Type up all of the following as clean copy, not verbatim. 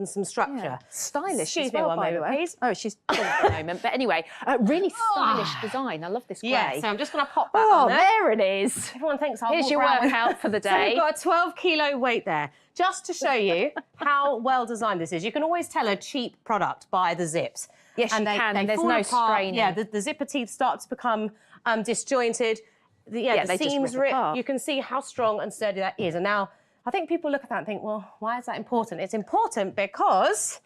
and some structure. Yeah. Stylish Excuse as me well, one by the moment, way. please. Oh, she's full for a moment. But anyway, really stylish design. I love this grey. Yeah, so I'm just going to pop that Oh, on there. there it is. Everyone thinks I'll Here's walk your around with- workout for the So day. we've got a 12-kilo weight there, just to show you how well designed this is. You can always tell a cheap product by the zips. Yes, and you can, and there's fall no apart. straining. Yeah, the zipper teeth start to become disjointed. The they just seams rip rip. apart. You can see how strong and sturdy that is. And now, I think people look at that and think, well, why is that important? It's important because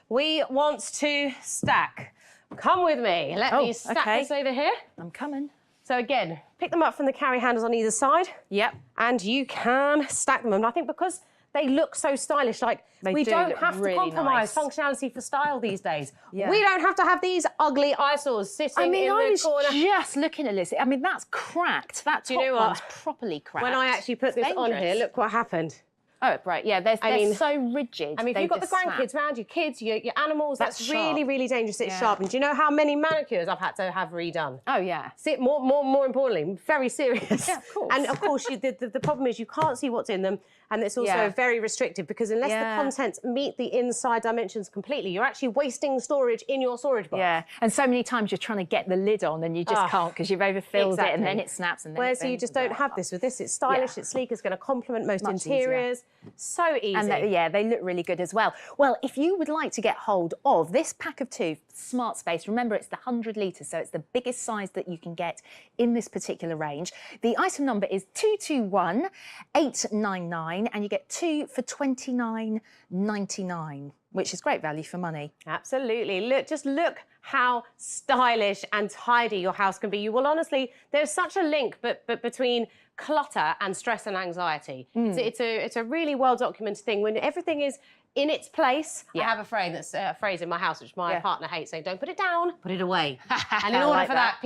we want to stack. Come with me. Let me stack this over here. I'm coming. So again, pick them up from the carry handles on either side. Yep. And you can stack them. And I think because they look so stylish, like we do don't look have to really compromise nice. functionality for style these days. Yeah. We don't have to have these ugly eyesores sitting in I the was corner. just looking at this. I mean, that's cracked. That top you know what? one's properly cracked. When I actually put this on here, dangerous. look what happened. Oh, right, yeah, they're mean- so rigid. I mean, if they you've got the just snap. grandkids around, your kids, your animals, that's That's really, sharp. really dangerous. It's Yeah. sharp. And do you know how many manicures I've had to have redone? Oh, yeah. More importantly, very serious. Yeah, of course. And of course, the problem is you can't see what's in them, and it's also Yeah. very restrictive because unless Yeah. the contents meet the inside dimensions completely, you're actually wasting storage in your storage box. Yeah, and so many times you're trying to get the lid on and you just can't because you've overfilled it and then it snaps and then Whereas it you just don't have this with this. It's stylish, it's sleek, it's going to complement most Much easier. interiors. So easy. And they look really good as well. Well, if you would like to get hold of this pack of two, Smart Space, remember it's the 100 litres, so it's the biggest size that you can get in this particular range. The item number is 221899 and you get two for $29.99, which is great value for money. Absolutely. Just look how stylish and tidy your house can be. You will honestly, there's such a link but between clutter and stress and anxiety. It's a really well documented thing. When everything is in its place, I have a phrase in my house which my partner hates, saying, don't put it down, put it away. And in order like for that,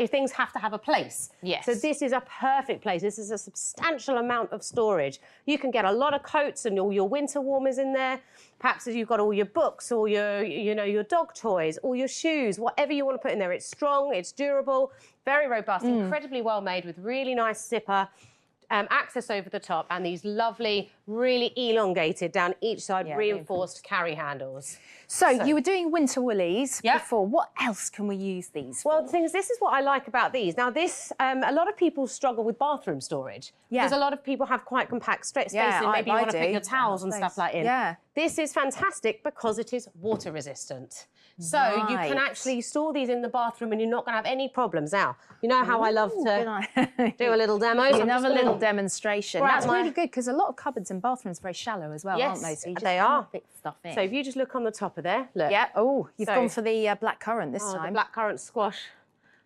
things have to have a place. Yes. So this is a perfect place. This is a substantial amount of storage. You can get a lot of coats and all your winter warmers in there. Perhaps if you've got all your books, all your, your dog toys, all your shoes, whatever you want to put in there. It's strong, it's durable, very robust, incredibly well made with really nice zipper. Access over the top and these lovely, really elongated down each side, reinforced carry handles. So you were doing winter woolies before. What else can we use these for? Well, the thing is, this is what I like about these. Now, this, a lot of people struggle with bathroom storage. Yeah. Because a lot of people have quite compact spaces Yeah, and maybe you I want to put do. your towels and stuff like in. Yeah. This is fantastic because it is water resistant. So you can Right. actually store these in the bathroom and you're not going to have any problems. Now, you know how I love to do a little demo? So I'm just Another gonna- little demonstration. grab That's my- really good because a lot of cupboards and bathrooms are very shallow as well, aren't they? Yes, So you just they can't are. fit stuff in. So if you just look on the top of there, look. yeah. Oh, you've So- gone for the black currant this Oh, time. the blackcurrant squash.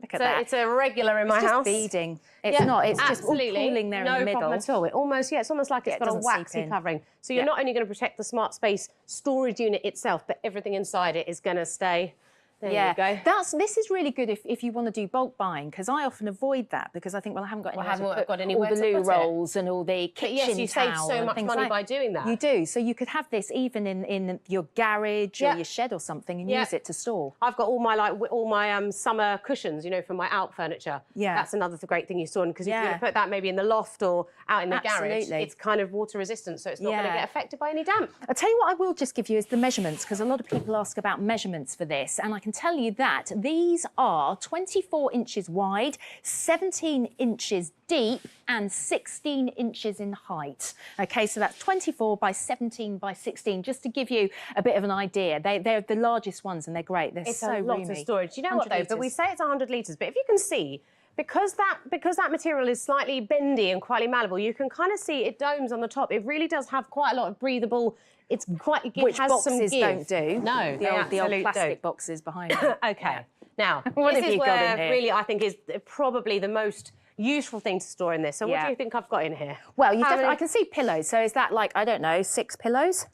Look at So that. it's a regular in my It's house. just beading. It's Yeah, not. It's just all absolutely. pooling there no in the middle. problem at all. It almost, it's almost like it's it got a doesn't seep waxy in. covering. So you're Yeah. not only going to protect the Smart Space storage unit itself, but everything inside it is going to stay. There you go. This is really good if you want to do bulk buying because I often avoid that because I think, well, I haven't got anywhere haven't to put got anywhere all the to loo put it. rolls and all the But kitchen yes, you save towel so and much things money like- by doing that. You do. So you could have this even in your garage Yeah. or your shed or something and Yeah. use it to store. I've got all my summer cushions, from my out furniture. Yeah. That's another great thing you store because if you're Yeah. going to put that maybe in the loft or out in the garage, Absolutely. it's kind of water resistant, so it's not going to Yeah. get affected by any damp. I'll tell you what I will just give you is the measurements because a lot of people ask about measurements for this and I can tell you that these are 24 inches wide, 17 inches deep and 16 inches in height. Okay, so that's 24 by 17 by 16, just to give you a bit of an idea. They're the largest ones and they're great. They're It's so a lot roomy. of storage. You know what 100 though? But we litres. say it's 100 litres, but if you can see, because that material is slightly bendy and quite malleable, you can kind of see it domes on the top. It really does have quite a lot of breathable. It's quite. It Which has boxes some give. don't do. No, the old absolutely plastic don't. boxes behind. Okay. Now, What this have is you got where in here? really I think is probably the most useful thing to store in this. So what Yeah. do you think I've got in here? Well, How many- I can see pillows. So is that like, I don't know, 6 pillows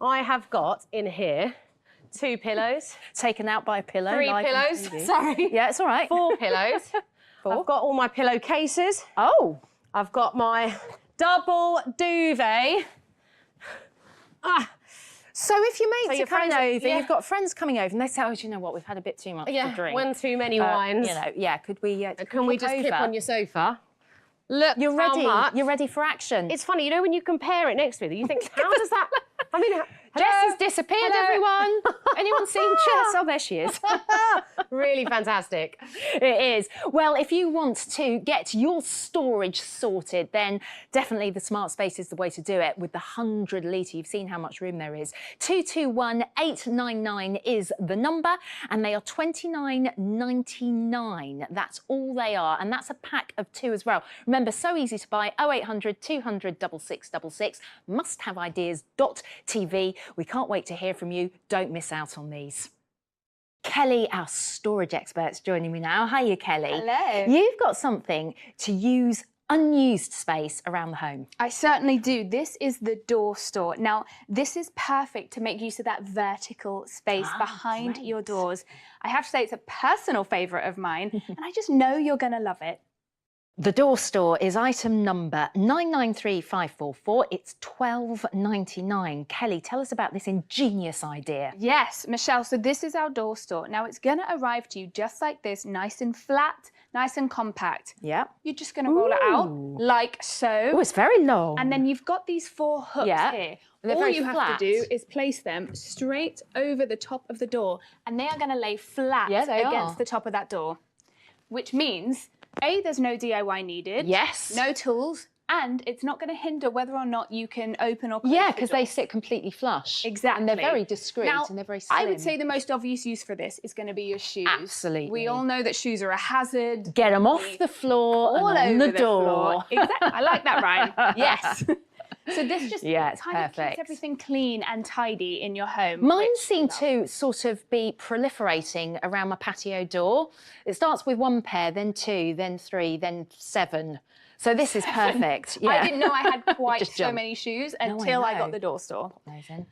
I have got in here 2 pillows, taken out by a pillow? 3 live on pillows. TV? Sorry. Yeah, it's all right. 4 pillows. 4. I've got all my pillowcases. Oh, I've got my double duvet. so if your mates your are coming friends- over, yeah. you've got friends coming over and they say, oh, do you know what, we've had a bit too much to drink. One too many wines. Could we Can we just kip over? on your sofa? Look You're how ready. much. You're ready for action. It's funny, you know, when you compare it next to it, you think, how does that... I mean, Jess has disappeared, everyone. Anyone seen Jess? Oh, there she is. really fantastic. It is. Well, if you want to get your storage sorted, then definitely the Smart Space is the way to do it with the 100 litre. You've seen how much room there is. 221899 is the number, and they are £29.99. That's all they are, and that's a pack of 2 as well. Remember, so easy to buy. 0800 200 6666. Musthaveideas.tv. We can't wait to hear from you. Don't miss out on these. Kelly, our storage expert's joining me now. Hiya, Kelly. Hello. You've got something to use unused space around the home. I certainly do. This is the door store. Now, this is perfect to make use of that vertical space behind your doors. I have to say it's a personal favourite of mine, and I just know you're going to love it. The door store is item number 993544. It's £12.99. Kelly, tell us about this ingenious idea. Yes, Michelle, so this is our door store. Now, it's going to arrive to you just like this, nice and flat, nice and compact. Yeah. You're just going to roll it out like so. Oh, it's very long. And then you've got these 4 hooks here. They're All very you flat. have to do is place them straight over the top of the door, and they are going to lay flat Yeah, they against are. the top of that door, which means, A, there's no DIY needed. Yes. No tools, and it's not going to hinder whether or not you can open or close Yeah, the because door. they sit completely flush. Exactly. And they're very discreet Now, and they're very slim. I would say the most obvious use for this is going to be your shoes. Absolutely. We all know that shoes are a hazard. Get them off the floor all and on over the door. floor. Exactly. I like that, Ryan. Yes. So this just Yeah, it's kind of perfect. keeps everything clean and tidy in your home. Mine which seem to sort of be proliferating around my patio door. It starts with 1 pair, then 2, then 3, then 7. So this is perfect. Yeah. I didn't know I had quite Just so jump. many shoes I until I know. got the door store. Amazing.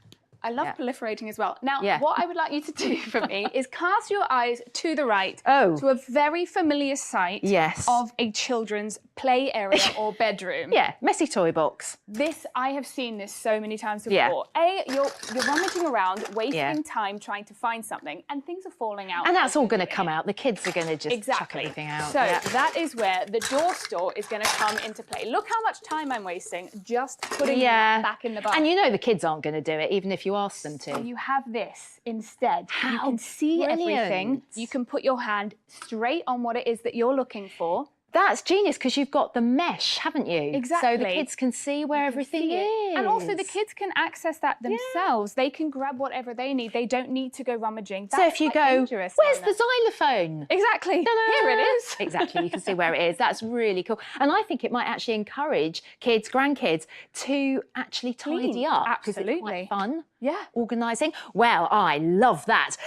I love Yeah. proliferating as well. Now, Yeah. what I would like you to do for me is cast your eyes to the right Oh. to a very familiar sight Yes. of a children's play area or bedroom. Yeah, messy toy box. This, I have seen this so many times Yeah. before. You're rummaging around, wasting Yeah. time trying to find something, and things are falling out. And as that's all you're going to doing come it. out. The kids are going to just chuck Exactly. everything out. So Yeah. that is where the door store is going to come into play. Look how much time I'm wasting just putting that back in the box. And you know the kids aren't going to do it, even if you ask them to. You have this instead. You How can see everything. brilliant. You can put your hand straight on what it is that you're looking for. That's genius because you've got the mesh, haven't you? So Exactly. the kids can see where everything See it. is. And also the kids can access that themselves. They can grab whatever they need. They don't need to go rummaging. So That's if you quite go, dangerous, where's Lorna. the xylophone? Exactly. Here it is. Exactly, you can see where it is. That's really cool. And I think it might actually encourage kids, grandkids, to actually tidy Clean. up. 'Cause it's Absolutely. quite fun. Yeah. Organising. Well, I love that.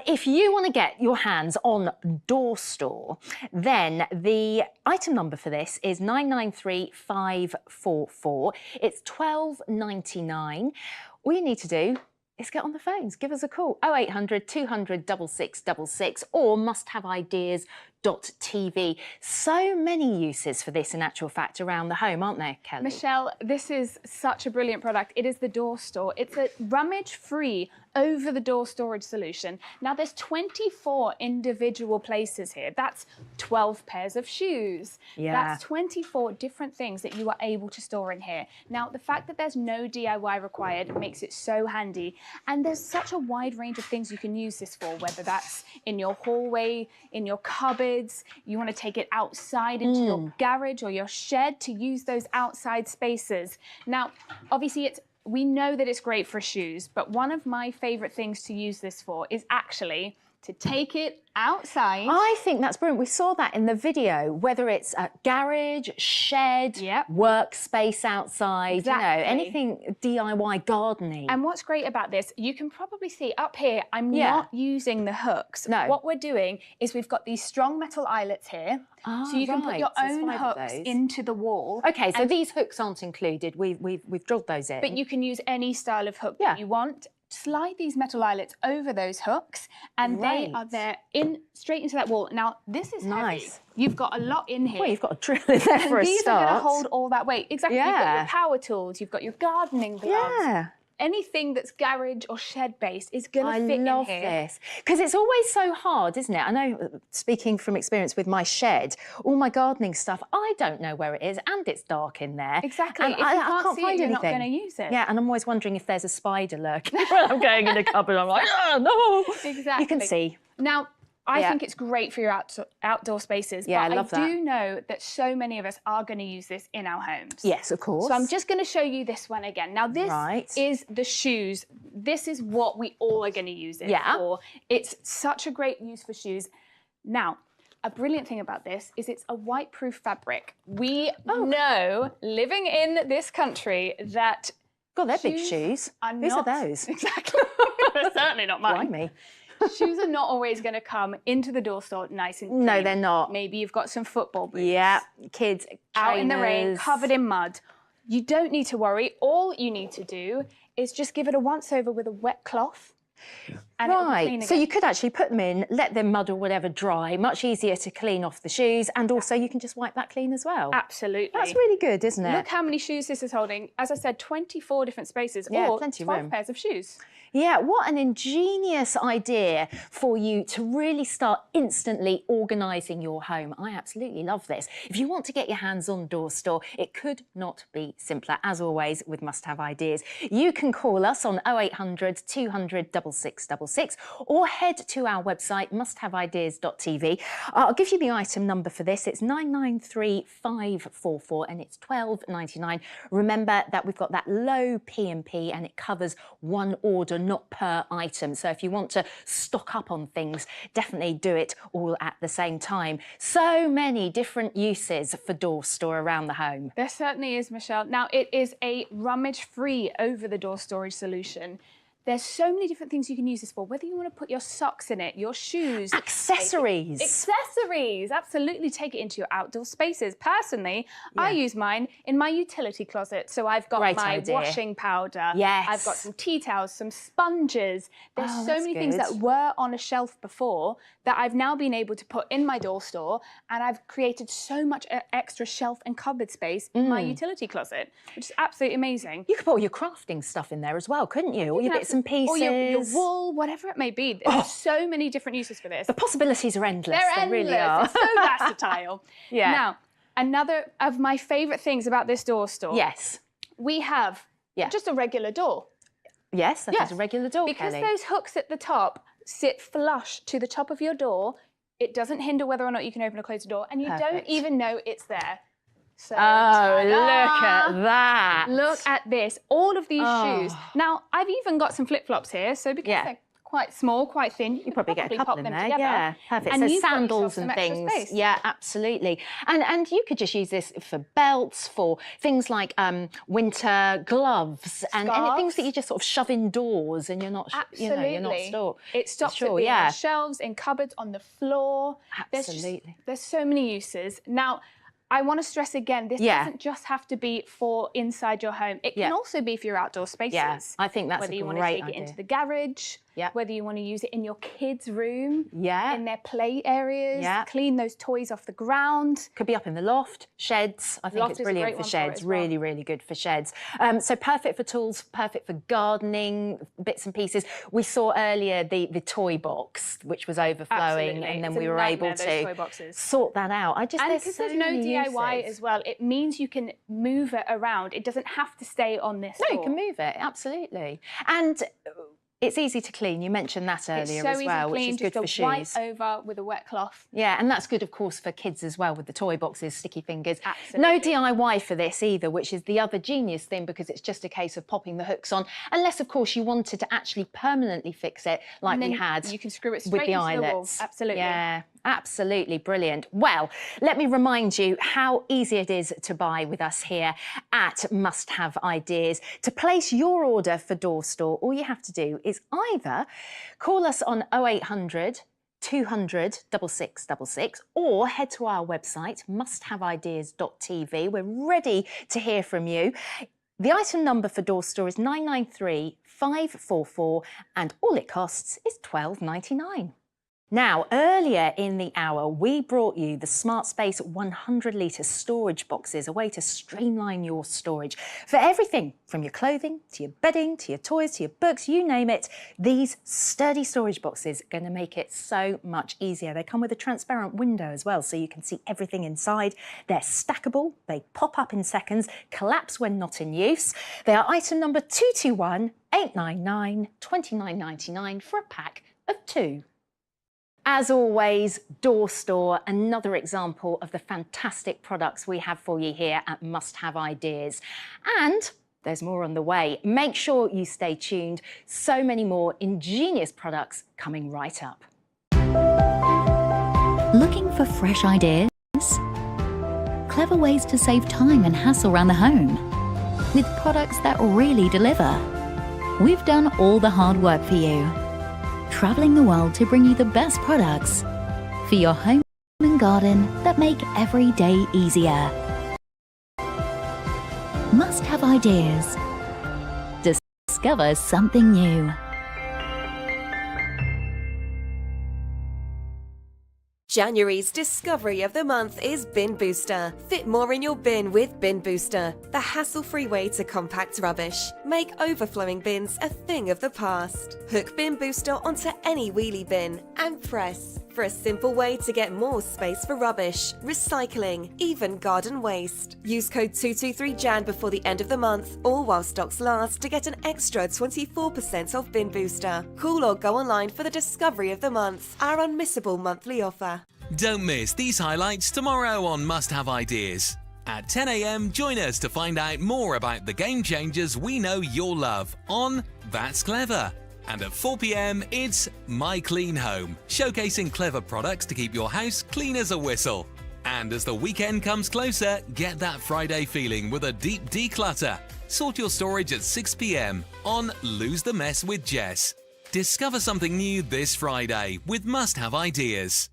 If you want to get your hands on Door Store, then the item number for this is 993544. It's £12.99. All you need to do is get on the phones. Give us a call. 0800 200 6666 or musthaveideas.tv. So many uses for this in actual fact around the home, aren't there, Kelly? Michelle, this is such a brilliant product. It is the Door Store. It's a rummage-free, over-the-door storage solution. Now, there's 24 individual places here. That's 12 pairs of shoes. Yeah. That's 24 different things that you are able to store in here. Now, the fact that there's no DIY required makes it so handy. And there's such a wide range of things you can use this for, whether that's in your hallway, in your cupboards, you want to take it outside into your garage or your shed to use those outside spaces. Now, obviously, we know that it's great for shoes, but one of my favorite things to use this for is actually to take it outside. I think that's brilliant. We saw that in the video, whether it's a garage, shed, Yep. workspace outside, Exactly. you know, anything DIY gardening. And what's great about this, you can probably see up here, I'm Yeah. not using the hooks. No. What we're doing is we've got these strong metal eyelets here. Ah, so you can put right. your So there's own 5 of hooks those. into the wall. Okay, so these hooks aren't included. We've drilled those in. But you can use any style of hook Yeah. that you want. Slide these metal eyelets over those hooks and they Great. are there straight into that wall. Now, this is Nice. heavy. You've got a lot in here. Well, you've got a drill in there for a These are going start. to hold all that weight. Exactly. You've got Yeah. your power tools, you've got your gardening gloves. Yeah. anything that's garage or shed based is going to fit in here. I love this because it's always so hard, isn't it? I know, speaking from experience with my shed, all my gardening stuff, I don't know where it is, and it's dark in there. Exactly. And If you I can't can't see find it, you're anything. not going to use it. Yeah, and I'm always wondering if there's a spider lurking when I'm going in the cupboard. I'm like, oh no. Exactly. You can see. Now, I Yeah. think it's great for your outdoor spaces, Yeah, but I love I that. do know that so many of us are going to use this in our homes. Yes, of course. So I'm just going to show you this one again. Now, this Right. is the shoes. This is what we all are going to use it Yeah. for. It's such a great use for shoes. Now, a brilliant thing about this is it's a white-proof fabric. We know, living in this country, that God, they're big shoes shoes. are Whose are not- those? Exactly. They're certainly not mine. Blimey. Shoes are not always going to come into the door store nice and clean. No, they're not. Maybe you've got some football boots. Yeah, kids, Out in the rain, trainers. covered in mud. You don't need to worry. All you need to do is just give it a once over with a wet cloth. And it'll be clean Right, so again. you could actually put them in, let them mud or whatever dry, much easier to clean off the shoes, and also you can just wipe that clean as well. Absolutely. That's really good, isn't it? Look how many shoes this is holding. As I said, 24 different spaces, Yeah, or plenty of 12 room. pairs of shoes. Yeah, what an ingenious idea for you to really start instantly organising your home. I absolutely love this. If you want to get your hands on Door Store, it could not be simpler. As always, with Must Have Ideas, you can call us on 0800 200 6666 or head to our website, musthaveideas.tv. I'll give you the item number for this. It's 993544 and it's £12.99. Remember that we've got that low P&P and it covers one order, not per item. So if you want to stock up on things, definitely do it all at the same time. So many different uses for Door Store around the home. There certainly is, Michelle. Now, it is a rummage-free over-the-door storage solution. There's so many different things you can use this for, whether you want to put your socks in it, your shoes. Accessories. Accessories, absolutely take it into your outdoor spaces. Personally, I use mine in my utility closet. So I've got Great my idea. washing powder. Yes. I've got some tea towels, some sponges. There's Oh, so that's many things good. that were on a shelf before that I've now been able to put in my door store, and I've created so much extra shelf and cupboard space in my utility closet, which is absolutely amazing. You could put all your crafting stuff in there as well, couldn't you? All your bits and pieces. Or your wool, whatever it may be. There's so many different uses for this. The possibilities are endless. They're They endless. really are. It's so versatile. Yeah. Now, another of my favourite things about this door store. Yes. We have just a regular door. Yes, that is a regular door, Because Kelly. those hooks at the top sit flush to the top of your door, it doesn't hinder whether or not you can open or close the door, and you don't Perfect. even know it's there. So, Oh, look ta-da! at that. Look at this. All of these Oh. shoes. Now, I've even got some flip-flops here, so because Yeah. they're quite small, quite thin, you You probably get a couple pop in them there. together. Yeah, perfect. And So you've got yourself sandals some and extra things. space. Yeah, absolutely. And you could just use this for belts, for things like winter gloves, and any things that Scarves. you just sort of shove indoors, and you're not, Absolutely. you're not stored. It stops Sure, it being yeah. on shelves, in cupboards, on the floor. Absolutely. There's so many uses. Now, I want to stress again, this Yeah. doesn't just have to be for inside your home. It Yeah. can also be for your outdoor spaces. Yeah, I think that's whether a you want to great take it idea. into the garage, Yeah. whether you want to use it in your kids' room, Yeah. in their play areas, Yeah. clean those toys off the ground. Could be up in the loft, sheds. I think Loft it's is a brilliant great for one for it sheds. as well. Really, really good for sheds. So perfect for tools, perfect for gardening, bits and pieces. We saw earlier the toy box, which was overflowing, Absolutely. and then It's a we were nightmare, able those to toy boxes. sort that out. And because so there's no many DIY uses. as well, it means you can move it around. It doesn't have to stay on this No, you floor. can move it, absolutely. And it's easy to clean. You mentioned that It's earlier so as easy well, to which clean, is good for just a wipe shoes. over with a wet cloth. Yeah, and that's good, of course, for kids as well with the toy boxes, sticky fingers. Absolutely. No DIY for this either, which is the other genius thing because it's just a case of popping the hooks on, unless, of course, you wanted to actually permanently fix it like And we then had you can screw it with straight the into the wall. eyelets. Absolutely. Yeah, absolutely brilliant. Well, let me remind you how easy it is to buy with us here at Must Have Ideas. To place your order for Door Store, all you have to do is either call us on 0800 200 6666 or head to our website musthaveideas.tv. We're ready to hear from you. The item number for Door Store is 993544 and all it costs is £12.99. Now, earlier in the hour, we brought you the SmartSpace 100-litre storage boxes, a way to streamline your storage for everything from your clothing to your bedding to your toys to your books, you name it. These sturdy storage boxes are going to make it so much easier. They come with a transparent window as well, so you can see everything inside. They're stackable, they pop up in seconds, collapse when not in use. They are item number 221899, £29.99 for a pack of 2. As always, Door Store, another example of the fantastic products we have for you here at Must Have Ideas. And there's more on the way. Make sure you stay tuned. So many more ingenious products coming right up. Looking for fresh ideas? Clever ways to save time and hassle around the home with products that really deliver. We've done all the hard work for you. Travelling the world to bring you the best products for your home and garden that make every day easier. Must Have Ideas. Discover something new. January's discovery of the month is Bin Booster. Fit more in your bin with Bin Booster, the hassle-free way to compact rubbish. Make overflowing bins a thing of the past. Hook Bin Booster onto any wheelie bin and press for a simple way to get more space for rubbish, recycling, even garden waste. Use code 223JAN before the end of the month or while stocks last to get an extra 24% off Bin Booster. Call or go online for the discovery of the month, our unmissable monthly offer. Don't miss these highlights tomorrow on Must Have Ideas. At 10 a.m, join us to find out more about the game changers we know you'll love on That's Clever. And at 4 p.m, it's My Clean Home, showcasing clever products to keep your house clean as a whistle. And as the weekend comes closer, get that Friday feeling with a deep declutter. Sort your storage at 6 p.m. on Lose the Mess with Jess. Discover something new this Friday with Must Have Ideas.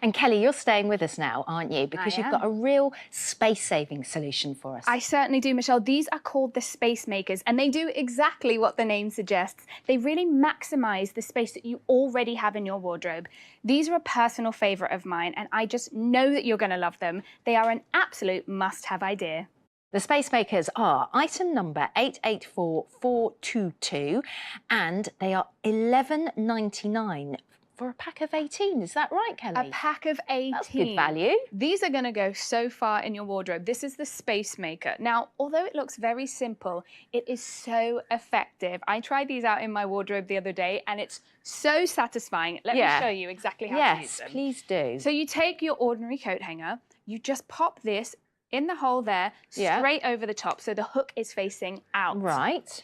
And Kelly, you're staying with us now, aren't you? Because you've got a real space-saving solution for us. I certainly do, Michelle. These are called the Space Makers, and they do exactly what the name suggests. They really maximise the space that you already have in your wardrobe. These are a personal favourite of mine, and I just know that you're going to love them. They are an absolute must-have idea. The Space Makers are item number 884422, and they are £11.99 for a pack of 18. Is that right, Kelly? A pack of 18. That's good value. These are going to go so far in your wardrobe. This is the Space Maker. Now, although it looks very simple, it is so effective. I tried these out in my wardrobe the other day, and it's so satisfying. Let me show you exactly how to use them. Yes, please do. So you take your ordinary coat hanger, you just pop this in the hole there, straight over the top, so the hook is facing out. Right.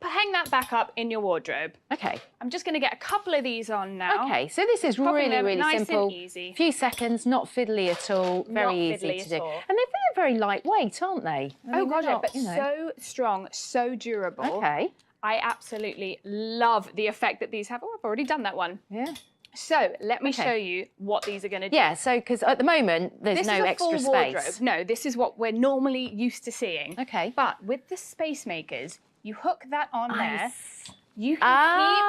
Hang that back up in your wardrobe. Okay. I'm just going to get a couple of these on now. Okay, so this is really, really nice simple. and easy. Few seconds, not fiddly at all. Very easy to do. And they're very lightweight, aren't they? Oh God, yeah, but so strong, so durable. Okay. I absolutely love the effect that these have. Oh, I've already done that one. Yeah. So let me show you what these are going to do. Yeah, so because at the moment there's no extra space. Wardrobe. No, this is what we're normally used to seeing. Okay. But with the Space Makers, you hook that on there. You can keep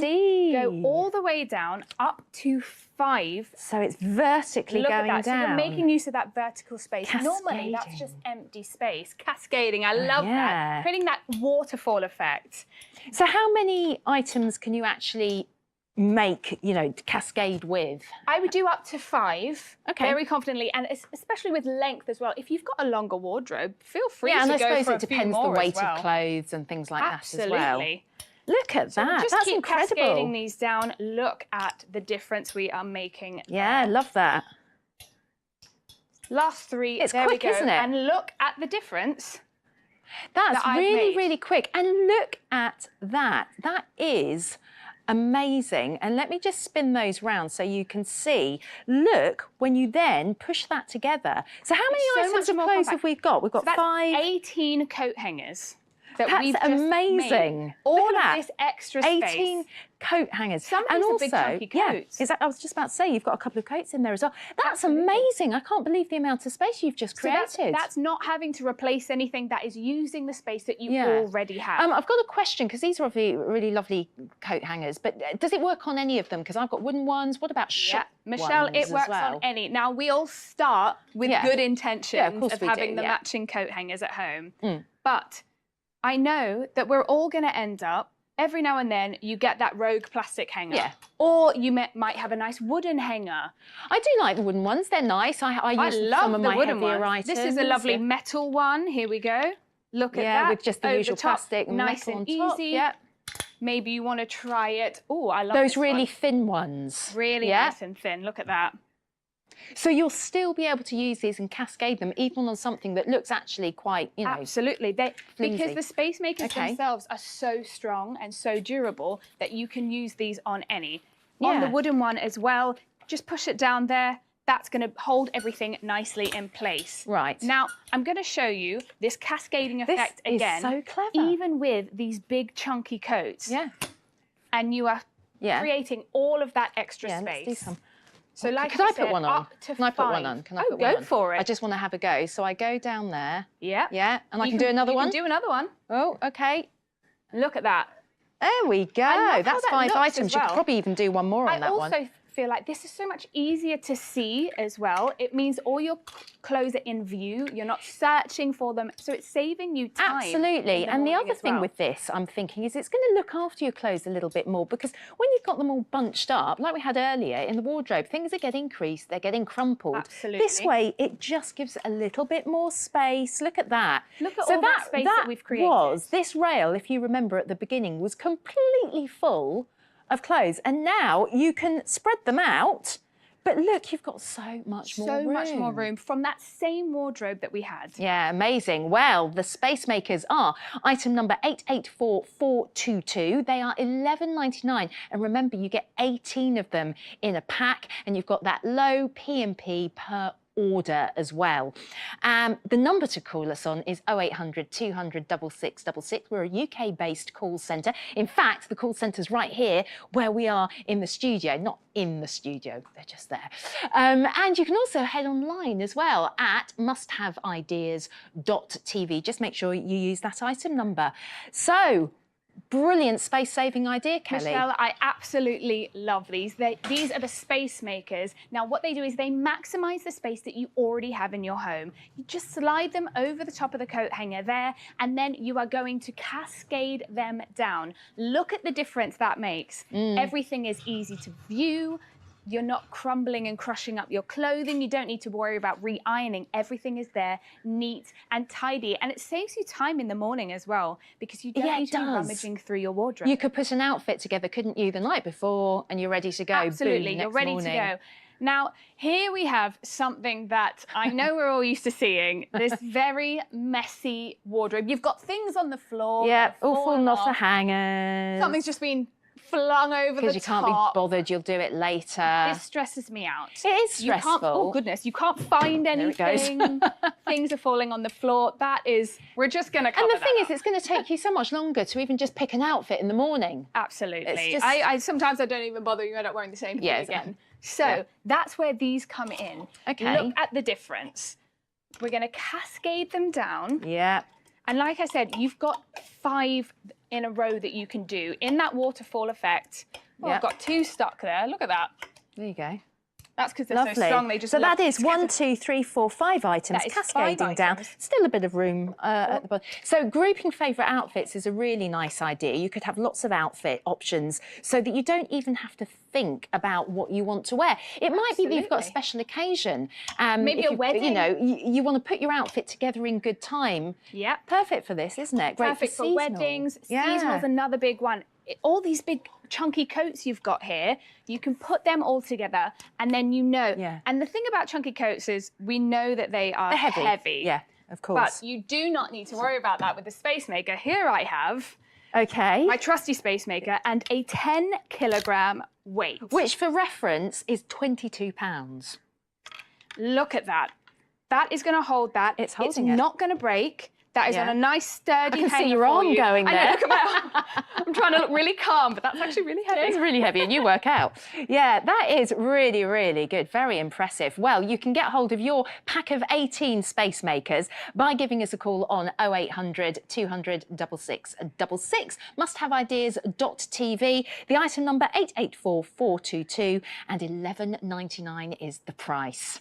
hooking. Go all the way down up to 5. So it's vertically going down. So you're making use of that vertical space. Cascading. Normally that's just empty space. Cascading. I love that. Creating that waterfall effect. So how many items can you actually make, cascade with? I would do up to 5. Okay. Very confidently, and especially with length as well. If you've got a longer wardrobe, feel free to go for a few more. Yeah, and I suppose it depends the weight of clothes and things like that as well. Absolutely. Look at that. Just That's keep incredible. cascading these down. Look at the difference we are making. Yeah, I love that. Last 3. It's there quick, we go. isn't it? And look at the difference. That's really, really quick. And look at that. That is amazing. And let me just spin those round so you can see. Look, when you then push that together. So how many items of clothes have we got? We've got 5. 18 coat hangers. that That's we've just amazing. made. All Look of at that. this extra 18 space. coat hangers. Some of and these are also, big chunky yeah, coats. I was just about to say, you've got a couple of coats in there as well. That's Absolutely. amazing. I can't believe the amount of space you've just So created. that's not having to replace anything. That is using the space that you Yeah. already have. I've got a question, because these are really, really lovely coat hangers, but does it work on any of them? Because I've got wooden ones. What about Yeah, shop Michelle, ones it as works well? on any. Now, we all start with Yeah. good intentions Yeah, of course we having do, the yeah. matching coat hangers at home. Mm. But I know that we're all going to end up, every now and then, you get that rogue plastic hanger. Yeah. Or you might have a nice wooden hanger. I do like the wooden ones. They're nice. I use love some of the my wooden heavier ones. items. This is a lovely metal one. Here we go. Look at Yeah, that. with just the Over usual top, plastic and nice metal and on top. easy. Yeah. Maybe you want to try it. Oh, I love Those this really one. thin ones. Really yeah? nice and thin. Look at that. So you'll still be able to use these and cascade them, even on something that looks actually quite, you know. Absolutely. Because flimsy. the space makers Okay. themselves are so strong and so durable that you can use these on any. On the Yeah. wooden one as well, just push it down there. That's going to hold everything nicely in place. Right. Now, I'm going to show you this cascading This effect is again. so clever. Even with these big chunky coats. Yeah. And you are Yeah. creating all of that extra Yeah, space. let's do some. So like Could I said, put one on? up to Can I put one 5. on? Can I Oh, put go one on? for it. I just want to have a go. So I go down there. Yeah. Yeah. And I You can do another you one? Can do another one. Oh, okay. Look at that. There we go. love how That's that 5 looks items. as You could well. probably even do one more on I that also one. feel like this is so much easier to see as well. It means all your clothes are in view. You're not searching for them. So it's saving you time. Absolutely. in And the morning other as thing well. with this, I'm thinking, is it's going to look after your clothes a little bit more, because when you've got them all bunched up, like we had earlier in the wardrobe, things are getting creased, they're getting crumpled. Absolutely. This way, it just gives a little bit more space. Look at that. Look at all that space that we've created. This rail, if you remember at the beginning, was completely full of clothes. And now you can spread them out. But look, you've got so much more room. So much more room from that same wardrobe that we had. Yeah, amazing. Well, the space makers are item number 884422. They are $11.99. And remember, you get 18 of them in a pack, and you've got that low P&P per order as well. The number to call us on is 0800 200 6666. We're a UK-based call centre. In fact, the call centre's right here where we are in the studio. Not in the studio, they're just there. And you can also head online as well at musthaveideas.tv. Just make sure you use that item number. So, brilliant space-saving idea, Kelly. Michelle, I absolutely love these. These are the space makers. Now, what they do is they maximise the space that you already have in your home. You just slide them over the top of the coat hanger there, and then you are going to cascade them down. Look at the difference that makes. Everything is easy to view. You're not crumbling and crushing up your clothing. You don't need to worry about re-ironing. Everything is there, neat and tidy. And it saves you time in the morning as well, because you don't Yeah, it need to be does. rummaging through your wardrobe. You could put an outfit together, couldn't you, the night before, and you're ready to go. Absolutely, Boom, you're next ready morning. to go. Now, here we have something that I know we're all used to seeing, this very messy wardrobe. You've got things on the floor. Yeah, that have all falling off the off. hangers. Something's just been flung over the top. Because you can't be bothered, you'll do it later. This stresses me out. It is You can't, stressful. oh goodness, you can't find There it goes. anything. Things are falling on the floor. That is, we're just going to cover And the thing that is, it's going to take you so much longer to even just pick an outfit in the morning. Absolutely. It's just- I sometimes I don't even bother. You end up wearing the same thing Yeah, again. So that's where these come in. Okay. Look at the difference. We're going to cascade them down. Yeah. And like I said, you've got 5 in a row that you can do in that waterfall effect. Oh, Yep. I've got 2 stuck there. Look at that. There you go. That's because they're Lovely. so strong. They just so that look is 1, 2, 3, 4, 5 items That is 5 cascading down. items. Still a bit of room at the bottom. So grouping favourite outfits is a really nice idea. You could have lots of outfit options so that you don't even have to think about what you want to wear. It might be that you've got a Absolutely. special occasion. Maybe if a wedding. You know, you want to put your outfit together in good time. Yep. Perfect for this, isn't it? Great Perfect for seasonal. weddings. Yeah. Seasonal's another big one. All these big chunky coats you've got here, you can put them all together and then you know. Yeah. And the thing about chunky coats is we know that they are They're heavy. Yeah, of course. But you do not need to worry about that with the Space Maker. Here I have Okay. my trusty Space Maker and a 10 kilogram weight. Which, for reference, is £22. Look at that. That is going to hold that. It's holding it. not going to break. That is Yeah. on a nice sturdy I can see hanger your for arm you. going I know, there. look at my arm. I'm trying to look really calm, but that's actually really heavy. It's really heavy and you work out. Yeah, that is really, really good. Very impressive. Well, you can get hold of your pack of 18 Space Makers by giving us a call on 0800 200 6666. Musthaveideas.tv. The item number 884422 and £11.99 is the price.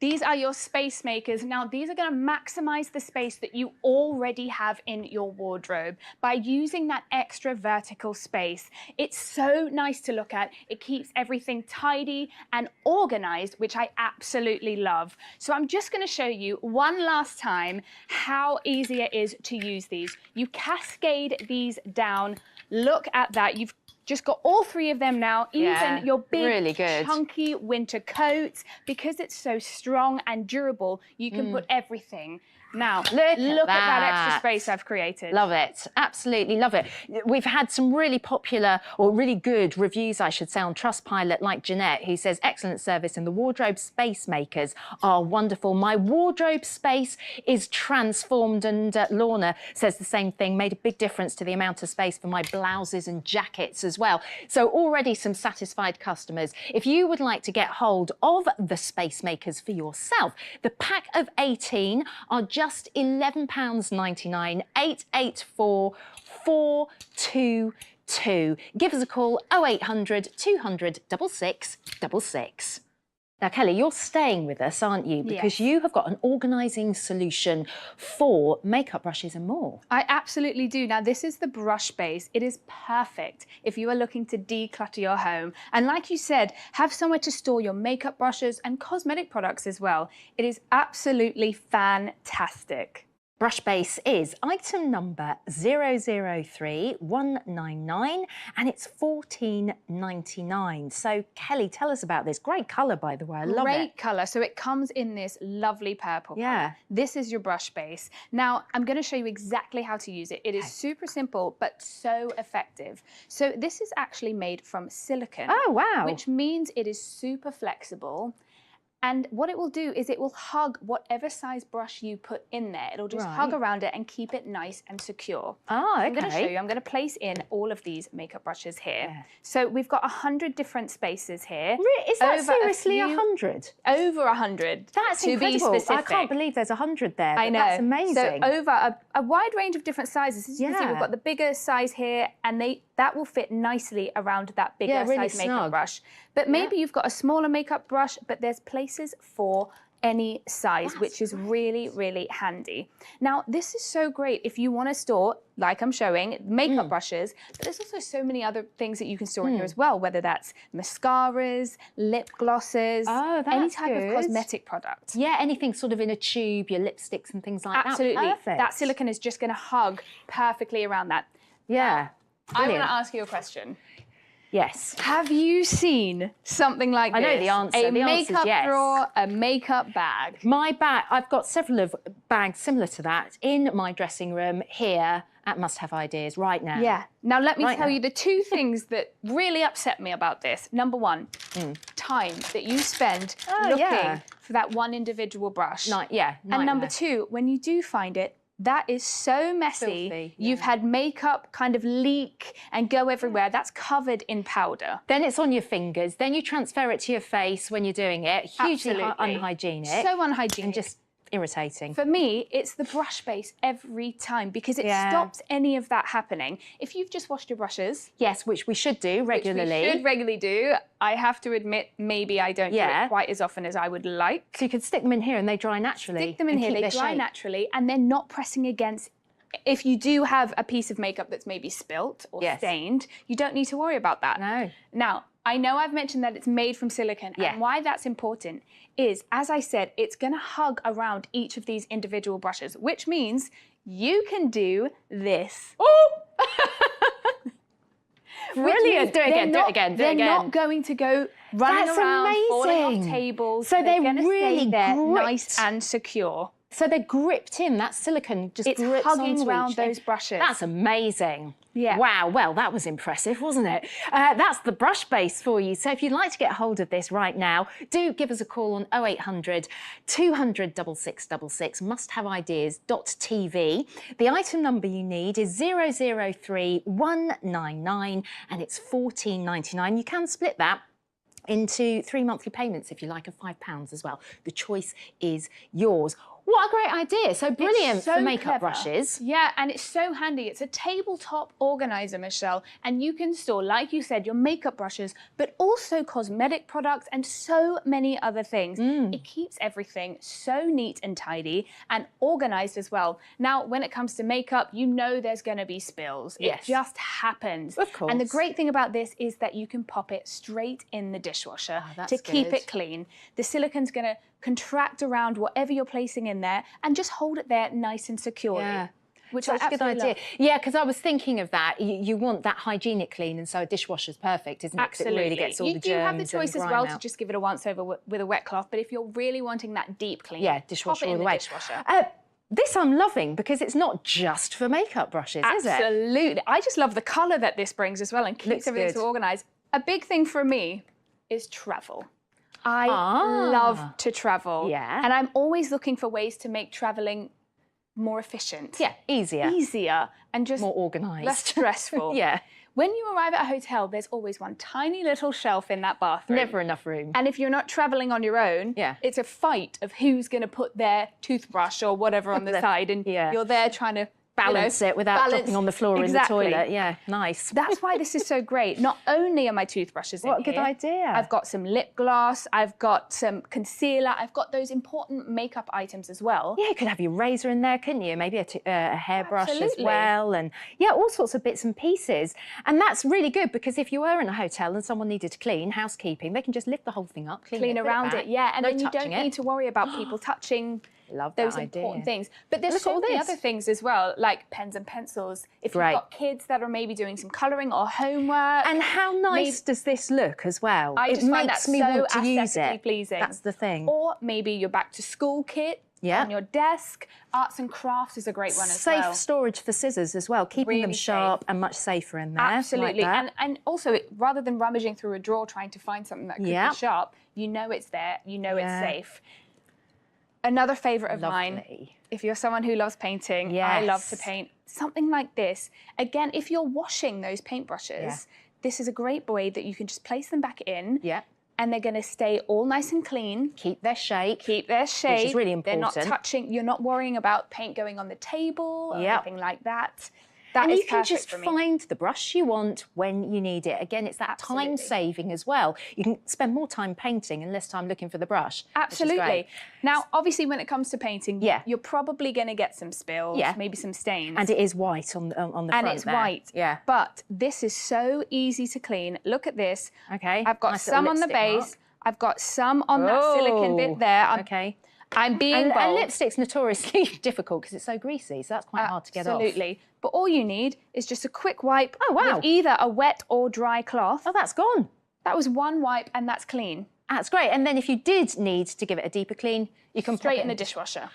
These are your Space Makers. Now, these are going to maximize the space that you already have in your wardrobe by using that extra vertical space. It's so nice to look at. It keeps everything tidy and organized, which I absolutely love. So I'm just going to show you one last time how easy it is to use these. You cascade these down. Look at that. You've just got all three of them now, Yeah, even your big, really good. chunky winter coats. Because it's so strong and durable, you can put everything. Now, look at that extra space I've created. Love it. Absolutely love it. We've had some really popular, or really good reviews, I should say, on Trustpilot, like Jeanette, who says, excellent service, and the wardrobe Space Makers are wonderful. My wardrobe space is transformed, and Lorna says the same thing, made a big difference to the amount of space for my blouses and jackets as well. So already some satisfied customers. If you would like to get hold of the Space Makers for yourself, the pack of 18 are just £11.99, 884422. Give us a call, 0800 200 6666. Now, Kelly, you're staying with us, aren't you? Because you have got an organising solution for makeup brushes and more. I absolutely do. Now, this is the brush base. It is perfect if you are looking to declutter your home. And like you said, have somewhere to store your makeup brushes and cosmetic products as well. It is absolutely fantastic. Brush base is item number 003199 and it's £14.99. So Kelly, tell us about this. Great colour, by the way. I love it. Great colour. So it comes in this lovely purple colour. This is your brush base. Now, I'm going to show you exactly how to use it. It is super simple, but so effective. So this is actually made from silicone. Oh, wow. Which means it is super flexible. And what it will do is it will hug whatever size brush you put in there. It'll just hug around it and keep it nice and secure. Oh, okay. I'm going to show you. I'm going to place in all of these makeup brushes here. So we've got 100 different spaces here. Is that seriously 100? Over 100. That's to incredible. be specific. I can't believe there's 100 there. I know. That's amazing. So over a wide range of different sizes. As you can see, we've got the bigger size here, and that will fit nicely around that bigger size makeup brush. But maybe you've got a smaller makeup brush, but there's places for any size, which is really, really handy. Now, this is so great if you want to store, like I'm showing, makeup brushes, but there's also so many other things that you can store in here as well, whether that's mascaras, lip glosses, any type of cosmetic product. Yeah, anything sort of in a tube, your lipsticks and things like Absolutely. that. Absolutely. That silicone is just going to hug perfectly around that. Yeah. I want to ask you a question. Yes. Have you seen something like this? I know the answer. A makeup drawer, a makeup bag. My bag, I've got several of bags similar to that in my dressing room here at Must Have Ideas right now. Yeah. Now let me tell you the two things that really upset me about this. Number one, time that you spend looking for that one individual brush. And number two, when you do find it, that is so messy. Filthy, You've had makeup kind of leak and go everywhere. That's covered in powder. Then it's on your fingers. Then you transfer it to your face when you're doing it. Hugely Absolutely. unhygienic. So unhygienic. And just irritating. For me, it's the brush base every time because it stops any of that happening. If you've just washed your brushes... Yes, which we should do regularly. Which we should regularly do. I have to admit, maybe I don't do it quite as often as I would like. So you could stick them in here and they dry naturally. Stick them in here, they dry naturally, and they're not pressing against... If you do have a piece of makeup that's maybe spilt or stained, you don't need to worry about that. No. Now, I know I've mentioned that it's made from silicone, and why that's important is, as I said, it's going to hug around each of these individual brushes, which means you can do this. Oh! Brilliant. Do it again, do it again, do it again. They're not going to go running around, falling off tables. So they're gonna really stay there gripped. nice and secure. So they're gripped in, that silicone just It's grips hugging onto around each thing. those brushes. That's amazing. Yeah. Wow, well, that was impressive, wasn't it? That's the brush base for you. So if you'd like to get hold of this right now, do give us a call on 0800 200 6666, musthaveideas.tv. The item number you need is 003 199 and it's £14.99. You can split that into 3 monthly payments if you like, of £5 as well. The choice is yours. What a great idea. So brilliant so for makeup clever. brushes. Yeah, and it's so handy. It's a tabletop organizer, Michelle, and you can store, like you said, your makeup brushes, but also cosmetic products and so many other things. It keeps everything so neat and tidy and organized as well. Now, when it comes to makeup, you know there's going to be spills. Yes. It just happens. Of course. And the great thing about this is that you can pop it straight in the dishwasher that's to keep good. it clean. The silicone's going to contract around whatever you're placing in there and just hold it there nice and securely. Yeah. Which I Such a good absolutely idea. love. Yeah, because I was thinking of that. You want that hygienic clean, and so a dishwasher's perfect, isn't it? 'Cause Absolutely. it really gets all You the do have the germs and choice as grime well to out. just give it a once over with a wet cloth, but if you're really wanting that deep clean, Yeah, pop dishwasher it all in the the way. dishwasher. This I'm loving because it's not just for makeup brushes, is it? Absolutely. I just love the colour that this brings as well and keeps Looks everything good. so organised. A big thing for me is travel. I Ah. love to travel. Yeah. And I'm always looking for ways to make travelling more efficient. Yeah, easier, Easier and just more organised. less stressful. Yeah, When you arrive at a hotel, there's always one tiny little shelf in that bathroom. never enough room. And if you're not travelling on your own, Yeah. it's a fight of who's going to put their toothbrush or whatever on the side, and Yeah. you're there trying to Balance it without dropping on the floor Exactly. in the toilet. Yeah, nice. That's why this is so great. Not only are my toothbrushes in What a good here, idea. I've got some lip gloss, I've got some concealer, I've got those important makeup items as well. Yeah, you could have your razor in there, couldn't you? Maybe a hairbrush as Absolutely. well. And yeah, all sorts of bits and pieces. And that's really good because if you were in a hotel and someone needed to clean, housekeeping, they can just lift the whole thing up, clean Clean it, put around back. it, yeah, and No then you don't touching it. need to worry about people touching Love those that idea. important things. But there's Look at so all many this. other things as well, like pens and pencils. If Great. you've got kids that are maybe doing some colouring or homework. And how nice does this look as well? I it just find makes that me so want to use aesthetically it. pleasing. That's the thing. Or maybe your back to school kit Yeah. on your desk. Arts and crafts is a great one as Safe well. storage for scissors as well, keeping them Really sharp safe. and much safer in there. Absolutely. Like that. And also, rather than rummaging through a drawer trying to find something that could Yeah. be sharp, you know it's there, you know Yeah. it's safe. Another favourite of mine, Lovely. if you're someone who loves painting, I love to Yes. paint, something like this. Again, if you're washing those paintbrushes, Yeah. this is a great way that you can just place them back in Yeah. and they're going to stay all nice and clean. Keep their shape. Keep their shape. really They're not important. touching, you're not worrying about paint going on the table or Yep. anything like that. That And is you can perfect just for me. find the brush you want when you need it. Again, it's that Absolutely. time saving as well. You can spend more time painting and less time looking for the brush. which is Absolutely. great. Now, obviously, when it comes to painting, Yeah. you're probably going to get some spills, Yeah. maybe some stains. And it is white on the front And it's there. white. Yeah. But this is so easy to clean. Look at this. Okay. I've got Nice little some on the lipstick base. mark. I've got some on that silicone bit there. Okay. I'm being And bold. lipstick's notoriously difficult because it's so greasy, so that's quite hard to get off. Absolutely. But all you need is just a quick wipe Oh, wow. with either a wet or dry cloth. Oh, that's gone. That was one wipe and that's clean. That's great. And then if you did need to give it a deeper clean, you can Straight pop it in the dishwasher.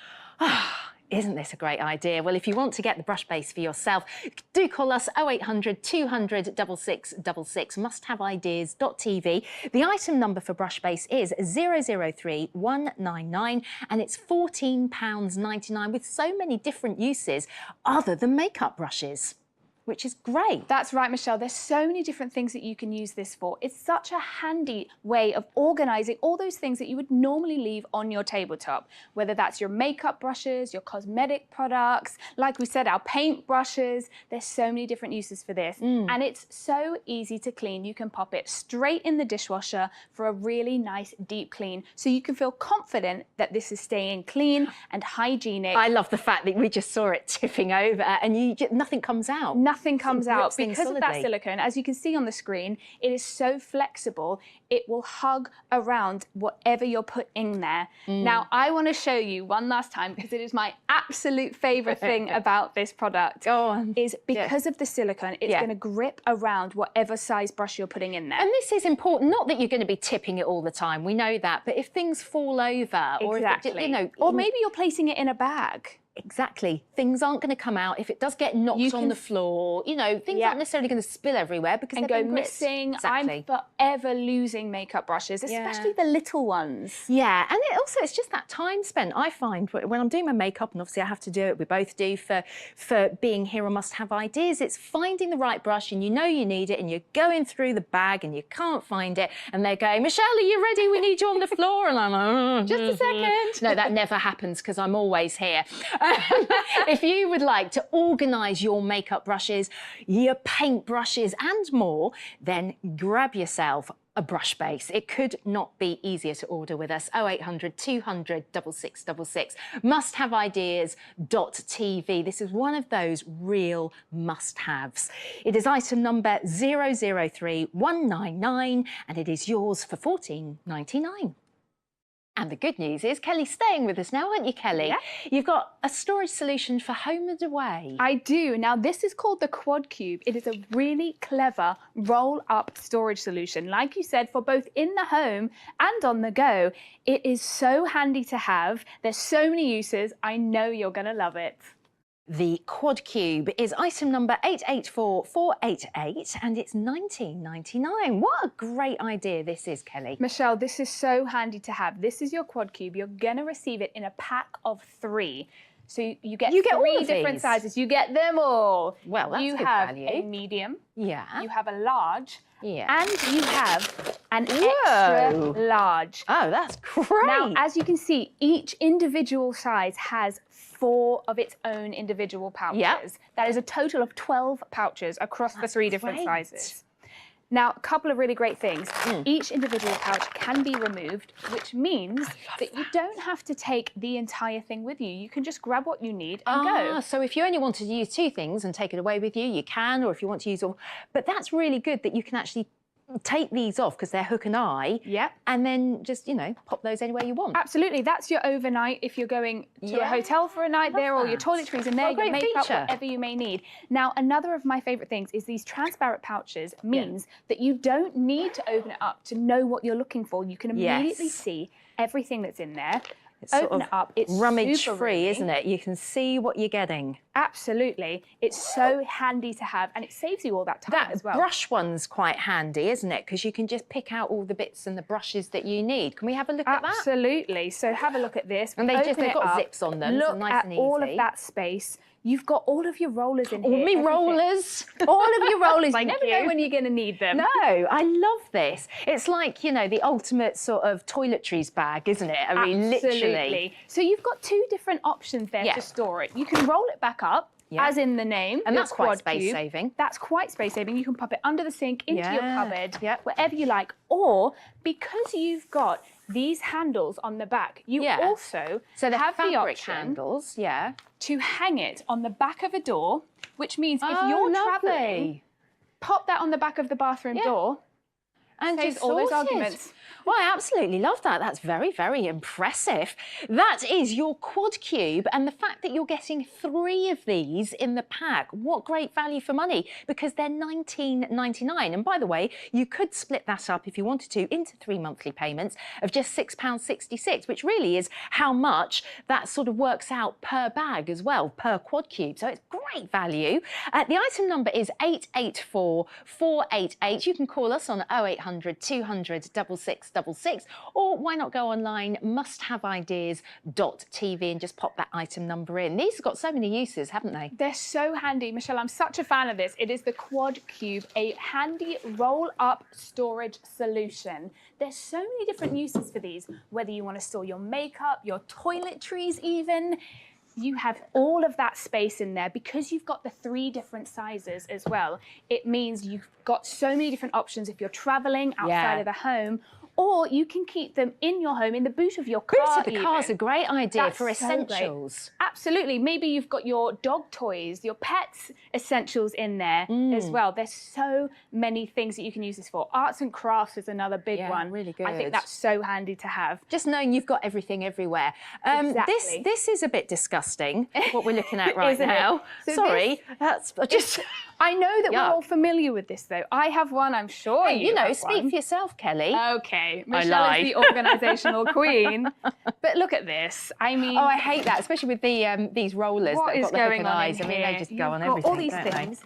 Isn't this a great idea? Well, if you want to get the brush base for yourself, do call us 0800 200 6666, musthaveideas.tv. The item number for brush base is 003 199 and it's £14.99 with so many different uses other than makeup brushes, which is great. That's right, Michelle. There's so many different things that you can use this for. It's such a handy way of organising all those things that you would normally leave on your tabletop, whether that's your makeup brushes, your cosmetic products, like we said, our paint brushes. There's so many different uses for this. And it's so easy to clean. You can pop it straight in the dishwasher for a really nice deep clean, so you can feel confident that this is staying clean and hygienic. I love the fact that we just saw it tipping over and nothing comes out. nothing comes out grips things because of that solidly. silicone. As you can see on the screen, it is so flexible, it will hug around whatever you're putting there. Now, I want to show you one last time because it is my absolute favorite thing about this product. Go on. Is because of the silicone, it's Yeah. going to grip around whatever size brush you're putting in there. And this is important, not that you're going to be tipping it all the time, we know that, but if things fall over or Exactly. if it, you know, or maybe you're placing it in a bag. Exactly. Things aren't going to come out if it does get knocked You on can- the floor. You know, things Yeah. aren't necessarily going to spill everywhere because And they've go been gripped. missing. Exactly. I'm forever losing makeup brushes, especially the little ones. Yeah, and it's just that time spent. I find when I'm doing my makeup, and obviously I have to do it, we both do for being here on Must Have Ideas, it's finding the right brush and you know you need it and you're going through the bag and you can't find it and they're going, Michelle, are you ready? We need you on the floor. And I'm like, Just a second. No, that never happens because I'm always here. If you would like to organise your makeup brushes, your paint brushes and more, then grab yourself a brush base. It could not be easier to order with us. 0800 200 6666. Musthaveideas.tv. This is one of those real must-haves. It is item number 003199 and it is yours for $14.99. And the good news is Kelly's staying with us now, aren't you, Kelly? Yeah. You've got a storage solution for home and away. I do. Now, this is called the Quad Cube. It is a really clever roll-up storage solution. Like you said, for both in the home and on the go. It is so handy to have. There's so many uses. I know you're going to love it. The Quad Cube is item number 884488 and it's $19.99. What a great idea this is, Kelly. Michelle, this is so handy to have. This is your Quad Cube. You're going to receive it in a pack of 3. So you get all three of different these? sizes. You get them all. Well, that's you good have value. a medium, Yeah. you have a large, Yeah. and you have an Whoa. extra large. Oh, that's great. Now, as you can see, each individual size has 4 of its own individual pouches. Yep. That is a total of 12 pouches across the 3 different great. sizes. Now, a couple of really great things. Each individual pouch can be removed, which means that you don't have to take the entire thing with you. You can just grab what you need and go. So if you only wanted to use 2 things and take it away with you, you can, or if you want to use all. But that's really good that you can actually take these off because they're hook and eye. Yep. And then just, you know, pop those anywhere you want. Absolutely, that's your overnight if you're going to a hotel for a night there, or your that. toiletries in there, What a your great makeup, feature. whatever you may need. Now, another of my favourite things is these transparent pouches means that you don't need to open it up to know what you're looking for. You can immediately Yes. see everything that's in there. It's sort Open of it up, it's rummage super free, roomy. isn't it? You can see what you're getting. Absolutely, it's so handy to have, and it saves you all that time That as well. brush one's quite handy, isn't it? Because you can just pick out all the bits and the brushes that you need. Can we have a look at that? Absolutely. So have a look at this. And Open they've it got up, zips on them, so Look nice at and all of easy. that space. You've got all of your rollers in All here. me everything. rollers. All of your rollers. Thank you never you. know when you're going to need them. No, I love this. It's like, you know, the ultimate sort of toiletries bag, isn't it? I mean, literally. Absolutely. So you've got 2 different options there Yeah. to store it. You can roll it back up, Yeah. as in the name. And the that's quite Quad space Cube. saving. That's quite space saving. You can pop it under the sink, into your Yeah. cupboard, Yep. wherever you like. Or because you've got these handles on the back, you Yeah. also So the have the fabric option handles, yeah. to hang it on the back of a door, which means if you're lovely. traveling, pop that on the back of the bathroom Yeah. door. And Saves just all those sorted. arguments. Well, I absolutely love that. That's very, very impressive. That is your Quad Cube, and the fact that you're getting 3 of these in the pack, what great value for money, because they're $19.99. And by the way, you could split that up if you wanted to into 3 monthly payments of just £6.66, which really is how much that sort of works out per bag as well, per Quad Cube. So it's great value. The item number is 884488. You can call us on 0800 200 6666, or why not go online, musthaveideas.tv, and just pop that item number in. These have got so many uses, haven't they? They're so handy. Michelle, I'm such a fan of this. It is the Quad Cube, a handy roll-up storage solution. There's so many different uses for these, whether you want to store your makeup, your toiletries even. You have all of that space in there because you've got the 3 different sizes as well. It means you've got so many different options if you're traveling outside Yeah. of the home, Or you can keep them in your home, in the boot of your car. Boot of the car's a great idea That's for so great. essentials. Absolutely. Maybe you've got your dog toys, your pets essentials in there as well. There's so many things that you can use this for. Arts and crafts is another big Yeah, one. really I good. think that's so handy to have. Just knowing you've got everything everywhere. Exactly. This is a bit disgusting, what we're looking at right Isn't it? now. So Sorry, that's just... I know that we're Yuck. all familiar with this, though. I have one, I'm sure Hey, you know, have speak one. for yourself, Kelly. Okay, Michelle is the organisational queen. But look at this. I mean, Oh, I hate that, especially with the these rollers what that have is got the hook going and on eyes. in I mean, here? they just You've go on got everything, all these don't they? things.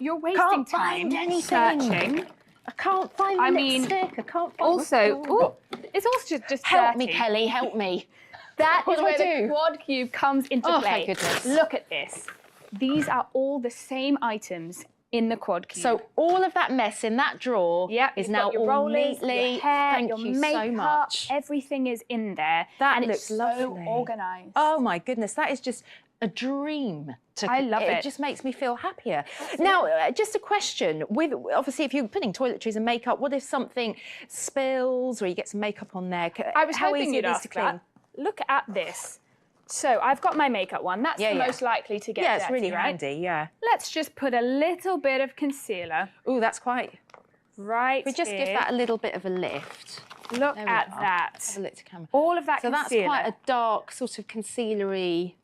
You're wasting Can't time find anything. searching. I can't find the I mean, lipstick. I can't find Also, Oh. it's also just Help me, dirty. Kelly, help me. That What is do where I the do? quad cube comes into Oh, play. thank goodness. Look at this. These are all the same items in the quad cube. So all of that mess in that drawer Yep, is you've now got your all rollers, neatly. your hair, Thank your you makeup, so much. everything is in there. That and looks it's lovely. so organised. Oh my goodness, that is just a dream. I love it. It just makes me feel happier. Now, just a question. With obviously, if you're putting toiletries and makeup, what if something spills or you get some makeup on there? I was How hoping easy you'd it is ask to clean? that. Look at this. So I've got my makeup one. That's Yeah, the yeah. most likely to get Yeah, it's dirty, really right? handy. Yeah. Let's just put a little bit of concealer Oh, that's quite. right We just here. give that a little bit of a lift. Look There we at are. that. Have a look to camera. All of that So that's concealer. quite a dark sort of concealery.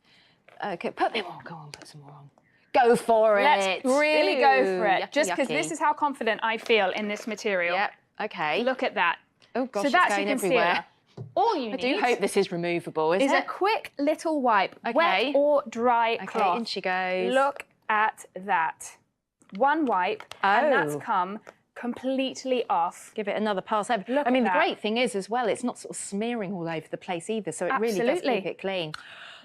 Okay, put them on. Go on, put some more on. Go for it. Let's really go for it. Ew, Just because yucky. this is how confident I feel in this material. Yep. Okay. Look at that. Oh gosh, so it's that's going your concealer. everywhere. All you I need do hope this is removable. Is is a it? quick little wipe, Okay. wet or dry Okay, cloth. in she goes. Look at that. One wipe, and that's Oh. come completely off. Give it another pass over. Look I mean, at the that. great thing is as well, it's not sort of smearing all over the place either, so it really does Absolutely. keep it clean.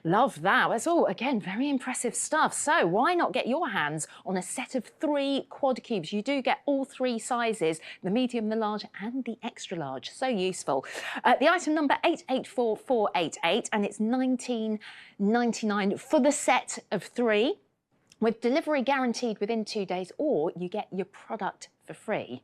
Love that. That's all, again, very impressive stuff. So why not get your hands on a set of 3 quad cubes? You do get all 3 sizes, the medium, the large and the extra large. So useful. The item number 884488 and it's $19.99 for the set of 3. With delivery guaranteed within 2 days, or you get your product for free,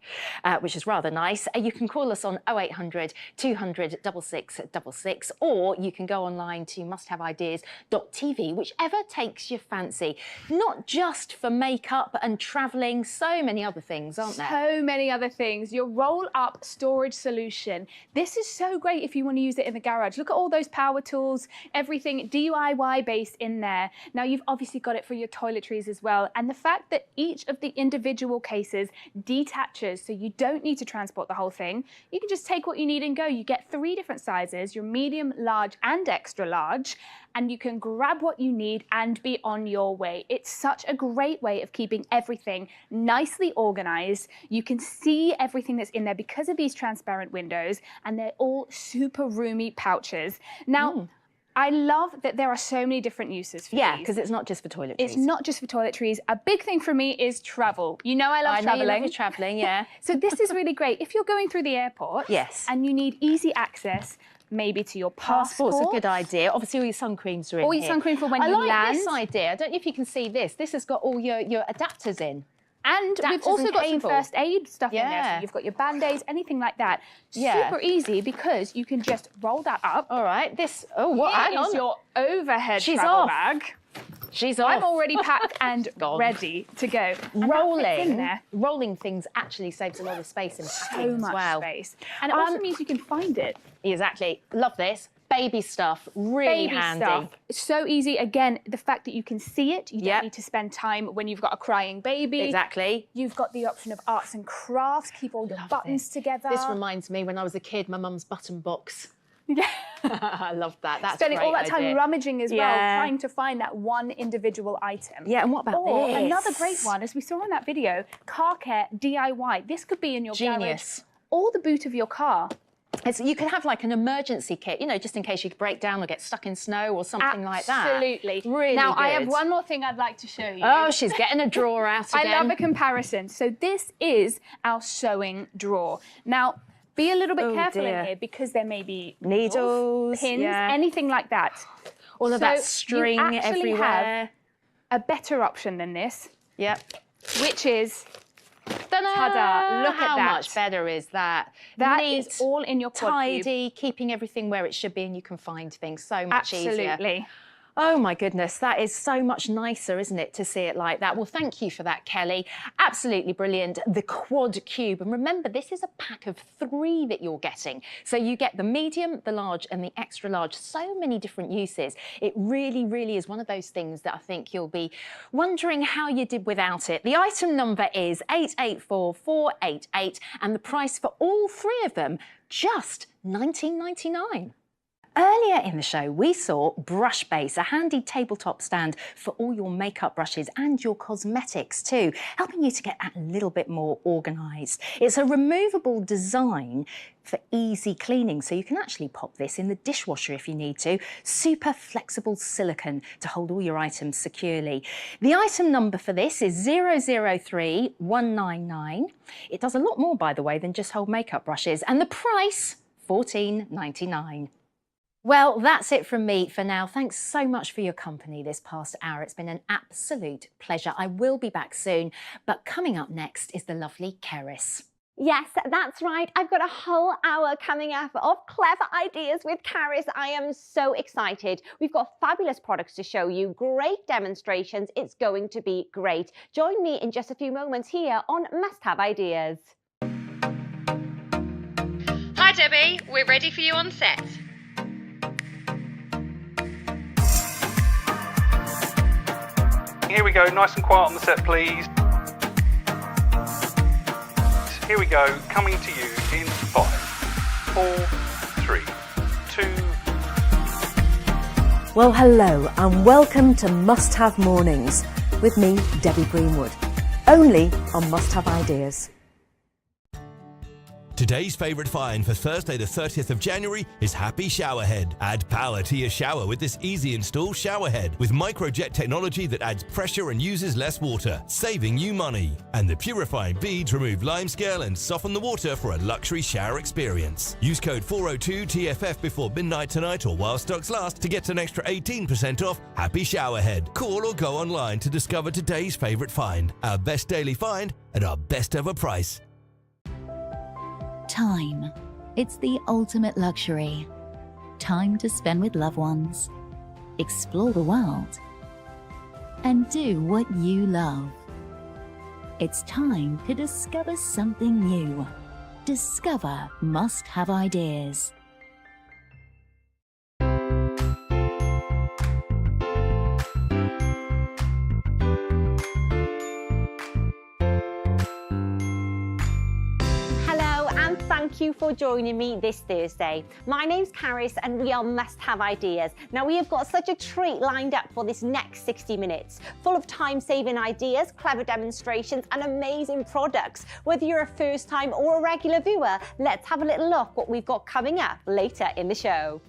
which is rather nice. You can call us on 0800 200 6666, or you can go online to musthaveideas.tv, whichever takes your fancy. Not just for makeup and travelling, so many other things, aren't there? So many other things. Your roll-up storage solution. This is so great if you want to use it in the garage. Look at all those power tools, everything DIY based in there. Now you've obviously got it for your toiletries as well. And the fact that each of the individual cases detaches, so you don't need to transport the whole thing. You can just take what you need and go. You get 3 different sizes, your medium, large and extra large, and you can grab what you need and be on your way. It's such a great way of keeping everything nicely organized. You can see everything that's in there because of these transparent windows, and they're all super roomy pouches. Now, I love that there are so many different uses for Yeah, these. because it's not just for toiletries. It's not just for toiletries. A big thing for me is travel. You know I love I know you love traveling. your travelling, yeah. So this is really great. If you're going through the airport Yes. and you need easy access, maybe to your passport. Passport's a good idea. Obviously, all your sun creams are in All your here. sun cream for when I you like land. this idea. I don't know if you can see this. This has got all your adapters in. And we've Adapters also and got some cable. first aid stuff in there. Yeah. So you've got your Band-Aids, anything like that. Yeah. Super easy because you can just roll that up. All right, this, oh, what, Here hang on. is your overhead She's travel off. bag. She's off. I'm already packed and Gone. ready to go. And that fits in there. Rolling things actually saves a lot of space in So packing as much well. space. And it also means you can find it. Exactly. Love this. Baby stuff, really Baby handy. stuff. It's so easy. Again, the fact that you can see it, you Yep. don't need to spend time when you've got a crying baby. Exactly. You've got the option of arts and crafts, keep all your buttons together. This reminds me when I was a kid, my mum's button box. Yeah. I love that. That's Spending a great all that time idea. rummaging as well, Yeah. trying to find that one individual item. Yeah, and what about Or this? another great one, as we saw in that video, car care DIY. This could be in your Genius. garage or the boot of your car. You could have like an emergency kit, you know, just in case you break down or get stuck in snow or something like that. Absolutely. Really Now, I have good. one more thing I'd like to show you. Oh, she's getting a drawer out I again. love a comparison. So this is our sewing drawer. Now, be a little bit Oh, careful dear. in here because there may be Needles, pins, yeah. anything like that. All of So that you string actually everywhere. have a better option than this, Yep. which is Ta-da, look at How that. much better is that? That Neat, is all in your quad cube. tidy, keeping everything where it should be, and you can find things so much easier. Absolutely. Oh my goodness, that is so much nicer, isn't it, to see it like that? Well, thank you for that, Kelly. Absolutely brilliant. The quad cube. And remember, this is a pack of 3 that you're getting. So you get the medium, the large and the extra large. So many different uses. It really, really is one of those things that I think you'll be wondering how you did without it. The item number is 884488 and the price for all 3 of them, just $19.99. Earlier in the show, we saw Brush Base, a handy tabletop stand for all your makeup brushes and your cosmetics too, helping you to get that a little bit more organised. It's a removable design for easy cleaning, so you can actually pop this in the dishwasher if you need to. Super flexible silicone to hold all your items securely. The item number for this is 003199. It does a lot more, by the way, than just hold makeup brushes, and the price, $14.99. Well, that's it from me for now. Thanks so much for your company this past hour. It's been an absolute pleasure. I will be back soon, but coming up next is the lovely Keris. Yes, that's right. I've got a whole hour coming up of clever ideas with Keris. I am so excited. We've got fabulous products to show you, great demonstrations. It's going to be great. Join me in just a few moments here on Must Have Ideas. Hi Debbie, we're ready for you on set. Here we go, nice and quiet on the set, please. Here we go, coming to you in 5, 4, 3, 2. Well, hello and welcome to Must Have Mornings with me, Debbie Greenwood, only on Must Have Ideas. Today's favourite find for Thursday the 30th of January is Happy Showerhead. Add power to your shower with this easy install showerhead with microjet technology that adds pressure and uses less water, saving you money. And the purifying beads remove limescale and soften the water for a luxury shower experience. Use code 402TFF before midnight tonight or while stocks last to get an extra 18% off Happy Showerhead. Call or go online to discover today's favourite find, our best daily find at our best ever price. Time. It's the ultimate luxury. Time to spend with loved ones, explore the world, and do what you love. It's time to discover something new. Discover Must Have Ideas. Thank you for joining me this Thursday. My name's Keris and we are Must Have Ideas. Now we have got such a treat lined up for this next 60 minutes, full of time-saving ideas, clever demonstrations and amazing products. Whether you're a first time or a regular viewer, let's have a little look what we've got coming up later in the show.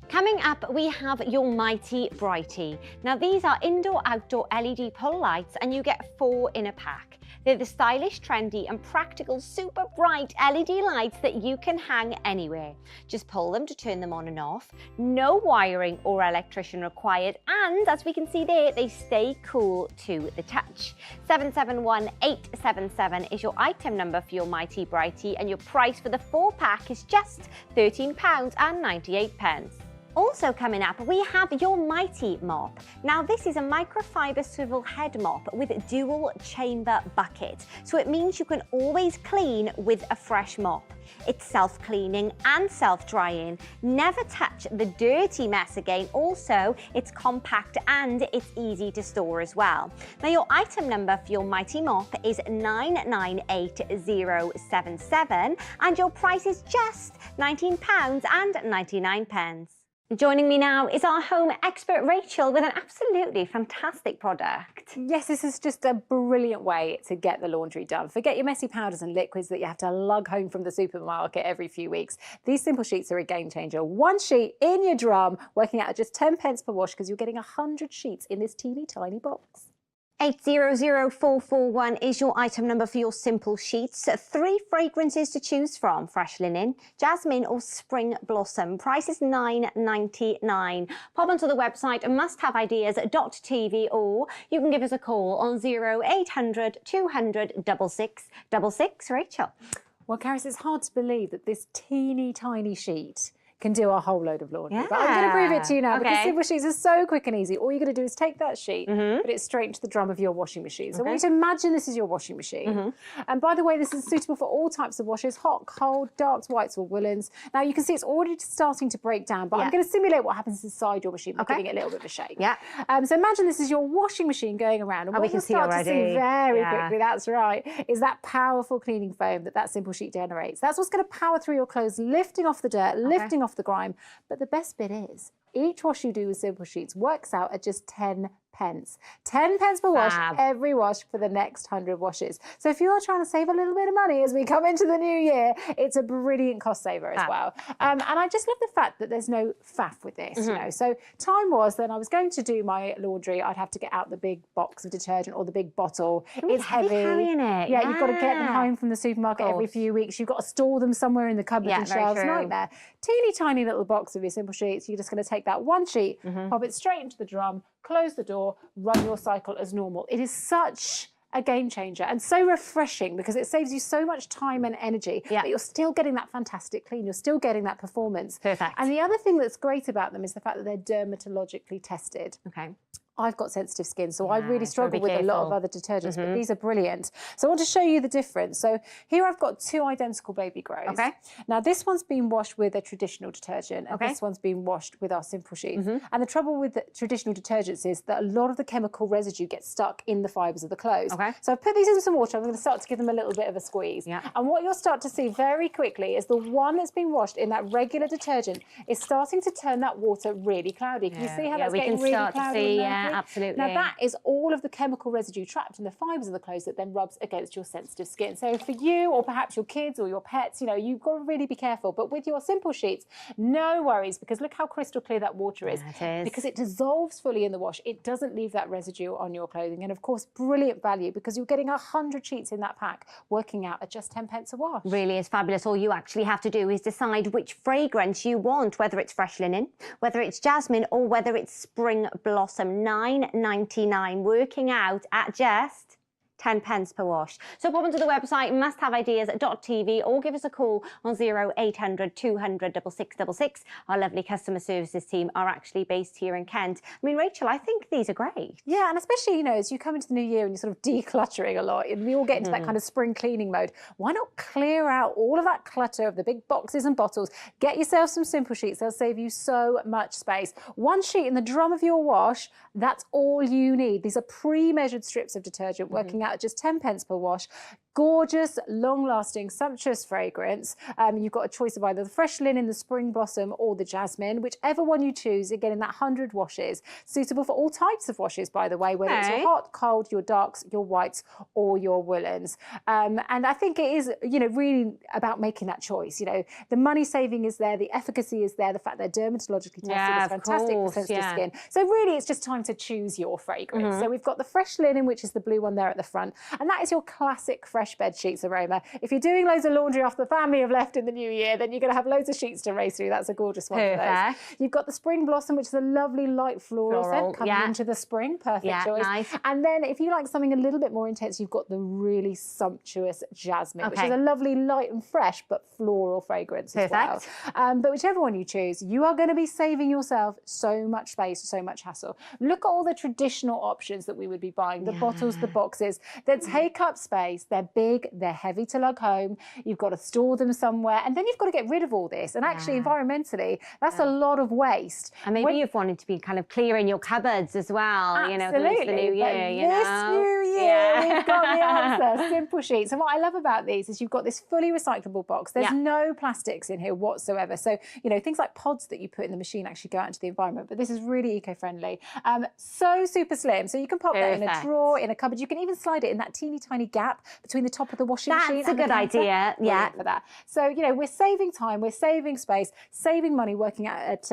Coming up, we have your Mighty Brighty. Now these are indoor-outdoor LED pole lights and you get 4 in a pack. They're the stylish, trendy and practical super bright LED lights that you can hang anywhere. Just pull them to turn them on and off. No wiring or electrician required, and as we can see there, they stay cool to the touch. 771877 is your item number for your Mighty Brighty, and your price for the 4-pack is just £13.98. Also coming up, we have your Mighty Mop. Now this is a microfiber swivel head mop with a dual chamber bucket. So it means you can always clean with a fresh mop. It's self-cleaning and self-drying. Never touch the dirty mess again. Also, it's compact and it's easy to store as well. Now your item number for your Mighty Mop is 998077 and your price is just £19.99. Joining me now is our home expert, Rachel, with an absolutely fantastic product. Yes, this is just a brilliant way to get the laundry done. Forget your messy powders and liquids that you have to lug home from the supermarket every few weeks. These simple sheets are a game changer. 1 sheet in your drum, working out at just 10 pence per wash because you're getting 100 sheets in this teeny tiny box. 800441 is your item number for your simple sheets. 3 fragrances to choose from: fresh linen, jasmine or spring blossom. Price is £9.99. Pop onto the website musthaveideas.tv, or you can give us a call on 0800 200 6666. Rachel. Well, Caris, it's hard to believe that this teeny tiny sheet can do a whole load of laundry. But I'm going to prove it to you now, because simple sheets are so quick and easy. All you're going to do is take that sheet, put it straight into the drum of your washing machine. So I want you to imagine this is your washing machine. And by the way, this is suitable for all types of washes: hot, cold, darks, whites or woolens. Now you can see it's already starting to break down, but I'm going to simulate what happens inside your machine by giving it a little bit of a shake. So imagine this is your washing machine going around, and what you'll start to see very quickly, that's right, is that powerful cleaning foam that simple sheet generates. That's what's going to power through your clothes, lifting off the dirt, lifting off the grime. But the best bit is, each wash you do with simple sheets works out at just 10 pence. 10 pence per wash, every wash for the next 100 washes. So if you're trying to save a little bit of money as we come into the new year, it's a brilliant cost saver as well. And I just love the fact that there's no faff with this, you know. So time was that I was going to do my laundry, I'd have to get out the big box of detergent or the big bottle. It's heavy. Carrying it. Yeah, you've got to get them home from the supermarket every few weeks. You've got to store them somewhere in the cupboards and shelves. Nightmare. Teeny tiny little box of your simple sheets. You're just going to take that one sheet, pop it straight into the drum, close the door, run your cycle as normal. It is such a game changer and so refreshing, because it saves you so much time and energy, but you're still getting that fantastic clean. You're still getting that performance. Perfect. And the other thing that's great about them is the fact that they're dermatologically tested. I've got sensitive skin, so I really struggle with a lot of other detergents, but these are brilliant. So I want to show you the difference. So here I've got 2 identical Baby Grows. Now this one's been washed with a traditional detergent, and this one's been washed with our simple sheets. And the trouble with the traditional detergents is that a lot of the chemical residue gets stuck in the fibres of the clothes. So I've put these in some water. I'm going to start to give them a little bit of a squeeze. And what you'll start to see very quickly is the one that's been washed in that regular detergent is starting to turn that water really cloudy. Can you see how that's getting really cloudy? Absolutely. Now that is all of the chemical residue trapped in the fibres of the clothes that then rubs against your sensitive skin. So for you, or perhaps your kids or your pets, you know, you've got to really be careful. But with your simple sheets, no worries, because look how crystal clear that water is. Because it dissolves fully in the wash. It doesn't leave that residue on your clothing. And of course, brilliant value, because you're getting 100 sheets in that pack, working out at just 10 pence a wash. Really is fabulous. All you actually have to do is decide which fragrance you want, whether it's fresh linen, whether it's jasmine, or whether it's spring blossom. £9.99, working out at just 10 pence per wash. So pop onto the website musthaveideas.tv, or give us a call on 0800 200 6666. Our lovely customer services team are actually based here in Kent. I mean, Rachel, I think these are great. Yeah, and especially, you know, as you come into the new year and you're sort of decluttering a lot, and we all get into that kind of spring cleaning mode, why not clear out all of that clutter of the big boxes and bottles? Get yourself some simple sheets. They'll save you so much space. One sheet in the drum of your wash, that's all you need. These are pre-measured strips of detergent, working out at just 10 pence per wash. Gorgeous, long-lasting, sumptuous fragrance. You've got a choice of either the fresh linen, the spring blossom, or the jasmine. Whichever one you choose, you're getting that 100 washes. Suitable for all types of washes, by the way, whether it's your hot, cold, your darks, your whites, or your woolens. And I think it is, you know, really about making that choice. You know, the money saving is there, the efficacy is there, the fact they're dermatologically tested is fantastic for sensitive skin. So really, it's just time to choose your fragrance. So we've got the fresh linen, which is the blue one there at the front, and that is your classic fresh bed sheets aroma. If you're doing loads of laundry off the family have left in the new year, then you're going to have loads of sheets to race through. That's a gorgeous one for those. You've got the spring blossom, which is a lovely light floral scent coming into the spring. Perfect choice. Nice. And then if you like something a little bit more intense, you've got the really sumptuous jasmine, which is a lovely light and fresh but floral fragrance as well. But whichever one you choose, you are going to be saving yourself so much space, so much hassle. Look at all the traditional options that we would be buying, the bottles, the boxes, that take up space. They're big, they're heavy to lug home. You've got to store them somewhere, and then you've got to get rid of all this. And actually, environmentally, that's a lot of waste. And maybe you've wanted to be kind of clearing your cupboards as well, you know, for the new year. This new year, we've got the answer. Simple sheets. And what I love about these is you've got this fully recyclable box. There's no plastics in here whatsoever. So, you know, things like pods that you put in the machine actually go out into the environment. But this is really eco-friendly. So super slim. So you can pop that in a drawer, in a cupboard. You can even slide it in that teeny tiny gap between the top of the washing machine. That's a and the good counter. idea, yeah. Brilliant for that. So, you know, we're saving time, we're saving space, saving money, working out at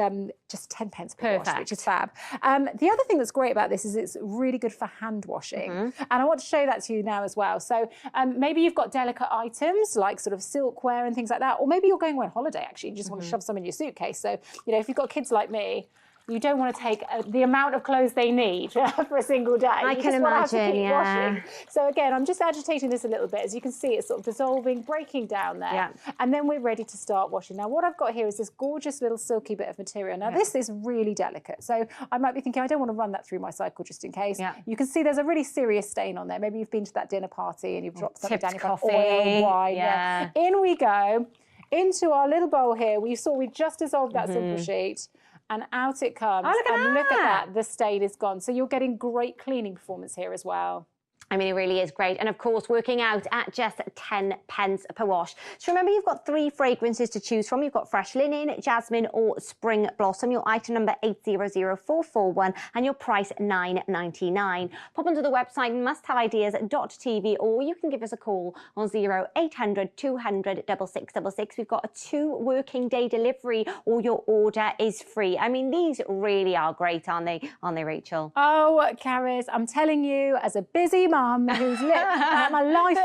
just 10 pence per wash, which is fab. The other thing that's great about this is it's really good for hand washing. And I want to show that to you now as well. So maybe you've got delicate items like sort of silkware and things like that, or maybe you're going away on holiday actually, you just want to shove some in your suitcase. So, you know, if you've got kids like me, you don't want to take the amount of clothes they need for a single day. I can imagine, yeah. Washing. So again, I'm just agitating this a little bit. As you can see, it's sort of dissolving, breaking down there. Yeah. And then we're ready to start washing. Now, what I've got here is this gorgeous little silky bit of material. Now, this is really delicate. So I might be thinking, I don't want to run that through my cycle just in case. Yeah. You can see there's a really serious stain on there. Maybe you've been to that dinner party and you've dropped something down. Tipped You've got coffee. oil, wine. Yeah. In we go. Into our little bowl here. We just dissolved that simple sheet. And out it comes. Oh, look at and that. look at that, the stain is gone. So you're getting great cleaning performance here as well. I mean, it really is great. And of course, working out at just 10 pence per wash. So remember, you've got 3 fragrances to choose from. You've got Fresh Linen, Jasmine or Spring Blossom. Your item number 800441 and your price $9.99. Pop onto the website musthaveideas.tv or you can give us a call on 0800 200 6666. We've got a 2 working day delivery or your order is free. I mean, these really are great, aren't they, Rachel? Oh, Caris, I'm telling you, as a busy mum who's my life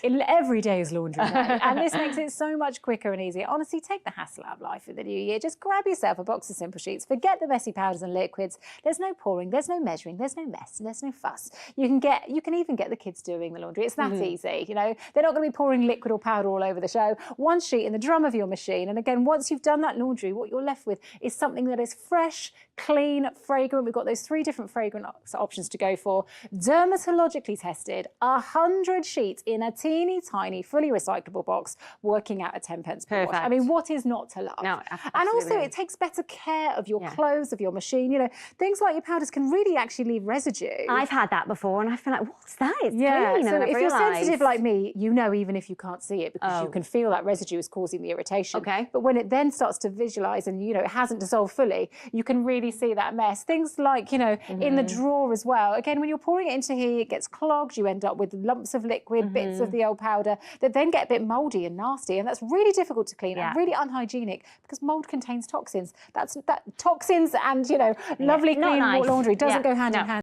in every day is laundry day, and this makes it so much quicker and easier. Honestly, take the hassle out of life in the new year. Just grab yourself a box of Simple Sheets. Forget the messy powders and liquids. There's no pouring, there's no measuring, there's no mess, there's no fuss. You can even get the kids doing the laundry. It's that easy, you know. They're not going to be pouring liquid or powder all over the show. One sheet in the drum of your machine, and again, once you've done that laundry, what you're left with is something that is fresh, clean, fragrant. We've got those 3 different fragrance options to go for. Dermatologically tested, 100 sheets in a teeny tiny, fully recyclable box, working out at 10 pence per wash. I mean, what is not to love? No, and also, it takes better care of your clothes, of your machine. You know, things like your powders can really actually leave residue. I've had that before, and I feel like, what's that? It's clean. So and I've if you're realised. sensitive like me, you know, even if you can't see it, because you can feel that residue is causing the irritation. Okay. But when it then starts to visualise and, you know, it hasn't dissolved fully, you can really see that mess. Things like, you know, in the drawer as well. Again, when you're pouring it into here, it gets clogged. You end up with lumps of liquid, bits of the old powder that then get a bit mouldy and nasty. And that's really difficult to clean and really unhygienic because mould contains toxins. Toxins and, you know, lovely clean laundry doesn't go hand in hand.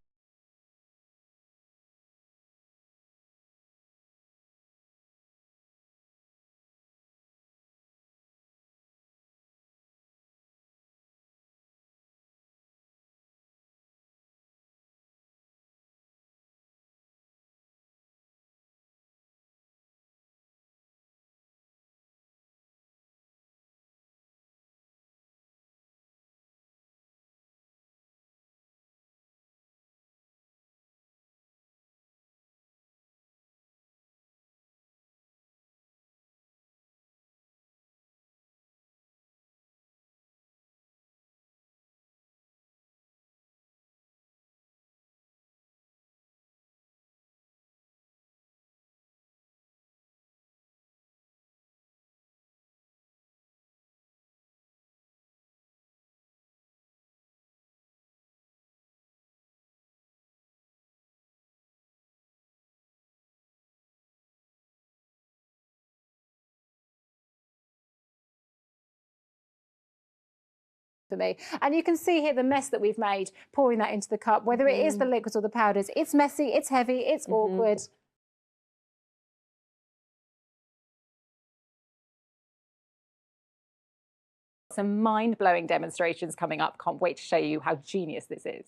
For me. And you can see here the mess that we've made pouring that into the cup, whether it is the liquids or the powders. It's messy, it's heavy, it's awkward. Some mind-blowing demonstrations coming up. Can't wait to show you how genius this is.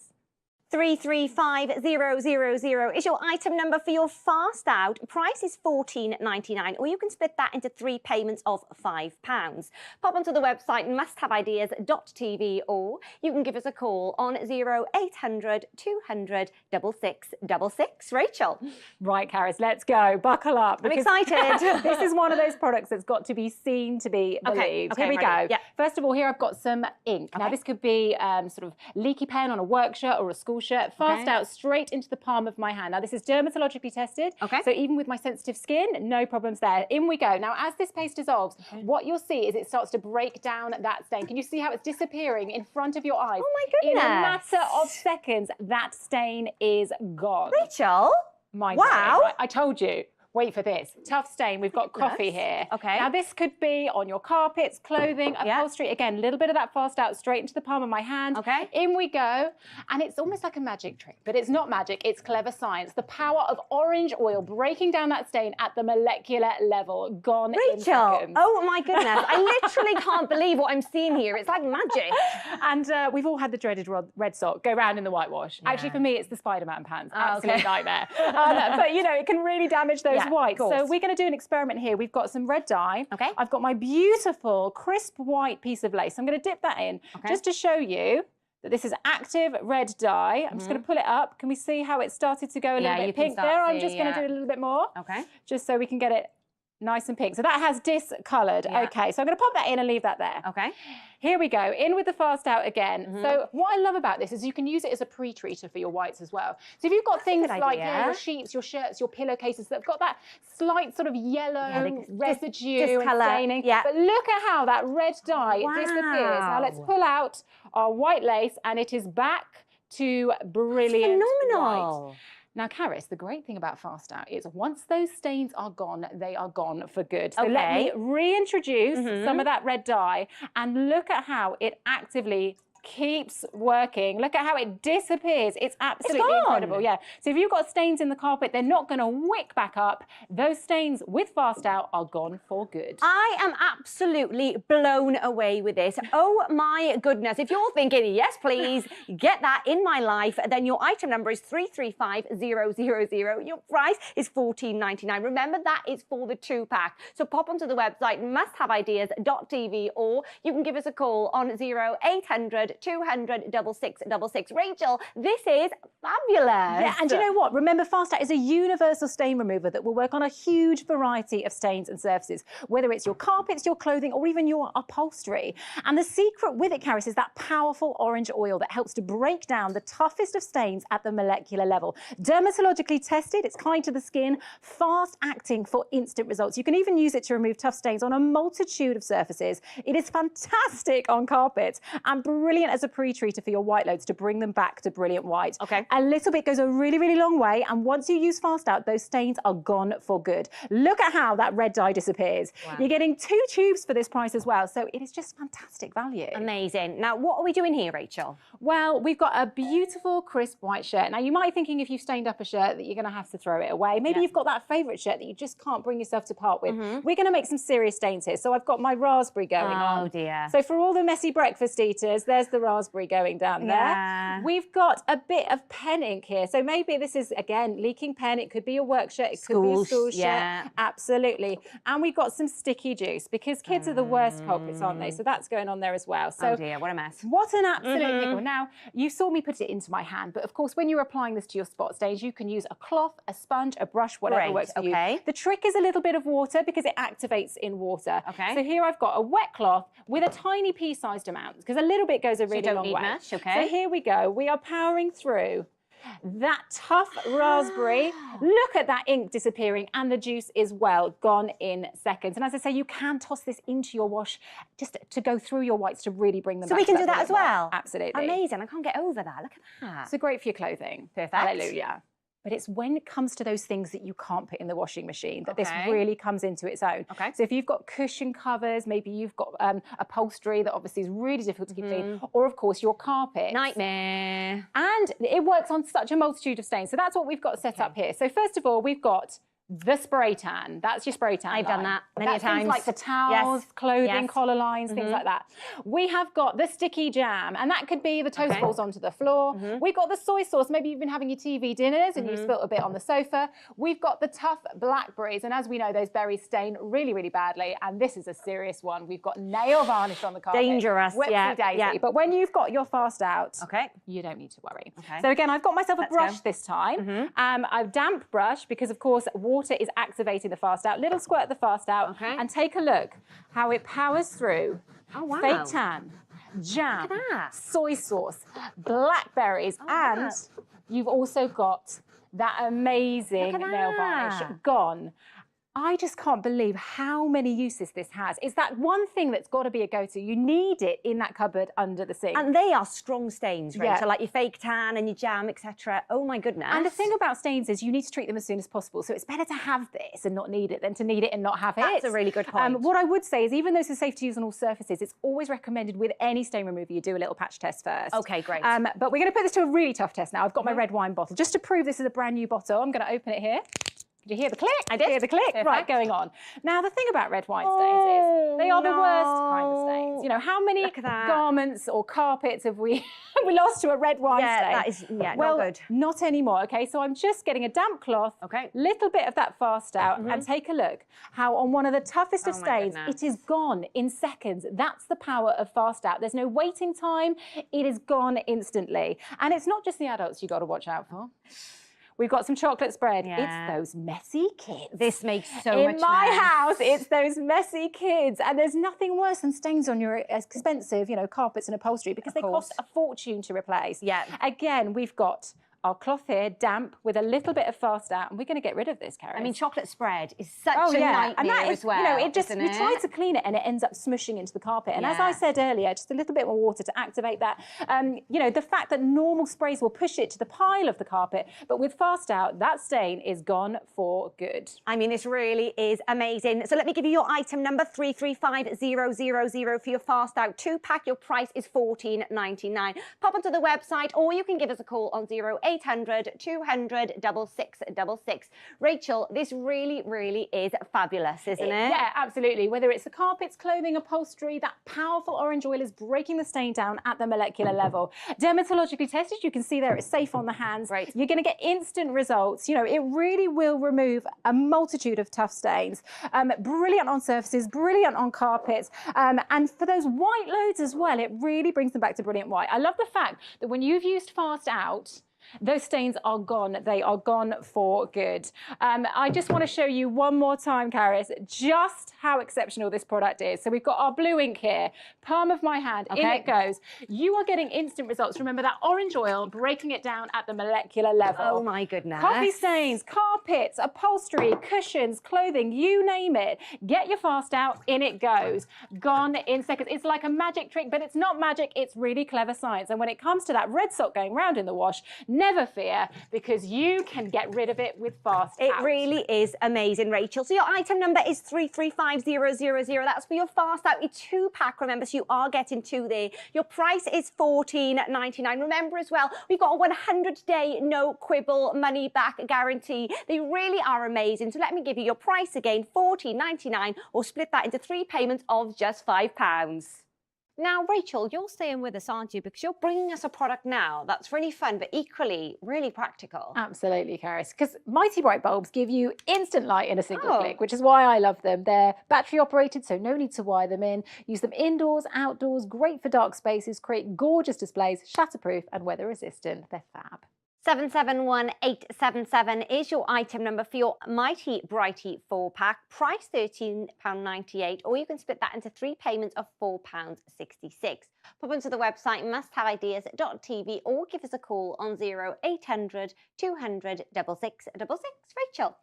335000 is your item number for your fast out. Price is $14.99, or you can split that into 3 payments of £5. Pop onto the website musthaveideas.tv, or you can give us a call on 0800 200 6666. Rachel. Right, Caris, let's go. Buckle up. I'm excited. This is one of those products that's got to be seen to be believed. Okay, here we ready. go. Yeah. First of all, here I've got some ink. Now, this could be sort of leaky pen on a work shirt or a school shirt. Fast out straight into the palm of my hand. Now, this is dermatologically tested. So even with my sensitive skin, no problems there. In we go. Now, as this paste dissolves, what you'll see is it starts to break down that stain. Can you see how it's disappearing in front of your eyes? Oh, my goodness. In a matter of seconds, that stain is gone. Rachel? My wow. I told you. Wait for this. Tough stain. We've got coffee here. Okay. Now this could be on your carpets, clothing, upholstery. Again, a little bit of that fast out straight into the palm of my hand. Okay. In we go. And it's almost like a magic trick, but it's not magic. It's clever science. The power of orange oil breaking down that stain at the molecular level. Gone in Rachel, seconds. oh my goodness. I literally can't believe what I'm seeing here. It's like magic. And we've all had the dreaded red sock go round in the whitewash. Actually, for me, it's the Spider-Man pants. Absolute nightmare. But, you know, it can really damage those whites. So we're going to do an experiment here. We've got some red dye. Okay. I've got my beautiful, crisp white piece of lace. I'm going to dip that in just to show you that this is active red dye. I'm just going to pull it up. Can we see how it started to go a little bit pink there? I'm just going to do a little bit more. Okay. Just so we can get it nice and pink. So that has discoloured. Okay, so I'm going to pop that in and leave that there. Okay. Here we go, in with the fast out again. So what I love about this is you can use it as a pre-treater for your whites as well. So if you've got things like your sheets, your shirts, your pillowcases that have got that slight sort of yellow residue and staining, but look at how that red dye disappears. Now let's pull out our white lace and it is back to brilliant phenomenal. white. Now, Caris, the great thing about Fast Out is once those stains are gone, they are gone for good. So let me reintroduce some of that red dye and look at how it actively keeps working. Look at how it disappears. It's absolutely incredible. Yeah. So if you've got stains in the carpet, they're not going to wick back up. Those stains with Fast Out are gone for good. I am absolutely blown away with this. Oh my goodness. If you're thinking, yes, please, get that in my life, then your item number is 335000. Your price is $14.99. Remember, that is for the 2-pack. So pop onto the website, musthaveideas.tv, or you can give us a call on 0800 200 6666. Rachel, this is fabulous. Yeah, and you know what? Remember, Fast Out is a universal stain remover that will work on a huge variety of stains and surfaces, whether it's your carpets, your clothing, or even your upholstery. And the secret with it, Caris, is that powerful orange oil that helps to break down the toughest of stains at the molecular level. Dermatologically tested, it's kind to the skin, fast acting for instant results. You can even use it to remove tough stains on a multitude of surfaces. It is fantastic on carpets and brilliant as a pre-treater for your white loads to bring them back to brilliant white. Okay. A little bit goes a really, really long way, and once you use Fast Out, those stains are gone for good. Look at how that red dye disappears. Wow. You're getting 2 tubes for this price as well, so it is just fantastic value. Amazing. Now, what are we doing here, Rachel? Well, we've got a beautiful, crisp white shirt. Now, you might be thinking if you've stained up a shirt that you're going to have to throw it away. Maybe you've got that favourite shirt that you just can't bring yourself to part with. We're going to make some serious stains here. So I've got my raspberry going on. Oh, dear. So for all the messy breakfast eaters, there's the raspberry going down there. We've got a bit of pen ink here. So maybe this is, again, leaking pen. It could be a work shirt. It could be a school shirt. Absolutely. And we've got some sticky juice because kids are the worst culprits, aren't they? So that's going on there as well. So, oh dear, what a mess. What an absolute pickle. Now, you saw me put it into my hand, but of course, when you're applying this to your spot stains, you can use a cloth, a sponge, a brush, whatever works for you. The trick is a little bit of water because it activates in water. So here I've got a wet cloth with a tiny pea-sized amount because a little bit goes a really long way. Much, So here we go. We are powering through that tough raspberry. Look at that ink disappearing and the juice is well gone in seconds. And as I say, you can toss this into your wash just to go through your whites to really bring them back. So we can do that as well? Absolutely. Amazing. I can't get over that. Look at that. So great for your clothing. Perfect. Hallelujah. But it's when it comes to those things that you can't put in the washing machine that this really comes into its own. So if you've got cushion covers, maybe you've got upholstery that obviously is really difficult to keep clean, or of course your carpet. Nightmare. And it works on such a multitude of stains. So that's what we've got set up here. So first of all, we've got the spray tan. That's your spray tan. I've done that many times. Things like the towels, clothing, collar lines, things like that. We have got the sticky jam, and that could be the toast balls onto the floor. We've got the soy sauce. Maybe you've been having your TV dinners and you spilt a bit on the sofa. We've got the tough blackberries, and as we know, those berries stain really, really badly, and this is a serious one. We've got nail varnish on the carpet. Dangerous, Whoopsie-daisy. But when you've got your Fast Out, you don't need to worry. Okay. So again, I've got myself a brush this time. A damp brush because, of course, water is activating the Fast Out. Little squirt of the Fast Out, and take a look how it powers through. Fake tan, jam, soy sauce, blackberries, and you've also got that amazing nail varnish gone. I just can't believe how many uses this has. It's that one thing that's got to be a go-to. You need it in that cupboard under the sink. And they are strong stains, Rachel, Yeah. like your fake tan and your jam, etc. Oh my goodness. And the thing about stains is you need to treat them as soon as possible. So it's better to have this and not need it than to need it and not have it. That's a really good point. What I would say is even though it's safe to use on all surfaces, it's always recommended with any stain remover you do a little patch test first. Okay, great. But we're going to put this to a really tough test now. I've got my red wine bottle. Just to prove this is a brand new bottle, I'm going to open it here. Did you hear the click? I did. Hear the click? Perfect. Right, going on. Now, the thing about red wine stains is they are the worst kind of stains. You know, how many garments or carpets have we lost to a red wine stain? That is, well, not good. Not anymore, okay? So I'm just getting a damp cloth, little bit of that Fast Out, and take a look how on one of the toughest of stains, it is gone in seconds. That's the power of Fast Out. There's no waiting time. It is gone instantly. And it's not just the adults you got to watch out for. We've got some chocolate spread. Yeah. It's those messy kids. This makes so much In my mess. house, it's those messy kids. And there's nothing worse than stains on your expensive, you know, carpets and upholstery because they cost a fortune to replace. Yeah. Again, we've got our cloth here, damp, with a little bit of Fast Out, and we're going to get rid of this, Karen. I mean, chocolate spread is such a nightmare and that is, as well. you know, it just isn't we try to clean it and it ends up smushing into the carpet. And as I said earlier, just a little bit more water to activate that. You know, the fact that normal sprays will push it to the pile of the carpet, but with Fast Out, that stain is gone for good. I mean, this really is amazing. So let me give you your item number 335000 for your Fast Out 2-pack. Your price is $14.99. Pop onto the website, or you can give us a call on 0800 200 6666. Rachel, this really, really is fabulous, isn't it? Yeah, absolutely. Whether it's the carpets, clothing, upholstery, that powerful orange oil is breaking the stain down at the molecular level. Dermatologically tested, you can see there it's safe on the hands. Right. You're going to get instant results. You know, it really will remove a multitude of tough stains. Brilliant on surfaces, brilliant on carpets. And for those white loads as well, it really brings them back to brilliant white. I love the fact that when you've used Fast Out, those stains are gone. They are gone for good. I just want to show you one more time, Caris, just how exceptional this product is. So we've got our blue ink here, palm of my hand, in it goes. You are getting instant results. Remember that orange oil, breaking it down at the molecular level. Oh my goodness. Coffee stains, carpets, upholstery, cushions, clothing, you name it. Get your Fast Out, in it goes. Gone in seconds. It's like a magic trick, but it's not magic. It's really clever science. And when it comes to that red sock going round in the wash, never fear, because you can get rid of it with Fast Out. It really is amazing, Rachel. So your item number is 335000. That's for your Fast Out, your 2-pack. Remember, so you are getting 2 there. Your price is $14.99. Remember as well, we've got a 100-day no quibble money back guarantee. They really are amazing. So let me give you your price again, $14.99, or split that into 3 payments of just £5. Now, Rachel, you're staying with us, aren't you? Because you're bringing us a product now that's really fun, but equally really practical. Absolutely, Caris. Because Mighty Bright bulbs give you instant light in a single click, which is why I love them. They're battery operated, so no need to wire them in. Use them indoors, outdoors, great for dark spaces, create gorgeous displays, shatterproof and weather resistant. They're fab. 771877 is your item number for your Mighty Brighty 4-pack. Price £13.98, or you can split that into 3 payments of £4.66. Pop onto the website musthaveideas.tv, or give us a call on 0800 200 6666. Rachel.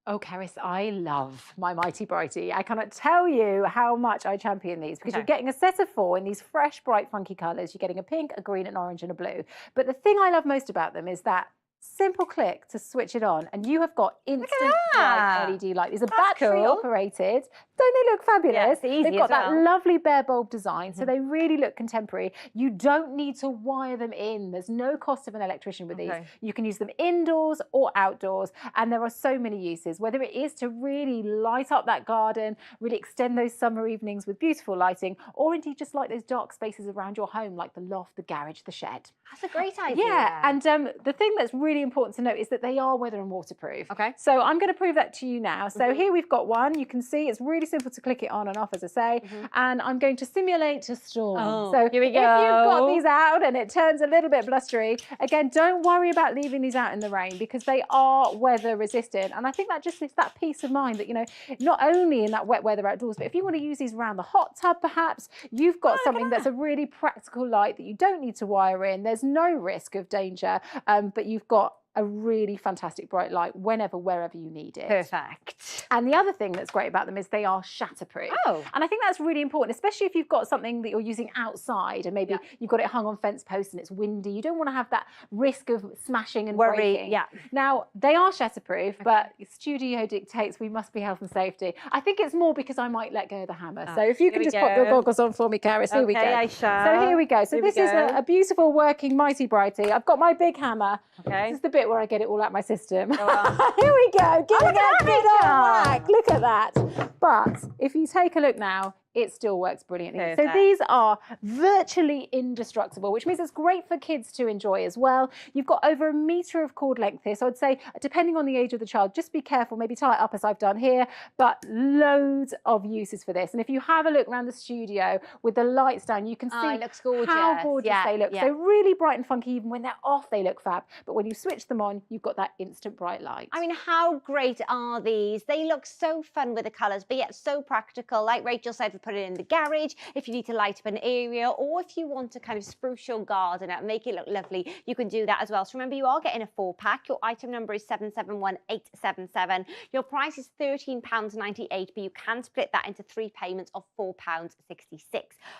Oh, Caris, I love my Mighty Brighty. I cannot tell you how much I champion these, because you're getting a set of 4 in these fresh, bright, funky colours. You're getting a pink, a green, an orange and a blue. But the thing I love most about them is that simple click to switch it on, and you have got instant bright LED light. These are battery operated. Don't they look fabulous? Yeah, it's easy. They've got that lovely bare bulb design, so they really look contemporary. You don't need to wire them in. There's no cost of an electrician with these. You can use them indoors or outdoors, and there are so many uses, whether it is to really light up that garden, really extend those summer evenings with beautiful lighting, or indeed just like those dark spaces around your home, like the loft, the garage, the shed. That's a great idea. Yeah, and the thing that's really important to note is that they are weather and waterproof. So I'm going to prove that to you now. So here we've got one. You can see it's really simple to click it on and off, as I say, and I'm going to simulate a storm. So here we go. If you've got these out and it turns a little bit blustery, again, don't worry about leaving these out in the rain, because they are weather resistant. And I think that just is that peace of mind that, you know, not only in that wet weather outdoors, but if you want to use these around the hot tub, perhaps, you've got something that's a really practical light that you don't need to wire in. There's no risk of danger, but you've got a really fantastic bright light whenever, wherever you need it. Perfect. And the other thing that's great about them is they are shatterproof. Oh. And I think that's really important, especially if you've got something that you're using outside and maybe you've got it hung on fence posts and it's windy. You don't want to have that risk of smashing and breaking. Yeah. Now, they are shatterproof, but studio dictates we must be health and safety. I think it's more because I might let go of the hammer. So if you can just pop your goggles on for me, Caris, here we go. I shall. So here we go. So this is a beautiful working Mighty Brighty. I've got my big hammer. Okay. This is the bit where I get it all out my system. Here we go. Give it a good old whack. Look at that. But if you take a look now, it still works brilliantly. Perfect. So these are virtually indestructible, which means it's great for kids to enjoy as well. You've got over 1 metre of cord length here. So I'd say, depending on the age of the child, just be careful, maybe tie it up as I've done here, but loads of uses for this. And if you have a look around the studio with the lights down, you can see it looks gorgeous. how gorgeous they look. So really bright and funky, even when they're off, they look fab. But when you switch them on, you've got that instant bright light. I mean, how great are these? They look so fun with the colours, but yet so practical. Like Rachel said, we put it in the garage if you need to light up an area, or if you want to kind of spruce your garden up, make it look lovely, you can do that as well. So remember, you are getting a 4-pack. Your item number is 771877. Your price is £13.98, but you can split that into 3 payments of £4.66.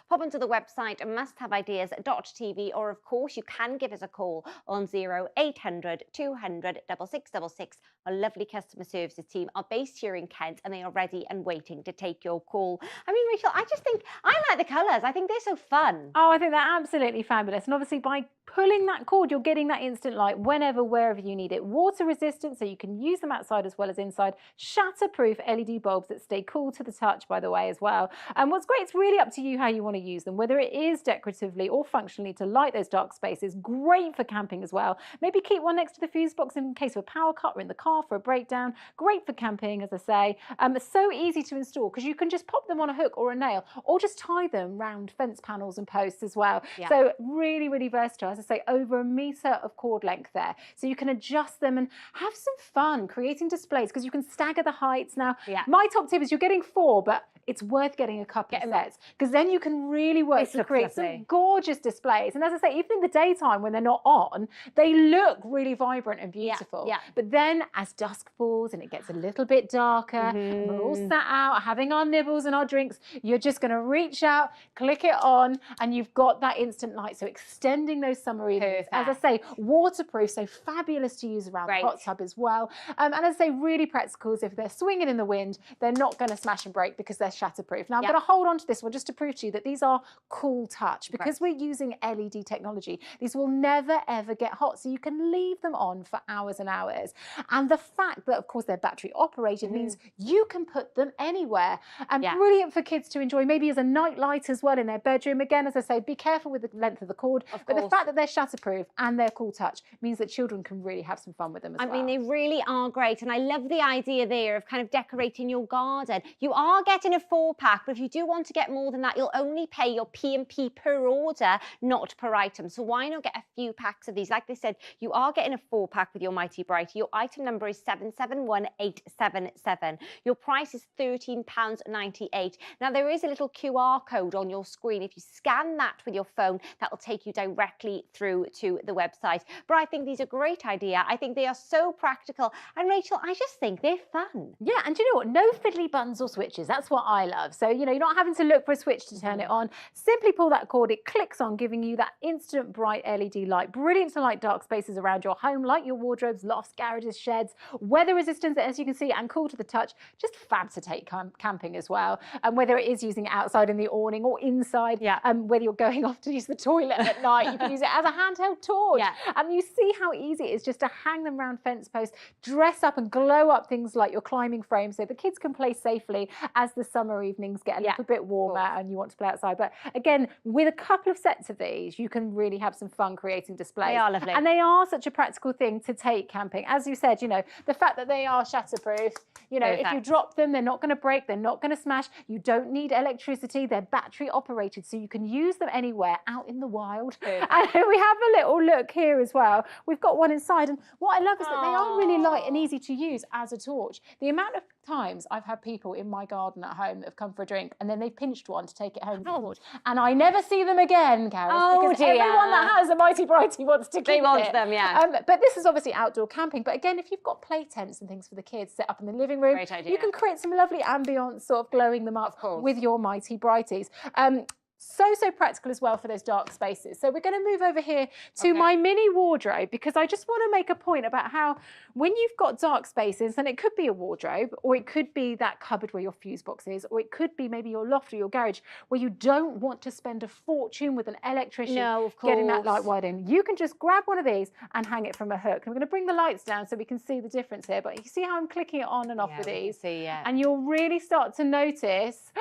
Pop onto the website musthaveideas.tv, or of course you can give us a call on 0800 200 6666. Our lovely customer services team are based here in Kent, and they are ready and waiting to take your call. I mean, Rachel, I just think I like the colours. I think they're so fun. Oh, I think they're absolutely fabulous. And obviously by pulling that cord, you're getting that instant light whenever, wherever you need it. Water resistant, so you can use them outside as well as inside. Shatterproof LED bulbs that stay cool to the touch, by the way, as well. And what's great, it's really up to you how you want to use them, whether it is decoratively or functionally to light those dark spaces. Great for camping as well. Maybe keep one next to the fuse box in case of a power cut or in the car for a breakdown. Great for camping, as I say. It's so easy to install because you can just pop them on a hook or a nail, or just tie them round fence panels and posts as well. Yeah. So really, really versatile. As I say, over 1 metre of cord length there. So you can adjust them and have some fun creating displays because you can stagger the heights. Now, my top tip is you're getting 4, but it's worth getting a couple of sets because then you can really work to create some gorgeous displays. And as I say, even in the daytime when they're not on, they look really vibrant and beautiful. Yeah. But then as dusk falls and it gets a little bit darker, and we're all sat out having our nibbles and our drinks, you're just going to reach out, click it on, and you've got that instant light. So extending those summer evenings. As I say, waterproof, so fabulous to use around the hot tub as well. And as I say, really practical. If they're swinging in the wind, they're not going to smash and break because they're shatterproof. Now I'm going to hold on to this one just to prove to you that these are cool touch. Because we're using LED technology, these will never ever get hot, so you can leave them on for hours and hours. And the fact that of course they're battery operated means you can put them anywhere, and brilliant for kids to enjoy, maybe as a night light as well in their bedroom. Again, as I say, be careful with the length of the cord, but the fact that they're shatterproof and they're cool touch means that children can really have some fun with them as well. I mean, they really are great, and I love the idea there of kind of decorating your garden. You are getting a 4-pack, but if you do want to get more than that, you'll only pay your P&P per order, not per item. So why not get a few packs of these? Like they said, you are getting a 4-pack with your Mighty Brighty. Your item number is 771877. Your price is £13.98. Now, there is a little QR code on your screen. If you scan that with your phone, that will take you directly through to the website. But I think these are a great idea. I think they are so practical. And Rachel, I just think they're fun. Yeah, and do you know what? No fiddly buttons or switches. That's what I love. So, you know, you're not having to look for a switch to turn it on. Simply pull that cord, it clicks on, giving you that instant bright LED light. Brilliant to light dark spaces around your home, like your wardrobes, lofts, garages, sheds. Weather resistant, as you can see, and cool to the touch. Just fab to take camping as well. And whether it is using it outside in the awning or inside, whether you're going off to use the toilet at night, you can use it as a handheld torch. And you see how easy it is just to hang them around fence posts, dress up and glow up things like your climbing frame so the kids can play safely as the summer evenings get a little bit warmer and you want to play outside. But again, with a couple of sets of these, you can really have some fun creating displays. They are lovely. And they are such a practical thing to take camping. As you said, you know, the fact that they are shatterproof, you know, if you drop them, they're not going to break, they're not going to smash. You don't need electricity. They're battery operated, so you can use them anywhere out in the wild. And we have a little look here as well. We've got one inside, and what I love is that they are really light and easy to use as a torch. The amount of times I've had people in my garden at home home that have come for a drink and then they've pinched one to take it home. And I never see them again, Karis, because everyone that has a Mighty Brighty wants to keep They want it. them, yeah. But this is obviously outdoor camping. But again, if you've got play tents and things for the kids set up in the living room, Great idea. you can create some lovely ambience, sort of glowing them up with your Mighty Brighties. So practical as well for those dark spaces. So we're going to move over here to my mini wardrobe, because I just want to make a point about how when you've got dark spaces, and it could be a wardrobe, or it could be that cupboard where your fuse box is, or it could be maybe your loft or your garage, where you don't want to spend a fortune with an electrician getting that light wired in. You can just grab one of these and hang it from a hook. And we're going to bring the lights down so we can see the difference here. But you see how I'm clicking it on and off with these? And you'll really start to notice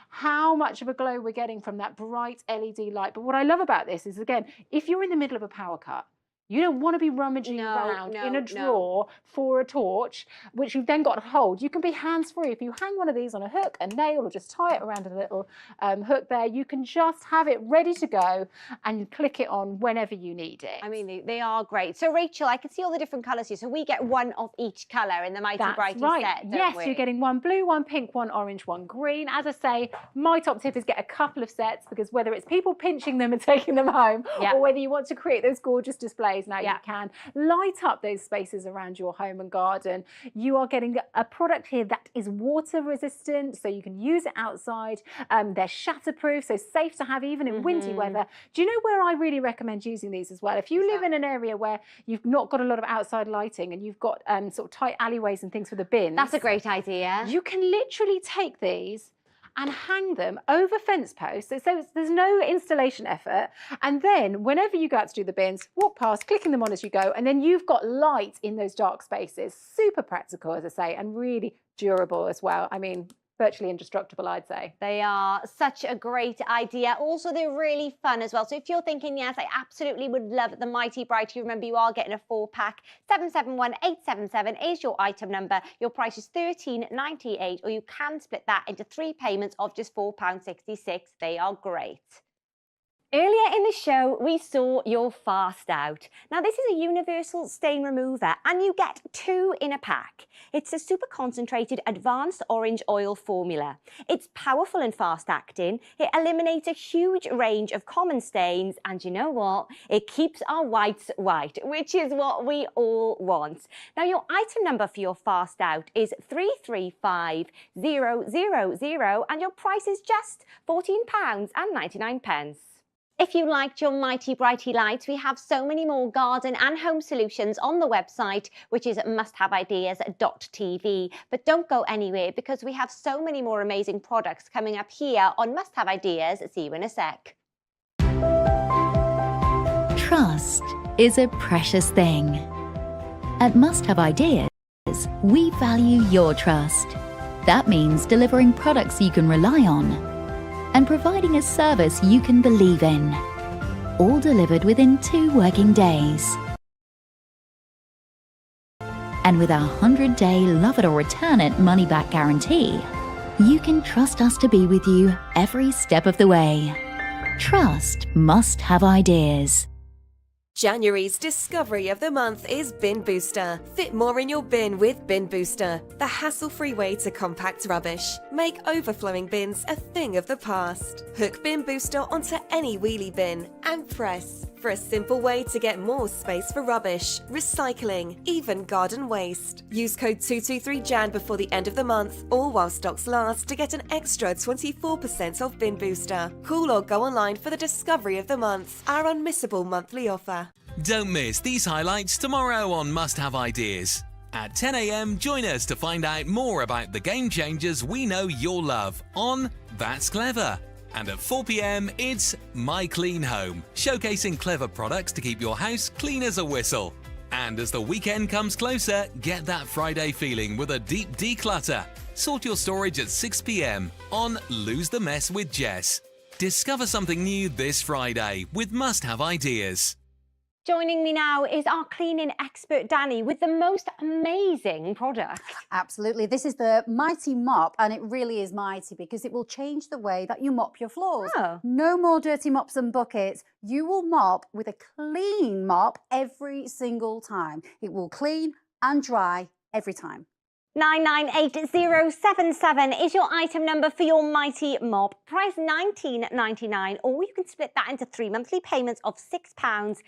how much of a glow we're getting from that bright LED light. But what I love about this is, again, if you're in the middle of a power cut, you don't want to be rummaging around in a drawer for a torch, which you've then got to hold. You can be hands-free. If you hang one of these on a hook, a nail, or just tie it around a little hook there, you can just have it ready to go and click it on whenever you need it. I mean, they are great. So, Rachel, I can see all the different colours here. So we get one of each colour in the Mighty Brighty set, don't Yes, we? you're getting one blue, one pink, one orange, one green. As I say, my top tip is get a couple of sets, because whether it's people pinching them and taking them home, or whether you want to create those gorgeous displays, now you can light up those spaces around your home and garden. You are getting a product here that is water resistant, so you can use it outside. They're shatterproof, so safe to have even in windy weather. Do you know where I really recommend using these as well? If you live in an area where you've not got a lot of outside lighting and you've got sort of tight alleyways and things for the bins. That's a great idea. You can literally take these and hang them over fence posts. So there's no installation effort. And then whenever you go out to do the bins, walk past, clicking them on as you go, and then you've got light in those dark spaces. Super practical, as I say, and really durable as well. I mean, virtually indestructible, I'd say. They are such a great idea. Also, they're really fun as well. So if you're thinking, yes, I absolutely would love the Mighty Brighty, remember you are getting a 4-pack. 771877 is your item number. Your price is £13.98, or you can split that into 3 payments of just £4.66. They are great. Earlier in the show, we saw your Fast Out. Now, this is a universal stain remover, and you get 2 in a pack. It's a super concentrated advanced orange oil formula. It's powerful and fast acting. It eliminates a huge range of common stains, and you know what? It keeps our whites white, which is what we all want. Now, your item number for your Fast Out is 335000, and your price is just £14.99. If you liked your Mighty Brighty lights, we have so many more garden and home solutions on the website, which is musthaveideas.tv. But don't go anywhere, because we have so many more amazing products coming up here on Must Have Ideas. See you in a sec. Trust is a precious thing. At Must Have Ideas, we value your trust. That means delivering products you can rely on and providing a service you can believe in. All delivered within 2 working days. And with our 100-day love it or return it money-back guarantee, you can trust us to be with you every step of the way. Trust Must Have Ideas. January's discovery of the month is Bin Booster. Fit more in your bin with Bin Booster, the hassle-free way to compact rubbish. Make overflowing bins a thing of the past. Hook Bin Booster onto any wheelie bin and press for a simple way to get more space for rubbish, recycling, even garden waste. Use code 223JAN before the end of the month or while stocks last to get an extra 24% off Bin Booster. Call or go online for the discovery of the month, our unmissable monthly offer. Don't miss these highlights tomorrow on Must Have Ideas. At 10 a.m, join us to find out more about the game changers we know you'll love on That's Clever. And at 4 p.m, it's My Clean Home, showcasing clever products to keep your house clean as a whistle. And as the weekend comes closer, get that Friday feeling with a deep declutter. Sort your storage at 6 p.m. on Lose the Mess with Jess. Discover something new this Friday with Must Have Ideas. Joining me now is our cleaning expert, Danny, with the most amazing product. Absolutely. This is the Mighty Mop, and it really is mighty because it will change the way that you mop your floors. Oh. No more dirty mops and buckets. You will mop with a clean mop every single time. It will clean and dry every time. 998077 is your item number for your Mighty Mop. Price £19.99, or you can split that into 3 monthly payments of £6.66.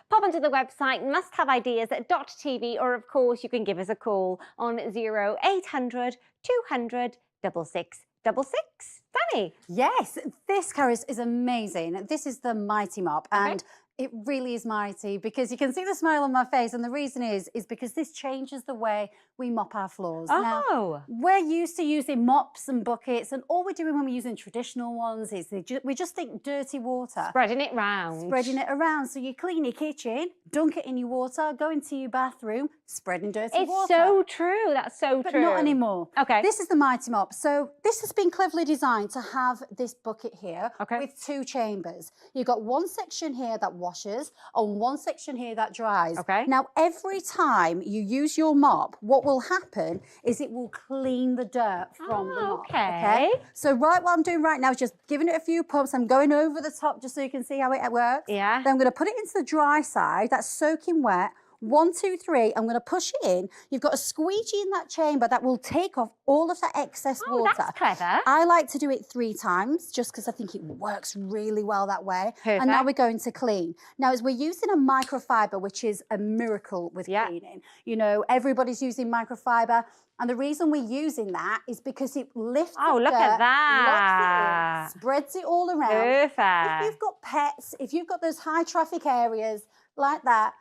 Pop onto the website musthaveideas.tv, or of course you can give us a call on 0800 200 6666. Danny? Yes, this, Caris, is amazing. This is the Mighty Mop, and it really is mighty because you can see the smile on my face, and the reason is because this changes the way we mop our floors. Now, we're used to using mops and buckets, and all we're doing when we're using traditional ones is we just think dirty water. Spreading it round. Spreading it around. So you clean your kitchen, dunk it in your water, go into your bathroom, spreading dirty water. It's so true. That's so true. But not anymore. Okay. This is the Mighty Mop. So this has been cleverly designed to have this bucket here with 2 chambers. You've got one section here that washes and one section here that dries. Okay. Now, every time you use your mop, what will happen is it will clean the dirt from the mop. Okay. So what I'm doing right now is just giving it a few pumps. I'm going over the top just so you can see how it works. Yeah. Then I'm going to put it into the dry side. That's soaking wet. 1, 2, 3, I'm going to push it in. You've got a squeegee in that chamber that will take off all of that excess water. That's clever. I like to do it 3 times just because I think it works really well that way. Perfect. And now we're going to clean. Now, as we're using a microfiber, which is a miracle with cleaning, you know, everybody's using microfiber. And the reason we're using that is because it lifts the look dirt, at that. locks it in, spreads it all around. Perfect. If you've got pets, if you've got those high traffic areas, like that,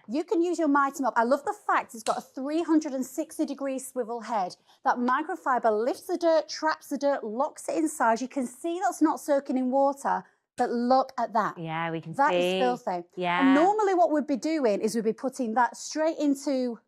you can use your Mighty Mop. I love the fact it's got a 360-degree swivel head. That microfiber lifts the dirt, traps the dirt, locks it inside. You can see that's not soaking in water, but look at that. Yeah, we can see. That is filthy. Yeah. And normally what we'd be doing is we'd be putting that straight into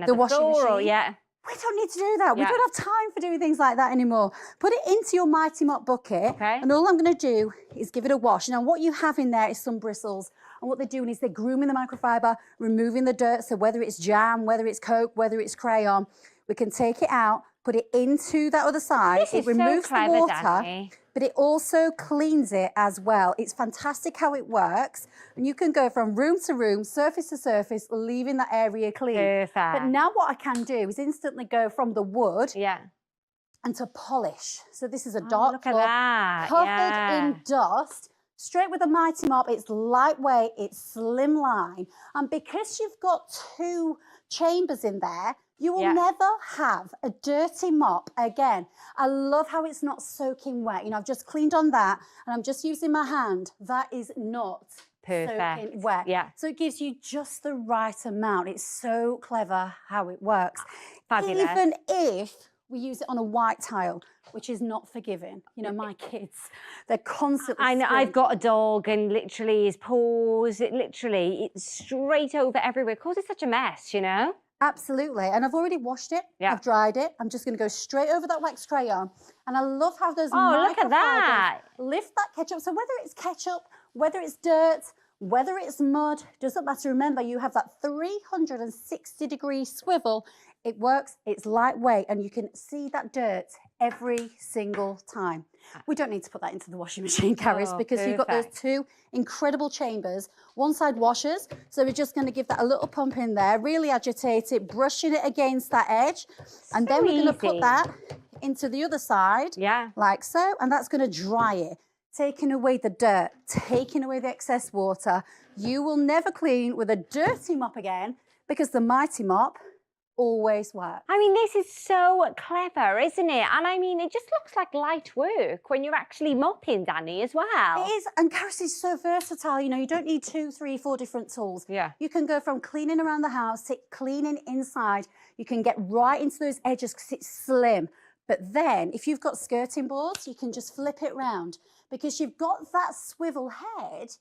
the washing machine. Yeah. We don't need to do that. We don't have time for doing things like that anymore. Put it into your Mighty Mop bucket, and all I'm going to do is give it a wash. Now, what you have in there is some bristles, and what they're doing is they're grooming the microfiber, removing the dirt, so whether it's jam, whether it's Coke, whether it's crayon, we can take it out, put it into that other side. This It is so removes clever, the water, Danny. but it also cleans it as well. It's fantastic how it works. And you can go from room to room, surface to surface, leaving that area clean. Perfect. But now what I can do is instantly go from the wood and to polish. So this is a dark look at floor that. covered in dust. Straight with a Mighty Mop, it's lightweight, it's slimline. And because you've got 2 chambers in there, you will never have a dirty mop again. I love how it's not soaking wet. You know, I've just cleaned on that and I'm just using my hand. That is not soaking wet. Yeah. So it gives you just the right amount. It's so clever how it works. Fabulous. Even if we use it on a white tile, which is not forgiving. You know, my kids, they're constantly I know, spilling. I've got a dog and literally his paws, it's straight over everywhere. It causes such a mess, you know? Absolutely. And I've already washed it. I've dried it. I'm just going to go straight over that wax crayon. And I love how those look at microfibers that. lift that ketchup. So whether it's ketchup, whether it's dirt, whether it's mud, doesn't matter. Remember, you have that 360-degree swivel. It works, it's lightweight, and you can see that dirt every single time. We don't need to put that into the washing machine, Caris, because you've got those 2 incredible chambers. One side washes, so we're just going to give that a little pump in there, really agitate it, brushing it against that edge, and then we're going to put that into the other side, like so, and that's going to dry it, taking away the dirt, taking away the excess water. You will never clean with a dirty mop again, because the Mighty Mop always works. I mean, this is so clever, isn't it? And I mean, it just looks like light work when you're actually mopping, Danny, as well. It is, and Caris is so versatile. You know, you don't need 2, 3, 4 different tools. Yeah. You can go from cleaning around the house to cleaning inside. You can get right into those edges because it's slim. But then, if you've got skirting boards, you can just flip it round because you've got that swivel head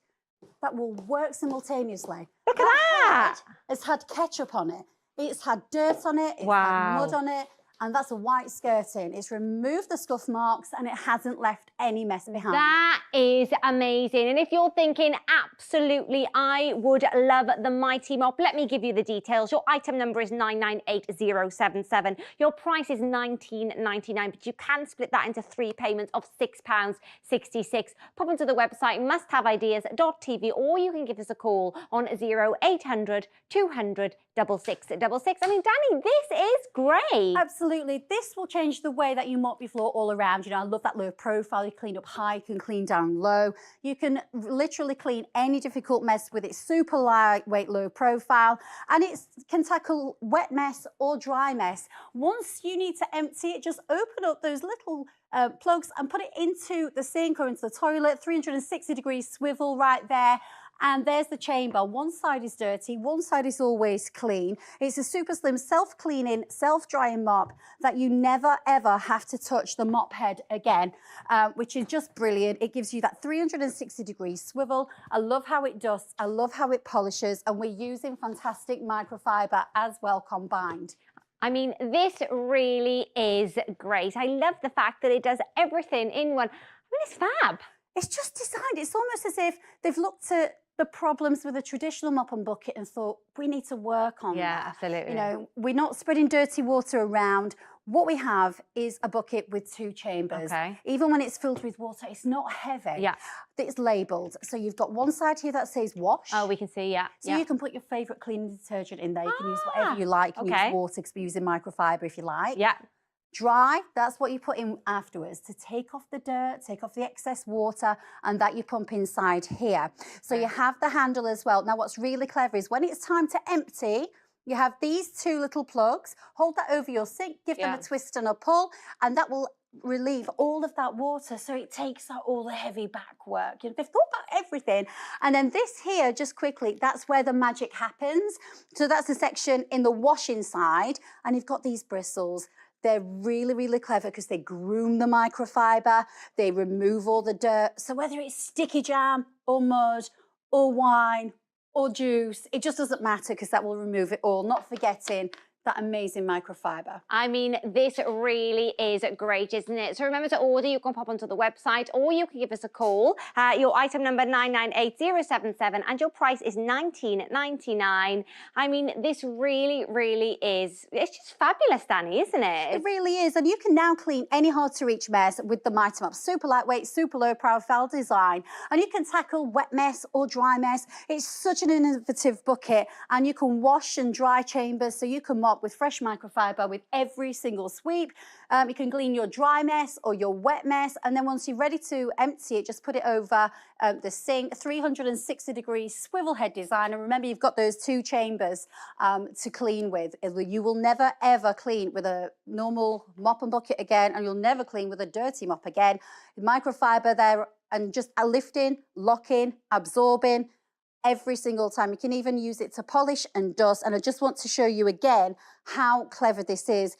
that will work simultaneously. Look at that! It's had ketchup on it. It's had dirt on it, it's had mud on it, and that's a white skirting. It's removed the scuff marks and it hasn't left any mess behind. That is amazing. And if you're thinking, absolutely, I would love the Mighty Mop, let me give you the details. Your item number is 998077. Your price is £19.99, but you can split that into 3 payments of £6.66. Pop onto the website musthaveideas.tv, or you can give us a call on 0800 200 6666. I mean, Danny, this is great. Absolutely. This will change the way that you mop your floor all around. You know, I love that low profile. You clean up high, you can clean down low. You can literally clean any difficult mess with its super lightweight, low profile. And it can tackle wet mess or dry mess. Once you need to empty it, just open up those little plugs and put it into the sink or into the toilet, 360 degrees swivel right there. And there's the chamber. One side is dirty, one side is always clean. It's a super slim, self-cleaning, self-drying mop that you never, ever have to touch the mop head again, which is just brilliant. It gives you that 360 degrees swivel. I love how it dusts. I love how it polishes. And we're using fantastic microfiber as well combined. I mean, this really is great. I love the fact that it does everything in one. I mean, it's fab. It's just designed. It's almost as if they've looked at the problems with a traditional mop and bucket and thought, we need to work on that. Yeah, absolutely. You know, we're not spreading dirty water around. What we have is a bucket with 2 chambers. Okay. Even when it's filled with water, it's not heavy. Yeah. It's labelled. So you've got one side here that says wash. Oh, we can see, yeah. So you can put your favourite cleaning detergent in there. You can use whatever you like. You can use water, using microfiber if you like. Yeah. Dry, that's what you put in afterwards to take off the dirt, take off the excess water, and that you pump inside here. So you have the handle as well. Now, what's really clever is when it's time to empty, you have these 2 little plugs. Hold that over your sink, give them a twist and a pull, and that will relieve all of that water. So it takes out all the heavy back work. You know, they've thought about everything. And then this here, just quickly, that's where the magic happens. So that's the section in the washing side, and you've got these bristles. They're really, really clever because they groom the microfiber, they remove all the dirt. So whether it's sticky jam or mud or wine or juice, it just doesn't matter because that will remove it all, not forgetting that amazing microfiber. I mean, this really is great, isn't it? So remember to order, you can pop onto the website or you can give us a call. Your item number 998077 and your price is $19.99. I mean, this really, really is, it's just fabulous, Danny, isn't it? It really is. And you can now clean any hard to reach mess with the Mighty Mop. Super lightweight, super low profile design. And you can tackle wet mess or dry mess. It's such an innovative bucket and you can wash and dry chambers so you can mop with fresh microfiber with every single sweep. You can clean your dry mess or your wet mess, and then once you're ready to empty it, just put it over the sink. 360 degrees swivel head design, and remember you've got those 2 chambers to clean with. You will never ever clean with a normal mop and bucket again, and you'll never clean with a dirty mop again. Microfiber there, and just a lifting, locking, absorbing, every single time. You can even use it to polish and dust. And I just want to show you again how clever this is,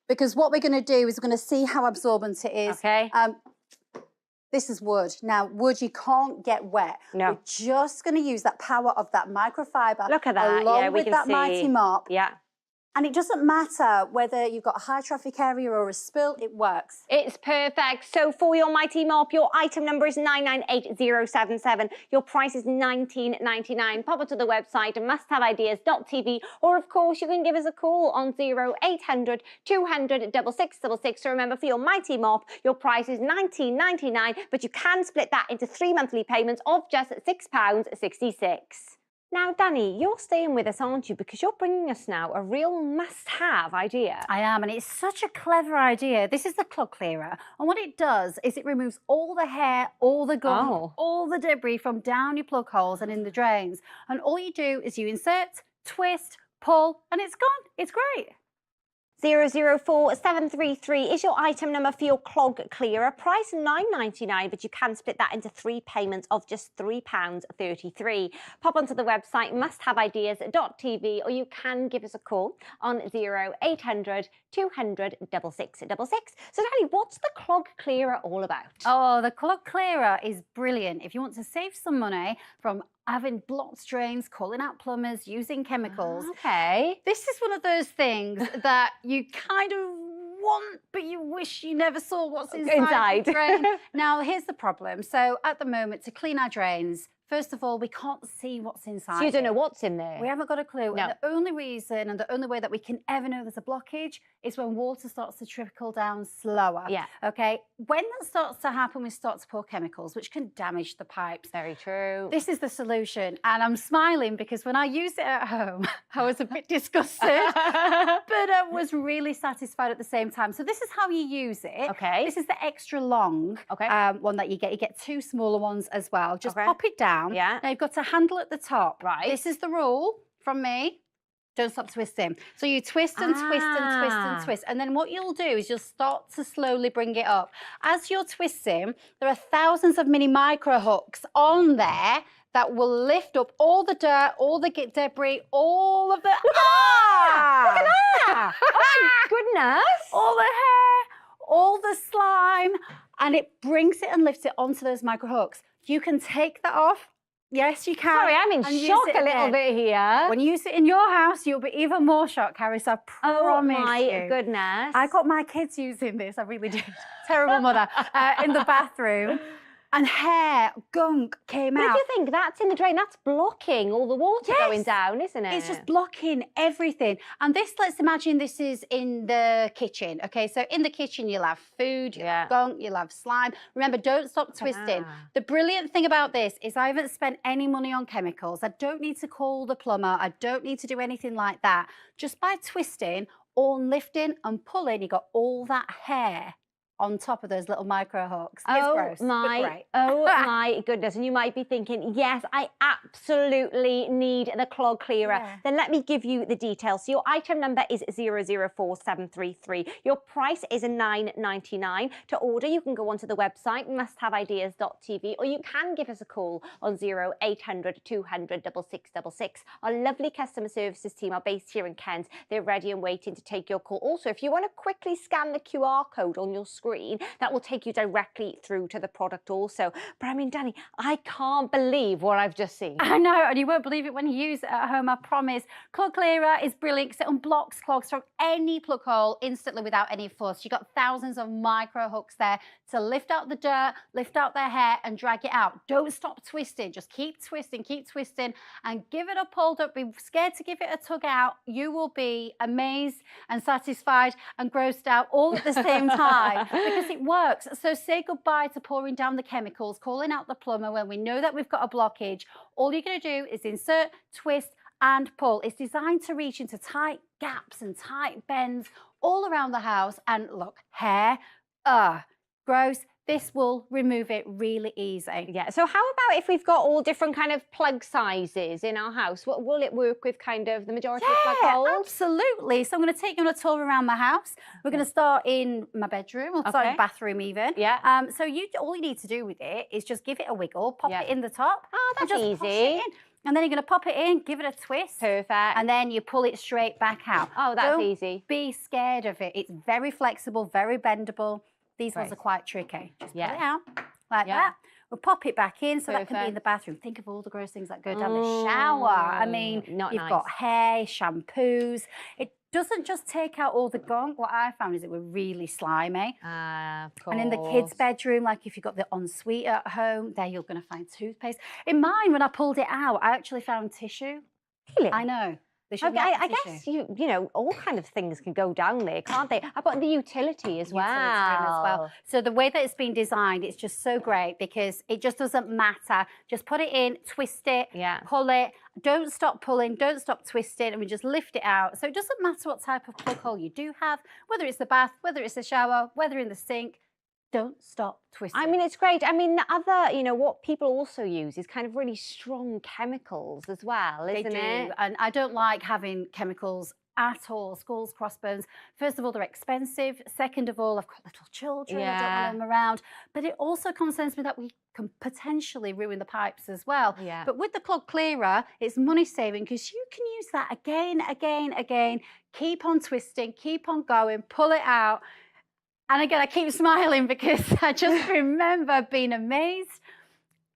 because what we're going to do is we're going to see how absorbent it is. Okay. This is wood. Now, wood, you can't get wet. No. We're just going to use that power of that microfiber. Look at that. Along Yeah, we with can that see. Mighty Mop. Yeah. And it doesn't matter whether you've got a high traffic area or a spill, it works. It's perfect. So for your Mighty Mop, your item number is 998077. Your price is $19.99. Pop onto the website, musthaveideas.tv, or of course you can give us a call on 0800 200 6666. So remember, for your Mighty Mop, your price is $19.99, but you can split that into 3 monthly payments of just £6.66. Now, Danny, you're staying with us, aren't you? Because you're bringing us now a real must-have idea. I am, and it's such a clever idea. This is the clog clearer, and what it does is it removes all the hair, all the gum, all the debris from down your plug holes and in the drains. And all you do is you insert, twist, pull, and it's gone. It's great. 004733 is your item number for your clog clearer. Price $9.99, but you can split that into 3 payments of just £3.33. Pop onto the website musthaveideas.tv, or you can give us a call on 0800 200 6666. So Danny, what's the clog clearer all about? Oh, the clog clearer is brilliant. If you want to save some money from having blocked drains, calling out plumbers, using chemicals. Okay. This is one of those things that you kind of want, but you wish you never saw what's inside the drain. Now, here's the problem. So at the moment, to clean our drains, First of all, we can't see what's inside. So you don't know it. what's in there? We haven't got a clue. No. And the only reason and the only way that we can ever know there's a blockage is when water starts to trickle down slower. Yeah. Okay. When that starts to happen, we start to pour chemicals, which can damage the pipes. Very true. This is the solution. And I'm smiling because when I used it at home, I was a bit disgusted, but I was really satisfied at the same time. So this is how you use it. Okay. This is the extra long one that you get. You get 2 smaller ones as well. Just pop it down. Yeah. Now you've got a handle at the top. Right. This is the rule from me. Don't stop twisting. So you twist and twist and twist and twist. And then what you'll do is you'll start to slowly bring it up. As you're twisting, there are thousands of mini micro hooks on there that will lift up all the dirt, all the debris, all of the... Look at that! Oh, my goodness! All the hair, all the slime, and it brings it and lifts it onto those micro hooks. You can take that off. Yes, you can. Sorry, I'm in shock a little bit here. When you use it in your house, you'll be even more shocked, Caris. I promise Oh my you. goodness. I got my kids using this. I really did. Terrible mother. In the bathroom. And hair, gunk came but out. if you think that's in the drain, that's blocking all the water going down, isn't it? It's just blocking everything. And this, let's imagine this is in the kitchen. Okay, so in the kitchen, you'll have food, you'll have gunk, you'll have slime. Remember, don't stop twisting. The brilliant thing about this is I haven't spent any money on chemicals. I don't need to call the plumber. I don't need to do anything like that. Just by twisting or lifting and pulling, you got all that hair on top of those little micro hooks. It's gross, but great. Oh my goodness. And you might be thinking, yes, I absolutely need the clog clearer. Yeah. Then let me give you the details. So your item number is 004733. Your price is $9.99. To order, you can go onto the website, musthaveideas.tv, or you can give us a call on 0800 200 6666. Our lovely customer services team are based here in Kent. They're ready and waiting to take your call. Also, if you want to quickly scan the QR code on your screen, that will take you directly through to the product also. But I mean, Danny, I can't believe what I've just seen. I know, and you won't believe it when you use it at home, I promise. Clog Clearer is brilliant because it unblocks clogs from any plug hole instantly without any fuss. You've got thousands of micro hooks there to lift out the dirt, lift out their hair and drag it out. Don't stop twisting, just keep twisting and give it a pull. Don't be scared to give it a tug out. You will be amazed and satisfied and grossed out all at the same time. Because it works. So say goodbye to pouring down the chemicals, calling out the plumber when we know that we've got a blockage. All you're going to do is insert, twist and pull. It's designed to reach into tight gaps and tight bends all around the house. And look, hair, gross. This will remove it really easy. Yeah, so how about if we've got all different kind of plug sizes in our house? What will it work with kind of the majority of plug holes? Absolutely. So I'm going to take you on a tour around my house. We're going to start in my bedroom, or start in the bathroom even. Yeah. So all you need to do with it is just give it a wiggle, pop it in the top. Oh, that's and just push it easy. in. And then you're going to pop it in, give it a twist. Perfect. And then you pull it straight back out. Oh, that's Don't easy. be scared of it. It's very flexible, very bendable. These ones are quite tricky. Just pull it out like that. We'll pop it back in, so that can be in the bathroom. Think of all the gross things that go down the shower. I mean, you've got hair, shampoos. It doesn't just take out all the gunk. What I found is it were really slimy. Of course. And in the kids' bedroom, like if you've got the ensuite at home, there you're going to find toothpaste. In mine, when I pulled it out, I actually found tissue. Really? I know. Okay, I guess you know all kind of things can go down there, can't they? How about the utility as well? So the way that it's been designed, it's just so great because it just doesn't matter. Just put it in, twist it, pull it. Don't stop pulling, don't stop twisting, and we just lift it out. So it doesn't matter what type of plug hole you do have, whether it's the bath, whether it's the shower, whether in the sink. Don't stop twisting. I mean, it's great. I mean, the other, you know, what people also use is kind of really strong chemicals as well, isn't it? And I don't like having chemicals at all. Skulls, crossbones. First of all, they're expensive. Second of all, I've got little children. I don't want them around. But it also concerns me that we can potentially ruin the pipes as well. Yeah. But with the Clog Clearer, it's money saving because you can use that again. Keep on twisting, keep on going, pull it out. And again, I keep smiling because I just remember being amazed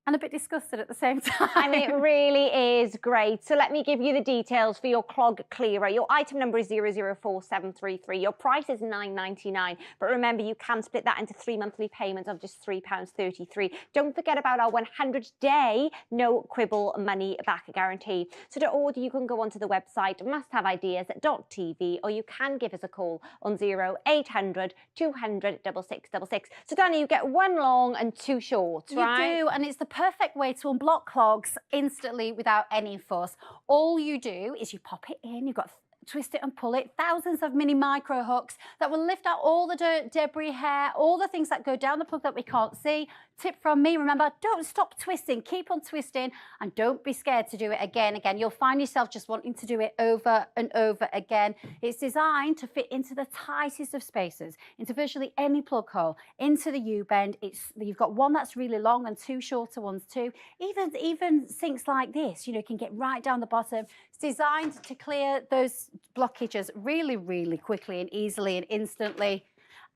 and a bit disgusted at the same time. And it really is great. So let me give you the details for your clog clearer. Your item number is 004733. Your price is £9.99. But remember, you can split that into 3 monthly payments of just £3.33. Don't forget about our 100-day no quibble money back guarantee. So to order, you can go onto the website musthaveideas.tv, or you can give us a call on 0800 200 6666. So Danny, you get 1 long and 2 short, right? You do, and it's the perfect way to unblock clogs instantly without any fuss. All you do is you pop it in, you've got twist it and pull it, thousands of mini micro hooks that will lift out all the dirt, debris, hair, all the things that go down the plug that we can't see. Tip from me, remember, don't stop twisting, keep on twisting, and don't be scared to do it again. You'll find yourself just wanting to do it over and over again. It's designed to fit into the tightest of spaces, into virtually any plug hole, into the U-bend. You've got one that's really long and 2 shorter ones too. Even sinks like this, you can get right down the bottom. It's designed to clear those blockages really, really quickly and easily and instantly.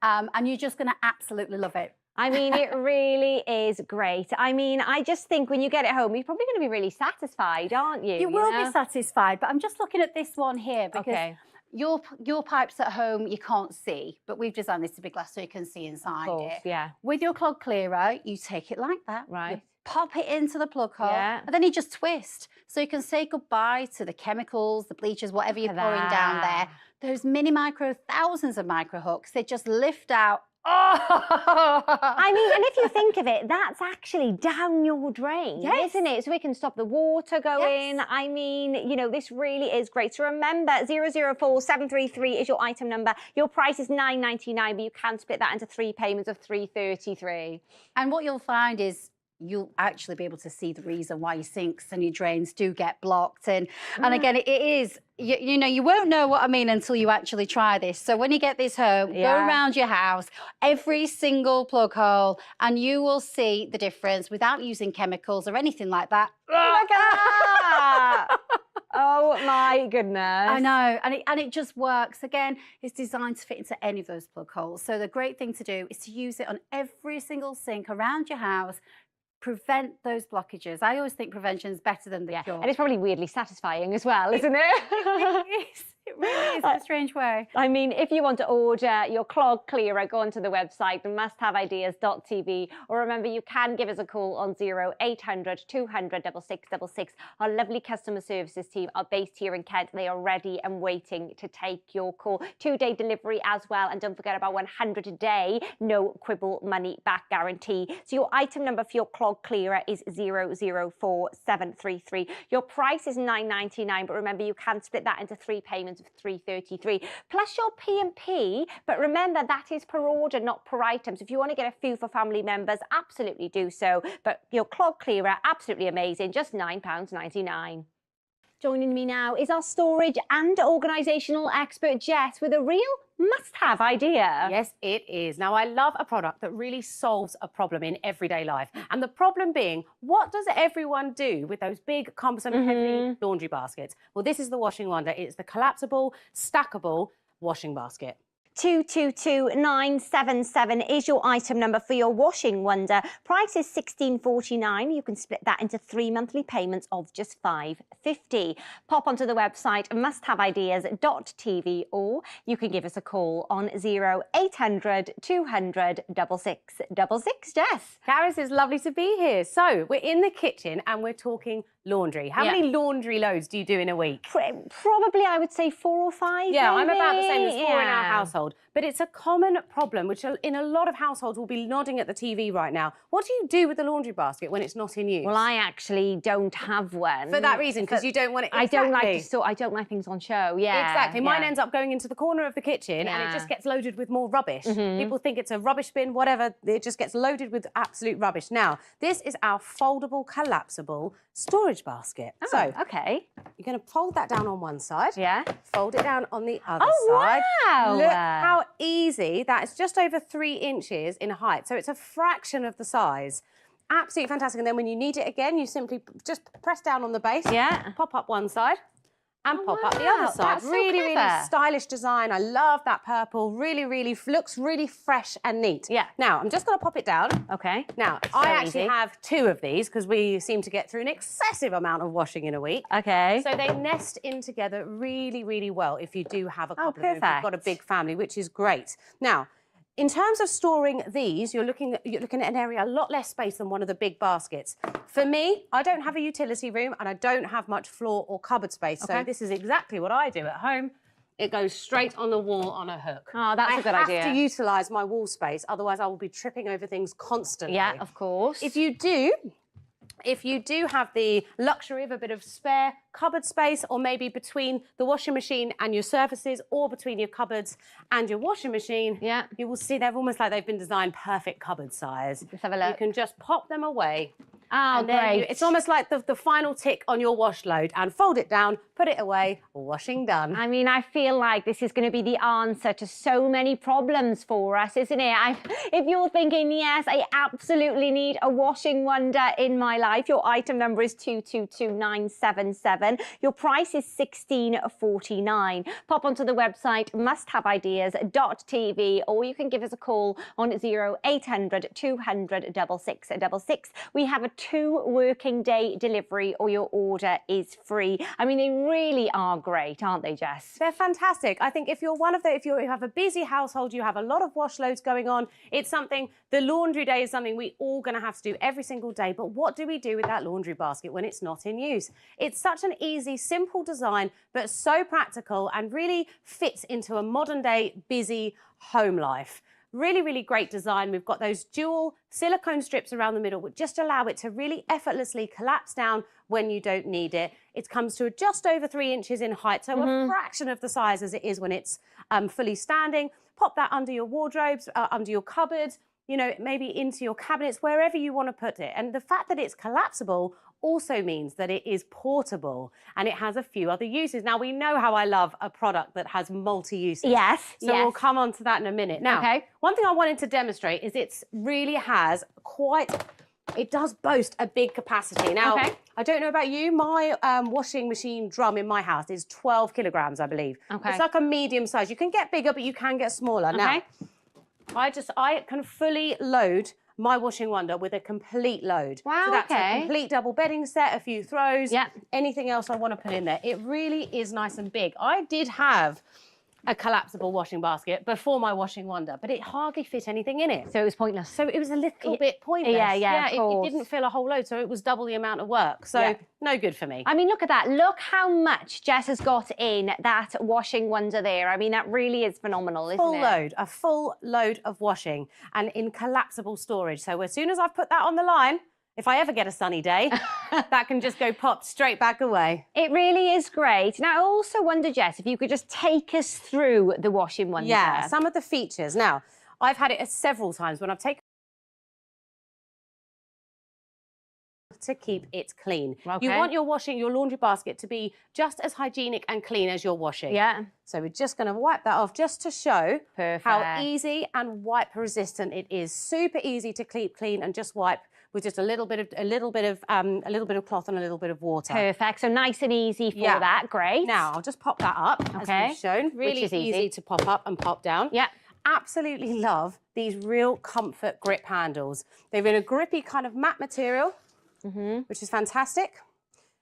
And you're just gonna absolutely love it. I mean, it really is great. I mean, I just think when you get it home, you're probably going to be really satisfied, aren't you? You will be satisfied, but I'm just looking at this one here because your pipes at home you can't see, but we've designed this to be glass so you can see inside it. Yeah. With your clog clearer, you take it like that. Right. You pop it into the plug hole, Yeah. and then you just twist. So you can say goodbye to the chemicals, the bleachers, whatever you're pouring down there. Those thousands of micro hooks, they just lift out. I mean, and if you think of it, that's actually down your drain, isn't it? So we can stop the water going. I mean, this really is great. So remember, 004733 is your item number. Your price is £9.99, but you can split that into 3 payments of £3.33. And what you'll find is you'll actually be able to see the reason why your sinks and your drains do get blocked. And again, it is, you won't know what I mean until you actually try this. So when you get this home, go around your house, every single plug hole, and you will see the difference without using chemicals or anything like that. Look at that! Oh my goodness. I know, and it just works. Again, it's designed to fit into any of those plug holes. So the great thing to do is to use it on every single sink around your house. Prevent those blockages. I always think prevention is better than the cure. And it's probably weirdly satisfying as well, isn't it? It is. It really is in a strange way. I mean, if you want to order your clog clearer, go onto the website, musthaveideas.tv, or remember, you can give us a call on 0800 200 6666. Our lovely customer services team are based here in Kent. They are ready and waiting to take your call. 2-day delivery as well, and don't forget about 100 a day, no quibble money back guarantee. So your item number for your clog clearer is 004733. Your price is £9.99, but remember, you can split that into 3 payments of £3.33 plus your P&P, but remember that is per order, not per item. So if you want to get a few for family members, absolutely do so. But your clog clearer, absolutely amazing, just £9.99. Joining me now is our storage and organisational expert, Jess, with a real must-have idea. Yes, it is. Now, I love a product that really solves a problem in everyday life. And the problem being, what does everyone do with those big, cumbersome, heavy laundry baskets? Well, this is the washing wonder. It's the collapsible, stackable washing basket. 222977 is your item number for your washing wonder. Price is £16.49. You can split that into 3 monthly payments of just £5.50. Pop onto the website musthaveideas.tv, or you can give us a call on 0800 200 6666. Jess. Caris, it's lovely to be here. So we're in the kitchen and we're talking laundry. How many laundry loads do you do in a week? Probably, I would say 4 or 5. Yeah, maybe. I'm about the same. There's 4 in our household. But it's a common problem, which in a lot of households will be nodding at the TV right now. What do you do with the laundry basket when it's not in use? Well, I actually don't have one. For that reason, because you don't want it. I don't like to store. I don't like things on show. Yeah, exactly. Mine ends up going into the corner of the kitchen, and it just gets loaded with more rubbish. People think it's a rubbish bin, whatever. It just gets loaded with absolute rubbish. Now, this is our foldable, collapsible storage basket. Oh, so, okay. You're going to fold that down on one side. Yeah. Fold it down on the other side. Wow! Look how easy. That's just over 3 inches in height. So it's a fraction of the size. Absolutely fantastic. And then when you need it again, you simply just press down on the base. Yeah. Pop up one side. and pop up the wow, other side. that's so Really clever. stylish design. I love that purple. Really looks really fresh and neat. Yeah. Now, I'm just going to pop it down. Okay. Now, I actually easy. have 2 of these because we seem to get through an excessive amount of washing in a week. Okay. So they nest in together really well if you do have a couple of them, if you've got a perfect. big family, which is great. Now, in terms of storing these, you're looking at an area a lot less space than one of the big baskets. For me, I don't have a utility room and I don't have much floor or cupboard space. So Okay. this is exactly what I do at home. It goes straight on the wall on a hook. Oh, that's a good idea. I have to utilise my wall space, otherwise I will be tripping over things constantly. Yeah, of course. If you do have the luxury of a bit of spare cupboard space, or maybe between the washing machine and your surfaces, or between your cupboards and your washing machine, Yeah. you will see they're almost like they've been designed perfect cupboard size. Let's have a look. You can just pop them away. Oh, And then great. it's almost like the final tick on your wash load, and fold it down, put it away, washing done. I mean, I feel like this is going to be the answer to so many problems for us, isn't it? If you're thinking, yes, I absolutely need a washing wonder in my life, your item number is 222977. Your price is $16.49. Pop onto the website musthaveideas.tv, or you can give us a call on 0800 200 6666. We have a 2 working day delivery, or your order is free. I mean, they really are great, aren't they, Jess? They're fantastic. I think if you have a busy household, you have a lot of wash loads going on, it's something, the laundry day is something we all going to have to do every single day. But what do we do with that laundry basket when it's not in use? It's such an easy, simple design, but so practical and really fits into a modern day, busy home life. Really great design. We've got those dual silicone strips around the middle, which just allow it to really effortlessly collapse down when you don't need it. It comes to just over 3 inches in height, so a fraction of the size as it is when it's fully standing. Pop that under your wardrobes, under your cupboards, you know, maybe into your cabinets, wherever you want to put it. And the fact that it's collapsible also means that it is portable and it has a few other uses. Now, we know how I love a product that has multi-uses. Yes, So yes. we'll come on to that in a minute. Now, Okay. one thing I wanted to demonstrate is it really has it does boast a big capacity. Now, Okay. I don't know about you, my washing machine drum in my house is 12 kilograms, I believe. Okay. It's like a medium size. You can get bigger, but you can get smaller. Now, Okay. I can fully load my washing wonder with a complete load. Wow, So that's okay. a complete double bedding set, a few throws, Yeah. anything else I want to put in there. It really is nice and big. I did have a collapsible washing basket before my washing wonder, but it hardly fit anything in it. So it was pointless. So it was a little bit pointless. Yeah, of it course. didn't fill a whole load, so it was double the amount of work. So Yeah. no good for me. I mean, look at that. Look how much Jess has got in that washing wonder there. I mean, that really is phenomenal, isn't Full it? load, a full load of washing and in collapsible storage. So as soon as I've put that on the line, if I ever get a sunny day, that can just go popped straight back away. It really is great. Now, I also wonder, Jess, if you could just take us through the washing wonder. Yeah, some of the features. Now, I've had it several times when I've taken to keep it clean. Okay. You want your laundry basket to be just as hygienic and clean as your washing. Yeah. So we're just going to wipe that off just to show Perfect. how easy and wipe resistant it is. Super easy to keep clean and just wipe with just a little bit of cloth and a little bit of water. Perfect. So nice and easy for Yeah. that. Great. Now I'll just pop that up Okay. as we've shown. Really is easy. easy to pop up and pop down. Yeah. Absolutely love these real comfort grip handles. They're in a grippy kind of matte material, which is fantastic.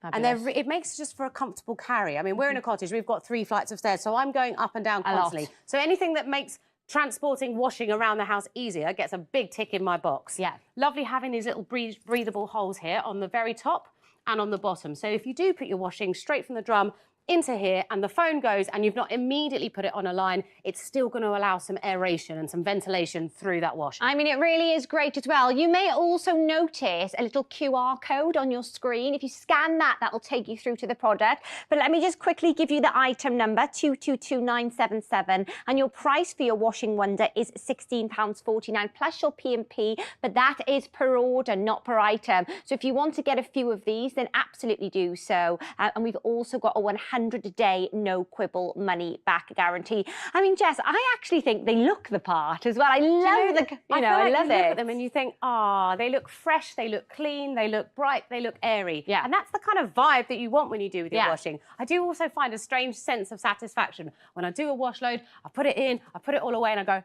And it makes just for a comfortable carry. I mean, we're in a cottage, we've got 3 flights of stairs, so I'm going up and down A lot. constantly. So anything that makes transporting washing around the house easier gets a big tick in my box. Yeah. Lovely having these little breathable holes here on the very top and on the bottom. So if you do put your washing straight from the drum into here and the phone goes and you've not immediately put it on a line, it's still going to allow some aeration and some ventilation through that wash. I mean, it really is great as well. You may also notice a little QR code on your screen. If you scan that, that'll take you through to the product. But let me just quickly give you the item number, 222977, and your price for your washing wonder is £16.49 plus your P&P, but that is per order, not per item. So if you want to get a few of these, then absolutely do so. And we've also got a 100 100-day no quibble money back guarantee. I mean, Jess, I actually think they look the part as well. I love I love you look it. at them and you think, they look fresh, they look clean, they look bright, they look airy. Yeah. And that's the kind of vibe that you want when you do with your washing. I do also find a strange sense of satisfaction when I do a wash load, I put it in, I put it all away and I go,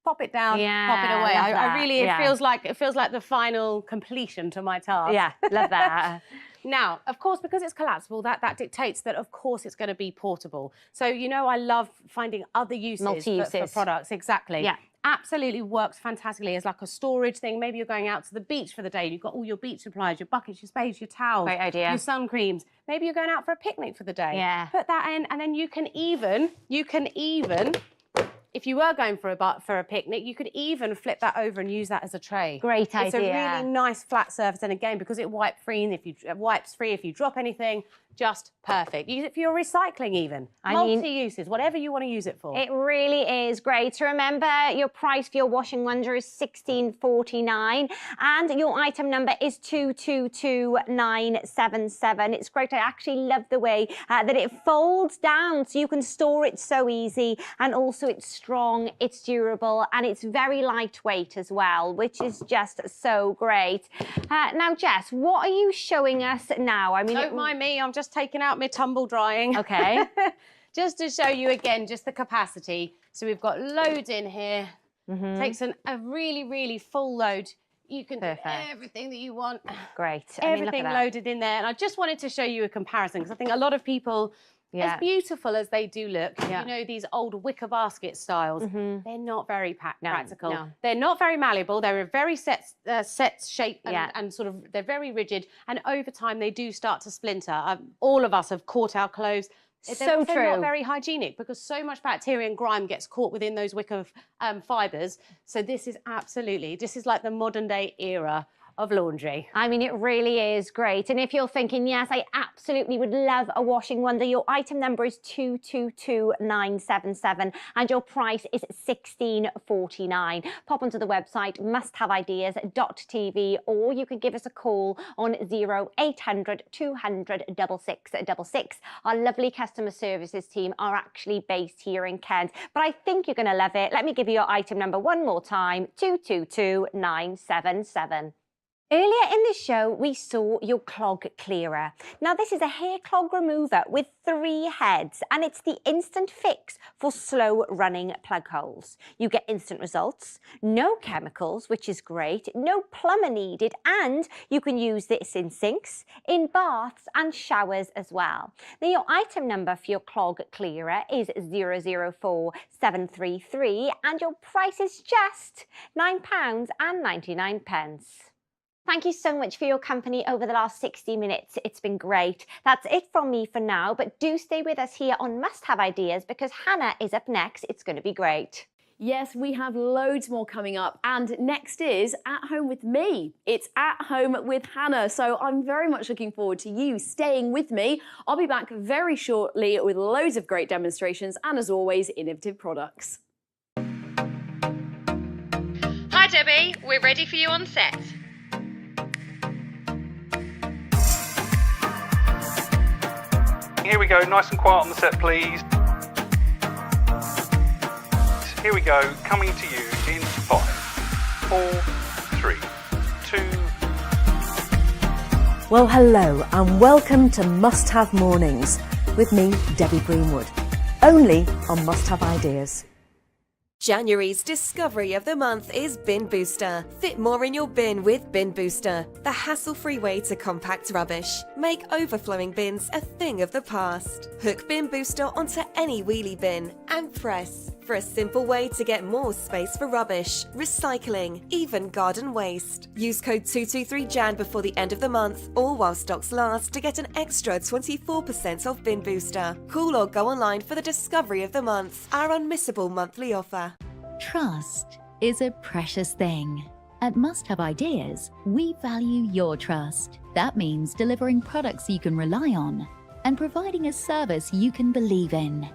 pop it down, pop it away. I really, it feels like the final completion to my task. Yeah, love that. Now, of course, because it's collapsible, that dictates that, of course, it's going to be portable. So, you know, I love finding other uses for products. Exactly. Yeah. Absolutely works fantastically as like a storage thing. Maybe you're going out to the beach for the day and you've got all your beach supplies, your buckets, your spades, your towels, Great idea. your sun creams. Maybe you're going out for a picnic for the day. Yeah. Put that in, and then you can even, if you were going for a picnic, you could even flip that over and use that as a tray. Great idea. It's a really nice flat surface, and again, because it wipes free, if you drop anything, just perfect. Use it for your recycling even. Multi-uses, whatever you want to use it for. It really is great. So remember, your price for your washing wonder is $16.49 and your item number is 222977. It's great. I actually love the way that it folds down so you can store it so easy, and also it's strong, it's durable, and it's very lightweight as well, which is just so great. Now, Jess, what are you showing us now? I mean, don't mind me, I'm just taking out my tumble drying. Okay. Just to show you again, just the capacity. So we've got loads in here. Takes a really, really full load. You can do everything that you want. Great. Everything loaded in there. And I just wanted to show you a comparison because I think a lot of people, as beautiful as they do look, you know, these old wicker basket styles, they're not very practical. No. They're not very malleable. They're a very set shape and sort of, they're very rigid. And over time, they do start to splinter. All of us have caught our clothes. So they're true. not very hygienic because so much bacteria and grime gets caught within those wicker fibres. So this is like the modern day era of laundry. I mean, it really is great. And if you're thinking, yes, I absolutely would love a washing wonder, your item number is 222977 and your price is $16.49. Pop onto the website musthaveideas.tv, or you can give us a call on 0800 200 6666. Our lovely customer services team are actually based here in Kent, but I think you're going to love it. Let me give you your item number one more time, 222977. Earlier in the show, we saw your clog clearer. Now, this is a hair clog remover with 3 heads, and it's the instant fix for slow-running plug holes. You get instant results, no chemicals, which is great, no plumber needed, and you can use this in sinks, in baths, and showers as well. Now, your item number for your clog clearer is 004733, and your price is just £9.99. Thank you so much for your company over the last 60 minutes. It's been great. That's it from me for now, but do stay with us here on Must Have Ideas because Hannah is up next. It's going to be great. Yes, we have loads more coming up, and next is At Home with me. It's At Home with Hannah, so I'm very much looking forward to you staying with me. I'll be back very shortly with loads of great demonstrations and, as always, innovative products. Hi Debbie, we're ready for you on set. Here we go, nice and quiet on the set, please. Here we go, coming to you in 5, 4, 3, 2. Well, hello and welcome to Must Have Mornings with me, Debbie Greenwood, only on Must Have Ideas. January's discovery of the month is Bin Booster. Fit more in your bin with Bin Booster, the hassle-free way to compact rubbish. Make overflowing bins a thing of the past. Hook Bin Booster onto any wheelie bin and press for a simple way to get more space for rubbish, recycling, even garden waste. Use code 223JAN before the end of the month or while stocks last to get an extra 24% off Bin Booster. Call or go online for the discovery of the month, our unmissable monthly offer. Trust is a precious thing. At Must Have Ideas, we value your trust. That means delivering products you can rely on and providing a service you can believe in.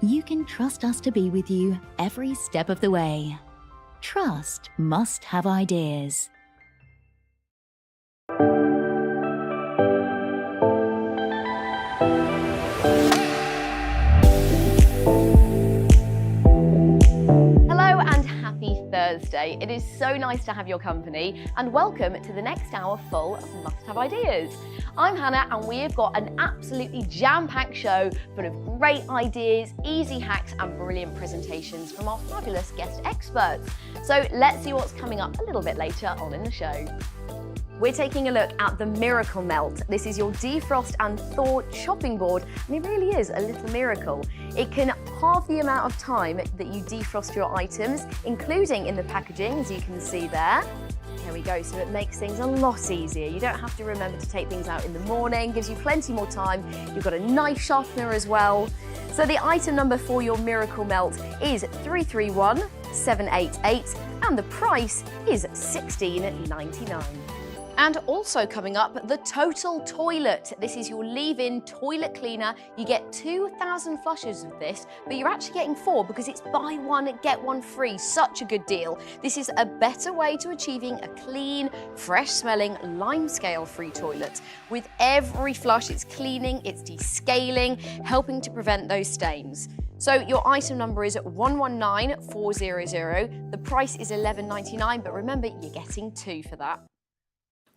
You can trust us to be with you every step of the way. Trust Must Have Ideas. Tuesday. It is so nice to have your company, and welcome to the next hour full of must-have ideas. I'm Hannah, and we have got an absolutely jam-packed show full of great ideas, easy hacks, and brilliant presentations from our fabulous guest experts. So let's see what's coming up a little bit later on in the show. We're taking a look at the Miracle Melt. This is your defrost and thaw chopping board, and it really is a little miracle. It can halve the amount of time that you defrost your items, including in the packaging, as you can see there. There we go, so it makes things a lot easier. You don't have to remember to take things out in the morning, gives you plenty more time. You've got a knife sharpener as well. So the item number for your Miracle Melt is 331788, and the price is $16.99. And also coming up, the Total Toilet. This is your leave-in toilet cleaner. You get 2,000 flushes of this, but you're actually getting 4 because it's buy one, get one free. Such a good deal. This is a better way to achieving a clean, fresh-smelling, lime-scale-free toilet. With every flush, it's cleaning, it's descaling, helping to prevent those stains. So your item number is 119400. The price is $11.99, but remember, you're getting 2 for that.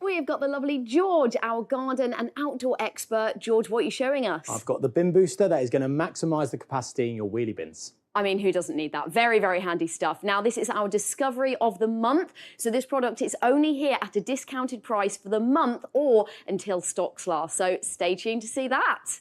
We've got the lovely George, our garden and outdoor expert. George, what are you showing us? I've got the bin booster that is going to maximise the capacity in your wheelie bins. I mean, who doesn't need that? Very, very handy stuff. Now, this is our discovery of the month. So this product is only here at a discounted price for the month or until stocks last. So stay tuned to see that.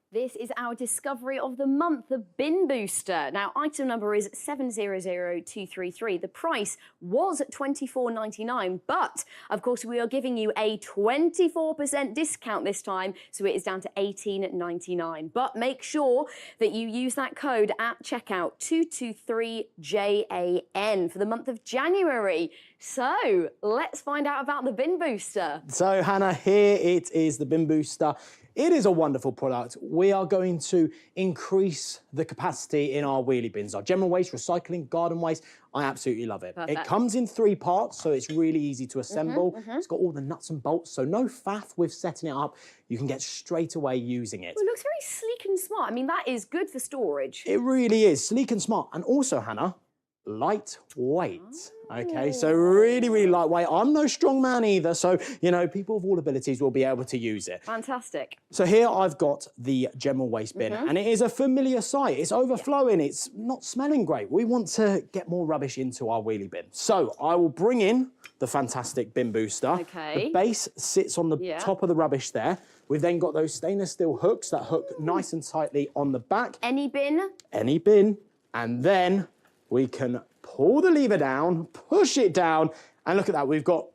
This is our discovery of the month, the Bin Booster. Now, item number is 700233. The price was $24.99, but of course we are giving you a 24% discount this time, so it is down to $18.99. But make sure that you use that code at checkout, 223JAN, for the month of January. So let's find out about the Bin Booster. So Hannah, here it is, the Bin Booster. It is a wonderful product. We are going to increase the capacity in our wheelie bins. Our general waste, recycling, garden waste, I absolutely love it. Perfect. It comes in 3 parts, so it's really easy to assemble. It's got all the nuts and bolts, so no faff with setting it up. You can get straight away using it. Well, it looks very sleek and smart. I mean, that is good for storage. It really is, sleek and smart. And also, Hannah, lightweight. Okay, so really, really lightweight. I'm no strong man either, so, you know, people of all abilities will be able to use it. Fantastic. So here I've got the general waste bin, and it is a familiar sight. It's overflowing, it's not smelling great. We want to get more rubbish into our wheelie bin. So I will bring in the fantastic Bin Booster. Okay. The base sits on the top of the rubbish there. We've then got those stainless steel hooks that hook nice andtightly on the back. Any bin? Any bin. And then we can pull the lever down, push it down, and look at that, we've got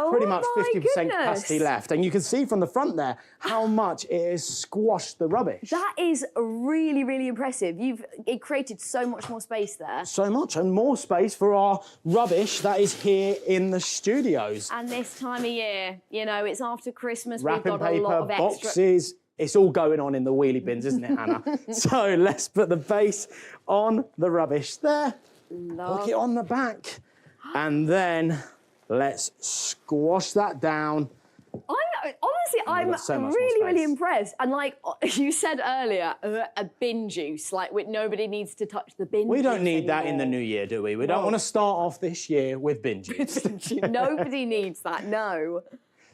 pretty much 50% capacity left. And you can see from the front there how much it has squashed the rubbish. That is really, really impressive. It created so much more space there. So much, and more space for our rubbish that is here in the studios. And this time of year, you know, it's after Christmas, Wrapping we've got paper, a lot of extra... boxes. It's all going on in the wheelie bins, isn't it, Hannah? So let's put the base on the rubbish there. Hook it on the back, and then let's squash that down. I'm really, really impressed. And like you said earlier, a bin juice, like nobody needs to touch the bin. We don't juice need that in anymore. the new year, do we? We don't want to start off this year with bin juice. Nobody needs that, no.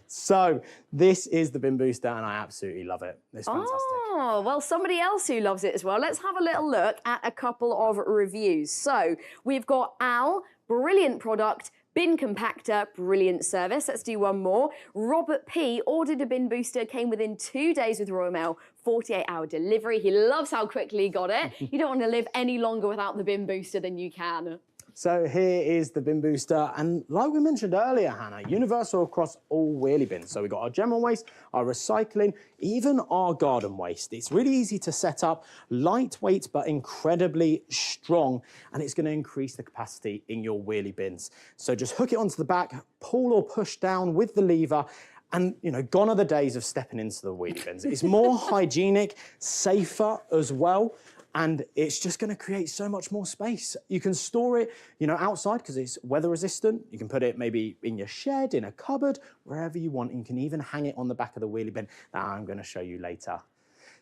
So this is the Bin Booster, and I absolutely love it. It's fantastic. Oh, well, somebody else who loves it as well. Let's have a little look at a couple of reviews. So we've got Al, brilliant product. Bin compactor, brilliant service. Let's do one more. Robert P ordered a Bin Booster, came within 2 days with Royal Mail, 48-hour delivery. He loves how quickly he got it. You don't want to live any longer without the Bin Booster than you can. So here is the Bin Booster, and like we mentioned earlier, Hannah, universal across all wheelie bins. So we've got our general waste, our recycling, even our garden waste. It's really easy to set up, lightweight but incredibly strong, and it's going to increase the capacity in your wheelie bins. So just hook it onto the back, pull or push down with the lever, and, you know, gone are the days of stepping into the wheelie bins. It's more hygienic, safer as well. and it's just going to create so much more space. You can store it, you know, outside because it's weather resistant. You can put it maybe in your shed, in a cupboard, wherever you want. And you can even hang it on the back of the wheelie bin that I'm going to show you later.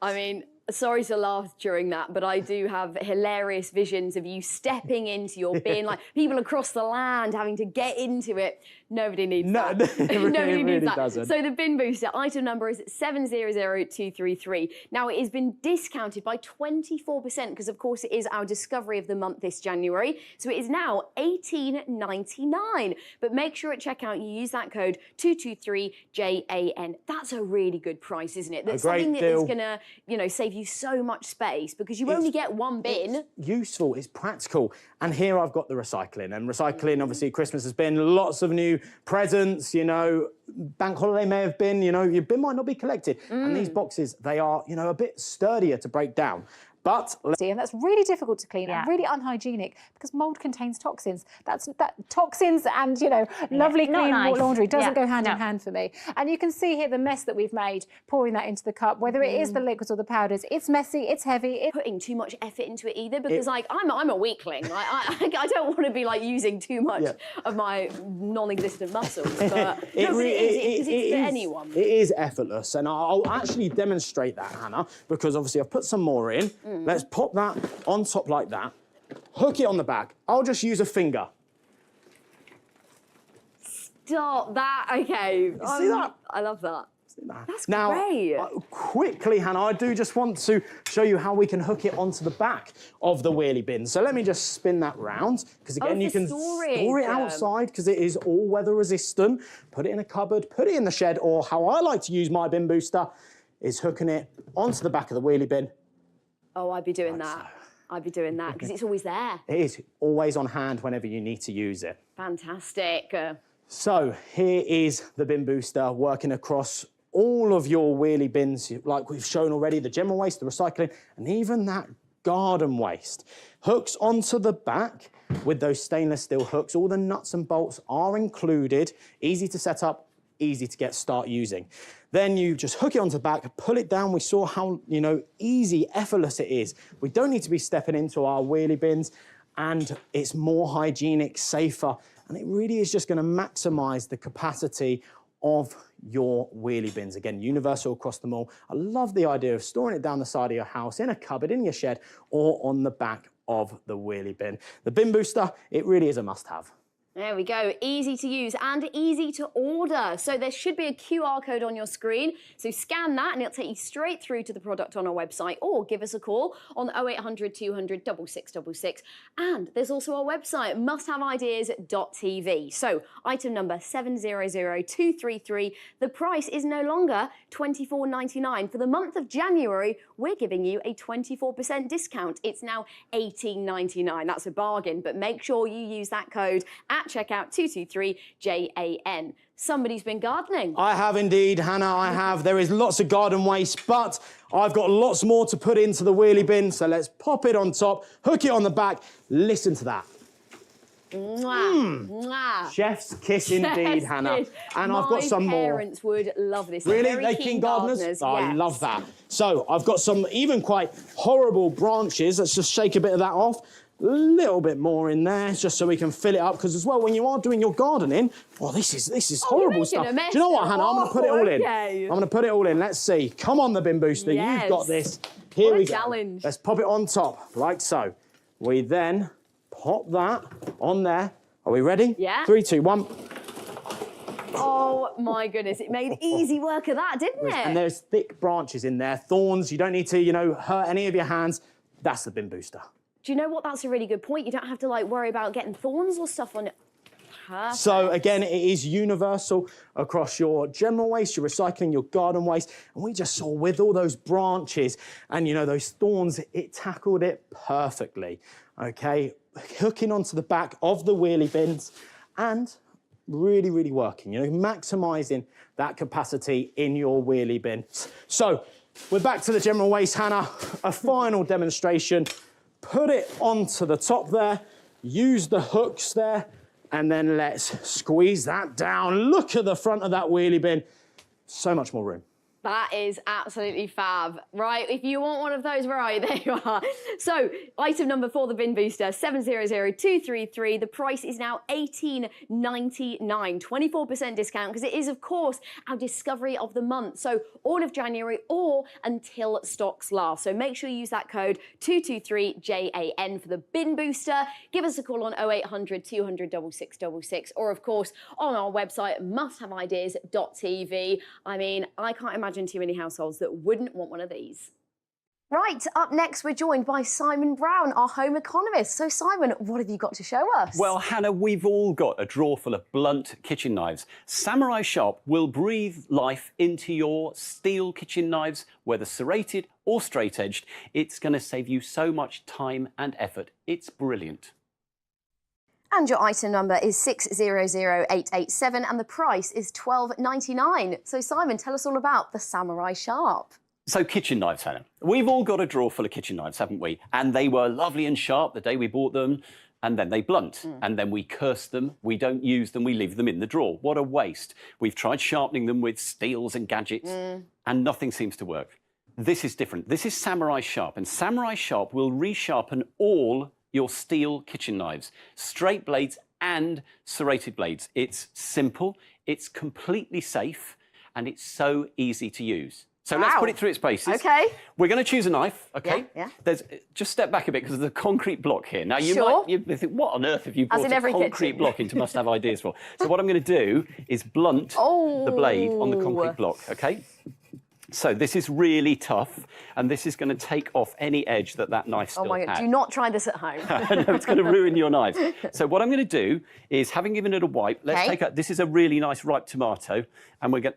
I mean, sorry to laugh during that, but I do have hilarious visions of you stepping into your bin, like people across the land having to get into it. Nobody needs that. Nobody needs that. Doesn't. So the bin booster item number is 700233. Now it has been discounted by 24% because of course it is our discovery of the month this January. So it is now $18.99. But make sure at checkout you use that code 223JAN. That's a really good price, isn't it? That's something that is gonna, you know, save you so much space because you only get one bin. It's useful, it's practical. And here I've got the recycling. And recycling, obviously, Christmas has been lots of new presents, you know, bank holiday may have been, you know, your bin might not be collected. And these boxes, they are, you know, a bit sturdier to break down. But and that's really difficult to clean and really unhygienic because mold contains toxins. Toxins and, you know, lovely clean laundry doesn't go hand in hand for me. And you can see here the mess that we've made pouring that into the cup, whether it is the liquids or the powders. It's messy, it's heavy. It's putting too much effort into it either because like I'm a weakling. I don't want to be like using too much of my non-existent muscles. But it is for anyone. It is effortless, and I'll actually demonstrate that, Hannah, because obviously I've put some more in. Let's pop that on top like that. Hook it on the back. I'll just use a finger. Stop that. Okay. See that? I love that. That's now, great. Quickly, Hannah, I do just want to show you how we can hook it onto the back of the wheelie bin. So let me just spin that round, because again, you can store it outside because it is all weather resistant. Put it in a cupboard, put it in the shed, or how I like to use my bin booster is hooking it onto the back of the wheelie bin. Oh, I'd be doing that. I'd be doing that because it's always there. It is always on hand whenever you need to use it. Fantastic. So here is the bin booster working across all of your wheelie bins, like we've shown already, the general waste, the recycling, and even that garden waste. Hooks onto the back with those stainless steel hooks. All the nuts and bolts are included. Easy to set up, easy to start using. Then you just hook it onto the back, pull it down. We saw how, you know, easy, effortless it is. We don't need to be stepping into our wheelie bins, and it's more hygienic, safer, and it really is just going to maximise the capacity of your wheelie bins. Again, universal across them all. I love the idea of storing it down the side of your house, in a cupboard, in your shed, or on the back of the wheelie bin. The bin booster, it really is a must-have. There we go, easy to use and easy to order. So there should be a QR code on your screen. So scan that and it'll take you straight through to the product on our website, or give us a call on 0800 200 6666. And there's also our website, musthaveideas.tv. So item number 700233. The price is no longer $24.99. For the month of January, we're giving you a 24% discount. It's now $18.99. That's a bargain, but make sure you use that code at checkout 223JAN. Somebody's been gardening. I have indeed, Hannah, I have. There is lots of garden waste, but I've got lots more to put into the wheelie bin, so let's pop it on top, hook it on the back. Listen to that. Mwah, mwah. Chef's kiss indeed, Hannah. Kiss. And I've got some more. My parents would love this. Really? They're Keen gardeners? Oh, yes. I love that. So I've got some even quite horrible branches. Let's just shake a bit of that off. A little bit more in there, just so we can fill it up. Because as well, when you are doing your gardening, well, this is horrible stuff. Do you know what, Hannah? I'm going to put it all in. I'm going to put it all in. Let's see. Come on, the bin booster. Yes. You've got this. Here we go. Challenge. Let's pop it on top, like so. We then pop that on there. Are we ready? Yeah. 3, 2, 1. Oh my goodness, it made easy work of that, didn't it? And there's thick branches in there, thorns. You don't need to, you know, hurt any of your hands. That's the bin booster. Do you know what? That's a really good point. You don't have to like worry about getting thorns or stuff on it. Perfect. So again, it is universal across your general waste, your recycling, your garden waste. And we just saw with all those branches and, you know, those thorns, it tackled it perfectly. Okay, hooking onto the back of the wheelie bins and really, really working, you know, maximising that capacity in your wheelie bin. So we're back to the general waste, Hannah. A final demonstration. Put it onto the top there, use the hooks there, and then let's squeeze that down. Look at the front of that wheelie bin. So much more room. That is absolutely fab. Right, if you want one of those, right, there you are. So, item number 4, the bin booster, 700233. The price is now $18.99, 24% discount, because it is, of course, our discovery of the month. So, all of January or until stocks last. So, make sure you use that code 223JAN for the bin booster. Give us a call on 0800 200 6666, or, of course, on our website, musthaveideas.tv. I mean, I can't imagine too many households that wouldn't want one of these. Right, up next we're joined by Simon Brown, our home economist. So Simon, what have you got to show us? Well, Hannah, we've all got a drawer full of blunt kitchen knives. Samurai Sharp will breathe life into your steel kitchen knives, whether serrated or straight-edged. It's going to save you so much time and effort. It's brilliant. And your item number is 600887 and the price is $12.99. So Simon, tell us all about the Samurai Sharp. So kitchen knives, Hannah. We've all got a drawer full of kitchen knives, haven't we? And they were lovely and sharp the day we bought them, and then they blunt. And then we curse them, we don't use them, we leave them in the drawer. What a waste. We've tried sharpening them with steels and gadgets, and nothing seems to work. This is different. This is Samurai Sharp, and Samurai Sharp will resharpen all your steel kitchen knives, straight blades and serrated blades. It's simple, it's completely safe, and it's so easy to use. So let's put it through its paces. Okay. We're going to choose a knife, okay? Yeah. Just step back a bit because there's a concrete block here. Now, you might think, what on earth have you brought a concrete block into Must Have Ideas for? So what I'm going to do is blunt the blade on the concrete block, okay? So this is really tough, and this is going to take off any edge that knife still has. Oh my God, do not try this at home. No, it's going to ruin your knives. So what I'm going to do is, having given it a wipe, let's take this is a really nice ripe tomato, and we're going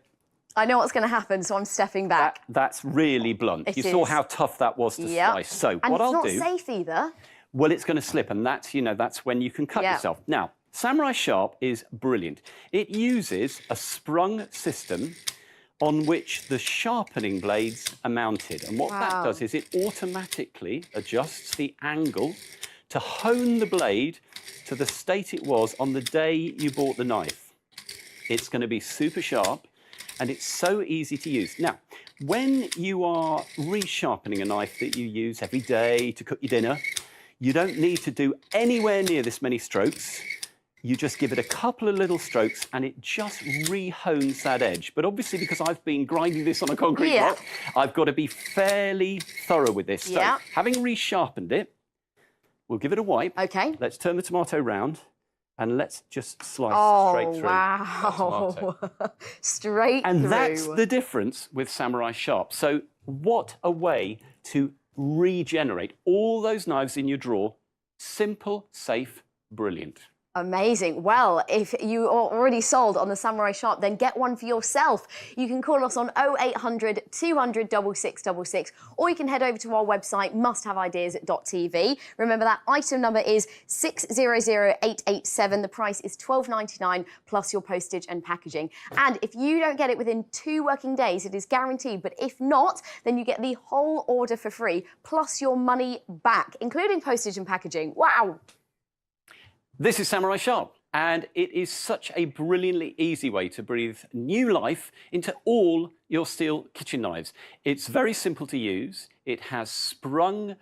I know what's going to happen, so I'm stepping back. That's really blunt. You saw how tough that was to slice. So and what I'll do... it's not safe either. Well, it's going to slip, and that's, that's when you can cut yourself. Now, Samurai Sharp is brilliant. It uses a sprung system on which the sharpening blades are mounted. And what that does is it automatically adjusts the angle to hone the blade to the state it was on the day you bought the knife. It's going to be super sharp, and it's so easy to use. Now, when you are resharpening a knife that you use every day to cook your dinner, you don't need to do anywhere near this many strokes. You just give it a couple of little strokes and it just re-hones that edge. But obviously, because I've been grinding this on a concrete block, I've got to be fairly thorough with this. So, having resharpened it, we'll give it a wipe. Okay. Let's turn the tomato round and let's just slice straight through. Wow. Straight through. And that's the difference with Samurai Sharp. So what a way to regenerate all those knives in your drawer. Simple, safe, brilliant. Amazing. Well, if you are already sold on the Samurai Sharp, then get one for yourself. You can call us on 0800 200 6666, or you can head over to our website, musthaveideas.tv. Remember, that item number is 600887. The price is $12.99 plus your postage and packaging. And if you don't get it within 2 working days, it is guaranteed. But if not, then you get the whole order for free, plus your money back, including postage and packaging. Wow. This is Samurai Sharp, and it is such a brilliantly easy way to breathe new life into all your steel kitchen knives. It's very simple to use. It has sprung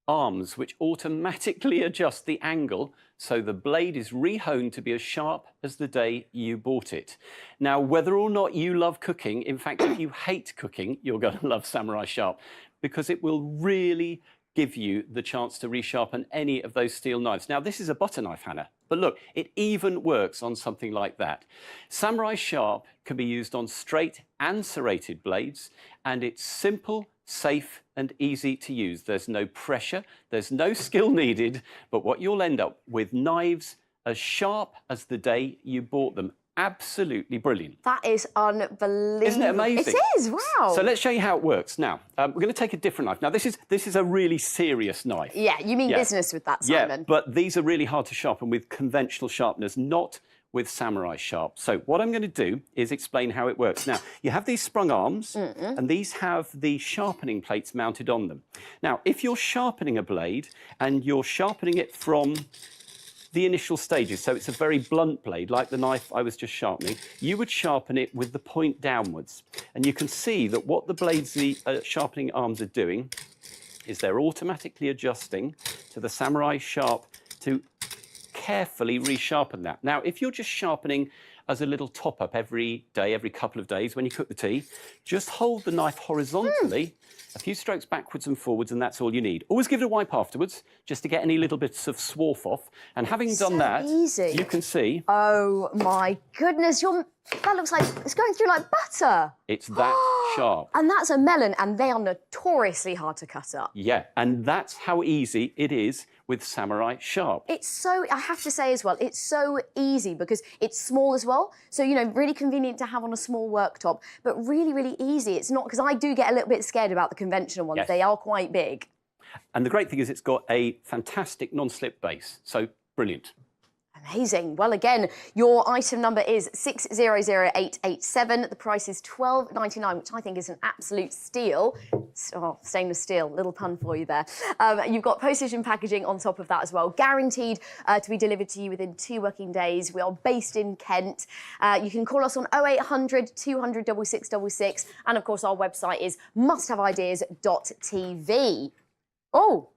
arms which automatically adjust the angle so the blade is re-honed to be as sharp as the day you bought it. Now, whether or not you love cooking, in fact, if you hate cooking, you're going to love Samurai Sharp, because it will really give you the chance to resharpen any of those steel knives. Now, this is a butter knife, Hannah, but look, it even works on something like that. Samurai Sharp can be used on straight and serrated blades, and it's simple, safe, and easy to use. There's no pressure, there's no skill needed, but what you'll end up with, knives as sharp as the day you bought them. Absolutely brilliant. That is unbelievable. Isn't it amazing? It is, wow. So let's show you how it works. Now, we're going to take a different knife. Now, this is a really serious knife. Yeah, you mean business with that, Simon. Yeah, but these are really hard to sharpen with conventional sharpeners, not with Samurai Sharp. So what I'm going to do is explain how it works. Now, you have these sprung arms, and these have the sharpening plates mounted on them. Now, if you're sharpening a blade and you're sharpening it from the initial stages, so it's a very blunt blade, like the knife I was just sharpening, you would sharpen it with the point downwards. And you can see that what the blades, the sharpening arms are doing is they're automatically adjusting to the Samurai Sharp to carefully resharpen that. Now, if you're just sharpening as a little top-up every day, every couple of days when you cook the tea, just hold the knife horizontally, a few strokes backwards and forwards, and that's all you need. Always give it a wipe afterwards, just to get any little bits of swarf off. And having done that, easy. you can see... Oh, my goodness. That looks like it's going through like butter. It's that sharp. And that's a melon, and they are notoriously hard to cut up. Yeah, and that's how easy it is with Samurai Sharp. It's so, I have to say as well, it's so easy because it's small as well. So, you know, really convenient to have on a small worktop, but really, really easy. It's not, because I do get a little bit scared about the conventional ones. Yes. They are quite big. And the great thing is it's got a fantastic non-slip base, so brilliant. Amazing. Well, again, your item number is 600887. The price is $12.99, which I think is an absolute steal. Oh, stainless steel, little pun for you there. You've got postage and packaging on top of that as well, guaranteed to be delivered to you within 2 working days. We are based in Kent. You can call us on 0800 200 6666, and of course our website is musthaveideas.tv. Oh.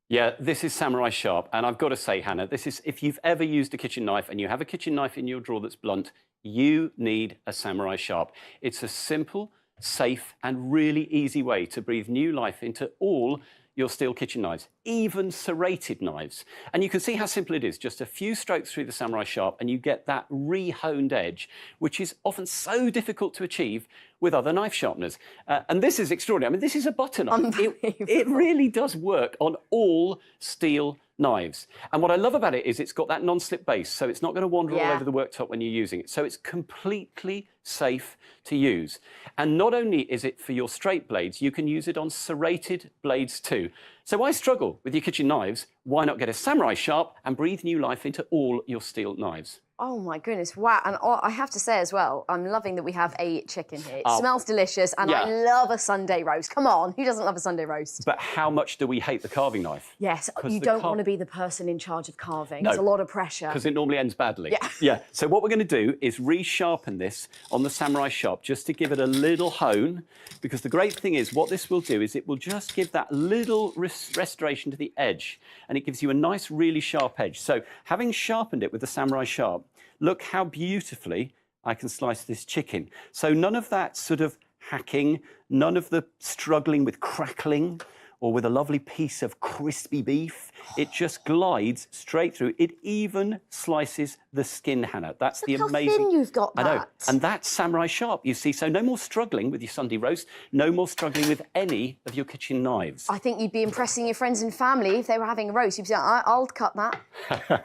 Yeah, this is Samurai Sharp, and I've got to say, Hannah, this is, if you've ever used a kitchen knife and you have a kitchen knife in your drawer that's blunt, you need a Samurai Sharp. It's a simple, safe, and really easy way to breathe new life into all your steel kitchen knives, even serrated knives. And you can see how simple it is. Just a few strokes through the Samurai Sharp and you get that re-honed edge, which is often so difficult to achieve with other knife sharpeners. And this is extraordinary. I mean, this is a butter knife. It really does work on all steel knives. And what I love about it is it's got that non-slip base, so it's not going to wander all over the worktop when you're using it. So it's completely safe to use. And not only is it for your straight blades, you can use it on serrated blades too. So why struggle with your kitchen knives? Why not get a Samurai Sharp and breathe new life into all your steel knives? Oh my goodness, wow. And I have to say as well, I'm loving that we have a chicken here. It smells delicious, and I love a Sunday roast. Come on, who doesn't love a Sunday roast? But how much do we hate the carving knife? Yes, you don't want to be the person in charge of carving. No, It's a lot of pressure. Because it normally ends badly. Yeah. Yeah. So what we're going to do is resharpen this on the Samurai Sharp just to give it a little hone, because the great thing is what this will do is it will just give that little restoration to the edge, and it gives you a nice, really sharp edge. So having sharpened it with the Samurai Sharp, look how beautifully I can slice this chicken. So none of that sort of hacking, none of the struggling with crackling or with a lovely piece of crispy beef. It just glides straight through. It even slices the skin, Hannah. That's the amazing... How thin you've got that. I know. And that's Samurai Sharp, you see. So no more struggling with your Sunday roast, no more struggling with any of your kitchen knives. I think you'd be impressing your friends and family if they were having a roast. You'd be like, I'll cut that.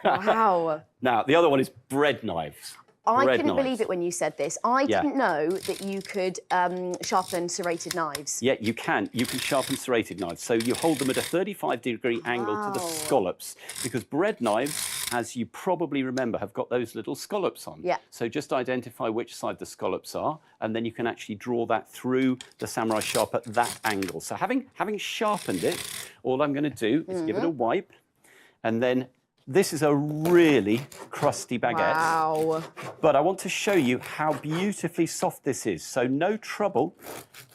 Wow. Now, the other one is bread knives. I couldn't believe it when you said this. I didn't know that you could sharpen serrated knives. Yeah, you can. You can sharpen serrated knives. So you hold them at a 35-degree angle to the scallops, because bread knives, as you probably remember, have got those little scallops on. Yeah. So just identify which side the scallops are, and then you can actually draw that through the Samurai Sharp at that angle. So having sharpened it, all I'm going to do is give it a wipe, and then this is a really crusty baguette. Wow. But I want to show you how beautifully soft this is. So no trouble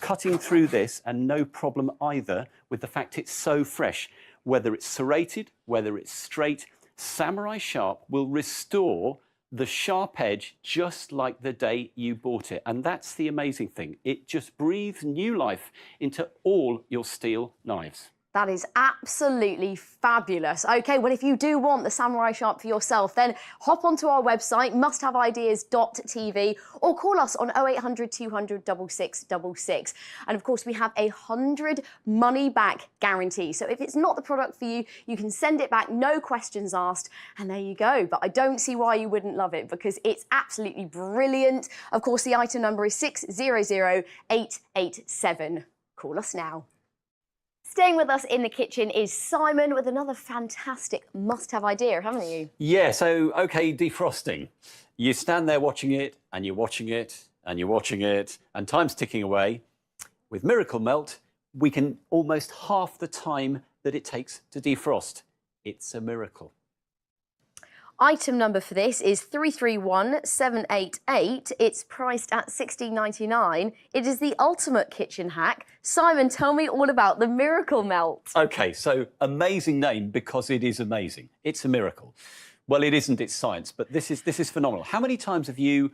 cutting through this, and no problem either with the fact it's so fresh. Whether it's serrated, whether it's straight, Samurai Sharp will restore the sharp edge just like the day you bought it. And that's the amazing thing. It just breathes new life into all your steel knives. That is absolutely fabulous. OK, well, if you do want the Samurai Sharp for yourself, then hop onto our website, musthaveideas.tv, or call us on 0800 200 6666. And of course, we have a 100 money-back guarantee. So if it's not the product for you, you can send it back, no questions asked, and there you go. But I don't see why you wouldn't love it, because it's absolutely brilliant. Of course, the item number is 600887. Call us now. Staying with us in the kitchen is Simon with another fantastic must-have idea, haven't you? Yeah, so, OK, defrosting. You stand there watching it, and you're watching it, and you're watching it, and time's ticking away. With Miracle Melt, we can almost half the time that it takes to defrost. It's a miracle. Item number for this is 331788. It's priced at $16.99. It is the ultimate kitchen hack. Simon, tell me all about the Miracle Melt. Okay, so amazing name because it is amazing. It's a miracle. Well, it isn't, it's science, but this is phenomenal. How many times have you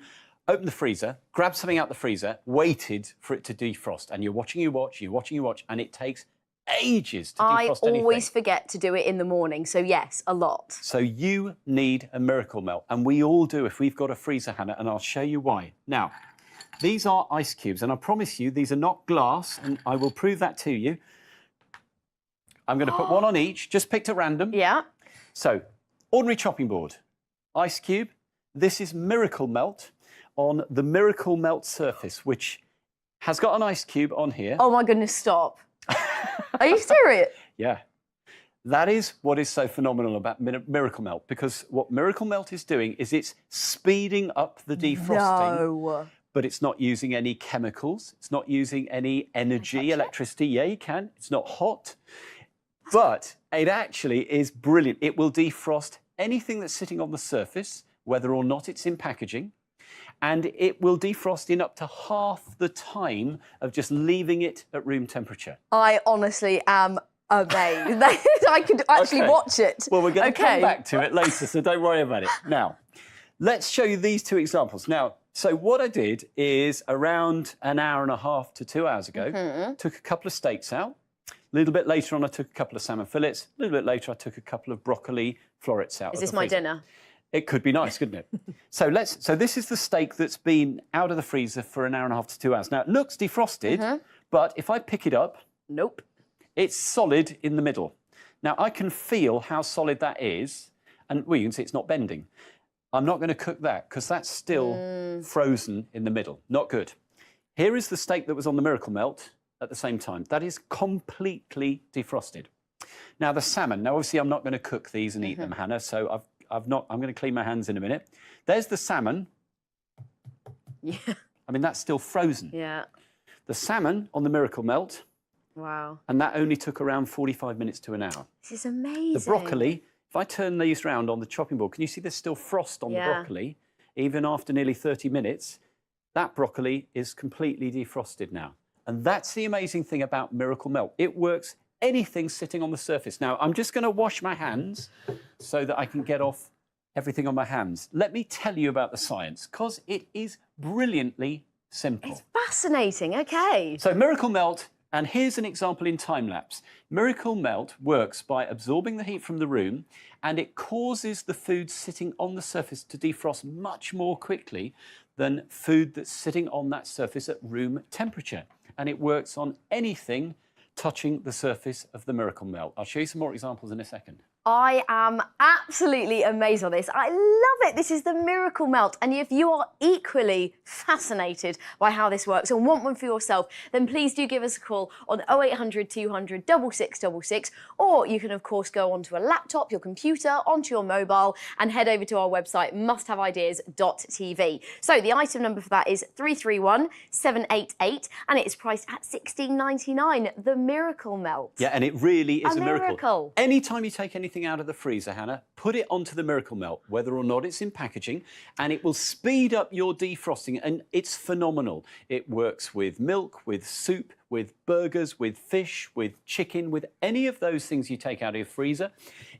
opened the freezer, grabbed something out the freezer, waited for it to defrost, and you're watching, you watch, and it takes ages to defrost anything? I always forget to do it in the morning, so yes, a lot. So you need a Miracle Melt, and we all do if we've got a freezer, Hannah, and I'll show you why. Now, these are ice cubes, and I promise you these are not glass, and I will prove that to you. I'm going to put one on each, just picked at random. Yeah. So, ordinary chopping board, ice cube. This is Miracle Melt on the Miracle Melt surface, which has got an ice cube on here. Oh my goodness, stop. Are you serious? Yeah. That is what is so phenomenal about Miracle Melt, because what Miracle Melt is doing is it's speeding up the defrosting. No. But it's not using any chemicals. It's not using any energy, electricity. Yeah, you can. It's not hot. But it actually is brilliant. It will defrost anything that's sitting on the surface, whether or not it's in packaging. And it will defrost in up to half the time of just leaving it at room temperature. I honestly am amazed. I could actually watch it. Well, we're going to come back to it later, so don't worry about it. Now, let's show you these two examples. Now, so what I did is around an hour and a half to 2 hours ago, took a couple of steaks out. A little bit later on, I took a couple of salmon fillets. A little bit later, I took a couple of broccoli florets out. Is this my dinner? It could be nice, couldn't it? So this is the steak that's been out of the freezer for an hour and a half to 2 hours. Now, it looks defrosted, but if I pick it up... Nope. It's solid in the middle. Now, I can feel how solid that is, and well, you can see it's not bending. I'm not going to cook that because that's still frozen in the middle. Not good. Here is the steak that was on the Miracle Melt at the same time. That is completely defrosted. Now, the salmon. Now, obviously, I'm not going to cook these and eat them, Hannah, so I'm going to clean my hands in a minute. There's the salmon. Yeah. I mean, that's still frozen. Yeah. The salmon on the Miracle Melt. Wow. And that only took around 45 minutes to an hour. This is amazing. The broccoli, if I turn these round on the chopping board, can you see there's still frost on the broccoli? Even after nearly 30 minutes, that broccoli is completely defrosted now. And that's the amazing thing about Miracle Melt. It works anything sitting on the surface. Now, I'm just going to wash my hands so that I can get off everything on my hands. Let me tell you about the science, because it is brilliantly simple. It's fascinating, okay. So Miracle Melt, and here's an example in time-lapse. Miracle Melt works by absorbing the heat from the room, and it causes the food sitting on the surface to defrost much more quickly than food that's sitting on that surface at room temperature. And it works on anything touching the surface of the Miracle Melt. I'll show you some more examples in a second. I am absolutely amazed by this. I love it. This is the Miracle Melt. And if you are equally fascinated by how this works and want one for yourself, then please do give us a call on 0800 200 6666. Or you can, of course, go onto a laptop, your computer, onto your mobile and head over to our website, musthaveideas.tv. So the item number for that is 331788 and it is priced at $16.99. The Miracle Melt. Yeah, and it really is a miracle. Anytime you take anything out of the freezer, Hannah, put it onto the Miracle Melt, whether or not it's in packaging, and it will speed up your defrosting, and it's phenomenal. It works with milk, with soup, with burgers, with fish, with chicken, with any of those things you take out of your freezer.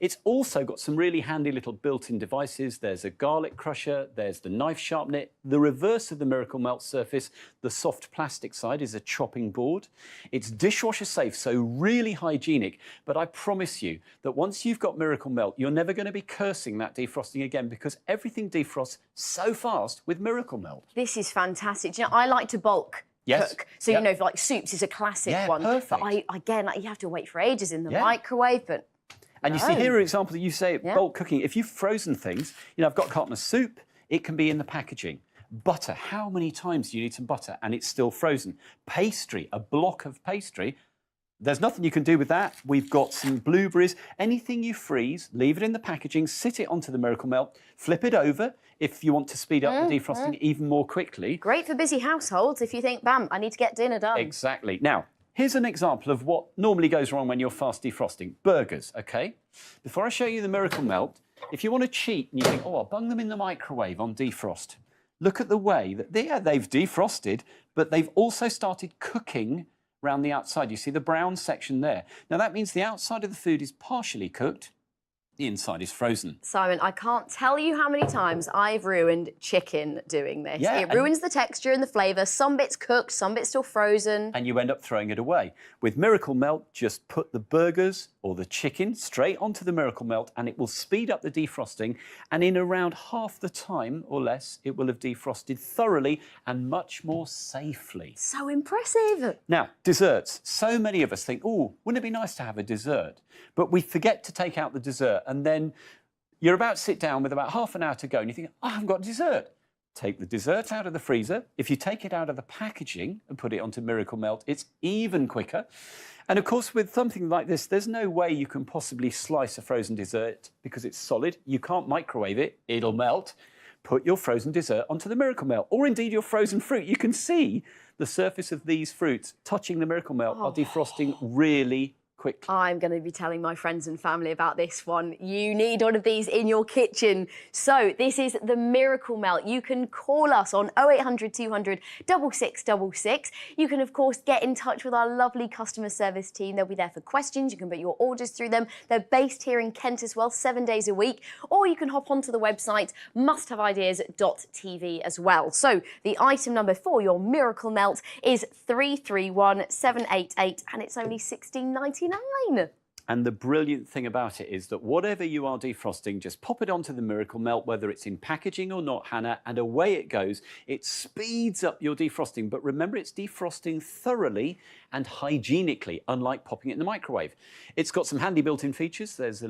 It's also got some really handy little built-in devices. There's a garlic crusher, there's the knife sharpener. The reverse of the Miracle Melt surface, the soft plastic side, is a chopping board. It's dishwasher safe, so really hygienic. But I promise you that once you've got Miracle Melt, you're never going to be cursing that defrosting again, because everything defrosts so fast with Miracle Melt. This is fantastic. Do you know, I like to bulk. Cook. So, you know, like soups is a classic one. Perfect. But again, you have to wait for ages in the microwave, but... And you see here an example that you say bulk cooking. If you've frozen things, you know, I've got a carton of soup, it can be in the packaging. Butter, how many times do you need some butter and it's still frozen? Pastry, a block of pastry, there's nothing you can do with that. We've got some blueberries. Anything you freeze, leave it in the packaging, sit it onto the Miracle Melt, flip it over if you want to speed up the defrosting even more quickly. Great for busy households if you think, bam, I need to get dinner done. Exactly. Now, here's an example of what normally goes wrong when you're fast defrosting. Burgers, OK? Before I show you the Miracle Melt, If you want to cheat and you think, oh, I'll bung them in the microwave on defrost, look at the way that they've defrosted, but they've also started cooking around the outside. You see the brown section there. Now that means the outside of the food is partially cooked, the inside is frozen. Simon, I can't tell you how many times I've ruined chicken doing this. Yeah, it ruins the texture and the flavour. Some bits cooked, some bits still frozen. And you end up throwing it away. With Miracle Melt, just put the burgers or the chicken straight onto the Miracle Melt and it will speed up the defrosting, and in around half the time or less, it will have defrosted thoroughly and much more safely. So impressive. Now, desserts. So many of us think, oh, wouldn't it be nice to have a dessert? But we forget to take out the dessert, and then you're about to sit down with about half an hour to go and you think, oh, I haven't got dessert. Take the dessert out of the freezer. If you take it out of the packaging and put it onto Miracle Melt, it's even quicker. And of course, with something like this, there's no way you can possibly slice a frozen dessert because it's solid. You can't microwave it, it'll melt. Put your frozen dessert onto the Miracle Melt, or indeed your frozen fruit. You can see the surface of these fruits touching the Miracle Melt are defrosting really quickly. I'm going to be telling my friends and family about this one. You need one of these in your kitchen. So this is the Miracle Melt. You can call us on 0800 200 6666. You can, of course, get in touch with our lovely customer service team. They'll be there for questions. You can put your orders through them. They're based here in Kent as well, 7 days a week. Or you can hop onto the website musthaveideas.tv as well. So the item number for your Miracle Melt is 331788, and it's only £16.99. And the brilliant thing about it is that whatever you are defrosting, just pop it onto the Miracle Melt, whether it's in packaging or not, Hannah, and away it goes. It speeds up your defrosting, but remember, it's defrosting thoroughly and hygienically, unlike popping it in the microwave. It's got some handy built-in features. There's a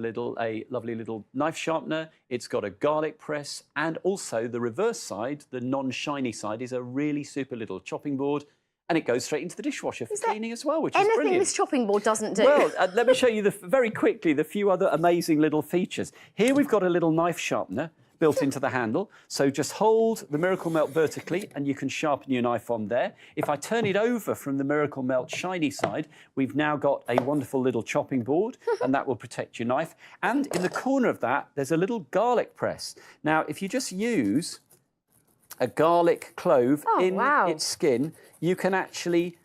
lovely little knife sharpener. It's got a garlic press, and also the reverse side, the non-shiny side, is a really super little chopping board. And it goes straight into the dishwasher for cleaning as well, which is brilliant. Anything this chopping board doesn't do. Well, let me show you very quickly the few other amazing little features. Here we've got a little knife sharpener built into the handle. So just hold the Miracle Melt vertically and you can sharpen your knife on there. If I turn it over from the Miracle Melt shiny side, we've now got a wonderful little chopping board and that will protect your knife. And in the corner of that, there's a little garlic press. Now, if you just use a garlic clove in its skin, you can actually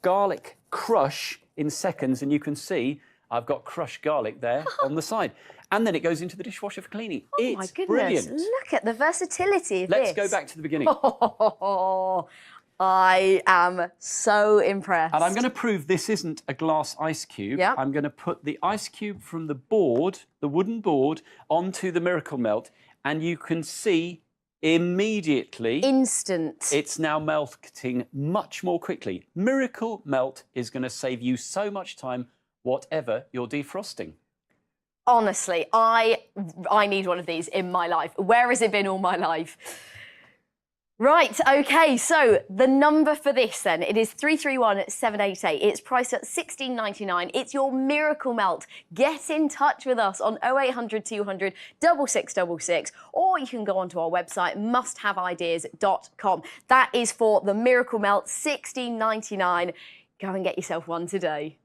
garlic crush in seconds, and you can see I've got crushed garlic there on the side. And then it goes into the dishwasher for cleaning. Oh my goodness, brilliant. Look at the versatility of Let's this. go back to the beginning. I am so impressed. And I'm going to prove this isn't a glass ice cube. Yep. I'm going to put the ice cube from the board, the wooden board, onto the Miracle Melt, and you can see immediately, instant, it's now melting much more quickly. Miracle Melt is going to save you so much time, whatever you're defrosting. Honestly, I need one of these in my life. Where has it been all my life? Right, OK, so the number for this then, it is 331788. It's priced at £16.99. It's your Miracle Melt. Get in touch with us on 0800 200 6666, or you can go onto our website, musthaveideas.com. That is for the Miracle Melt, £16.99. Go and get yourself one today.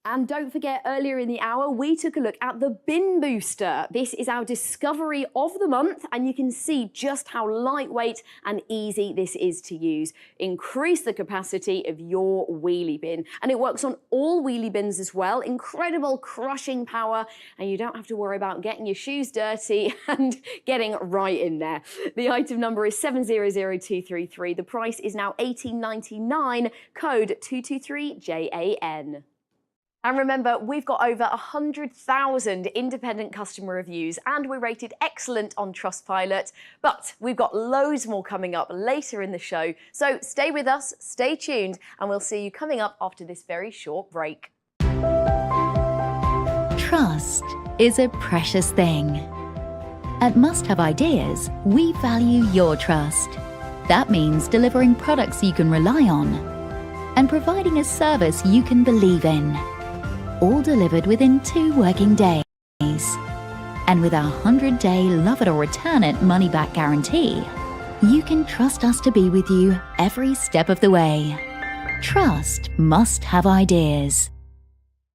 And don't forget, earlier in the hour, we took a look at the Bin Booster. This is our discovery of the month, and you can see just how lightweight and easy this is to use. Increase the capacity of your wheelie bin. And it works on all wheelie bins as well. Incredible crushing power, and you don't have to worry about getting your shoes dirty and getting right in there. The item number is 700233. The price is now $18.99, code 223JAN. And remember, we've got over 100,000 independent customer reviews and we're rated excellent on Trustpilot. But we've got loads more coming up later in the show. So stay with us, stay tuned, and we'll see you coming up after this very short break. Trust is a precious thing. At Must Have Ideas, we value your trust. That means delivering products you can rely on and providing a service you can believe in. All delivered within 2 working days. And with our 100-day love it or return it money-back guarantee, you can trust us to be with you every step of the way. Trust Must Have Ideas.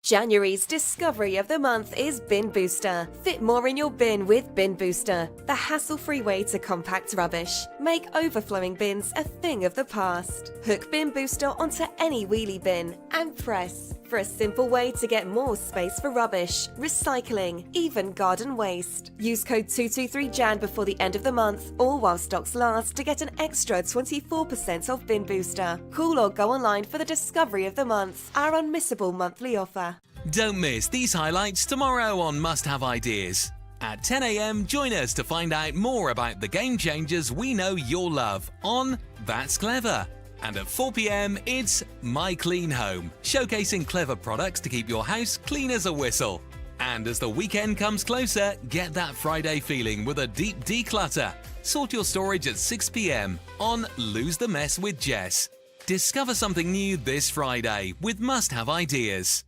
January's discovery of the month is Bin Booster. Fit more in your bin with Bin Booster, the hassle-free way to compact rubbish. Make overflowing bins a thing of the past. Hook Bin Booster onto any wheelie bin and press for a simple way to get more space for rubbish, recycling, even garden waste. Use code 223JAN before the end of the month or while stocks last to get an extra 24% off Bin Booster. Call or go online for the discovery of the month, our unmissable monthly offer. Don't miss these highlights tomorrow on Must Have Ideas. At 10 a.m, join us to find out more about the game changers we know you'll love on That's Clever. And at 4 p.m, it's My Clean Home, showcasing clever products to keep your house clean as a whistle. And as the weekend comes closer, get that Friday feeling with a deep declutter. Sort your storage at 6 p.m. on Lose the Mess with Jess. Discover something new this Friday with Must Have Ideas.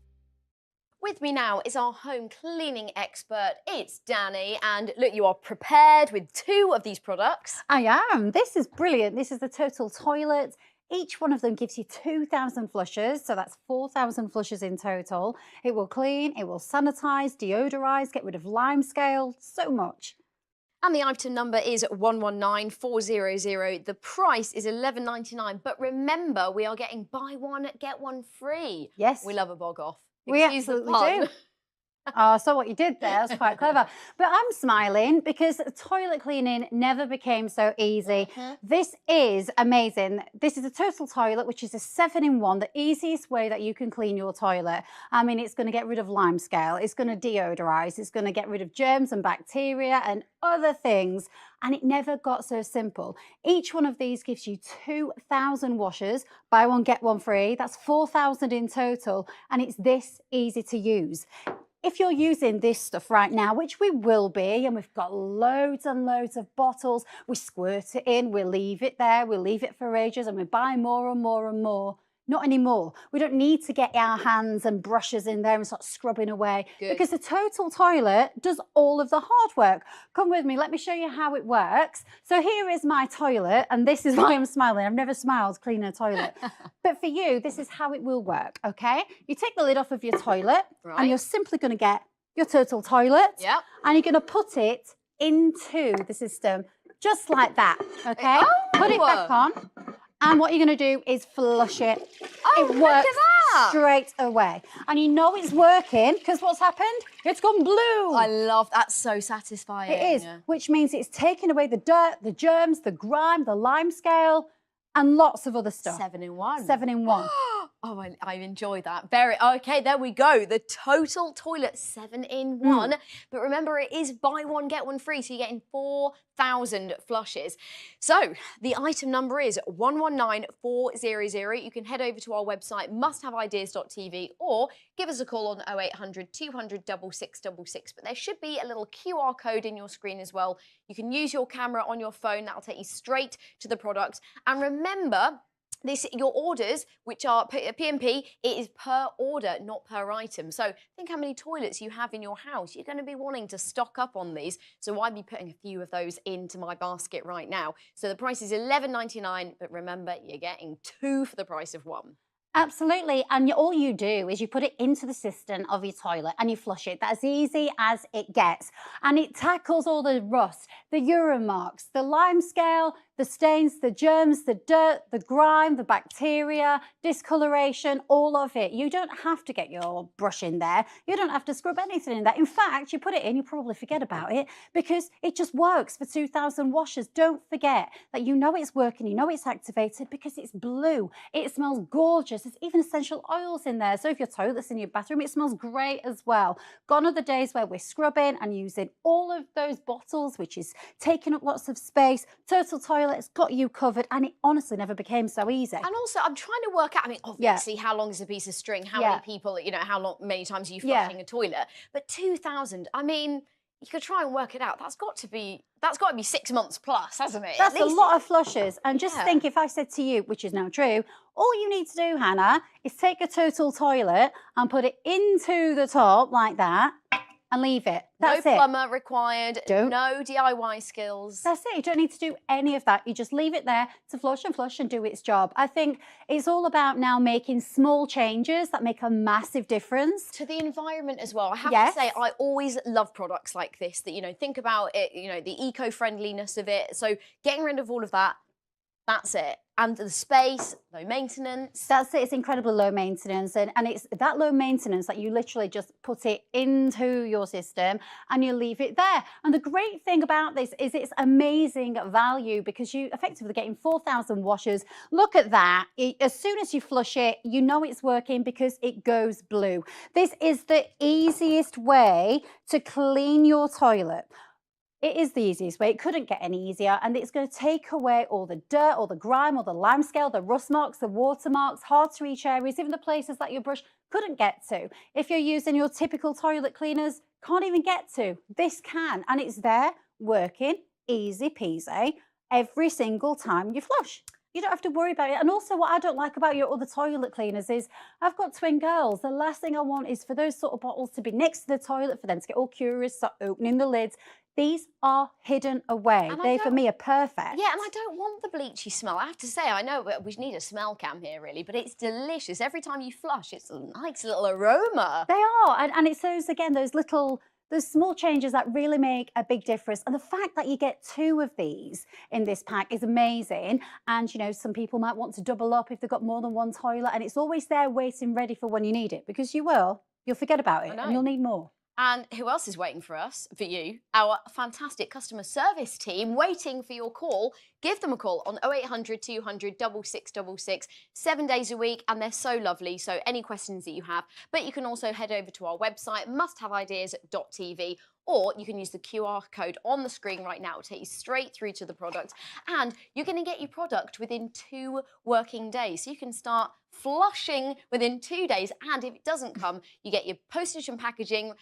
With me now is our home cleaning expert. It's Danny, and look, you are prepared with 2 of these products. I am. This is brilliant. This is the Total Toilet. Each one of them gives you 2,000 flushes, so that's 4,000 flushes in total. It will clean, it will sanitize, deodorize, get rid of lime scale, so much. And the item number is 119400. The price is $11.99. But remember, we are getting buy one, get one free. Yes. We love a bog off. We absolutely do. Oh, I saw what you did there. That's quite clever. But I'm smiling because toilet cleaning never became so easy. This is amazing. This is a Total Toilet, which is a 7-in-1, the easiest way that you can clean your toilet. I mean, it's going to get rid of lime scale. It's going to deodorize. It's going to get rid of germs and bacteria and other things. And it never got so simple. Each one of these gives you 2,000 washers. Buy one, get one free. That's 4,000 in total. And it's this easy to use. If you're using this stuff right now, which we will be, and we've got loads and loads of bottles, we squirt it in, we leave it there, we leave it for ages, and we buy more and more and more. Not anymore. We don't need to get our hands and brushes in there and start scrubbing away. Good. Because the Total Toilet does all of the hard work. Come with me, let me show you how it works. So here is my toilet, and this is why I'm smiling. I've never smiled cleaning a toilet. But for you, this is how it will work, okay? You take the lid off of your toilet, and you're simply going to get your Total Toilet, and you're going to put it into the system, just like that, okay? Put it back on. And what you're going to do is flush it. It works straight away. And you know it's working because what's happened? It's gone blue. I love that. So satisfying. It is, which means it's taken away the dirt, the germs, the grime, the lime scale, and lots of other stuff. 7-in-1. 7-in-1. Oh, I enjoy that. Very okay. There we go. The Total Toilet 7-in-1. But remember, it is buy one get one free, so you're getting 4,000 flushes. So the item number is 119400. You can head over to our website musthaveideas.tv or give us a call on 0800 200 6666. But there should be a little QR code in your screen as well. You can use your camera on your phone. That'll take you straight to the product. And remember, your orders, which are P&P, it is per order, not per item. So think how many toilets you have in your house. You're going to be wanting to stock up on these. So I'd be putting a few of those into my basket right now. So the price is $11.99, but remember, you're getting 2 for the price of 1. Absolutely, and all you do is you put it into the cistern of your toilet and you flush it. That's easy as it gets. And it tackles all the rust, the urine marks, the lime scale, the stains, the germs, the dirt, the grime, the bacteria, discoloration, all of it. You don't have to get your brush in there. You don't have to scrub anything in there. In fact, you put it in, you probably forget about it because it just works for 2,000 washers. Don't forget that you know it's working, you know it's activated because it's blue. It smells gorgeous. There's even essential oils in there. So if your toilet's in your bathroom, it smells great as well. Gone are the days where we're scrubbing and using all of those bottles, which is taking up lots of space. Total Toilet has got you covered, and it honestly never became so easy. And also, I'm trying to work out, I mean, obviously, how long is a piece of string? How many people, you know, many times are you flushing a toilet? But 2,000, I mean, you could try and work it out. That's got to be 6 months plus, hasn't it? That's a lot of flushes. And just think, if I said to you, which is now true, all you need to do, Hannah, is take a Total Toilet and put it into the top like that. and leave it. That's no it. plumber required, no DIY skills. That's it. You don't need to do any of that. You just leave it there to flush and do its job. I think it's all about now making small changes that make a massive difference. To the environment as well. I have Yes. to say, I always love products like this that, you know, think about it, you know, the eco-friendliness of it. So getting rid of all of that, that's it. And the space, low maintenance. That's it. It's incredibly low maintenance. And it's that low maintenance that you literally just put it into your system and you leave it there. And the great thing about this is it's amazing value because you effectively getting 4,000 washes. Look at that. As soon as you flush it, you know it's working because it goes blue. This is the easiest way to clean your toilet. It is the easiest way. It couldn't get any easier. And it's going to take away all the dirt, all the grime, all the limescale, the rust marks, the watermarks, hard to reach areas, even the places that your brush couldn't get to. If you're using your typical toilet cleaners, can't even get to. This can. And it's there, working, easy peasy, every single time you flush. You don't have to worry about it. And also what I don't like about your other toilet cleaners is I've got twin girls. The last thing I want is for those sort of bottles to be next to the toilet, for them to get all curious, start opening the lids. These are hidden away. They, for me, are perfect. Yeah, and I don't want the bleachy smell. I have to say, I know we need a smell cam here, really, but it's delicious. Every time you flush, it's a nice little aroma. They are. And it's those, again, those small changes that really make a big difference. And the fact that you get 2 of these in this pack is amazing. And, you know, some people might want to double up if they've got more than one toilet. And it's always there waiting ready for when you need it, because you will. You'll forget about it and you'll need more. And who else is waiting for us, for you? Our fantastic customer service team waiting for your call. Give them a call on 0800 200 6666, 7 days a week, and they're so lovely. So any questions that you have, but you can also head over to our website, musthaveideas.tv, or you can use the QR code on the screen right now. It'll take you straight through to the product. And you're going to get your product within 2 working days. So you can start flushing within 2 days. And if it doesn't come, you get your postage and packaging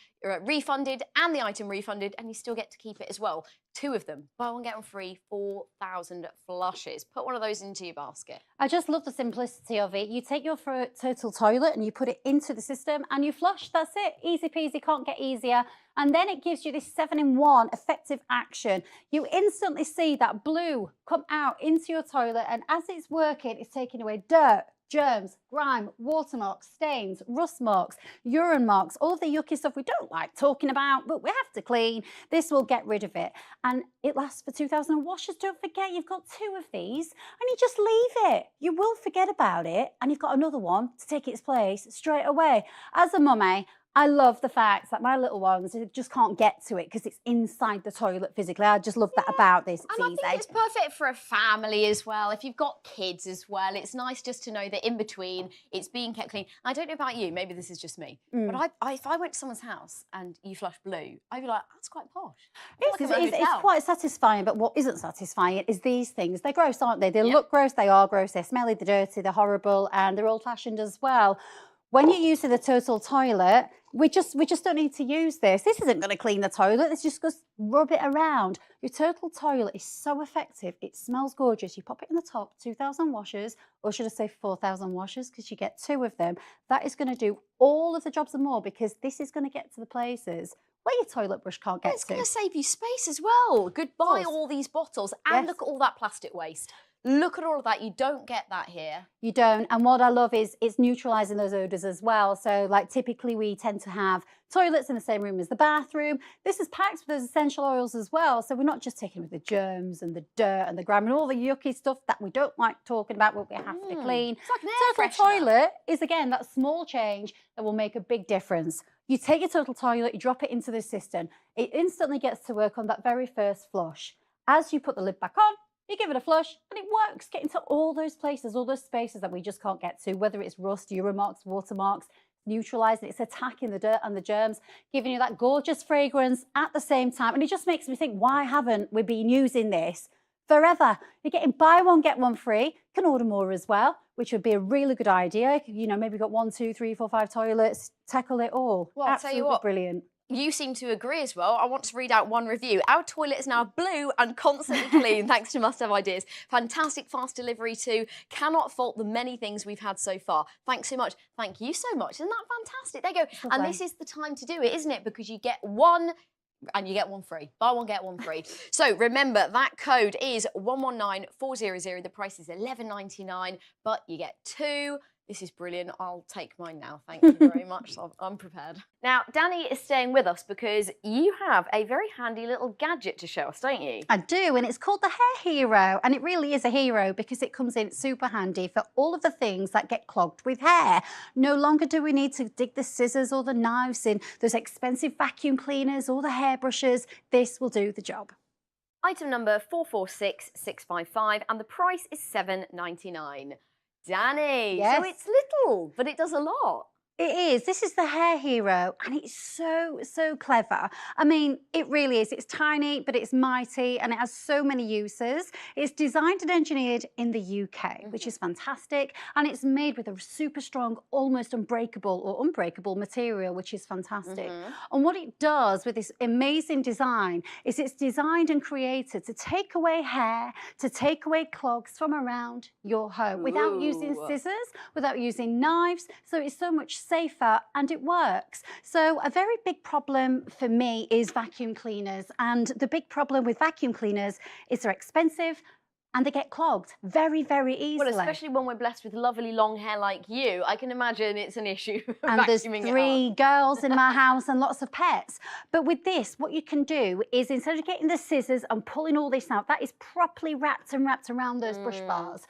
refunded and the item refunded, and you still get to keep it as well. 2 of them. Buy one, get one free, 4,000 flushes. Put one of those into your basket. I just love the simplicity of it. You take your total toilet and you put it into the system and you flush. That's it. Easy peasy, can't get easier. And then it gives you this 7-in-1 effective action. You instantly see that blue come out into your toilet, and as it's working, it's taking away dirt, germs, grime, watermarks, stains, rust marks, urine marks, all of the yucky stuff we don't like talking about, but we have to clean. This will get rid of it. And it lasts for 2,000 washes. Don't forget, you've got 2 of these, and you just leave it. You will forget about it, and you've got another one to take its place straight away. As a mummy, I love the fact that my little ones just can't get to it because it's inside the toilet physically. I just love that about this. It's And easy. I think it's perfect for a family as well. If you've got kids as well, it's nice just to know that in between it's being kept clean. I don't know about you, maybe this is just me, but if I went to someone's house and you flush blue, I'd be like, that's quite posh. It's quite satisfying, but what isn't satisfying is these things. They're gross, aren't they? They look gross, they are gross, they're smelly, they're dirty, they're horrible, and they're old-fashioned as well. When you're using the total toilet, we just don't need to use this. This isn't going to clean the toilet. It's just going to rub it around. Your total toilet is so effective. It smells gorgeous. You pop it in the top, 2,000 washes, or should I say 4,000 washes, because you get 2 of them. That is going to do all of the jobs and more, because this is going to get to the places where your toilet brush can't get to. It's going to save you space as well. Goodbye all these bottles, and look at all that plastic waste. Look at all of that. You don't get that here. You don't. And what I love is it's neutralising those odours as well. So like typically we tend to have toilets in the same room as the bathroom. This is packed with those essential oils as well. So we're not just taking with the germs and the dirt and the grime and all the yucky stuff that we don't like talking about, but we have to clean. It's like an air Total freshener. toilet is, again, that small change that will make a big difference. You take your total toilet, you drop it into the system. It instantly gets to work on that very first flush. As you put the lid back on, you give it a flush and it works, getting to all those places, all those spaces that we just can't get to, whether it's rust, urine marks, watermarks, neutralising, it's attacking the dirt and the germs, giving you that gorgeous fragrance at the same time. And it just makes me think, why haven't we been using this forever? You're getting buy one, get one free. You can order more as well, which would be a really good idea. You know, maybe you've got 1, 2, 3, 4, 5 toilets, tackle it all. Well, I'll tell you Absolutely what, brilliant. You seem to agree as well. I want to read out one review. Our toilet is now blue and constantly clean thanks to Must Have Ideas. Fantastic fast delivery too. Cannot fault the many things we've had so far. Thanks so much. Thank you so much. Isn't that fantastic? There you go. And this is the time to do it, isn't it? Because you get one and you get one free. Buy one, get one free. So remember, that code is 119400. The price is $11.99, but you get two. This is brilliant. I'll take mine now. Thank you very much. I'm prepared. Now, Danny is staying with us because you have a very handy little gadget to show us, don't you? I do, and it's called the Hair Hero, and it really is a hero because it comes in super handy for all of the things that get clogged with hair. No longer do we need to dig the scissors or the knives in those expensive vacuum cleaners or the hairbrushes. This will do the job. Item number 446655, and the price is $7.99. Danny, Yes. so it's little, but it does a lot. It is. This is the Hair Hero, and it's so clever. I mean, it really is. It's tiny, but it's mighty, and it has so many uses. It's designed and engineered in the UK, which is fantastic, and it's made with a super strong, almost unbreakable material, which is fantastic. And what it does with this amazing design is it's designed and created to take away hair, to take away clogs from around your home without using scissors, without using knives. So it's so much safer, and it works. So a very big problem for me is vacuum cleaners, and the big problem with vacuum cleaners is they're expensive and they get clogged very easily. Well, especially when we're blessed with lovely long hair like you, I can imagine it's an issue. And there's vacuuming it 3 up. girls in my house and lots of pets. But with this, what you can do is instead of getting the scissors and pulling all this out, that is properly wrapped around those brush bars.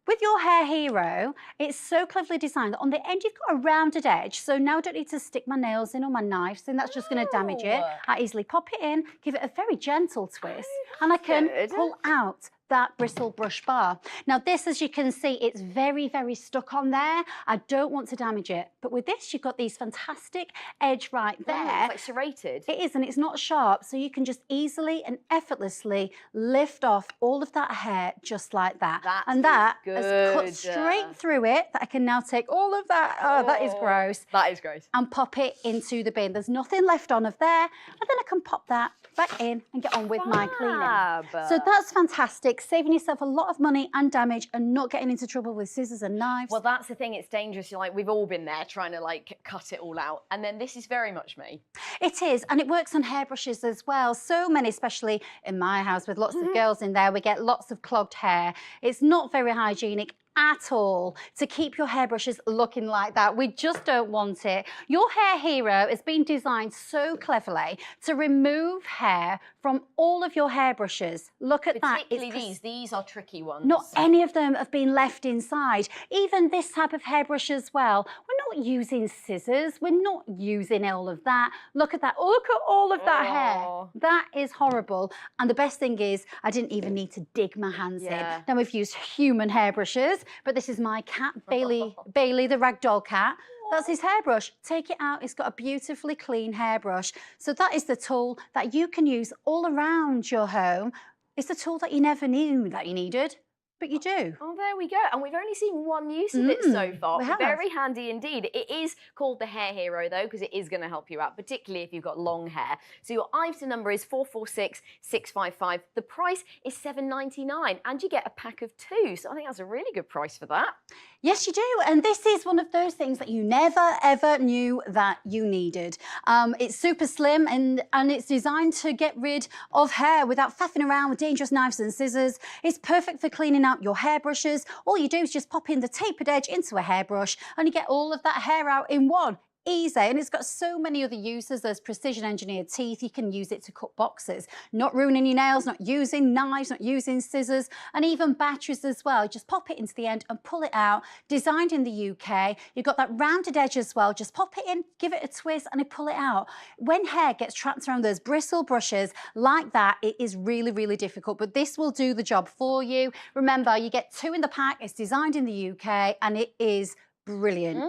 With your Hair Hero, it's so cleverly designed that on the end you've got a rounded edge, so now I don't need to stick my nails in or my knives in, that's just going to damage it. I easily pop it in, give it a very gentle twist, and I can pull out that bristle brush bar. Now this, as you can see, it's very stuck on there. I don't want to damage it. But with this, you've got these fantastic edge right there. It's like serrated. It is, and it's not sharp, so you can just easily and effortlessly lift off all of that hair just like that. That has cut straight through it, that I can now take all of that, that is gross. That is gross. And pop it into the bin. There's nothing left on of there, and then I can pop that back in and get on with my cleaning. So that's fantastic, saving yourself a lot of money and damage and not getting into trouble with scissors and knives. Well, that's the thing, it's dangerous. You're like, we've all been there trying to like cut it all out. And then this is very much me. It is, and it works on hairbrushes as well. So many, especially in my house with lots of girls in there, we get lots of clogged hair. It's not very hygienic at all to keep your hairbrushes looking like that. We just don't want it. Your Hair Hero has been designed so cleverly to remove hair from all of your hairbrushes. Look at that. Particularly these are tricky ones. Not any of them have been left inside. Even this type of hairbrush as well. We're not using scissors. We're not using all of that. Look at that. Look at all of that hair. That is horrible. And the best thing is, I didn't even need to dig my hands in. Now we've used human hairbrushes, but this is my cat, Bailey, the ragdoll cat. That's his hairbrush. Take it out, it's got a beautifully clean hairbrush. So that is the tool that you can use all around your home. It's a tool that you never knew that you needed, but you do. Oh, there we go. And we've only seen one use of it so far. we have. Very handy indeed. It is called the Hair Hero though, because it is going to help you out, particularly if you've got long hair. So your item number is 446655. The price is $7.99 and you get a pack of 2. So I think that's a really good price for that. Yes, you do. And this is one of those things that you never, ever knew that you needed. It's super slim and it's designed to get rid of hair without faffing around with dangerous knives and scissors. It's perfect for cleaning out your hairbrushes. All you do is just pop in the tapered edge into a hairbrush and you get all of that hair out in one. Easy, and it's got so many other uses. There's precision engineered teeth. You can use it to cut boxes, not ruining your nails, not using knives, not using scissors, and even batteries as well. You just pop it into the end and pull it out. Designed in the UK. You've got that rounded edge as well. Just pop it in, give it a twist, and pull it out. When hair gets trapped around those bristle brushes like that, it is really difficult, but this will do the job for you. Remember, you get 2 in the pack. It's designed in the UK, and it is brilliant.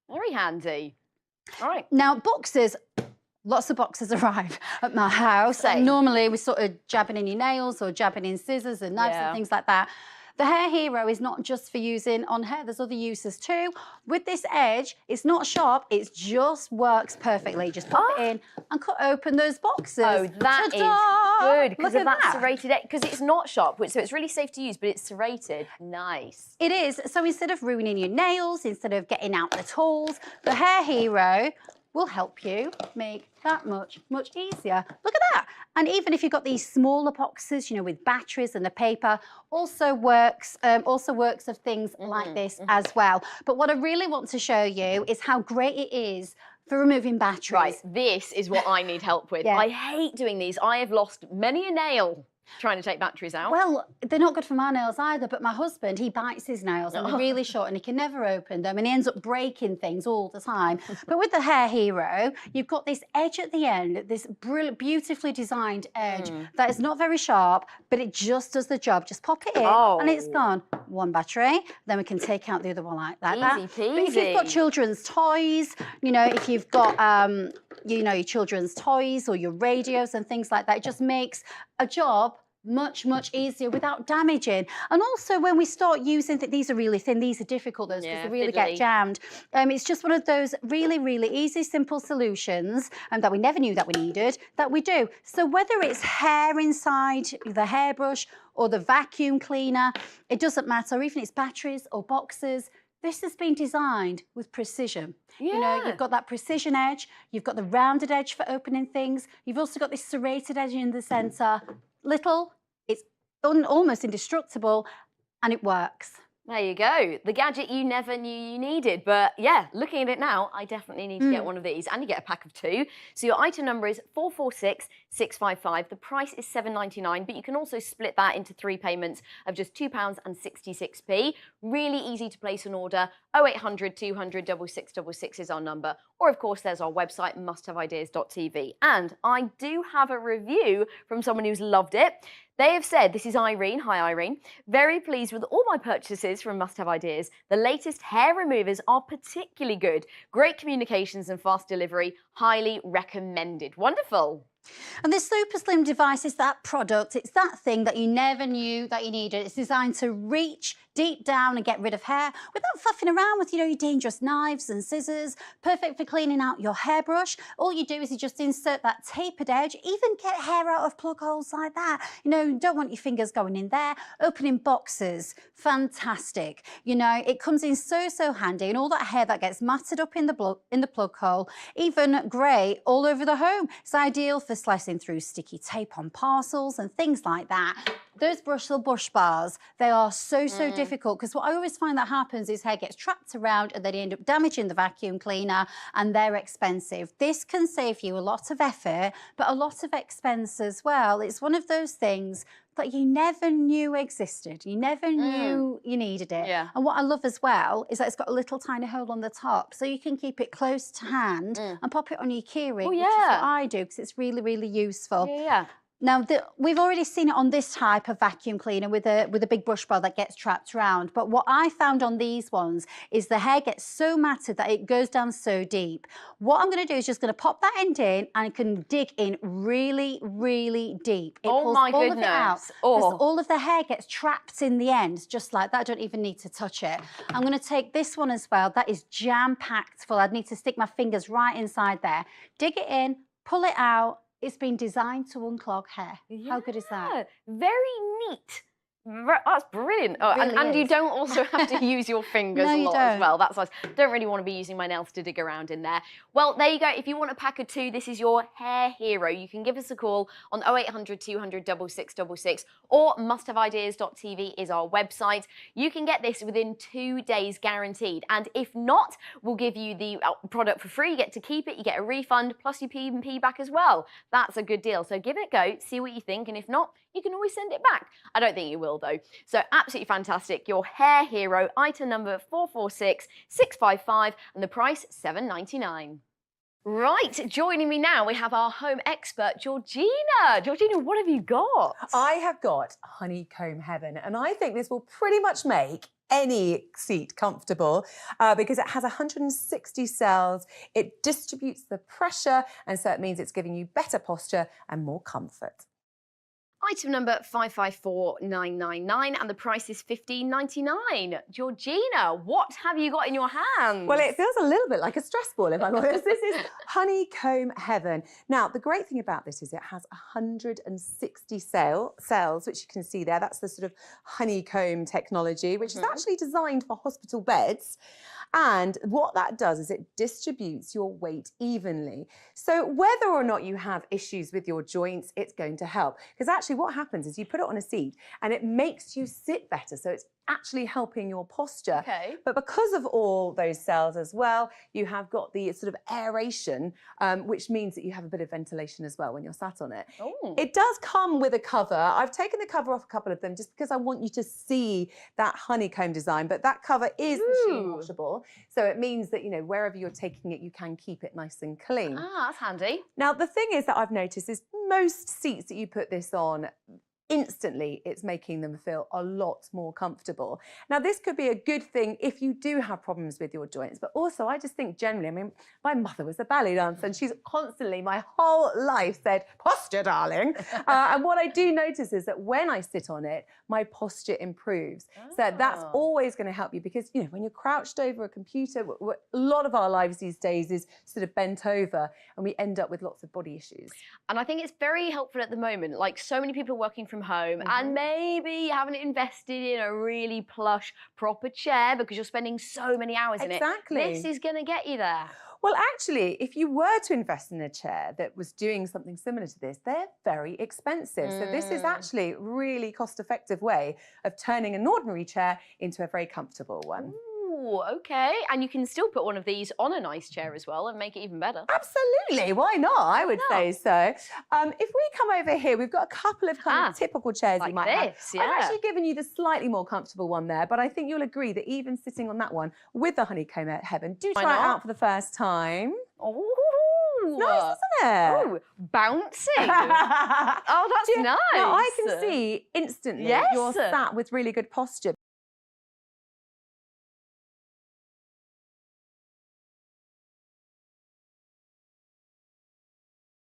Very handy. All right. Now, boxes, lots of boxes arrive at my house. And normally we're sort of jabbing in your nails or jabbing in scissors and knives and things like that. The Hair Hero is not just for using on hair, there's other uses too. With this edge, it's not sharp, it just works perfectly. Just pop it in and cut open those boxes. Oh, that is good, because of that serrated edge, because it's not sharp, so it's really safe to use, but it's serrated. Nice. It is. So instead of ruining your nails, instead of getting out the tools, the Hair Hero will help you make that much easier. Look at that. And even if you've got these smaller boxes, you know, with batteries and the paper, also works of things like this as well. But what I really want to show you is how great it is for removing batteries. Right, this is what I need help with. Yeah. I hate doing these. I have lost many a nail trying to take batteries out. Well, they're not good for my nails either, but my husband, he bites his nails and they're really short and he can never open them and he ends up breaking things all the time. But with the Hair Hero, you've got this edge at the end, this brilliant, beautifully designed edge that is not very sharp, but it just does the job. Just pop it in and it's gone. One battery, then we can take out the other one like that. Easy peasy. But if you've got children's toys, you know, if you've got, you know, your children's toys or your radios and things like that, it just makes a job much easier without damaging. And also when we start using these are really thin, these are difficult because they really get jammed. It's just one of those really easy, simple solutions that we never knew that we needed, that we do. So whether it's hair inside the hairbrush or the vacuum cleaner, it doesn't matter, or even it's batteries or boxes, this has been designed with precision. Yeah. You know, you've got that precision edge, you've got the rounded edge for opening things, you've also got this serrated edge in the centre. Little, it's almost indestructible, and it works. There you go. The gadget you never knew you needed. But yeah, looking at it now, I definitely need to get one of these. And you get a pack of 2. So your item number is 446655. The price is £7.99, but you can also split that into 3 payments of just £2.66. Really easy to place an order. 0800 200 6666 is our number. Or of course, there's our website, musthaveideas.tv. And I do have a review from someone who's loved it. They have said, this is Irene, hi Irene, very pleased with all my purchases from Must Have Ideas. The latest hair removers are particularly good. Great communications and fast delivery, highly recommended. Wonderful. And this Super Slim device is that product, it's that thing that you never knew that you needed. It's designed to reach deep down and get rid of hair without fluffing around with, you know, your dangerous knives and scissors. Perfect for cleaning out your hairbrush. All you do is you just insert that tapered edge, even get hair out of plug holes like that. You know, you don't want your fingers going in there. Opening boxes, fantastic. You know, it comes in so handy, and all that hair that gets matted up in the plug hole, even grey all over the home. It's ideal for slicing through sticky tape on parcels and things like that. Those Brussels bush bars, they are so difficult, because what I always find that happens is hair gets trapped around and then you end up damaging the vacuum cleaner, and they're expensive. This can save you a lot of effort, but a lot of expense as well. It's one of those things that you never knew existed. You never knew you needed it. Yeah. And what I love as well is that it's got a little tiny hole on the top, so you can keep it close to hand and pop it on your keyring, which is what I do, because it's really useful. Yeah. Now, we've already seen it on this type of vacuum cleaner with a big brush bar that gets trapped around. But what I found on these ones is the hair gets so matted that it goes down so deep. What I'm going to do is just going to pop that end in, and it can dig in really deep. It pulls all of it out. All of the hair gets trapped in the end, just like that. I don't even need to touch it. I'm going to take this one as well. That is jam-packed full. I'd need to stick my fingers right inside there. Dig it in, pull it out. It's been designed to unclog hair. How good is that? Very neat. That's brilliant. Oh, Really and you is. don't also have to use your fingers No, a you lot as don't. well. That's nice. Don't really want to be using my nails to dig around in there. Well, there you go. If you want a pack of 2, this is your hair hero. You can give us a call on 0800 200 6666, or musthaveideas.tv is our website. You can get this within 2 days guaranteed. And if not, we'll give you the product for free. You get to keep it. You get a refund plus your P&P back as well. That's a good deal. So give it a go, see what you think. And if not, you can always send it back. I don't think you will though. So absolutely fantastic. Your hair hero, item number 446655, and the price £7.99. Right, joining me now, we have our home expert, Georgina. Georgina, what have you got? I have got Honeycomb Heaven, and I think this will pretty much make any seat comfortable because it has 160 cells. It distributes the pressure, and so it means it's giving you better posture and more comfort. Item number 554999 and the price is $15.99. Georgina, what have you got in your hands? Well, it feels a little bit like a stress ball, if I'm honest. This is Honeycomb Heaven. Now, the great thing about this is it has 160 cells, which you can see there. That's the sort of honeycomb technology, which is actually designed for hospital beds. And what that does is it distributes your weight evenly. So whether or not you have issues with your joints, it's going to help. Because actually what happens is you put it on a seat and it makes you sit better. So it's actually helping your posture. Okay. But because of all those cells as well, you have got the sort of aeration, which means that you have a bit of ventilation as well when you're sat on it. Ooh. It does come with a cover. I've taken the cover off a couple of them just because I want you to see that honeycomb design, but that cover is machine washable. So it means that, you know, wherever you're taking it, you can keep it nice and clean. Ah, that's handy. Now, the thing is that I've noticed is most seats that you put this on, instantly it's making them feel a lot more comfortable. Now, this could be a good thing if you do have problems with your joints, but also I just think generally, I mean, my mother was a ballet dancer and she's constantly, my whole life said, posture, darling. And what I do notice is that when I sit on it, my posture improves. So that's always going to help you because, you know, when you're crouched over a computer, a lot of our lives these days is sort of bent over and we end up with lots of body issues. And I think it's very helpful at the moment. Like so many people are working from home and maybe you haven't invested in a really plush, proper chair because you're spending so many hours in it. Exactly. This is going to get you there. Well, actually, if you were to invest in a chair that was doing something similar to this, they're very expensive. So this is actually a really cost-effective way of turning an ordinary chair into a very comfortable one. Ooh, okay. And you can still put one of these on a nice chair as well and make it even better. Absolutely. Why not? I would say so. If we come over here, we've got a couple of kind of typical chairs like you might this, have. I've actually given you the slightly more comfortable one there, but I think you'll agree that even sitting on that one with the Honeycomb Heaven, do Why try it not? out for the first time. Oh, It's nice, isn't it? Oh, bouncy. Oh, that's nice. Now, I can see instantly Yes. you're sat with really good posture.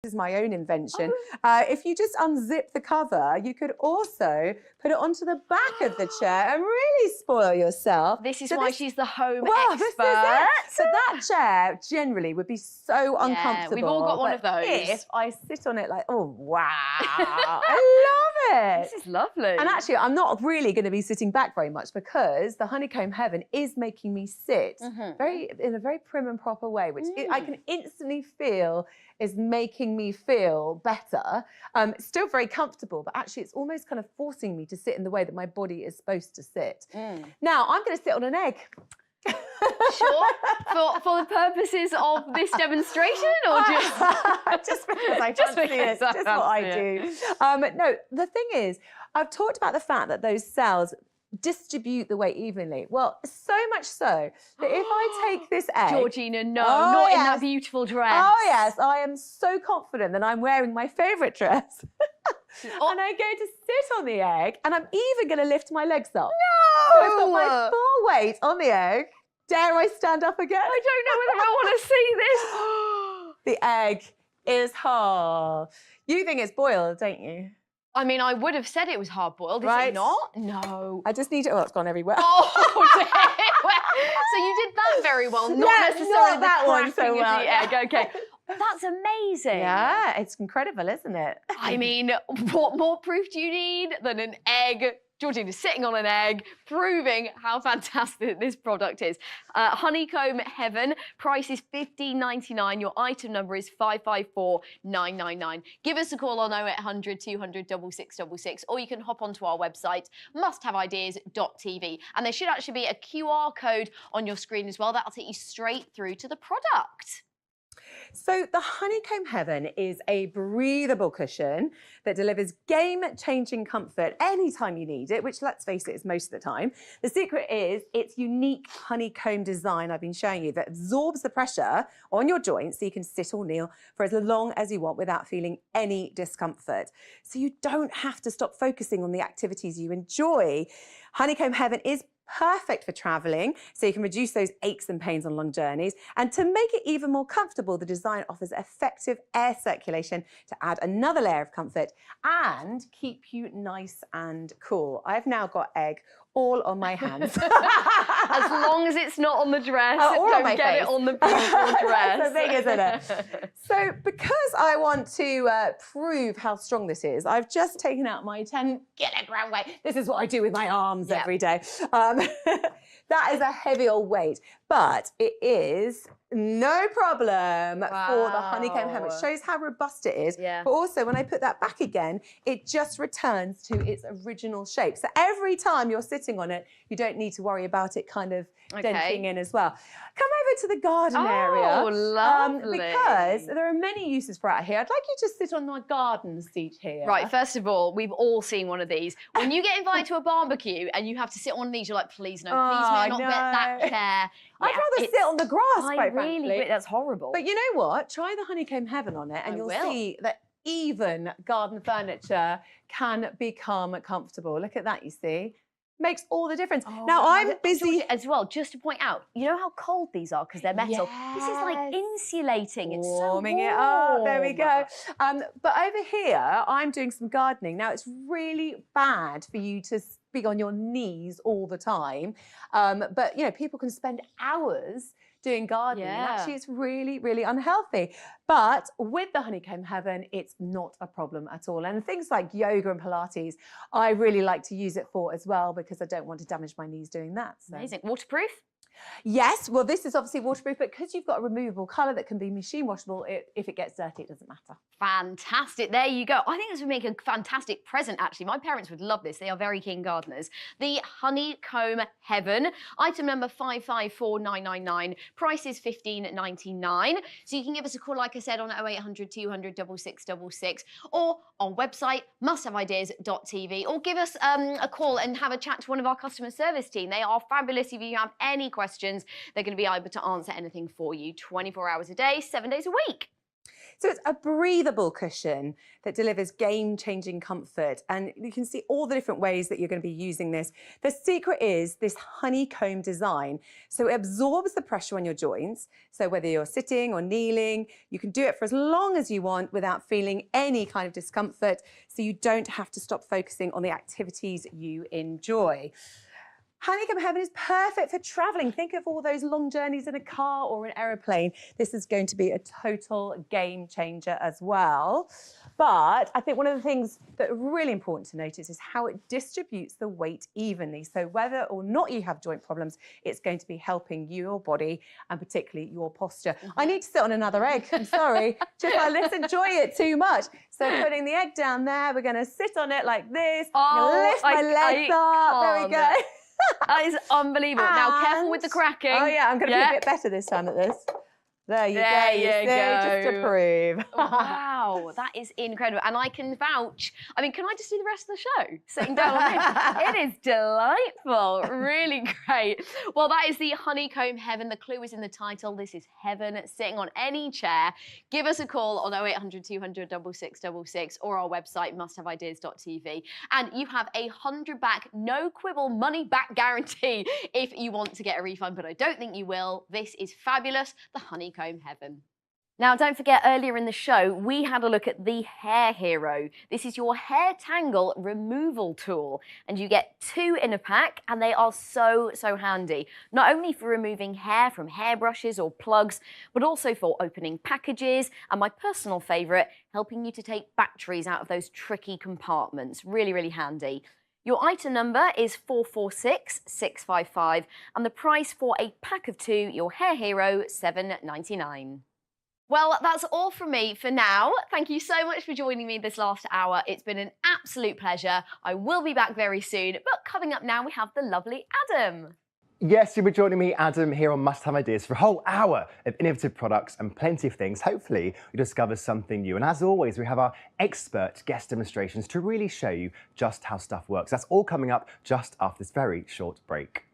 This is my own invention. If you just unzip the cover, you could also put it onto the back of the chair and really spoil yourself. This is why she's the home This is expert. it. So that chair generally would be so uncomfortable. we've all got one but of those. If I sit on it like, oh, wow, I love it. This is lovely. And actually, I'm not really going to be sitting back very much because the Honeycomb Heaven is making me sit in a very prim and proper way, which I can instantly feel is making me feel better. It's still very comfortable, but actually it's almost kind of forcing me to sit in the way that my body is supposed to sit. Now, I'm going to sit on an egg. Sure. For the purposes of this demonstration or just because I fancy it, just what I do. No, the thing is, I've talked about the fact that those cells distribute the weight evenly. Well, so much so that if I take this egg... Georgina, no, not in that beautiful dress. Oh, yes, I am so confident that I'm wearing my favourite dress. And I'm going to sit on the egg and I'm even going to lift my legs up. No! So I've got my full weight on the egg. Dare I stand up again? I don't know whether I want to see this. The egg is hard. You think it's boiled, don't you? I mean, I would have said it was hard-boiled, is it not? No. I just need it. Oh, it's gone everywhere. Oh, dear. So you did that very well, not necessarily not that the one so cracking well. of the egg. Okay. That's amazing. Yeah, it's incredible, isn't it? I mean, what more proof do you need than an egg? Georgina sitting on an egg, proving how fantastic this product is. Honeycomb Heaven, price is $15.99. Your item number is 554999. Give us a call on 0800 200 6666, or you can hop onto our website, musthaveideas.tv. And there should actually be a QR code on your screen as well. That'll take you straight through to the product. So the Honeycomb Heaven is a breathable cushion that delivers game-changing comfort anytime you need it, which, let's face it, is most of the time. The secret is its unique honeycomb design I've been showing you that absorbs the pressure on your joints so you can sit or kneel for as long as you want without feeling any discomfort. So you don't have to stop focusing on the activities you enjoy. Honeycomb Heaven is perfect for traveling, so you can reduce those aches and pains on long journeys. And to make it even more comfortable, the design offers effective air circulation to add another layer of comfort and keep you nice and cool. I've now got egg all on my hands. As long as it's not on the dress, or don't on my get face. it on the beautiful dress. That's the thing, isn't it? So because I want to prove how strong this is, I've just taken out my 10-kilogram weight. This is what I do with my arms every day. That is a heavy old weight, but it is no problem for the honeycomb hem. It shows how robust it is. But also when I put that back again, it just returns to its original shape. So every time you're sitting on it, you don't need to worry about it kind of denting in as well. Come over to the garden area. Oh, lovely. Because there are many uses for it out here. I'd like you to sit on my garden seat here. Right, first of all, we've all seen one of these. When you get invited to a barbecue and you have to sit on one of these, you're like, please no, please may I not get that chair. I'd rather sit on the grass, quite really, frankly. that's horrible. But you know what? Try the honeycomb heaven on it and you'll see that even garden furniture can become comfortable. Look at that, you see? Makes all the difference. Now, I'm busy as well, just to point out, you know how cold these are because they're metal? This is like insulating. It's so warming it up. There we go. But over here, I'm doing some gardening. Now, it's really bad for you to be on your knees all the time. But, you know, people can spend hours doing gardening. And actually, it's really, really unhealthy. But with the honeycomb heaven, it's not a problem at all. And things like yoga and Pilates, I really like to use it for as well because I don't want to damage my knees doing that. So. Amazing. Waterproof? Yes, well, this is obviously waterproof, but because you've got a removable colour that can be machine washable, if it gets dirty, it doesn't matter. Fantastic. There you go. I think this would make a fantastic present, actually. My parents would love this. They are very keen gardeners. The Honeycomb Heaven. Item number 554999. Price is $15.99. So you can give us a call, like I said, on 0800 200 6666 or on website musthaveideas.tv, or give us a call and have a chat to one of our customer service team. They are fabulous. If you have any questions, they're going to be able to answer anything for you 24 hours a day, 7 days a week. So it's a breathable cushion that delivers game-changing comfort. And you can see all the different ways that you're going to be using this. The secret is this honeycomb design. So it absorbs the pressure on your joints. So whether you're sitting or kneeling, you can do it for as long as you want without feeling any kind of discomfort. So you don't have to stop focusing on the activities you enjoy. Honeycomb Heaven is perfect for travelling. Think of all those long journeys in a car or an aeroplane. This is going to be a total game changer as well. But I think one of the things that are really important to notice is how it distributes the weight evenly. So whether or not you have joint problems, it's going to be helping your body and particularly your posture. I need to sit on another egg. I'm sorry. Just let's enjoy it too much. So putting the egg down there, we're going to sit on it like this. Lift my legs up. There we go. That is unbelievable. Now, careful with the cracking. Oh, yeah, I'm going to be a bit better this time at this. There you go. Just to prove. Wow, that is incredible. And I can vouch. I mean, can I just do the rest of the show? Sitting down on this. It is delightful. Really great. Well, that is the Honeycomb Heaven. The clue is in the title. This is heaven sitting on any chair. Give us a call on 0800 200 6666 or our website, musthaveideas.tv. And you have a 100 back, no quibble money back guarantee if you want to get a refund, but I don't think you will. This is fabulous. The Honeycomb Heaven. Now, don't forget, earlier in the show, we had a look at the Hair Hero. This is your hair tangle removal tool, and you get 2 in a pack, and they are so handy. Not only for removing hair from hairbrushes or plugs, but also for opening packages, and my personal favourite, helping you to take batteries out of those tricky compartments. Really, really handy. Your item number is 446655, and the price for a pack of 2, your Hair Hero, $7.99. Well, that's all from me for now. Thank you so much for joining me this last hour. It's been an absolute pleasure. I will be back very soon, but coming up now, we have the lovely Adam. Yes, you'll be joining me, Adam, here on Must Have Ideas for a whole hour of innovative products and plenty of things. Hopefully, you discover something new. And as always, we have our expert guest demonstrations to really show you just how stuff works. That's all coming up just after this very short break.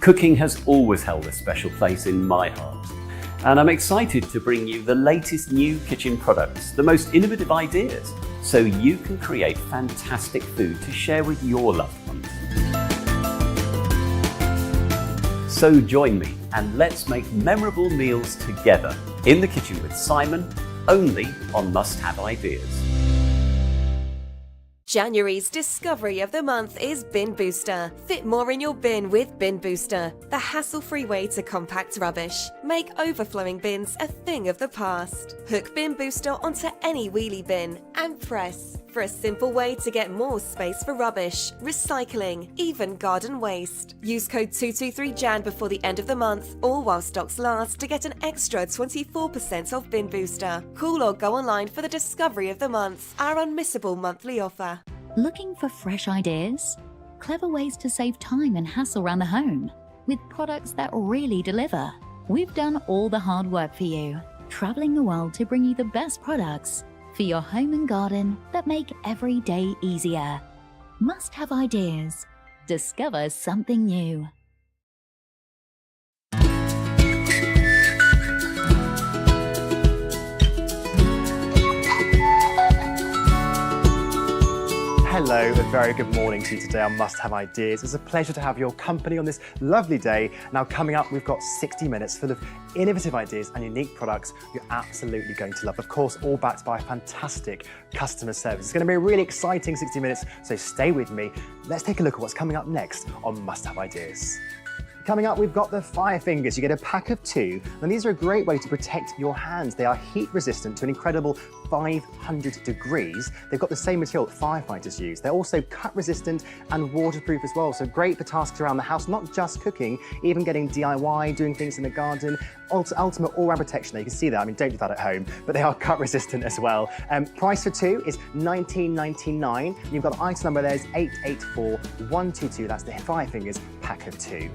Cooking has always held a special place in my heart. And I'm excited to bring you the latest new kitchen products, the most innovative ideas, so you can create fantastic food to share with your loved ones. So join me and let's make memorable meals together in the kitchen with Simon, only on Must Have Ideas. January's discovery of the month is Bin Booster. Fit more in your bin with Bin Booster, the hassle-free way to compact rubbish. Make overflowing bins a thing of the past. Hook Bin Booster onto any wheelie bin and press for a simple way to get more space for rubbish, recycling, even garden waste. Use code 223JAN before the end of the month or while stocks last to get an extra 24% off Bin Booster. Call or go online for the discovery of the month, our unmissable monthly offer. Looking for fresh ideas? Clever ways to save time and hassle around the home with products that really deliver. We've done all the hard work for you, traveling the world to bring you the best products for your home and garden that make every day easier. Must Have Ideas. Discover something new. Hello, a very good morning to you today on Must Have Ideas. It's a pleasure to have your company on this lovely day. Now coming up, we've got 60 minutes full of innovative ideas and unique products you're absolutely going to love. Of course, all backed by fantastic customer service. It's going to be a really exciting 60 minutes, so stay with me. Let's take a look at what's coming up next on Must Have Ideas. Coming up, we've got the Fire Fingers. You get a pack of 2, and these are a great way to protect your hands. They are heat resistant to an incredible 500 degrees. They've got the same material that firefighters use. They're also cut resistant and waterproof as well, so great for tasks around the house, not just cooking, even getting DIY, doing things in the garden. Ultimate all-round protection. You can see that. I mean, don't do that at home, but they are cut resistant as well. Price for 2 is $19.99. You've got the item number there is 884122. That's the Fire Fingers pack of 2.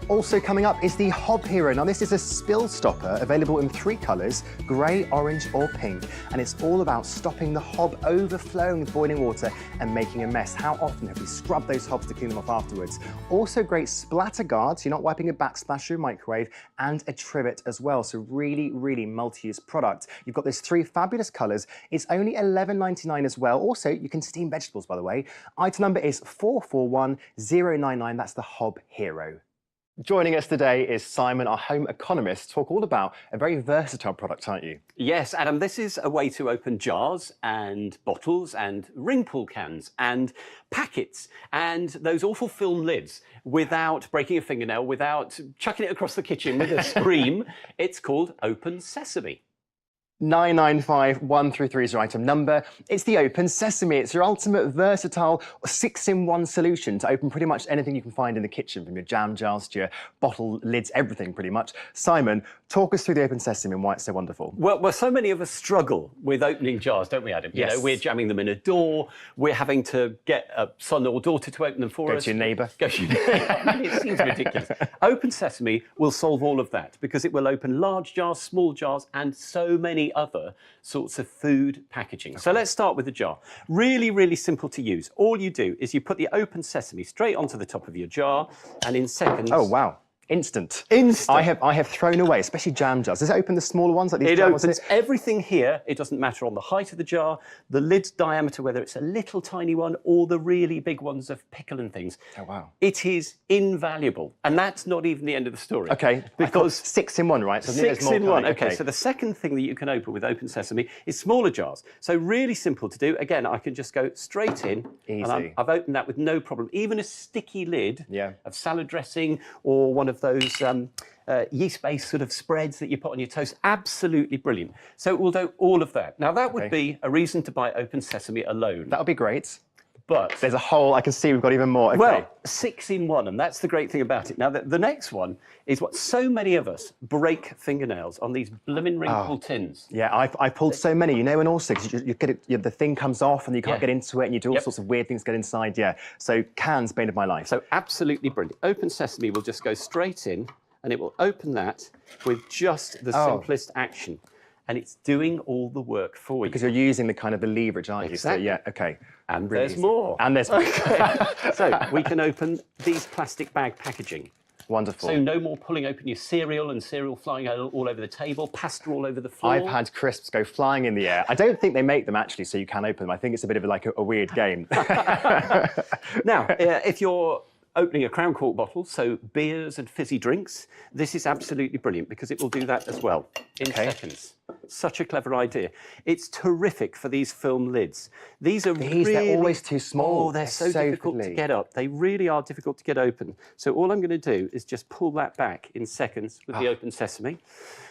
Also coming up is the Hob Hero. Now this is a spill stopper available in 3 colours, grey, orange or pink, and it's all about stopping the hob overflowing with boiling water and making a mess. How often have we scrubbed those hobs to clean them off afterwards? Also great splatter guard, so you're not wiping a backsplash or microwave, and a trivet as well. So really, really multi-use product. You've got those 3 fabulous colours. It's only $11.99 as well. Also, you can steam vegetables, by the way. Item number is 441099. That's the Hob Hero. Joining us today is Simon, our home economist, to talk all about a very versatile product, aren't you? Yes, Adam, this is a way to open jars and bottles and ring pull cans and packets and those awful film lids without breaking a fingernail, without chucking it across the kitchen with a scream. It's called Open Sesame. 995133 is your item number. It's the Open Sesame. It's your ultimate versatile 6-in-1 solution to open pretty much anything you can find in the kitchen, from your jam jars to your bottle lids, everything pretty much. Simon, talk us through the Open Sesame and why it's so wonderful. Well, so many of us struggle with opening jars, don't we, Adam? Yes. You know, we're jamming them in a door, we're having to get a son or daughter to open them for us. Go to your neighbour. Go to your neighbour. I mean, it seems ridiculous. Open Sesame will solve all of that because it will open large jars, small jars, and so many other sorts of food packaging. Okay. So let's start with the jar. Really, really simple to use. All you do is you put the Open Sesame straight onto the top of your jar, and in seconds... Oh, wow. Instant. Instant. I have thrown away, especially jam jars. Does it open the smaller ones like these? It opens everything here. It doesn't matter on the height of the jar, the lid's diameter, whether it's a little tiny one or the really big ones of pickle and things. Oh, wow. It is invaluable. And that's not even the end of the story. Okay, because 6-in-1, right? So 6-in-1. Okay, so the second thing that you can open with Open Sesame is smaller jars. So really simple to do. Again, I can just go straight in. Easy. And I've opened that with no problem. Even a sticky lid of salad dressing or one of those yeast-based sort of spreads that you put on your toast, absolutely brilliant. So it will do all of that. Now that would be a reason to buy Open Sesame alone. That would be great. But there's a whole, I can see we've got even more. Okay. Well, 6-in-1, and that's the great thing about it. Now, the next one is what so many of us break fingernails on these blooming ring pull tins. Yeah, I pulled so many, you know, and also you get it, the thing comes off and you can't get into it and you do all sorts of weird things get inside, So cans, bane of my life. So absolutely brilliant. Open Sesame will just go straight in and it will open that with just the simplest action. And it's doing all the work for you. Because you're using the kind of the leverage, aren't you? So, yeah, okay. And really there's more. And there's more. Okay. So we can open these plastic bag packaging. Wonderful. So no more pulling open your cereal and cereal flying all over the table, pasta all over the floor. I've had crisps go flying in the air. I don't think they make them actually, so you can open them. I think it's a bit of a weird game. Now, if you're opening a Crown Cork bottle, so beers and fizzy drinks, this is absolutely brilliant because it will do that as well in seconds. Such a clever idea. It's terrific for these film lids. They're always too small. Oh, they're so difficult to get up. They really are difficult to get open. So all I'm going to do is just pull that back in seconds with the open sesame.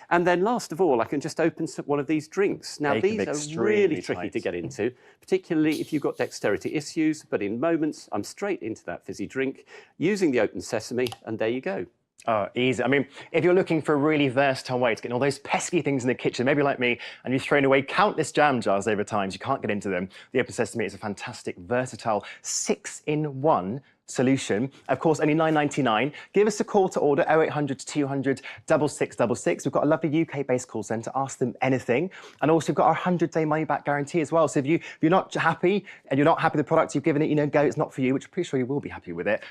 And then last of all, I can just open one of these drinks. Now, these are really tricky to get into, particularly if you've got dexterity issues, but in moments, I'm straight into that fizzy drink using the open sesame, and there you go. Oh, easy. I mean, if you're looking for a really versatile way to get all those pesky things in the kitchen, maybe like me, and you've thrown away countless jam jars over time, you can't get into them, the open sesame is a fantastic, versatile 6-in-1 solution. Of course, only £9.99. Give us a call to order 0800 200 6666. We've got a lovely UK-based call centre. Ask them anything. And also, we've got our 100-day money-back guarantee as well. So if you're not happy and you're not happy with the product, you've given it, go, it's not for you, which I'm pretty sure you will be happy with it.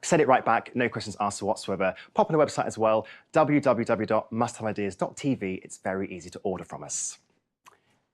Send it right back, no questions asked whatsoever. Pop on the website as well, www.musthaveIdeas.tv. It's very easy to order from us.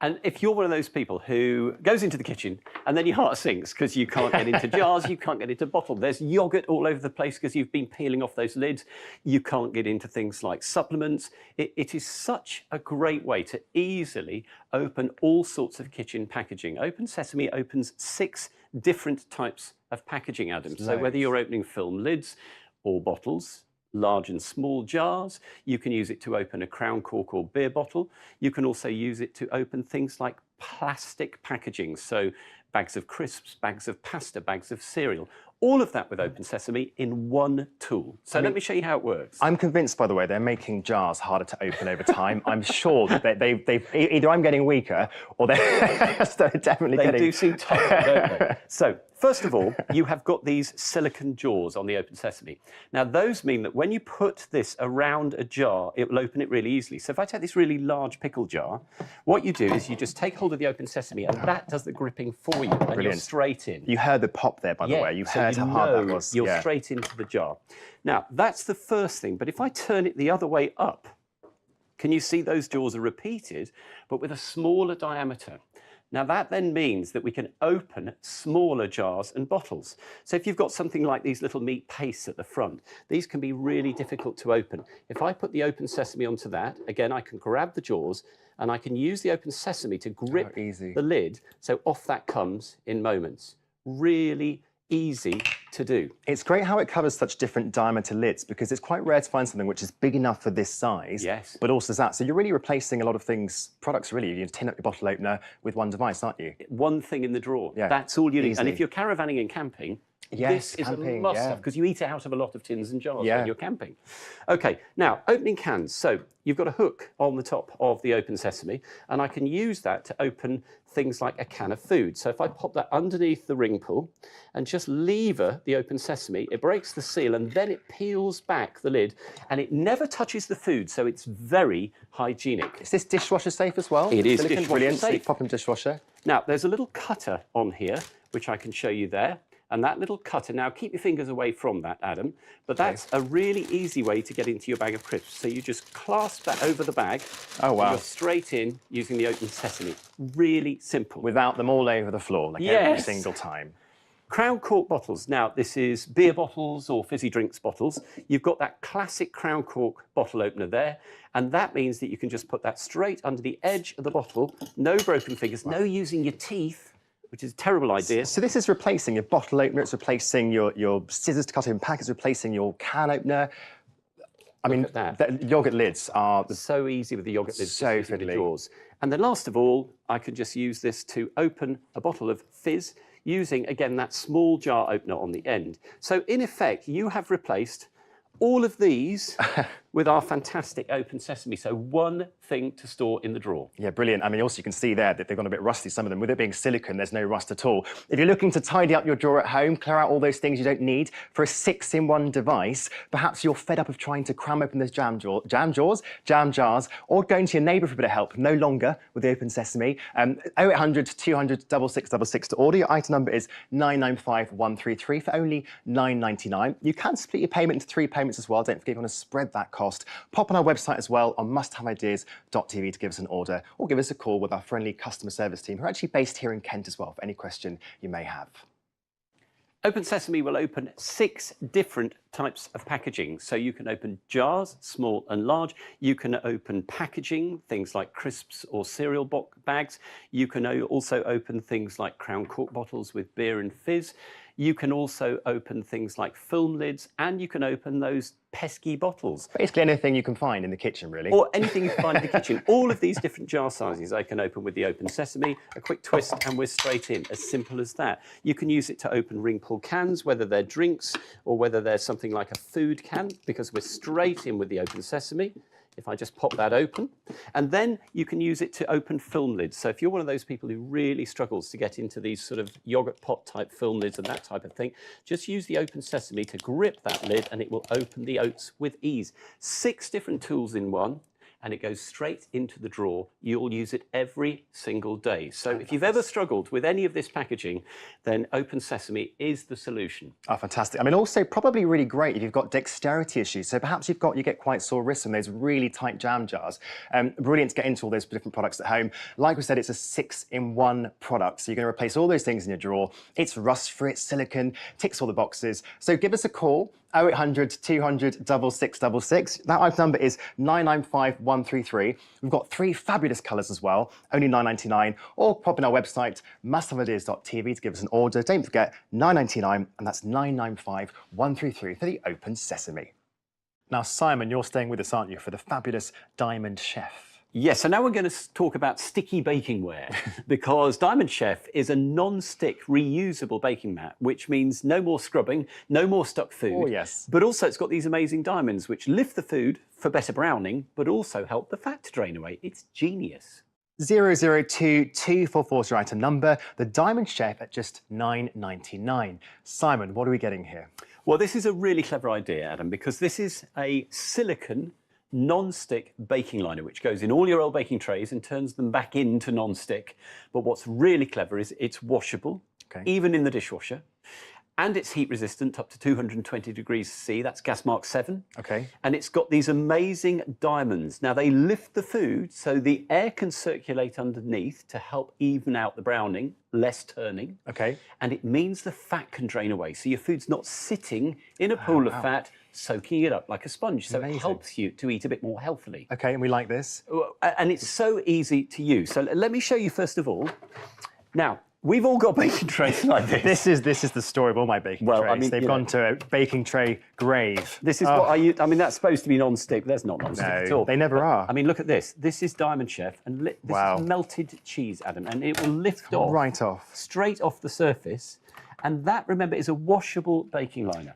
And if you're one of those people who goes into the kitchen and then your heart sinks because you can't get into jars, you can't get into bottles, there's yoghurt all over the place because you've been peeling off those lids, you can't get into things like supplements. It is such a great way to easily open all sorts of kitchen packaging. Open Sesame opens 6 different types of packaging, Adam. So whether you're opening film lids or bottles, large and small jars. You can use it to open a Crown Cork or beer bottle. You can also use it to open things like plastic packaging, so bags of crisps, bags of pasta, bags of cereal. All of that with Open Sesame in one tool. So let me show you how it works. I'm convinced, by the way, they're making jars harder to open over time. I'm sure that they've either I'm getting weaker or they're definitely getting... They do seem tougher, don't they? So, first of all, you have got these silicone jaws on the Open Sesame. Now, those mean that when you put this around a jar, it will open it really easily. So if I take this really large pickle jar, what you do is you just take hold of the Open Sesame and that does the gripping for you. And you're straight in. You heard the pop there, by the way. You heard how hard that was. You're straight into the jar. Now, that's the first thing. But if I turn it the other way up, can you see those jaws are repeated, but with a smaller diameter? Now, that then means that we can open smaller jars and bottles. So if you've got something like these little meat pastes at the front, these can be really difficult to open. If I put the Open Sesame onto that, again, I can grab the jaws and I can use the Open Sesame to grip the lid, so off that comes in moments. Really easy to do. It's great how it covers such different diameter lids because it's quite rare to find something which is big enough for this size, but also that. So you're really replacing a lot of products really. You tin up your bottle opener with one device, aren't you? One thing in the drawer. Yeah. That's all you need. And if you're caravanning and camping, this is a must-have because you eat it out of a lot of tins and jars when you're camping. Okay, now opening cans. So you've got a hook on the top of the Open Sesame and I can use that to open things like a can of food. So if I pop that underneath the ring pull and just lever the Open Sesame, it breaks the seal and then it peels back the lid and it never touches the food, so it's very hygienic. Is this dishwasher safe as well? It is dishwasher safe. So you pop in dishwasher. Now, there's a little cutter on here, which I can show you there. And that little cutter, now keep your fingers away from that, Adam, but that's a really easy way to get into your bag of crisps. So you just clasp that over the bag. Oh, wow. And you're straight in using the Open Sesame. Really simple. Without them all over the floor, like every single time. Crown Cork bottles. Now, this is beer bottles or fizzy drinks bottles. You've got that classic Crown Cork bottle opener there, and that means that you can just put that straight under the edge of the bottle. No broken fingers, no using your teeth, which is a terrible idea. So this is replacing your bottle opener, it's replacing your scissors to cut open packets, replacing your can opener. I mean, the yogurt lids are... So easy with the yogurt lids, so fiddly. The jaws. And then last of all, I can just use this to open a bottle of fizz using, again, that small jar opener on the end. So in effect, you have replaced all of these with our fantastic Open Sesame. So one thing to store in the drawer. Yeah, brilliant. I mean, also you can see there that they've gone a bit rusty, some of them. With it being silicone, there's no rust at all. If you're looking to tidy up your drawer at home, clear out all those things you don't need for a 6-in-1 device, perhaps you're fed up of trying to cram open those jam jars, or going to your neighbour for a bit of help. No longer with the Open Sesame. 0800 200 6666 to order. Your item number is 995133 for only £9.99. You can split your payment into 3 payments as well. Don't forget you want to spread that cost. Pop on our website as well on musthaveideas.tv to give us an order, or give us a call with our friendly customer service team who are actually based here in Kent as well for any question you may have. Open Sesame will open 6 different types of packaging. So you can open jars, small and large. You can open packaging, things like crisps or cereal bags. You can also open things like Crown Cork bottles with beer and fizz. You can also open things like film lids, and you can open those pesky bottles. Basically anything you can find in the kitchen, really. Or anything you can find in the kitchen. All of these different jar sizes I can open with the Open Sesame. A quick twist and we're straight in, as simple as that. You can use it to open ring pull cans, whether they're drinks or whether they're something like a food can, because we're straight in with the Open Sesame. If I just pop that open, and then you can use it to open film lids. So if you're one of those people who really struggles to get into these sort of yogurt pot type film lids and that type of thing, just use the Open Sesame to grip that lid and it will open the oats with ease. 6 different tools in one, and it goes straight into the drawer. You'll use it every single day. So if you've ever struggled with any of this packaging, then Open Sesame is the solution. Oh, fantastic. I mean, also probably really great if you've got dexterity issues. So perhaps you get quite sore wrists in those really tight jam jars. Brilliant to get into all those different products at home. Like we said, it's a 6-in-1 product. So you're going to replace all those things in your drawer. It's rust-free, it's silicone, ticks all the boxes. So give us a call. 0800 200 6666. That item number is 995133. We've got 3 fabulous colours as well, only £9.99. Or pop in our website, musthaveideas.tv to give us an order. Don't forget, £9.99, and that's 995133 for the Open Sesame. Now, Simon, you're staying with us, aren't you, for the fabulous Diamond Chef? Yes, so now we're going to talk about sticky baking ware, because Diamond Chef is a non-stick reusable baking mat, which means no more scrubbing, no more stuck food. Oh, yes. But also it's got these amazing diamonds which lift the food for better browning, but also help the fat to drain away. It's genius. 002244 is your item number. The Diamond Chef at just £9.99. Simon, what are we getting here? Well, this is a really clever idea, Adam, because this is a silicone non-stick baking liner, which goes in all your old baking trays and turns them back into non-stick. But what's really clever is it's washable, even in the dishwasher, and it's heat resistant up to 220 degrees C. That's gas mark 7. Okay. And it's got these amazing diamonds. Now they lift the food so the air can circulate underneath to help even out the browning, less turning. Okay. And it means the fat can drain away. So your food's not sitting in a pool of fat, soaking it up like a sponge. So it helps you to eat a bit more healthily. Okay, and we like this. And it's so easy to use. So let me show you first of all. Now, we've all got baking trays like this. This is the story of all my baking trays. I mean, they've gone to a baking tray grave. This is what I use. I mean, that's supposed to be non-stick, but that's not non-stick at all. They never are. I mean, look at this. This is Diamond Chef, and this is melted cheese, Adam, and it will lift off. Right off. Straight off the surface. And that, remember, is a washable baking liner.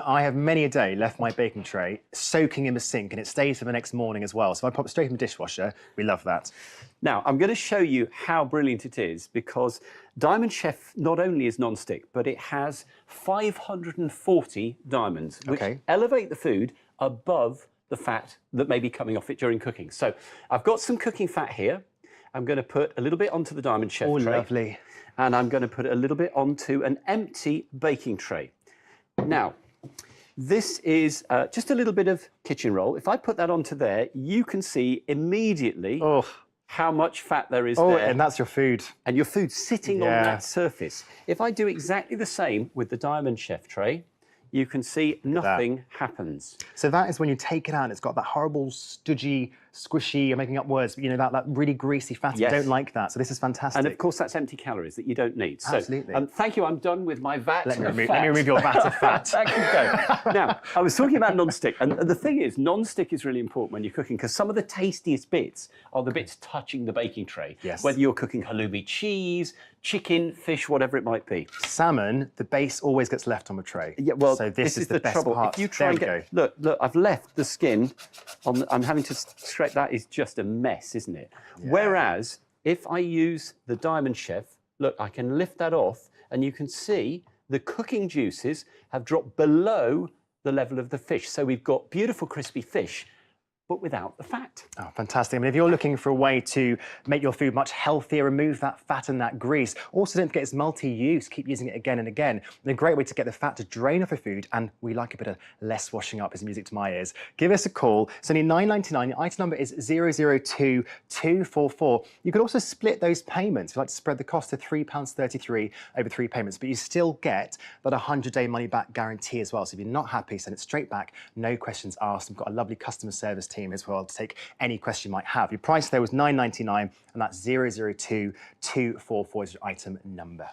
I have many a day left my baking tray soaking in the sink, and it stays for the next morning as well. So if I pop it straight in the dishwasher, we love that. Now, I'm going to show you how brilliant it is, because Diamond Chef not only is non-stick, but it has 540 diamonds, which elevate the food above the fat that may be coming off it during cooking. So I've got some cooking fat here. I'm going to put a little bit onto the Diamond Chef tray. Oh, lovely. And I'm going to put a little bit onto an empty baking tray. Now, this is just a little bit of kitchen roll. If I put that onto there, you can see immediately how much fat there is there. And that's your food. And your food's sitting on that surface. If I do exactly the same with the Diamond Chef tray, you can see nothing happens. So that is when you take it out and it's got that horrible, stodgy squishy, I'm making up words, but you know, that really greasy fat. Yes. You don't like that. So this is fantastic. And of course, that's empty calories that you don't need. So, Absolutely. Thank you. I'm done with my vat. Let me remove your vat of fat. Back you go. Now, I was talking about non-stick, and the thing is, non-stick is really important when you're cooking because some of the tastiest bits are the bits touching the baking tray. Yes. Whether you're cooking halloumi cheese, chicken, fish, whatever it might be. Salmon, the base always gets left on the tray. Yeah, well, so this is the best trouble. part. If you try and there we get, go. look, I've left the skin on. I'm having to scrape. That is just a mess, isn't it? Yeah. Whereas if I use the Diamond Chef, look, I can lift that off, and you can see the cooking juices have dropped below the level of the fish. So we've got beautiful crispy fish, but without the fat. Oh, fantastic. I mean, if you're looking for a way to make your food much healthier, remove that fat and that grease, also don't forget it's multi-use, keep using it again and again. And a great way to get the fat to drain off your food, and we like a bit of less washing up, is music to my ears. Give us a call. It's only $9.99. Your item number is 002244. You could also split those payments. If you like to spread the cost to £3.33 over 3 payments, but you still get that 100-day money-back guarantee as well. So if you're not happy, send it straight back, no questions asked. We've got a lovely customer service team as well to take any question you might have. Your price there was $9.99, and that's 002244 is your item number.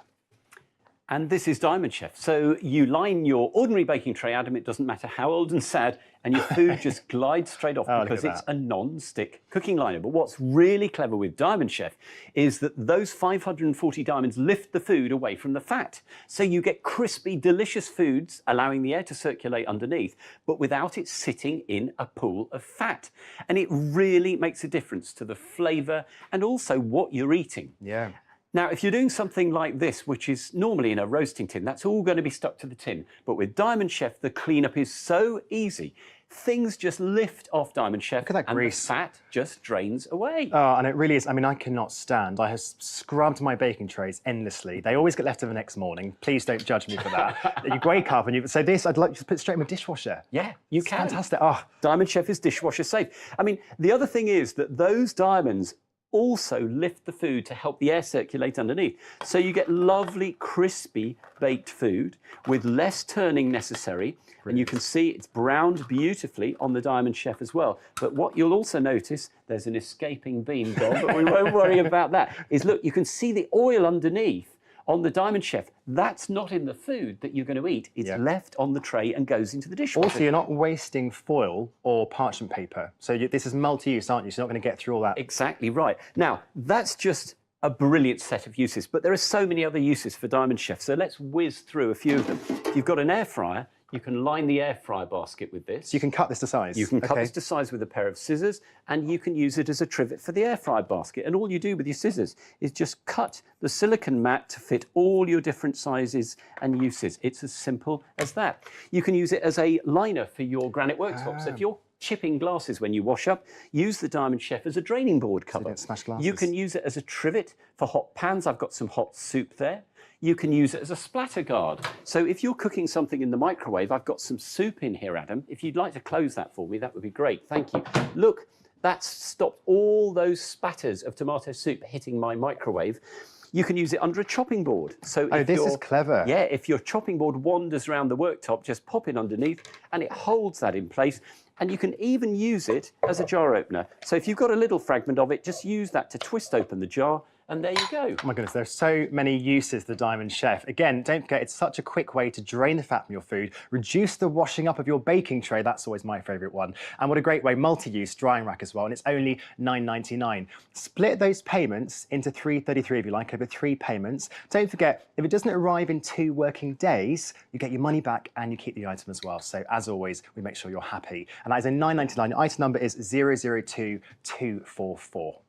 And this is Diamond Chef. So you line your ordinary baking tray, Adam, it doesn't matter how old and sad, and your food just glides straight off because it's a non-stick cooking liner. But what's really clever with Diamond Chef is that those 540 diamonds lift the food away from the fat. So you get crispy, delicious foods, allowing the air to circulate underneath, but without it sitting in a pool of fat. And it really makes a difference to the flavour and also what you're eating. Yeah. Now, if you're doing something like this, which is normally in a roasting tin, that's all going to be stuck to the tin. But with Diamond Chef, the cleanup is so easy. Things just lift off Diamond Chef. Look at that and grease. the fat just drains away. Oh, and it really is. I mean, I cannot stand. I have scrubbed my baking trays endlessly. They always get left over the next morning. Please don't judge me for that. You wake up and you say, this, I'd like you to put it straight in my dishwasher. Yeah, you It's can. fantastic. Oh. Diamond Chef is dishwasher safe. I mean, the other thing is that those diamonds also lift the food to help the air circulate underneath. So you get lovely, crispy baked food with less turning necessary. And you can see it's browned beautifully on the Diamond Chef as well. But what you'll also notice, there's an escaping beam, Dom, but we won't worry about that, is look, you can see the oil underneath on the Diamond Chef. That's not in the food that you're going to eat. It's left on the tray and goes into the dishwasher. Also, you're not wasting foil or parchment paper. So this is multi-use, aren't you? So you're not going to get through all that. Exactly right. Now, that's just a brilliant set of uses, but there are so many other uses for Diamond Chef. So let's whiz through a few of them. If you've got an air fryer, you can line the air fryer basket with this. So you can cut this to size? You can cut this to size with a pair of scissors, and you can use it as a trivet for the air fryer basket. And all you do with your scissors is just cut the silicone mat to fit all your different sizes and uses. It's as simple as that. You can use it as a liner for your granite worktop. So if you're chipping glasses when you wash up, use the Diamond Chef as a draining board cover. So you don't smash glasses. You can use it as a trivet for hot pans. I've got some hot soup there. You can use it as a splatter guard. So if you're cooking something in the microwave, I've got some soup in here, Adam. If you'd like to close that for me, that would be great. Thank you. Look, that's stopped all those spatters of tomato soup hitting my microwave. You can use it under a chopping board. So if this is clever. Yeah, if your chopping board wanders around the worktop, just pop it underneath and it holds that in place. And you can even use it as a jar opener. So if you've got a little fragment of it, just use that to twist open the jar. And there you go. Oh my goodness, there are so many uses for the Diamond Chef. Again, don't forget, it's such a quick way to drain the fat from your food, reduce the washing up of your baking tray. That's always my favourite one. And what a great way, multi-use drying rack as well. And it's only $9.99. Split those payments into $3.33 if you like, over 3 payments. Don't forget, if it doesn't arrive in 2 working days, you get your money back and you keep the item as well. So as always, we make sure you're happy. And that is a $9.99. Your item number is 002244.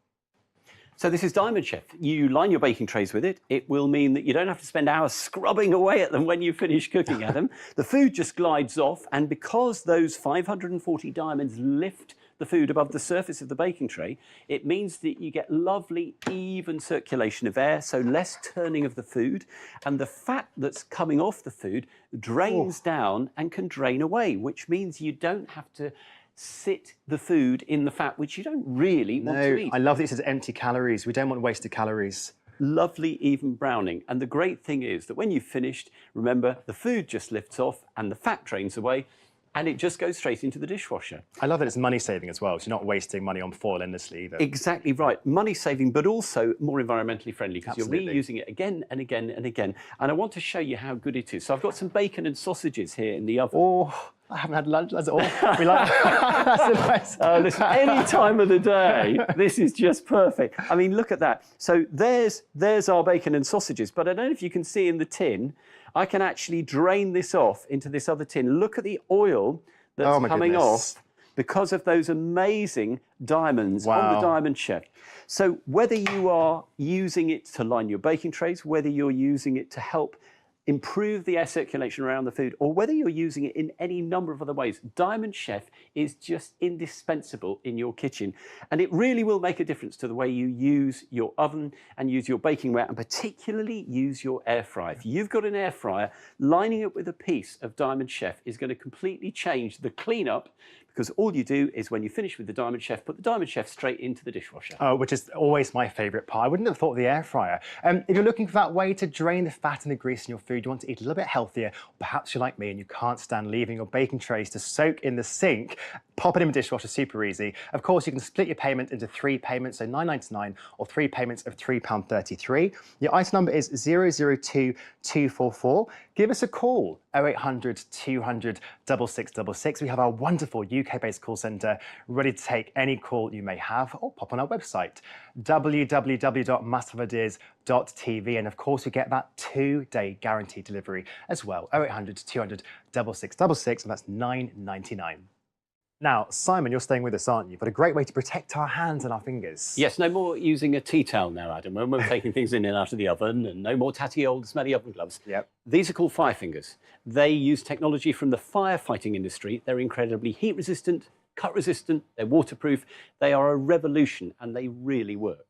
So this is Diamond Chef. You line your baking trays with it. It will mean that you don't have to spend hours scrubbing away at them when you finish cooking at them. The food just glides off, and because those 540 diamonds lift the food above the surface of the baking tray, it means that you get lovely, even circulation of air, so less turning of the food, and the fat that's coming off the food drains down and can drain away, which means you don't have to sit the food in the fat, which you don't really want to eat. I love that it says empty calories. We don't want wasted calories. Lovely, even browning. And the great thing is that when you've finished, remember, the food just lifts off and the fat drains away, and it just goes straight into the dishwasher. I love that it's money saving as well, so you're not wasting money on foil endlessly either. Exactly right. Money saving, but also more environmentally friendly because you're Absolutely. reusing it again and again and again. And I want to show you how good it is. So I've got some bacon and sausages here in the oven. Oh, I haven't had lunch, that's all. We like that's the best. Listen, any time of the day, this is just perfect. I mean, look at that. So there's our bacon and sausages, but I don't know if you can see in the tin, I can actually drain this off into this other tin. Look at the oil that's coming off because of those amazing diamonds on the Diamond Chef. So whether you are using it to line your baking trays, whether you're using it to help improve the air circulation around the food, or whether you're using it in any number of other ways, Diamond Chef is just indispensable in your kitchen. And it really will make a difference to the way you use your oven and use your baking ware, and particularly use your air fryer. If you've got an air fryer, lining it with a piece of Diamond Chef is going to completely change the cleanup, because all you do is when you finish with the Diamond Chef, put the Diamond Chef straight into the dishwasher. Oh, which is always my favourite part. I wouldn't have thought of the air fryer. If you're looking for that way to drain the fat and the grease in your food, you want to eat a little bit healthier, perhaps you're like me and you can't stand leaving your baking trays to soak in the sink, pop it in the dishwasher, super easy. Of course, you can split your payment into 3 payments, so £9.99, or 3 payments of £3.33. Your item number is 002244. Give us a call, 0800 200 6666. We have our wonderful UK-based call centre ready to take any call you may have, or pop on our website, www.musthaveideas.tv. And of course, you get that 2-day guaranteed delivery as well, 0800 200 6666, and that's £9.99. Now, Simon, you're staying with us, aren't you? But a great way to protect our hands and our fingers. Yes, no more using a tea towel now, Adam, when we're taking things in and out of the oven, and no more tatty old smelly oven gloves. Yep. These are called fire fingers. They use technology from the firefighting industry. They're incredibly heat resistant, cut resistant, they're waterproof. They are a revolution, and they really work.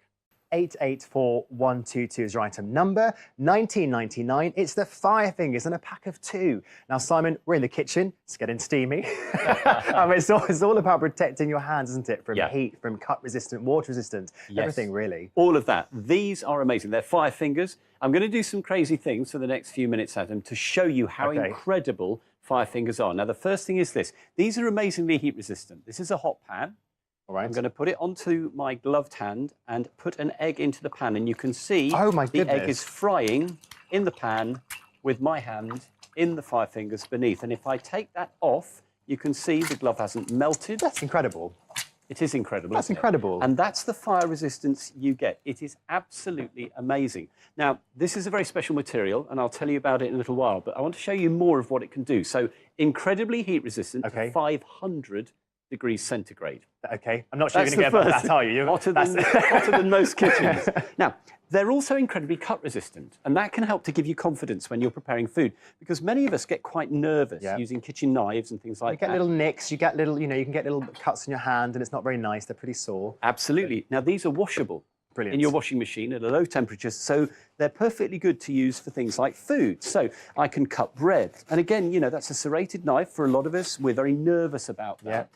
884122 is your item number. £19.99. It's the fire fingers and a pack of 2. Now, Simon, we're in the kitchen. It's getting steamy. It's all about protecting your hands, isn't it? From heat, from cut resistant, water resistant, everything really. All of that. These are amazing. They're fire fingers. I'm going to do some crazy things for the next few minutes, Adam, to show you how incredible fire fingers are. Now, the first thing is this. These are amazingly heat resistant. This is a hot pan. All right. I'm going to put it onto my gloved hand and put an egg into the pan, and you can see the egg is frying in the pan with my hand in the fire fingers beneath. And if I take that off, you can see the glove hasn't melted. That's incredible. It is incredible. That's isn't it? incredible. And that's the fire resistance you get. It is absolutely amazing. Now, this is a very special material, and I'll tell you about it in a little while, but I want to show you more of what it can do. So, incredibly heat resistant to 500 degrees centigrade. Okay, I'm not sure you're going to get that, are you? Hotter than most kitchens. Now, they're also incredibly cut resistant, and that can help to give you confidence when you're preparing food, because many of us get quite nervous using kitchen knives and things like that. You get little nicks, you get little, you can get little cuts in your hand, and it's not very nice. They're pretty sore. Absolutely. Now, these are washable. Brilliant. In your washing machine at a low temperature, so they're perfectly good to use for things like food. So I can cut bread, and again, that's a serrated knife for a lot of us. We're very nervous about that.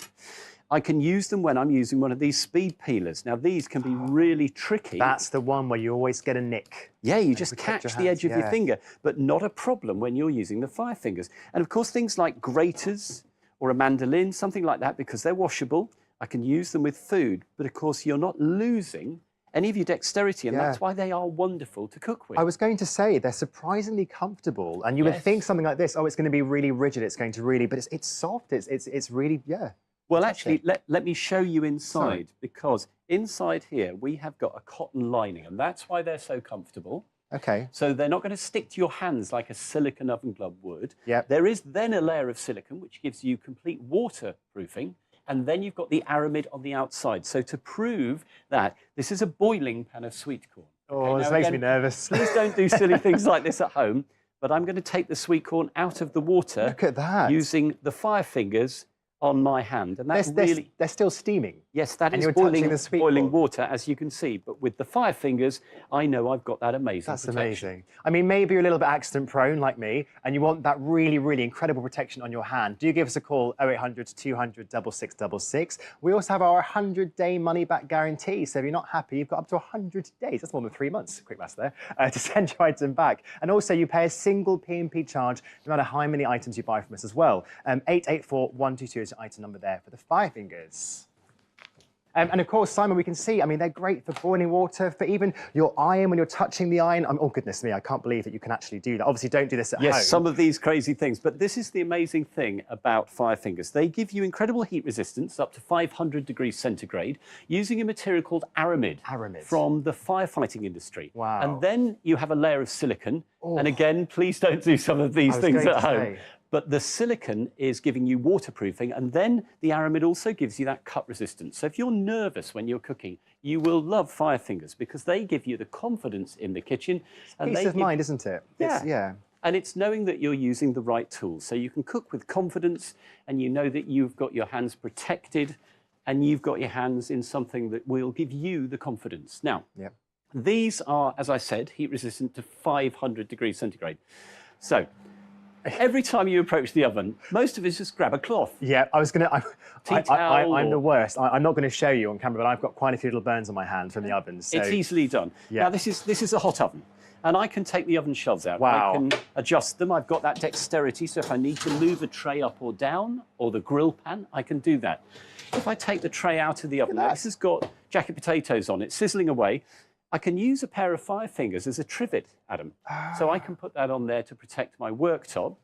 I can use them when I'm using one of these speed peelers. Now, these can be really tricky. That's the one where you always get a nick. Yeah, you just catch the edge of your finger, but not a problem when you're using the fire fingers. And of course, things like graters or a mandolin, something like that, because they're washable, I can use them with food. But of course, you're not losing any of your dexterity, and that's why they are wonderful to cook with. I was going to say, they're surprisingly comfortable, and you would think something like this, it's going to be really rigid, it's going to really, but it's soft, it's really, Well, actually, let me show you inside, because inside here, we have got a cotton lining, and that's why they're so comfortable. Okay. So they're not going to stick to your hands like a silicone oven glove would. Yep. There is then a layer of silicone, which gives you complete waterproofing, and then you've got the aramid on the outside. So to prove that, this is a boiling pan of sweet corn. Oh, this makes me nervous. Please don't do silly things like this at home, but I'm going to take the sweet corn out of the water. Look at that. Using the fire fingers on my hand, and that's they're still steaming. Yes, that and is you're boiling, touching the sweet boiling water, as you can see. But with the fire fingers, I know I've got that amazing That's protection. amazing. I mean, maybe you're a little bit accident prone like me, and you want that really, really incredible protection on your hand. Do give us a call, 0800 200 6666. We also have our 100-day money-back guarantee. So if you're not happy, you've got up to 100 days. That's more than 3 months. Quick maths there. To send your item back. And also, you pay a single P&P charge no matter how many items you buy from us as well. 884122 is your item number there for the fire fingers. And of course, Simon, we can see, I mean, they're great for boiling water, for even your iron when you're touching the iron. Oh, goodness me, I can't believe that you can actually do that. Obviously, don't do this at home. Yes, some of these crazy things. But this is the amazing thing about fire fingers. They give you incredible heat resistance, up to 500 degrees centigrade, using a material called aramid. From the firefighting industry. Wow. And then you have a layer of silicon. And again, please don't do some of these things at home. But the silicon is giving you waterproofing, and then the aramid also gives you that cut resistance. So if you're nervous when you're cooking, you will love fire fingers because they give you the confidence in the kitchen. And Peace of mind, isn't it? Yeah. Yeah. And it's knowing that you're using the right tools. So you can cook with confidence, and you know that you've got your hands protected, and you've got your hands in something that will give you the confidence. Now, these are, as I said, heat resistant to 500 degrees centigrade. So every time you approach the oven, most of us just grab a cloth. Yeah, I was going to... I'm the or- worst. I'm not going to show you on camera, but I've got quite a few little burns on my hand from the oven. So. It's easily done. Yeah. Now, this is a hot oven, and I can take the oven shelves out. Wow. I can adjust them. I've got that dexterity, so if I need to move a tray up or down, or the grill pan, I can do that. If I take the tray out of the oven, now this has got jacket potatoes on it, sizzling away. I can use a pair of fire fingers as a trivet, Adam. So I can put that on there to protect my worktop.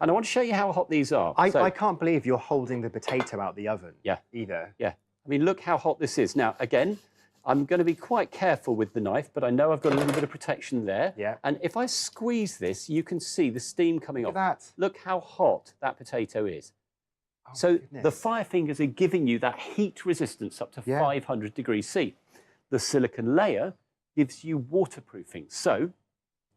And I want to show you how hot these are. I can't believe you're holding the potato out the oven. Yeah. Either. Yeah. I mean, look how hot this is. Now, again, I'm going to be quite careful with the knife, but I know I've got a little bit of protection there. Yeah. And if I squeeze this, you can see the steam coming off. Look at that. Look how hot that potato is. Oh, so goodness. the fire fingers are giving you that heat resistance up to 500 degrees C. The silicon layer gives you waterproofing. So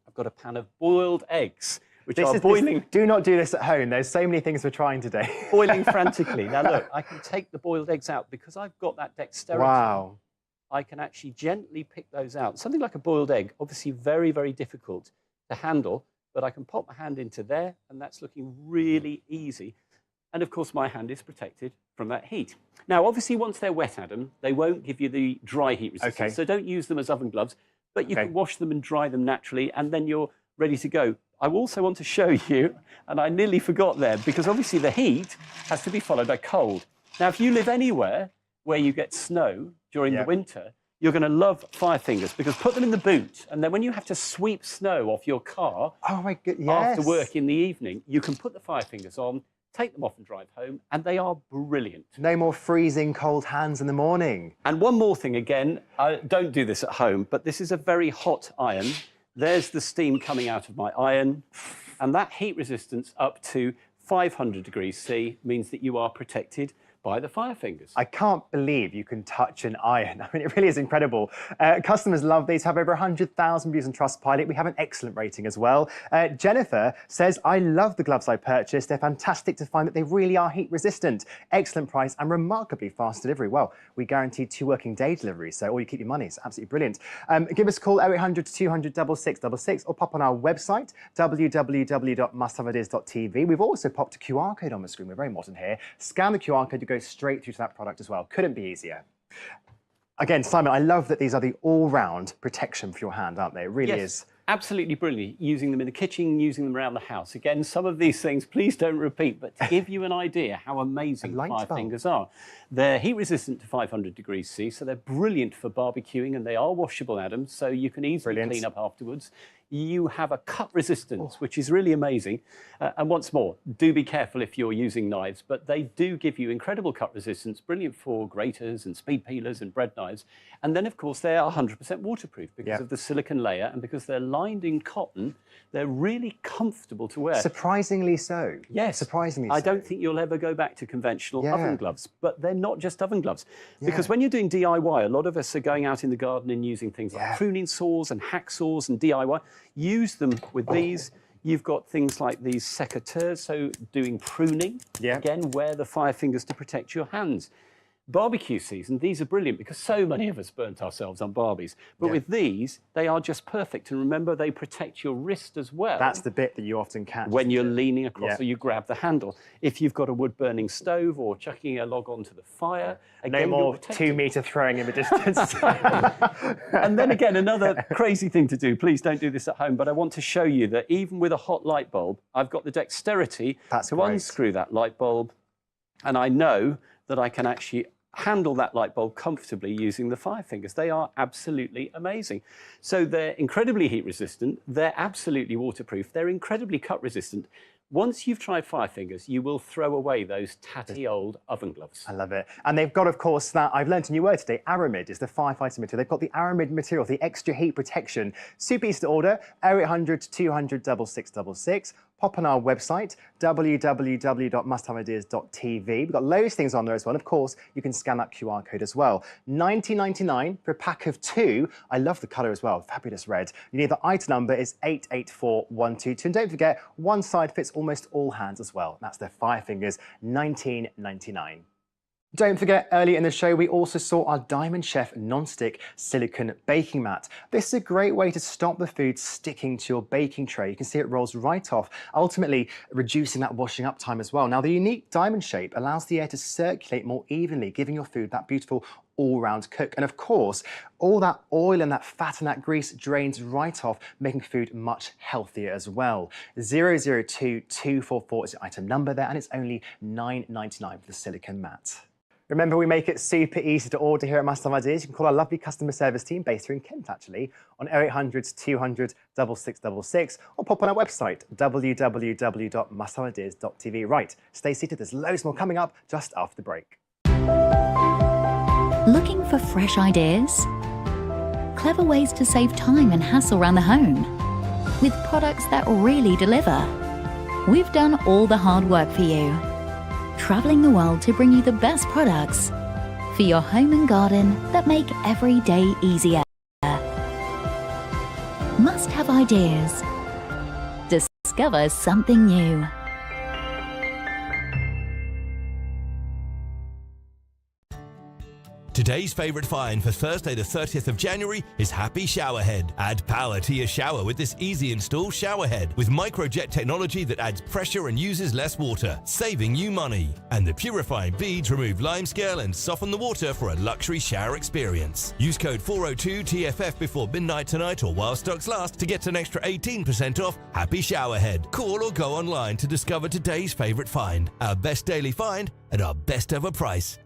I've got a pan of boiled eggs, which are boiling. Do not do this at home. There's so many things we're trying today. Boiling frantically. Now look, I can take the boiled eggs out because I've got that dexterity. Wow. I can actually gently pick those out. Something like a boiled egg, obviously very, very difficult to handle, but I can pop my hand into there, and that's looking really easy. And of course, my hand is protected from that heat. Now, obviously, once they're wet, Adam, they won't give you the dry heat resistance. Okay. So don't use them as oven gloves, but you can wash them and dry them naturally, and then you're ready to go. I also want to show you, and I nearly forgot there, because obviously the heat has to be followed by cold. Now, if you live anywhere where you get snow during the winter, you're going to love fire fingers, because put them in the boot, and then when you have to sweep snow off your car after work in the evening, you can put the fire fingers on, take them off and drive home, and they are brilliant. No more freezing cold hands in the morning. And one more thing, again, don't do this at home, but this is a very hot iron. There's the steam coming out of my iron, and that heat resistance up to 500 degrees C means that you are protected by the fire fingers. I can't believe you can touch an iron. I mean, it really is incredible. Customers love these, have over 100,000 views on Trustpilot. We have an excellent rating as well. Jennifer says, I love the gloves I purchased. They're fantastic to find that they really are heat resistant. Excellent price and remarkably fast delivery. Well, we guarantee 2 working day delivery, so all you keep your money. It's absolutely brilliant. Give us a call, 0800 200 6666, or pop on our website, www.musthaveideas.tv. We've also popped a QR code on the screen. We're very modern here. Scan the QR code to go straight through to that product as well. Couldn't be easier. Again, Simon, I love that these are the all-round protection for your hand, aren't they? It really is. Absolutely brilliant. Using them in the kitchen, using them around the house. Again, some of these things, please don't repeat, but to give you an idea how amazing fire fingers are. They're heat resistant to 500 degrees C, so they're brilliant for barbecuing, and they are washable, Adam, so you can easily clean up afterwards. You have a cut resistance, which is really amazing. And once more, do be careful if you're using knives, but they do give you incredible cut resistance, brilliant for graters and speed peelers and bread knives. And then, of course, they are 100% waterproof because of the silicon layer, and because they're lined in cotton, they're really comfortable to wear. Surprisingly so. Yes. Surprisingly so. I don't think you'll ever go back to conventional oven gloves, but they're not just oven gloves. Because when you're doing DIY, a lot of us are going out in the garden and using things like pruning saws and hacksaws and DIY. Use them with these. You've got things like these secateurs, so doing pruning. Yeah. Again, wear the 5 fingers to protect your hands. Barbecue season, these are brilliant because so many of us burnt ourselves on Barbies. But with these, they are just perfect. And remember, they protect your wrist as well. That's the bit that you often catch. When you're leaning across or you grab the handle. If you've got a wood-burning stove or chucking a log onto the fire, again, no more 2 metre throwing in the distance. And then again, another crazy thing to do, please don't do this at home, but I want to show you that even with a hot light bulb, I've got the dexterity to unscrew that light bulb, and I know that I can actually handle that light bulb comfortably using the 5 fingers. They are absolutely amazing. So they're incredibly heat resistant, they're absolutely waterproof, they're incredibly cut resistant. Once you've tried 5 fingers, you will throw away those tatty old oven gloves. I love it. And they've got, of course, that I've learned a new word today, Aramid is the firefighting material. They've got the Aramid material, the extra heat protection. Super easy to order, 0800 200 6666. Pop on our website, www.musthaveideas.tv. We've got loads of things on there as well. Of course, you can scan that QR code as well. $19.99 for a pack of 2. I love the colour as well, fabulous red. You need the item number is 884122. And don't forget, one side fits almost all hands as well. That's their 5 fingers, $19.99. Don't forget, earlier in the show, we also saw our Diamond Chef non-stick silicone baking mat. This is a great way to stop the food sticking to your baking tray. You can see it rolls right off, ultimately reducing that washing up time as well. Now, the unique diamond shape allows the air to circulate more evenly, giving your food that beautiful all-round cook. And of course, all that oil and that fat and that grease drains right off, making food much healthier as well. 002244 is the item number there, and it's only $9.99 for the silicone mat. Remember, we make it super easy to order here at Must Have Ideas. You can call our lovely customer service team, based here in Kent actually, on 0800 200 6666, or pop on our website, www.musthaveideas.tv. Right, stay seated, there's loads more coming up just after the break. Looking for fresh ideas? Clever ways to save time and hassle around the home? With products that really deliver? We've done all the hard work for you. Travelling the world to bring you the best products for your home and garden that make every day easier. Must Have Ideas. Discover something new. Today's favourite find for Thursday the 30th of January is Happy Showerhead. Add power to your shower with this easy install showerhead with microjet technology that adds pressure and uses less water, saving you money. And the purifying beads remove limescale and soften the water for a luxury shower experience. Use code 402TFF before midnight tonight or while stocks last to get an extra 18% off Happy Showerhead. Call or go online to discover today's favourite find, our best daily find at our best ever price.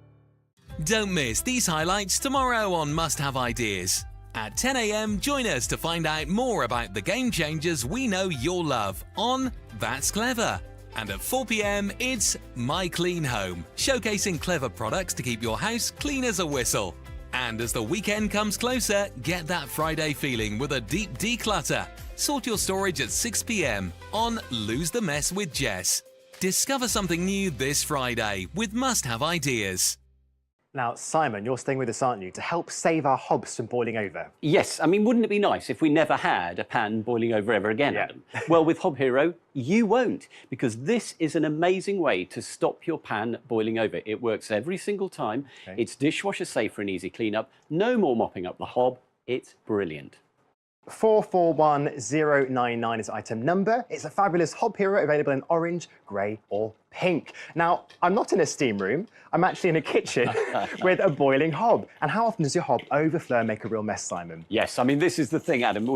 Don't miss these highlights tomorrow on Must Have Ideas. At 10 a.m, join us to find out more about the game changers we know you'll love on That's Clever. And at 4 p.m, it's My Clean Home, showcasing clever products to keep your house clean as a whistle. And as the weekend comes closer, get that Friday feeling with a deep declutter. Sort your storage at 6 p.m. on Lose the Mess with Jess. Discover something new this Friday with Must Have Ideas. Now, Simon, you're staying with us, aren't you, to help save our hobs from boiling over? Yes, I mean, wouldn't it be nice if we never had a pan boiling over ever again, Adam? Well, with Hob Hero, you won't, because this is an amazing way to stop your pan boiling over. It works every single time. Okay. It's dishwasher safe for an easy cleanup. No more mopping up the hob. It's brilliant. 441099 is item number. It's a fabulous Hob Hero available in orange, grey or pink. Now, I'm not in a steam room. I'm actually in a kitchen with a boiling hob. And how often does your hob overflow and make a real mess, Simon? Yes, I mean, this is the thing, Adam.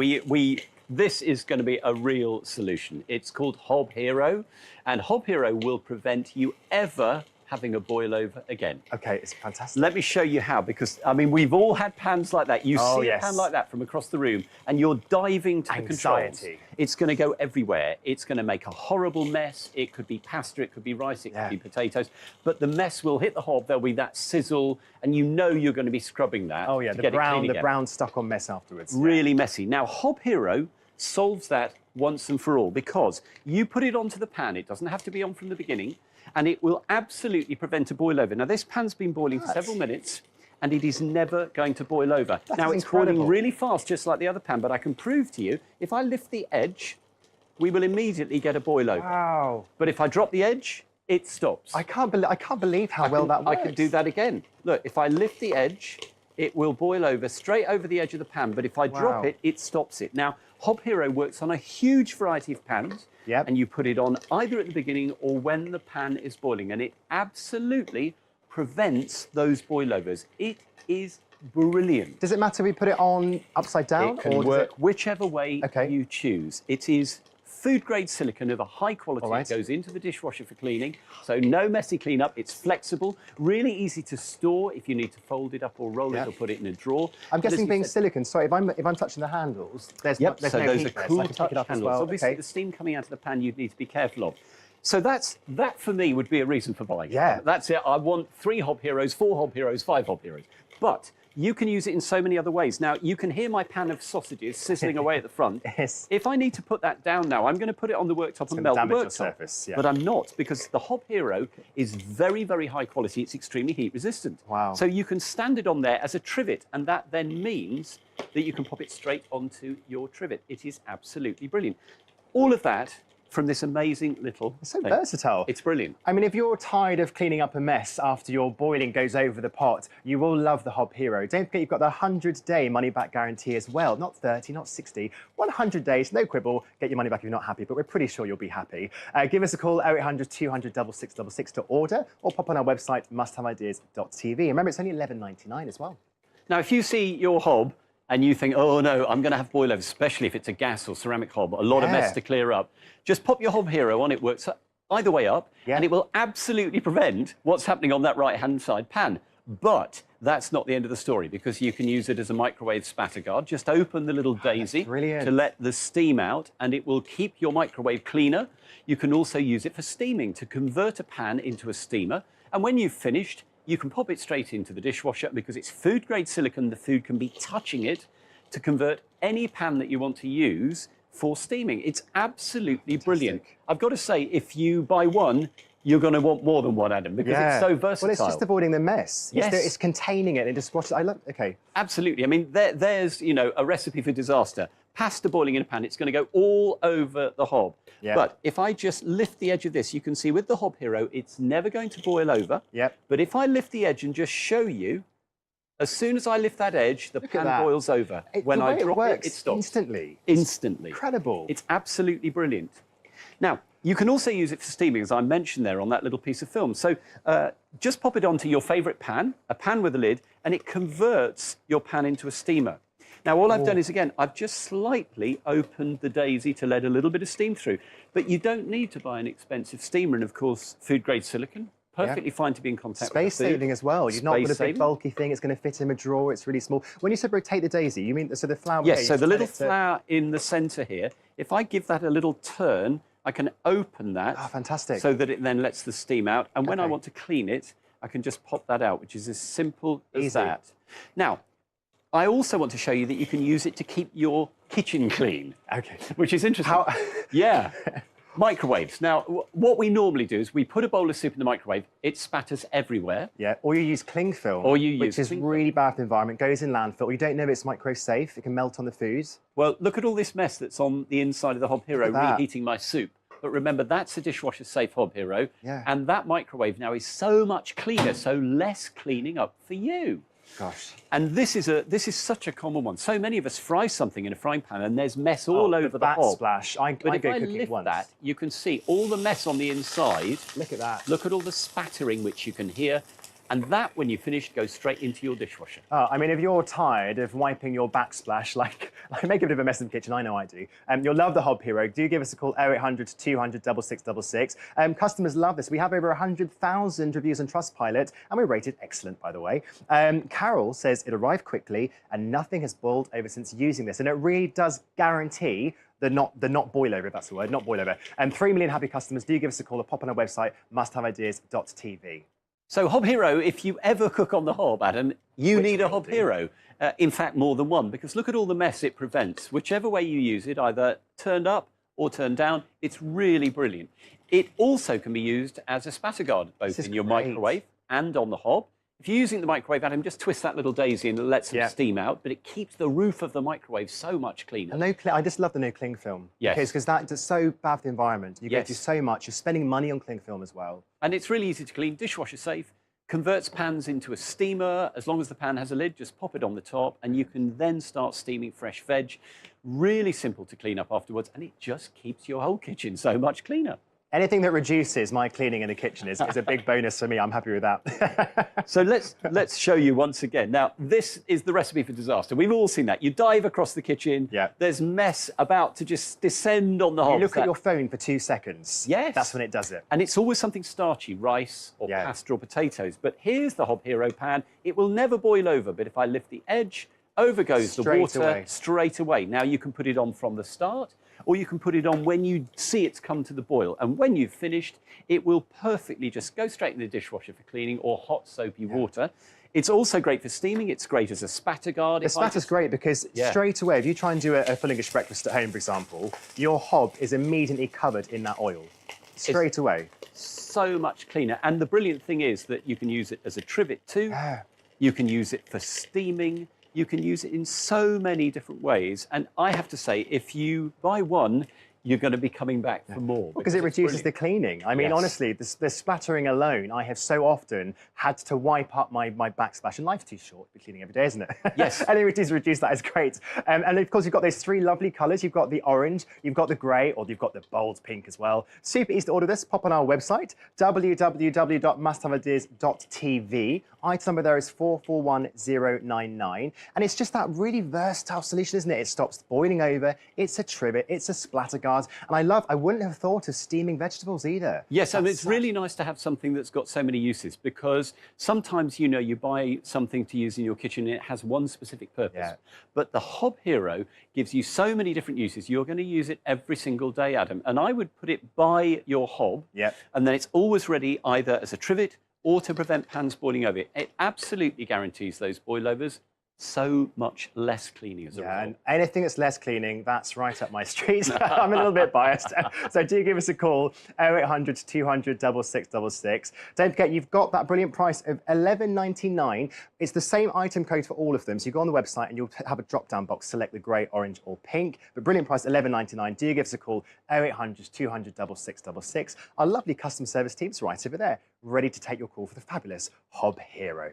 This is going to be a real solution. It's called Hob Hero, and Hob Hero will prevent you ever having a boil over again. Okay, it's fantastic. Let me show you how, because, I mean, we've all had pans like that. You see a pan like that from across the room, and you're diving to the controls. It's going to go everywhere. It's going to make a horrible mess. It could be pasta, it could be rice, it could be potatoes, but the mess will hit the hob. There'll be that sizzle, and you know you're going to be scrubbing that. Oh, yeah, the brown stuck on mess afterwards. Really messy. Now, Hob Hero solves that once and for all, because you put it onto the pan. It doesn't have to be on from the beginning, and it will absolutely prevent a boil over. Now, this pan's been boiling for several minutes, and it is never going to boil over. Now, it's boiling really fast, just like the other pan, but I can prove to you, if I lift the edge, we will immediately get a boil over. Wow. But if I drop the edge, it stops. I can't believe how well that works. I can do that again. Look, if I lift the edge, it will boil over straight over the edge of the pan. But if I drop it, it stops it. Now, Hob Hero works on a huge variety of pans. Yep. And you put it on either at the beginning or when the pan is boiling. And it absolutely prevents those boilovers. It is brilliant. Does it matter we put it on upside down? It can work whichever way you choose. It is food-grade silicone of a high quality. It goes into the dishwasher for cleaning, so no messy cleanup. It's flexible, really easy to store if you need to fold it up or roll it or put it in a drawer. I'm guessing being silicone, sorry, if I'm touching the handles, there's, Yep, there's so no those heat are there, cool so I can pick it up as handles. well. Obviously, the steam coming out of the pan you'd need to be careful of. So that for me would be a reason for buying. Yeah. That's it. I want 3 Hob Heroes, 4 Hob Heroes, 5 Hob Heroes. But you can use it in so many other ways. Now, you can hear my pan of sausages sizzling away at the front. Yes. If I need to put that down now, I'm going to put it on the worktop and melt the damage your worktop. surface, yeah. But I'm not, because the Hob Hero is very, very high quality. It's extremely heat resistant. Wow. So you can stand it on there as a trivet, and that then means that you can pop it straight onto your trivet. It is absolutely brilliant. All of that from this amazing little It's so versatile. It's brilliant. I mean, if you're tired of cleaning up a mess after your boiling goes over the pot, you will love the Hob Hero. Don't forget you've got the 100-day money-back guarantee as well. Not 30, not 60, 100 days, no quibble. Get your money back if you're not happy, but we're pretty sure you'll be happy. Give us a call, 0800 200 6666 to order, or pop on our website, musthaveideas.tv. Remember, it's only $11.99 as well. Now, if you see your hob and you think, oh no, I'm going to have boilovers, especially if it's a gas or ceramic hob, a lot of mess to clear up, just pop your Hob Hero on. It works either way up, and it will absolutely prevent what's happening on that right-hand side pan. But that's not the end of the story, because you can use it as a microwave spatter guard. Just open the little daisy to let the steam out, and it will keep your microwave cleaner. You can also use it for steaming, to convert a pan into a steamer. And when you've finished, you can pop it straight into the dishwasher, because it's food-grade silicone. The food can be touching it to convert any pan that you want to use for steaming. It's absolutely brilliant. I've got to say, if you buy one, you're going to want more than one, Adam, because it's so versatile. Well, it's just avoiding the mess. Yes. It's containing it and just watch it. I love. Okay. Absolutely. I mean, there's a recipe for disaster. Pasta boiling in a pan, it's going to go all over the hob. Yeah. But if I just lift the edge of this, you can see with the Hob Hero, it's never going to boil over. Yep. But if I lift the edge and just show you, as soon as I lift that edge, the pan boils over. When I drop it, it stops. Instantly. Instantly. Incredible. It's absolutely brilliant. Now, you can also use it for steaming, as I mentioned there on that little piece of film. So just pop it onto your favourite pan, a pan with a lid, and it converts your pan into a steamer. Now, all I've done is, again, I've just slightly opened the daisy to let a little bit of steam through. But you don't need to buy an expensive steamer. And, of course, food-grade silicone, perfectly fine to be in contact with Space saving as well. You've not got a big bulky thing. It's going to fit in a drawer. It's really small. When you said rotate the daisy, you mean so the flower? Yes, so the little flower in the centre here, if I give that a little turn, I can open that. Oh, fantastic. So that it then lets the steam out. And when I want to clean it, I can just pop that out, which is as simple as that. Now, I also want to show you that you can use it to keep your kitchen clean. Okay. Which is interesting. Yeah. Microwaves. Now, what we normally do is we put a bowl of soup in the microwave, it spatters everywhere. Yeah, or you use cling film, which is really bad for the environment, goes in landfill. You don't know if it's microwave safe, it can melt on the foods. Well, look at all this mess that's on the inside of the Hob Hero reheating my soup. But remember, that's a dishwasher safe Hob Hero. Yeah. And that microwave now is so much cleaner, so less cleaning up for you. Gosh. And this is such a common one. So many of us fry something in a frying pan and there's mess all over the hob. Backsplash. But if I lift that, you can see all the mess on the inside. Look at that. Look at all the spattering which you can hear. And that, when you finish, goes straight into your dishwasher. I mean, if you're tired of wiping your backsplash, like I make a bit of a mess in the kitchen, I know I do, you'll love the Hob Hero. Do give us a call, 0800 200 6666. Customers love this. We have over 100,000 reviews on Trustpilot, and we're rated excellent, by the way. Carol says it arrived quickly, and nothing has boiled over since using this. And it really does guarantee the not boil over, if that's the word, not boil over. And 3 million happy customers. Do give us a call or pop on our website, musthaveideas.tv. So Hob Hero, if you ever cook on the hob, Adam, you need a Hob Hero. In fact, more than one, because look at all the mess it prevents. Whichever way you use it, either turned up or turned down, it's really brilliant. It also can be used as a spatter guard, both in your microwave and on the hob. If you're using the microwave, Adam, just twist that little daisy and let some steam out, but it keeps the roof of the microwave so much cleaner. I just love the no cling film. Yes. Because that is so bad for the environment. You go through so much. You're spending money on cling film as well. And it's really easy to clean, dishwasher safe, converts pans into a steamer. As long as the pan has a lid, just pop it on the top and you can then start steaming fresh veg. Really simple to clean up afterwards, and it just keeps your whole kitchen so much cleaner. Anything that reduces my cleaning in the kitchen is a big bonus for me. I'm happy with that. So let's show you once again. Now, this is the recipe for disaster. We've all seen that. You dive across the kitchen. There's mess about to just descend on the hob. You look at your phone for 2 seconds. Yes. That's when it does it. And it's always something starchy, rice or pasta or potatoes. But here's the Hob Hero pan. It will never boil over, but if I lift the edge, over goes the water straight away. Now, you can put it on from the start, or you can put it on when you see it's come to the boil. And when you've finished, it will perfectly just go straight in the dishwasher for cleaning or hot soapy water. It's also great for steaming. It's great as a spatter guard. The spatter's great because straight away, if you try and do a full English breakfast at home, for example, your hob is immediately covered in that oil. Straight away. So much cleaner. And the brilliant thing is that you can use it as a trivet too. You can use it for steaming. You can use it in so many different ways. And I have to say, if you buy one, you're going to be coming back for more. Because it reduces the cleaning. I mean, honestly, the spattering alone, I have so often had to wipe up my backsplash. And life's too short to be cleaning every day, isn't it? Yes. Any to reduce that is great. And of course, you've got those 3 lovely colours. You've got the orange, you've got the grey, or you've got the bold pink as well. Super easy to order this. Pop on our website, www.musthaveIdeas.tv. Item number there is 441099. And it's just that really versatile solution, isn't it? It stops boiling over. It's a trivet. It's a splatter guard. And I wouldn't have thought of steaming vegetables either. Yes, and it's really nice to have something that's got so many uses, because sometimes, you buy something to use in your kitchen and it has one specific purpose. But the Hob Hero gives you so many different uses. You're going to use it every single day, Adam. And I would put it by your hob. And then it's always ready either as a trivet or to prevent pans boiling over. It absolutely guarantees those boilovers. So much less cleaning as a result. And anything that's less cleaning, that's right up my street. I'm a little bit biased. So do give us a call, 0800 200 6666. Don't forget, you've got that brilliant price of $11.99. It's the same item code for all of them. So you go on the website and you'll have a drop-down box, select the grey, orange or pink. But brilliant price, $11.99. Do give us a call, 0800 200 6666. Our lovely customer service team's right over there, ready to take your call for the fabulous Hob Hero.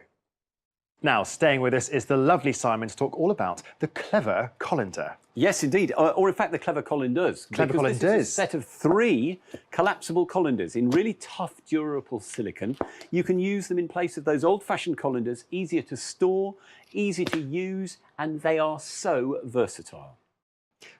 Now, staying with us is the lovely Simon to talk all about the clever colander. Yes, indeed. Or in fact, the clever colanders. Clever colanders. This is a set of 3 collapsible colanders in really tough, durable silicone. You can use them in place of those old-fashioned colanders, easier to store, easy to use, and they are so versatile.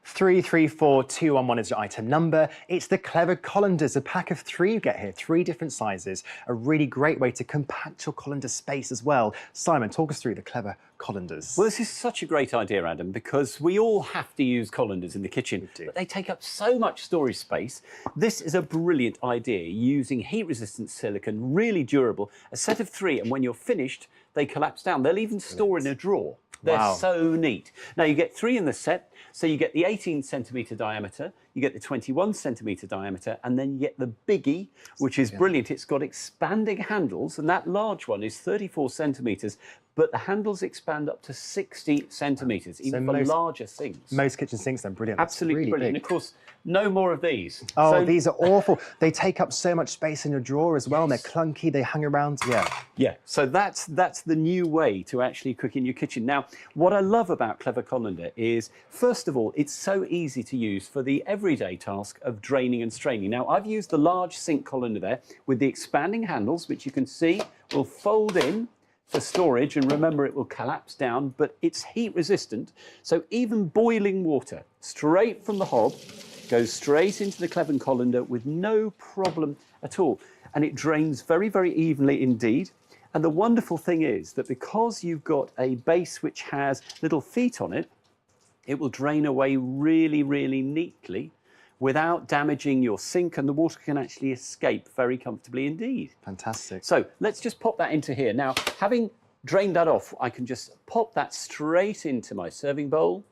334211 is your item number. It's the clever colanders, a pack of 3 you get here, 3 different sizes. A really great way to compact your colander space as well. Simon, talk us through the clever colanders. Well, this is such a great idea, Adam, because we all have to use colanders in the kitchen, but they take up so much storage space. This is a brilliant idea, using heat-resistant silicone, really durable, a set of 3, and when you're finished, they collapse down. They'll even store in a drawer. They're so neat. Now, you get 3 in the set, so you get the 18cm diameter, you get the 21cm diameter, and then you get the biggie, which is brilliant. It's got expanding handles, and that large one is 34 centimetres, but the handles expand up to 60 centimetres, even for larger sinks. Most kitchen sinks, then, brilliant. Absolutely really brilliant. big. And of course, no more of these. Oh, So- these are awful. They take up so much space in your drawer as well, and they're clunky, they hang around. Yeah, so that's the new way to actually cook in your kitchen. Now, what I love about Clever Colander is, first of all, it's so easy to use for the everyday task of draining and straining. Now, I've used the large sink colander there with the expanding handles, which you can see will fold in for storage, and remember, it will collapse down, but it's heat resistant, so even boiling water straight from the hob goes straight into the Clever Colander with no problem at all, and it drains very, very evenly indeed. And the wonderful thing is that because you've got a base which has little feet on it, it will drain away really, really neatly without damaging your sink, and the water can actually escape very comfortably indeed. Fantastic. So let's just pop that into here. Now, having drained that off, I can just pop that straight into my serving bowl,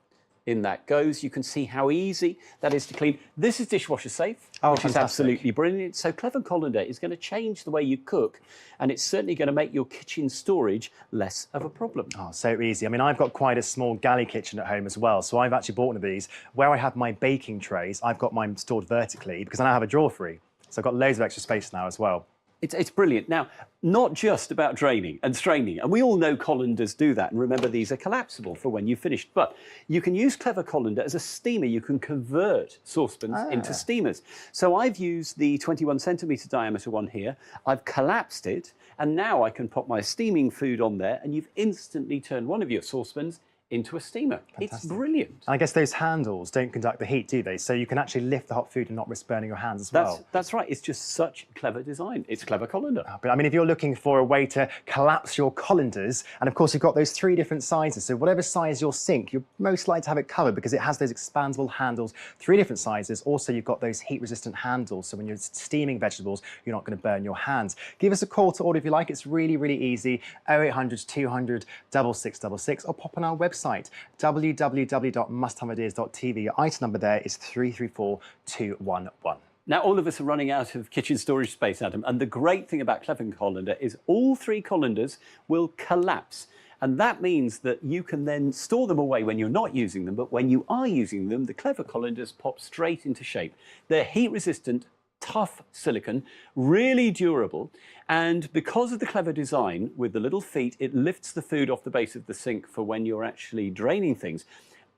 in that goes. You can see how easy that is to clean. This is dishwasher safe, which is absolutely brilliant. So Clever Colander is going to change the way you cook, and it's certainly going to make your kitchen storage less of a problem. Oh, so easy. I mean, I've got quite a small galley kitchen at home as well, so I've actually bought one of these. Where I have my baking trays, I've got mine stored vertically because I now have a drawer free. So I've got loads of extra space now as well. It's brilliant. Now, not just about draining and straining, and we all know colanders do that, and remember these are collapsible for when you've finished, but you can use Clever Colander as a steamer. You can convert saucepans into steamers. So I've used the 21 centimetre diameter one here, I've collapsed it, and now I can pop my steaming food on there, and you've instantly turned one of your saucepans into a steamer. Fantastic. It's brilliant. And I guess those handles don't conduct the heat, do they? So you can actually lift the hot food and not risk burning your hands as well. That's right. It's just such clever design. It's Clever Colander. But I mean, if you're looking for a way to collapse your colanders, and of course you've got those 3 different sizes, so whatever size your sink, you're most likely to have it covered because it has those expandable handles, 3 different sizes. Also, you've got those heat-resistant handles, so when you're steaming vegetables, you're not going to burn your hands. Give us a call to order if you like. It's really, really easy. 0800 200 6666, or pop on our website, www.musthaveideas.tv. Your item number there is 334211. Now, all of us are running out of kitchen storage space, Adam, and the great thing about Clever Colander is all 3 colanders will collapse. And that means that you can then store them away when you're not using them, but when you are using them, the Clever colanders pop straight into shape. They're heat-resistant, tough silicone, really durable, and because of the clever design with the little feet, it lifts the food off the base of the sink for when you're actually draining things.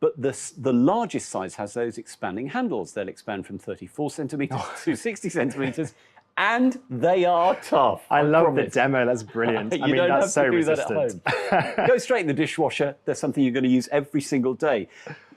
But the largest size has those expanding handles. They'll expand from 34 centimetres to 60 centimetres, and they are tough. I love the demo. That's brilliant. I mean, don't that's have so to do resistant. that at home. Go straight in the dishwasher. There's something you're going to use every single day.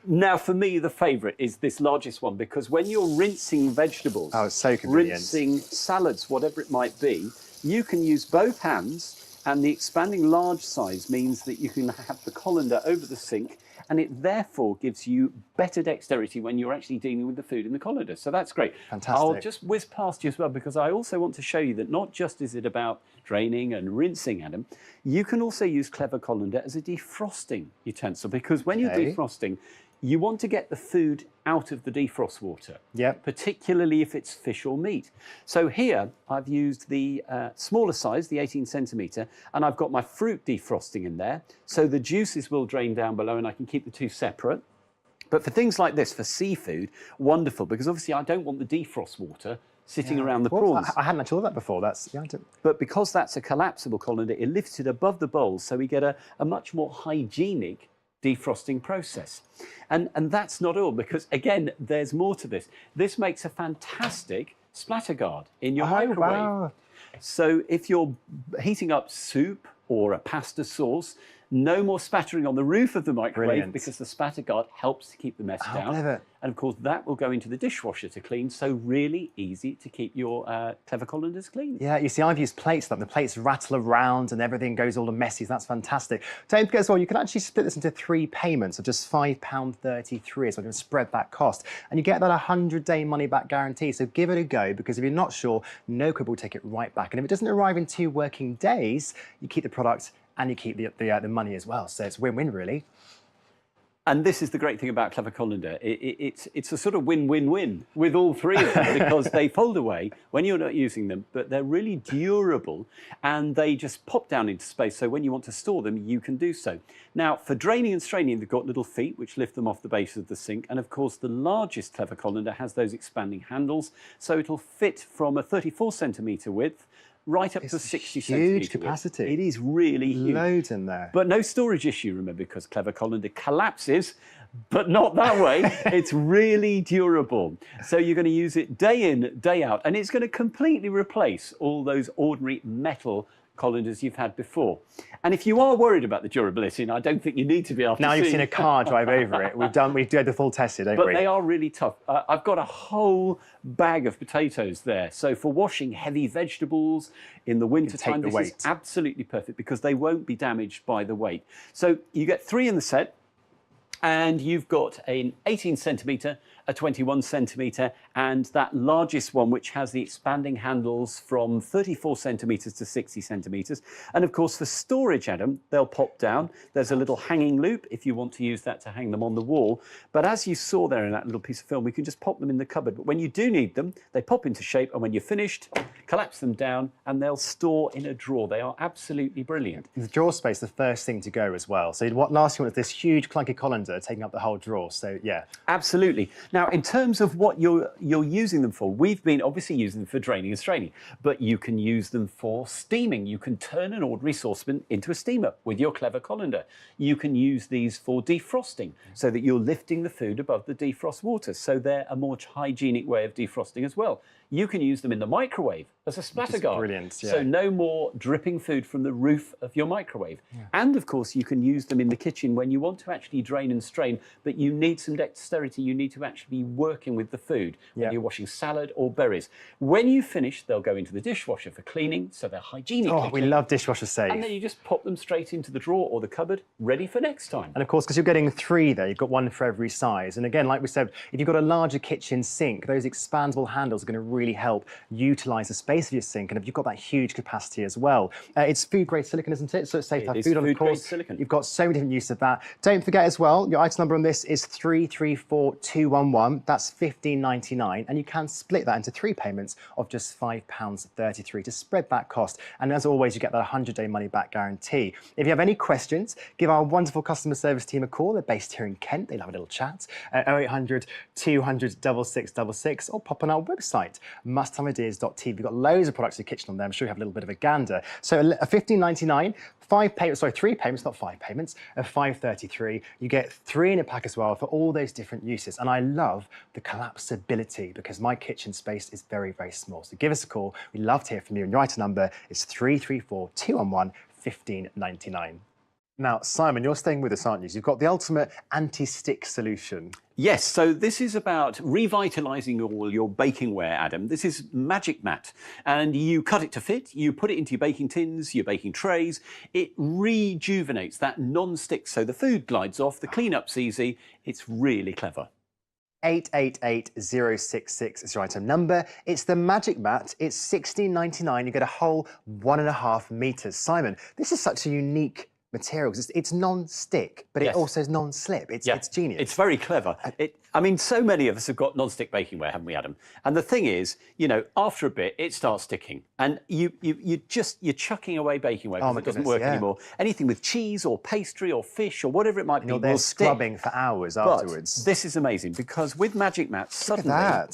Now, for me, the favourite is this largest one, because when you're rinsing vegetables, it's so convenient. rinsing salads, whatever it might be, you can use both hands, and the expanding large size means that you can have the colander over the sink, and it therefore gives you better dexterity when you're actually dealing with the food in the colander. So that's great. Fantastic. I'll just whiz past you as well, because I also want to show you that not just is it about draining and rinsing, Adam, you can also use Clever Colander as a defrosting utensil, because when you're defrosting, you want to get the food out of the defrost water, particularly if it's fish or meat. So here I've used the smaller size, the 18 centimetre, and I've got my fruit defrosting in there. So the juices will drain down below and I can keep the 2 separate. But for things like this, for seafood, wonderful, because obviously I don't want the defrost water sitting around the prawns. I hadn't actually thought that before. But because that's a collapsible colander, it lifts it above the bowl, so we get a much more hygienic defrosting process. And that's not all, because again, there's more to this. This makes a fantastic splatter guard in your microwave. Wow. So if you're heating up soup or a pasta sauce, no more spattering on the roof of the microwave, because the spatter guard helps to keep the mess down. Clever. And of course, that will go into the dishwasher to clean, so really easy to keep your Clever colanders clean. Yeah, you see, I've used plates, the plates rattle around and everything goes all messy, so that's fantastic. Don't forget as well, you can actually split this into 3 payments of just £5.33, so I can spread that cost. And you get that 100-day money-back guarantee, so give it a go, because if you're not sure, No Quib will take it right back. And if it doesn't arrive in 2 working days, you keep the product and you keep the money as well. So it's win-win, really. And this is the great thing about Clever Colander. It's a sort of win-win-win with all 3 of them, because they fold away when you're not using them, but they're really durable and they just pop down into space. So when you want to store them, you can do so. Now, for draining and straining, they've got little feet which lift them off the base of the sink. And of course, the largest Clever Colander has those expanding handles. So it'll fit from a 34 centimetre width right up to 60 centimetre. Huge capacity. It is really huge. Loads in there. But no storage issue, remember, because Clever Colander collapses, but not that way. It's really durable. So you're going to use it day in, day out, and it's going to completely replace all those ordinary metal colanders you've had before. And if you are worried about the durability, and I don't think you need to be after Now you've seeing seen a car drive over it. We've done the full test here, don't but we? they are really tough. I've got a whole bag of potatoes there. So for washing heavy vegetables in the winter time, this is absolutely perfect, because they won't be damaged by the weight. So you get 3 in the set. And you've got an 18 centimetre, a 21 centimetre, and that largest one, which has the expanding handles from 34 centimetres to 60 centimetres. And of course, for storage, Adam, they'll pop down. There's a little hanging loop if you want to use that to hang them on the wall. But as you saw there in that little piece of film, we can just pop them in the cupboard. But when you do need them, they pop into shape, and when you're finished, collapse them down, and they'll store in a drawer. They are absolutely brilliant. The drawer space, the first thing to go as well. So what last thing was this huge clunky colander taking up the whole drawer. So yeah, absolutely. Now, in terms of what you're using them for, we've been obviously using them for draining and straining, but you can use them for steaming. You can turn an ordinary saucepan into a steamer with your clever colander. You can use these for defrosting, so that you're lifting the food above the defrost water. So they're a more hygienic way of defrosting as well. You can use them in the microwave as a splatter guard. Brilliant, yeah. So no more dripping food from the roof of your microwave. Yeah. And of course, you can use them in the kitchen when you want to actually drain and strain, but you need some dexterity. You need to actually be working with the food when you're washing salad or berries. When you finish, they'll go into the dishwasher for cleaning, so they're hygienic. Oh, we love dishwasher safe. And then you just pop them straight into the drawer or the cupboard, ready for next time. And of course, because you're getting 3 there, you've got 1 for every size. And again, like we said, if you've got a larger kitchen sink, those expandable handles are going to really help utilise the space of your sink. And if you've got that huge capacity as well, it's food-grade silicone, isn't it? So it's safe to have food on, of course. Silicone. You've got so many different uses of that. Don't forget as well, your item number on this is 334211. That's $15.99, and you can split that into 3 payments of just £5.33 to spread that cost. And as always, you get that 100-day money-back guarantee. If you have any questions, give our wonderful customer service team a call. They're based here in Kent. They'll have a little chat at 0800 200 6666, or pop on our website, musthaveideas.tv. We've got loads of products in the kitchen on there. I'm sure you have a little bit of a gander. So a $15.99, 3 payments, not 5 payments, of $5.33. You get 3 in a pack as well for all those different uses. And I love the collapsibility, because my kitchen space is very, very small. So give us a call. We'd love to hear from you. And your item number is 334211 $15.99. Now, Simon, you're staying with us, aren't you? So you've got the ultimate anti-stick solution. Yes, so this is about revitalising all your baking ware, Adam. This is Magic Mat, and you cut it to fit, you put it into your baking tins, your baking trays. It rejuvenates that non-stick, so the food glides off, the clean-up's easy. It's really clever. 888066 is your item number. It's the Magic Mat. It's $16.99. You get a whole 1.5 metres. Simon, this is such a unique material, because it's non-stick, but it also is non-slip. It's genius. It's very clever. I mean, so many of us have got non-stick bakingware, haven't we, Adam? And the thing is, you know, after a bit, it starts sticking, and you're chucking away bakingware because it doesn't work anymore. Anything with cheese or pastry or fish or whatever it might be, they're scrubbing for hours afterwards. But this is amazing, because with Magic Mat, suddenly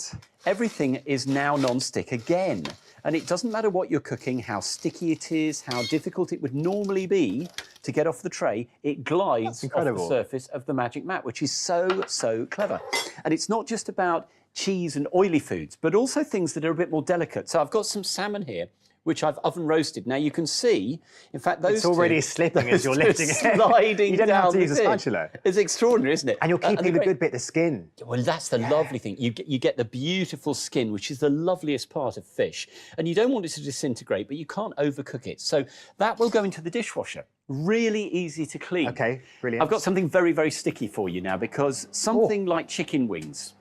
everything is now non-stick again. And it doesn't matter what you're cooking, how sticky it is, how difficult it would normally be to get off the tray, it glides off the surface of the Magic Mat, which is so, so clever. And it's not just about cheese and oily foods, but also things that are a bit more delicate. So I've got some salmon here, which I've oven roasted. Now you can see, in fact, those it's already slipping as you're lifting it. Sliding you don't down have to use a the thing. spatula. It's extraordinary, isn't it? And you're keeping the good bit, the skin. Well, that's the lovely thing. You get the beautiful skin, which is the loveliest part of fish. And you don't want it to disintegrate, but you can't overcook it. So that will go into the dishwasher. Really easy to clean. Okay, brilliant. I've got something very, very sticky for you now, because something like chicken wings,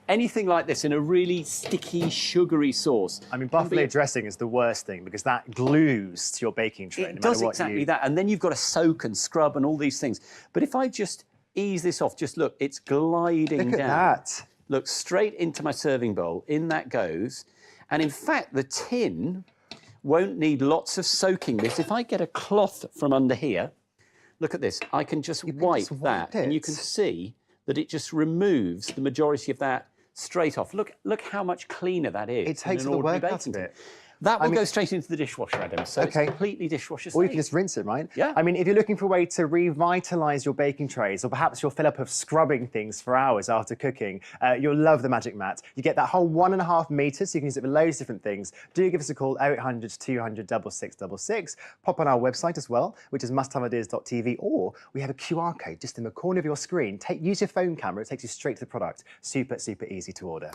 anything like this in a really sticky, sugary sauce. I mean, buffalo dressing is the worst thing, because that glues to your baking tray. It does exactly that. And then you've got to soak and scrub and all these things. But if I just ease this off, just look, it's gliding down. Look at that. Look, straight into my serving bowl. In that goes. And in fact, the tin won't need lots of soaking this. If I get a cloth from under here, look at this. I can just wipe that, and you can see that it just removes the majority of that straight off. Look how much cleaner that is. It takes all the work out of it. That will go straight into the dishwasher, Adam, so it's completely dishwasher safe. Or you can just rinse it, right? Yeah. I mean, if you're looking for a way to revitalise your baking trays, or perhaps you'll fill up of scrubbing things for hours after cooking, you'll love the Magic Mat. You get that whole 1.5 metres, so you can use it for loads of different things. Do give us a call, 0800 200 6666. Pop on our website as well, which is musthaveideas.tv, or we have a QR code just in the corner of your screen. Use your phone camera, it takes you straight to the product. Super, super easy to order.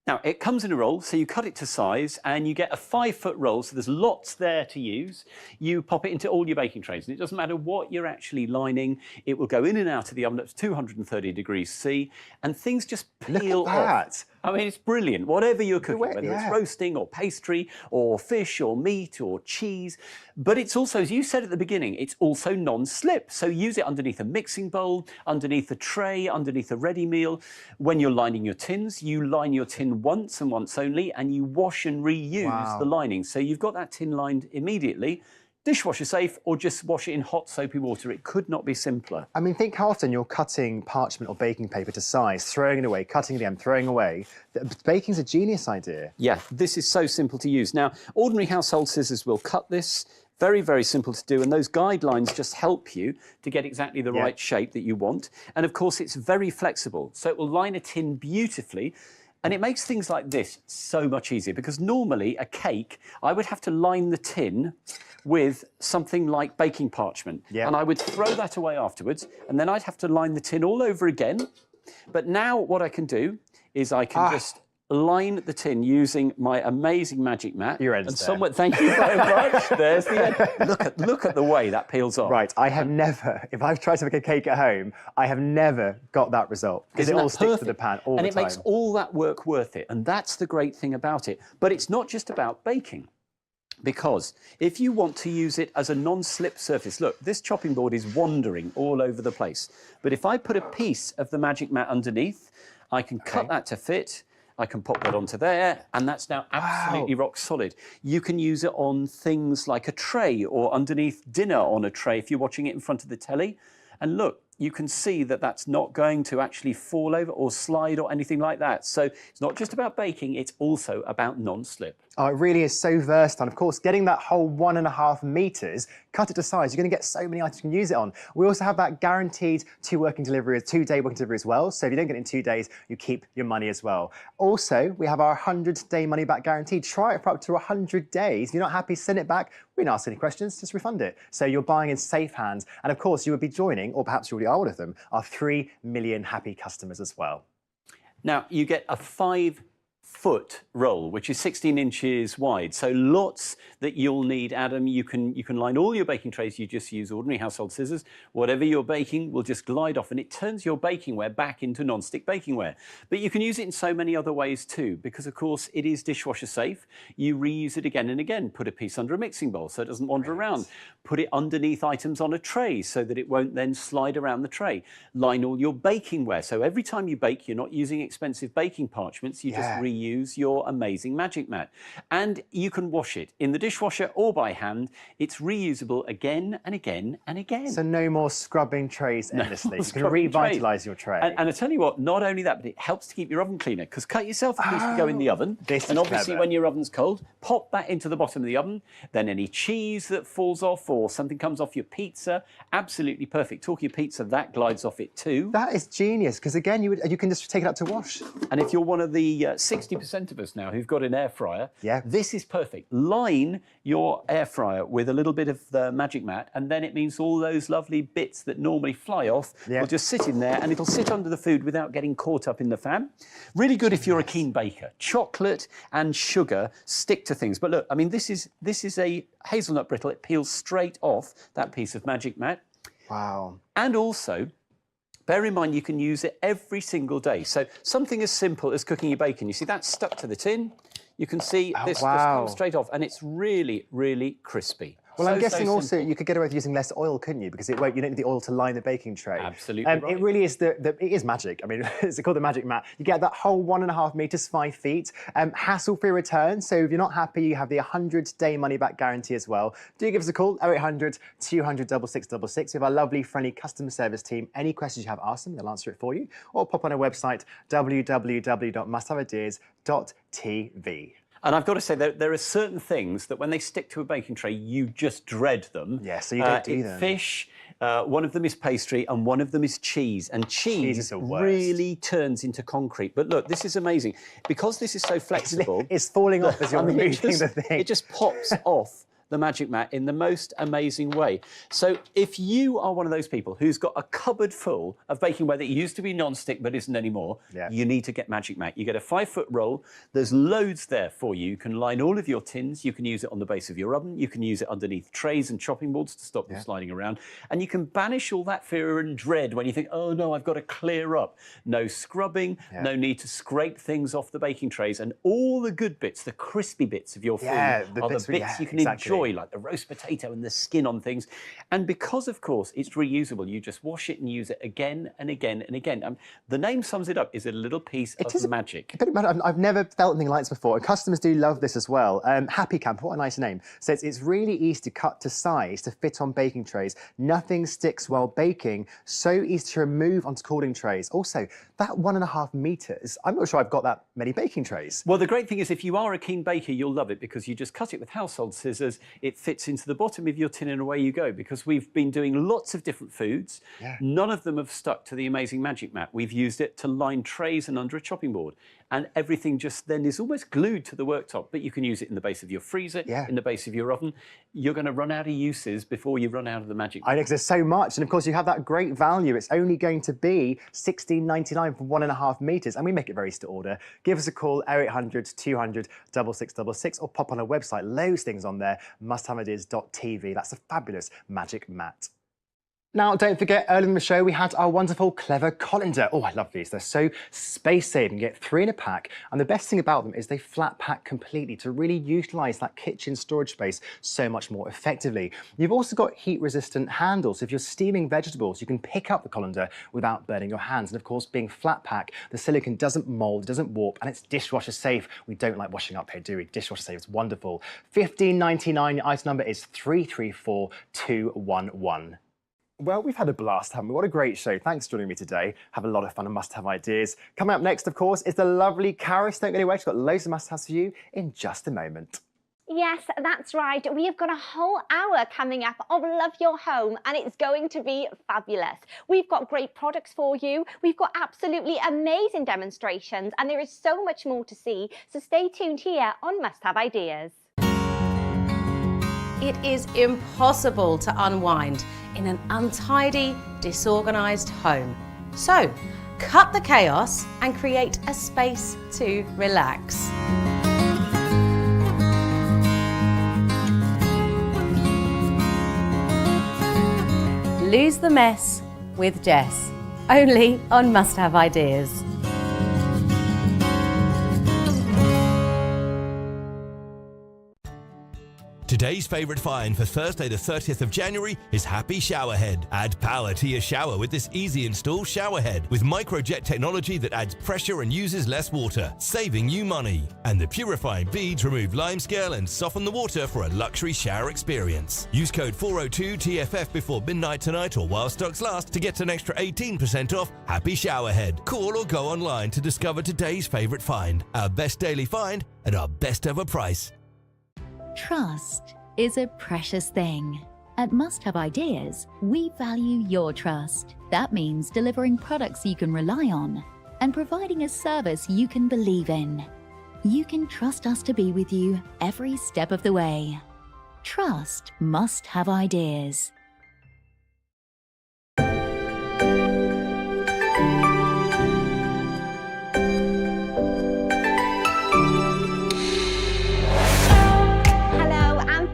Now, it comes in a roll, so you cut it to size and you get a 5-foot roll, so there's lots there to use. You pop it into all your baking trays, and it doesn't matter what you're actually lining, it will go in and out of the oven up to 230 degrees C, and things just peel Look at that. off. I mean, it's brilliant. Whatever you're cooking, whether it's roasting or pastry or fish or meat or cheese. But it's also, as you said at the beginning, it's also non-slip. So use it underneath a mixing bowl, underneath a tray, underneath a ready meal. When you're lining your tins, you line your tin once and once only, and you wash and reuse the lining. So you've got that tin lined immediately. Dishwasher safe, or just wash it in hot soapy water. It could not be simpler. I mean, think how often you're cutting parchment or baking paper to size, throwing it away, cutting it again, throwing away. Baking's a genius idea. Yeah, this is so simple to use. Now, ordinary household scissors will cut this. Very, very simple to do, and those guidelines just help you to get exactly the right shape that you want. And of course, it's very flexible, so it will line a tin beautifully. And it makes things like this so much easier, because normally a cake, I would have to line the tin with something like baking parchment. And I would throw that away afterwards, and then I'd have to line the tin all over again. But now what I can do is I can just line the tin using my amazing magic mat. Your and end's somewhat, thank you very much. There's the end. Look at the way that peels off. Right, I have never, if I've tried to make a cake at home, I have never got that result. Because it all sticks to the pan all the time. And it makes all that work worth it. And that's the great thing about it. But it's not just about baking. Because if you want to use it as a non-slip surface, look, this chopping board is wandering all over the place. But if I put a piece of the magic mat underneath, I can cut that to fit. I can pop that onto there, and that's now absolutely rock solid. You can use it on things like a tray or underneath dinner on a tray if you're watching it in front of the telly. And look, you can see that that's not going to actually fall over or slide or anything like that. So it's not just about baking, it's also about non-slip. Oh, it really is so versatile. And of course, getting that whole 1.5 meters, cut it to size, you're going to get so many items you can use it on. We also have that guaranteed 2-day working delivery as well. So if you don't get it in 2 days, you keep your money as well. Also, we have our 100-day money back guarantee. Try it for up to 100 days. If you're not happy, send it back. We don't ask any questions, just refund it. So you're buying in safe hands. And of course, you would be joining, or perhaps you already are one of them, our 3 million happy customers as well. Now, you get a 5-foot roll, which is 16 inches wide. So lots that you'll need, Adam. You can line all your baking trays. You just use ordinary household scissors. Whatever you're baking will just glide off, and it turns your bakingware back into non-stick bakingware. But you can use it in so many other ways too, because of course it is dishwasher safe. You reuse it again and again. Put a piece under a mixing bowl so it doesn't wander around. Put it underneath items on a tray so that it won't then slide around the tray. Line all your bakingware. So every time you bake, you're not using expensive baking parchments. You just reuse your amazing magic mat. And you can wash it in the dishwasher or by hand. It's reusable again and again and again. So no more scrubbing trays endlessly. You can revitalise your tray. And I tell you what, not only that, but it helps to keep your oven cleaner, because cut yourself a piece to go in the oven. And obviously when your oven's cold, pop that into the bottom of the oven. Then any cheese that falls off or something comes off your pizza, absolutely perfect. Talking of pizza, that glides off it too. That is genius, because again, you can just take it out to wash. And if you're one of the 60% of us now who've got an air fryer, this is perfect. Line your air fryer with a little bit of the magic mat, and then it means all those lovely bits that normally fly off will just sit in there, and it'll sit under the food without getting caught up in the fan. Really good if you're a keen baker. Chocolate and sugar stick to things. But look, I mean, this is a hazelnut brittle. It peels straight off that piece of magic mat. Wow. And also, bear in mind, you can use it every single day. So something as simple as cooking your bacon. You see, that's stuck to the tin. You can see this just comes straight off, and it's really, really crispy. Well, I'm guessing also you could get away with using less oil, couldn't you? Because you don't need the oil to line the baking tray. Absolutely right. It really is it is magic. I mean, it's called the magic mat. You get that whole 1.5 meters, 5 feet, hassle-free return. So if you're not happy, you have the 100-day money-back guarantee as well. Do give us a call, 0800 200 6666. We have our lovely, friendly customer service team. Any questions you have, ask them. They'll answer it for you. Or pop on our website, www.musthaveideas.tv. And I've got to say, there are certain things that when they stick to a baking tray, you just dread them. Yeah, so you don't do them. Fish, one of them is pastry, and one of them is cheese. And cheese really turns into concrete. But look, this is amazing. Because this is so flexible... It's falling off as you're removing the thing. It just pops off the Magic Mat in the most amazing way. So if you are one of those people who's got a cupboard full of bakingware that used to be non-stick but isn't anymore, you need to get Magic Mat. You get a 5-foot roll. There's loads there for you. You can line all of your tins. You can use it on the base of your oven. You can use it underneath trays and chopping boards to stop them sliding around. And you can banish all that fear and dread when you think, oh no, I've got to clear up. No scrubbing, no need to scrape things off the baking trays, and all the good bits, the crispy bits of your food are the bits you can enjoy, like the roast potato and the skin on things. And because, of course, it's reusable, you just wash it and use it again and again and again. The name sums it up, is a little piece of magic. I've never felt anything like this before, and customers do love this as well. Happy Camp, what a nice name. So it's really easy to cut to size to fit on baking trays. Nothing sticks while baking, so easy to remove onto cooling trays. Also, that 1.5 metres, I'm not sure I've got that many baking trays. Well, the great thing is if you are a keen baker, you'll love it because you just cut it with household scissors. It fits into the bottom of your tin and away you go, because we've been doing lots of different foods. None of them have stuck to the amazing Magic Mat. We've used it to line trays and under a chopping board. And everything just then is almost glued to the worktop, but you can use it in the base of your freezer, in the base of your oven. You're going to run out of uses before you run out of the Magic Mat. I know, 'cause there's so much, and of course you have that great value. It's only going to be £16.99 for 1.5 metres, and we make it very easy to order. Give us a call, 0800 200 6666, or pop on our website. Loads of things on there, musthaveideas.tv. That's a fabulous Magic Mat. Now, don't forget, earlier in the show, we had our wonderful Clever Colander. Oh, I love these. They're so space-saving. You get 3 in a pack. And the best thing about them is they flat pack completely to really utilise that kitchen storage space so much more effectively. You've also got heat-resistant handles. So if you're steaming vegetables, you can pick up the colander without burning your hands. And of course, being flat pack, the silicone doesn't mould, doesn't warp, and it's dishwasher safe. We don't like washing up here, do we? Dishwasher safe is wonderful. £15.99. Your item number is 334211. Well, we've had a blast, haven't we? What a great show. Thanks for joining me today. Have a lot of fun and must-have ideas. Coming up next, of course, is the lovely Caris. Don't go anywhere. She's got loads of must-haves for you in just a moment. Yes, that's right. We have got a whole hour coming up of Love Your Home, and it's going to be fabulous. We've got great products for you. We've got absolutely amazing demonstrations, and there is so much more to see. So stay tuned here on Must Have Ideas. It is impossible to unwind in an untidy, disorganised home. So, cut the chaos and create a space to relax. Lose the Mess with Jess, only on Must Have Ideas. Today's favourite find for Thursday the 30th of January is Happy Showerhead. Add power to your shower with this easy install showerhead with microjet technology that adds pressure and uses less water, saving you money. And the purifying beads remove limescale and soften the water for a luxury shower experience. Use code 402TFF before midnight tonight or while stocks last to get an extra 18% off Happy Showerhead. Call or go online to discover today's favourite find, our best daily find at our best ever price. Trust is a precious thing. At Must Have Ideas, we value your trust. That means delivering products you can rely on and providing a service you can believe in. You can trust us to be with you every step of the way. Trust Must Have Ideas.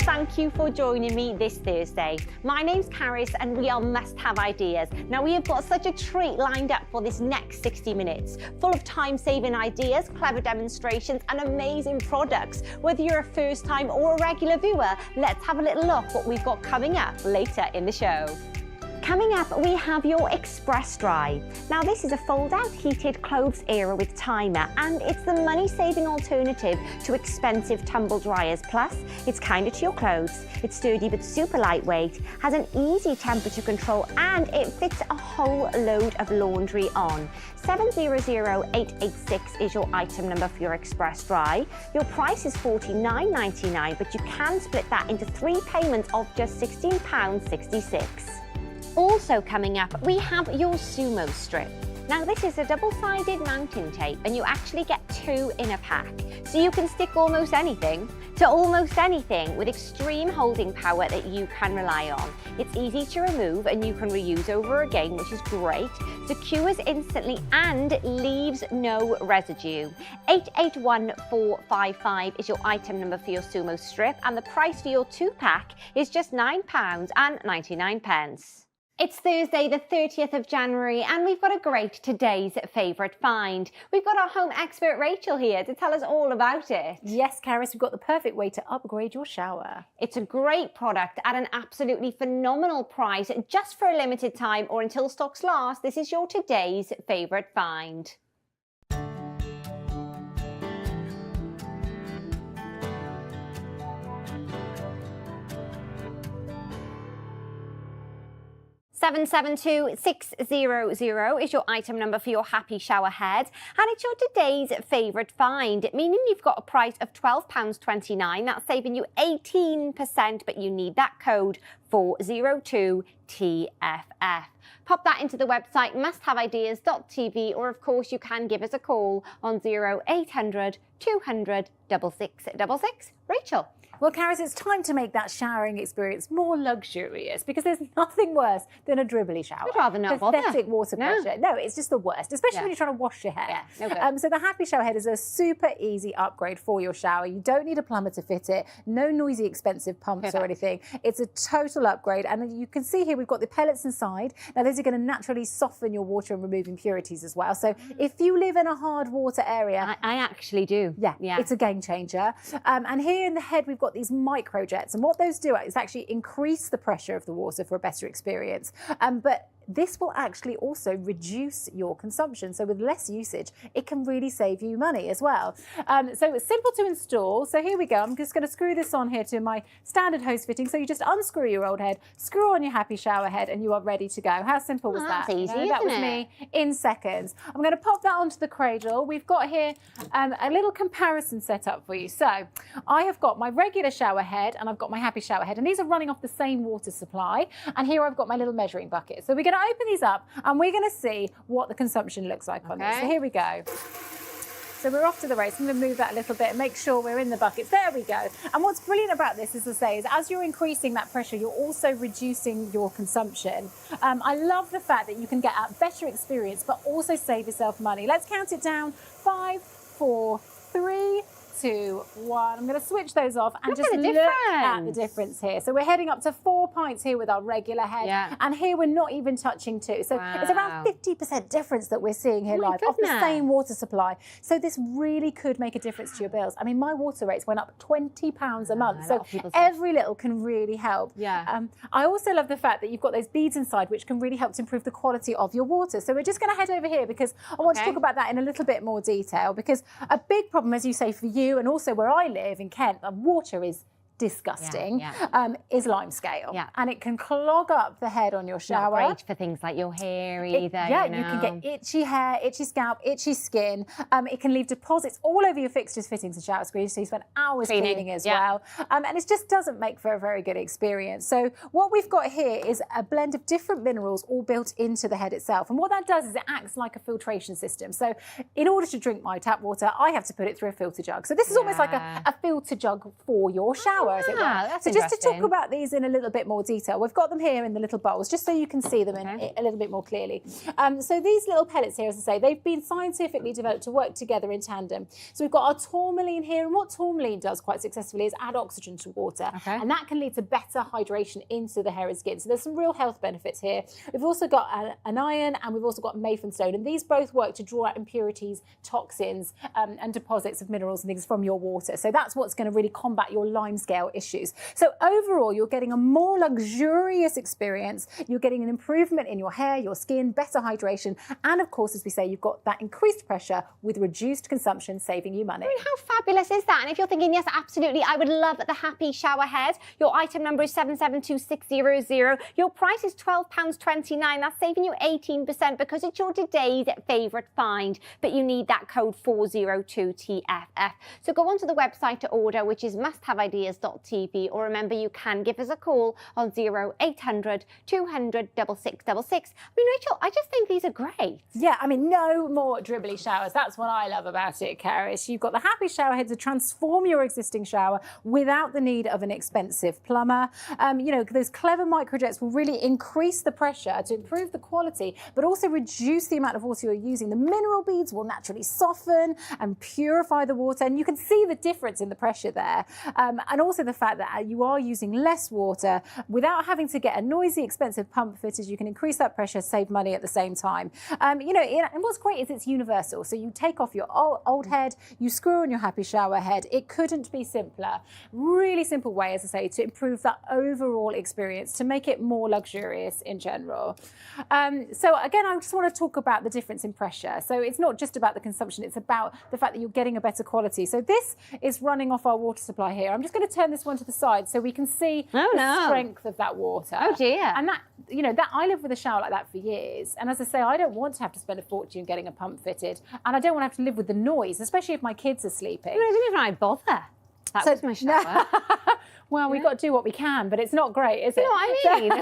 Thank you for joining me this Thursday. My name's Caris and we are Must Have Ideas. Now we have got such a treat lined up for this next 60 minutes, full of time-saving ideas, clever demonstrations and amazing products. Whether you're a first time or a regular viewer, let's have a little look what we've got coming up later in the show. Coming up, we have your Express Dry. Now this is a fold-out heated clothes era with timer, and it's the money-saving alternative to expensive tumble dryers. Plus, it's kinder to your clothes, it's sturdy but super lightweight, has an easy temperature control, and it fits a whole load of laundry on. 700886 is your item number for your Express Dry. Your price is $49.99, but you can split that into 3 payments of just £16.66. Also coming up, we have your Sumo Strip. Now this is a double-sided mounting tape and you actually get 2 in a pack. So you can stick almost anything. to almost anything with extreme holding power that you can rely on. It's easy to remove and you can reuse over again, which is great. Secures instantly and leaves no residue. 881455 is your item number for your Sumo strip, and the price for your 2-pack is just £9.99. It's Thursday the 30th of January and we've got a great today's favourite find. We've got our home expert Rachel here to tell us all about it. Yes, Caris, we've got the perfect way to upgrade your shower. It's a great product at an absolutely phenomenal price just for a limited time or until stocks last. This is your today's favourite find. $772-600 is your item number for your happy shower head, and it's your today's favourite find, meaning you've got a price of £12.29. That's saving you 18%, but you need that code 402TFF. Pop that into the website musthaveideas.tv, or of course you can give us a call on 0800 200 6666. Rachel. Well, Caris, it's time to make that showering experience more luxurious, because there's nothing worse than a dribbly shower. I'd rather not bother. Pathetic water pressure. No, it's just the worst, especially when you're trying to wash your hair. No good. So the Happy Shower Head is a super easy upgrade for your shower. You don't need a plumber to fit it. No noisy, expensive pumps or anything. It's a total upgrade. And you can see here we've got the pellets inside. Now, these are going to naturally soften your water and remove impurities as well. So if you live in a hard water area... I actually do. Yeah, it's a game changer. And here in the head, we've got these micro jets, and what those do is actually increase the pressure of the water for a better experience. But this will actually also reduce your consumption. So with less usage, it can really save you money as well. So it's simple to install. So here we go. I'm just going to screw this on here to my standard hose fitting. So you just unscrew your old head, screw on your Happy Shower Head, and you are ready to go. How simple was that? That's easy, That was isn't me in seconds. I'm going to pop that onto the cradle. We've got here a little comparison set up for you. So I have got my regular shower head and I've got my Happy Shower Head, and these are running off the same water supply. And here I've got my little measuring bucket. So we're going to open these up and we're going to see what the consumption looks like on this. So here we go. So we're off to the race. I'm going to move that a little bit and make sure we're in the buckets. There we go. And what's brilliant about this, as I say, is as you're increasing that pressure, you're also reducing your consumption. I love the fact that you can get a better experience, but also save yourself money. Let's count it down. 5, 4, 3, 2, 1. I'm going to switch those off and just look at the difference here. So we're heading up to 4 pints here with our regular head, and here we're not even touching 2. So it's around 50% difference that we're seeing here live off the same water supply. So this really could make a difference to your bills. I mean, my water rates went up £20 a month. So every little can really help. I also love the fact that you've got those beads inside, which can really help to improve the quality of your water. So we're just going to head over here because I want to talk about that in a little bit more detail, because a big problem, as you say, for you and also where I live in Kent, the water is disgusting, is limescale. And it can clog up the head on your shower. Not great for things like your hair either. You can get itchy hair, itchy scalp, itchy skin. It can leave deposits all over your fixtures, fittings and shower screens, so you spend hours cleaning as well. And it just doesn't make for a very good experience. So what we've got here is a blend of different minerals all built into the head itself. And what that does is it acts like a filtration system. So in order to drink my tap water, I have to put it through a filter jug. So this is almost like a filter jug for your shower. As it were. So just to talk about these in a little bit more detail, we've got them here in the little bowls, just so you can see them in a little bit more clearly. So these little pellets here, as I say, they've been scientifically developed to work together in tandem. So we've got our tourmaline here, and what tourmaline does quite successfully is add oxygen to water, and that can lead to better hydration into the hair and skin. So there's some real health benefits here. We've also got an iron, and we've also got Maphenstone, and these both work to draw out impurities, toxins, and deposits of minerals and things from your water. So that's what's going to really combat your limescale issues. So overall, you're getting a more luxurious experience. You're getting an improvement in your hair, your skin, better hydration, and of course, as we say, you've got that increased pressure with reduced consumption, saving you money. I mean, how fabulous is that? And if you're thinking, yes, absolutely, I would love the Happy Shower Head, your item number is 772600. Your price is £12.29. That's saving you 18% because it's your today's favourite find. But you need that code 402TFF. So go onto the website to order, which is musthaveideas.tv. claveways.tv, or remember you can give us a call on 0800 200 6666. I mean, Rachel, I just think these are great. Yeah, I mean, no more dribbly showers. That's what I love about it, Caris. You've got the happy shower head to transform your existing shower without the need of an expensive plumber. You know, those clever microjets will really increase the pressure to improve the quality, but also reduce the amount of water you're using. The mineral beads will naturally soften and purify the water, and you can see the difference in the pressure there. And also the fact that you are using less water without having to get a noisy, expensive pump fitted. You can increase that pressure, save money at the same time. You know, and what's great is it's universal. So you take off your old head, you screw on your happy shower head. It couldn't be simpler. Really simple way, as I say, to improve that overall experience, to make it more luxurious in general. So again, I just want to talk about the difference in pressure. So it's not just about the consumption, it's about the fact that you're getting a better quality. So this is running off our water supply here. I'm just going to turn this one to the side so we can see the strength of that water. Oh dear. And that, you know, that I lived with a shower like that for years. And as I say, I don't want to have to spend a fortune getting a pump fitted. And I don't want to have to live with the noise, especially if my kids are sleeping. I don't even I'd bother. That was my shower. Well, we've got to do what we can, but it's not great, is it? You know what I mean?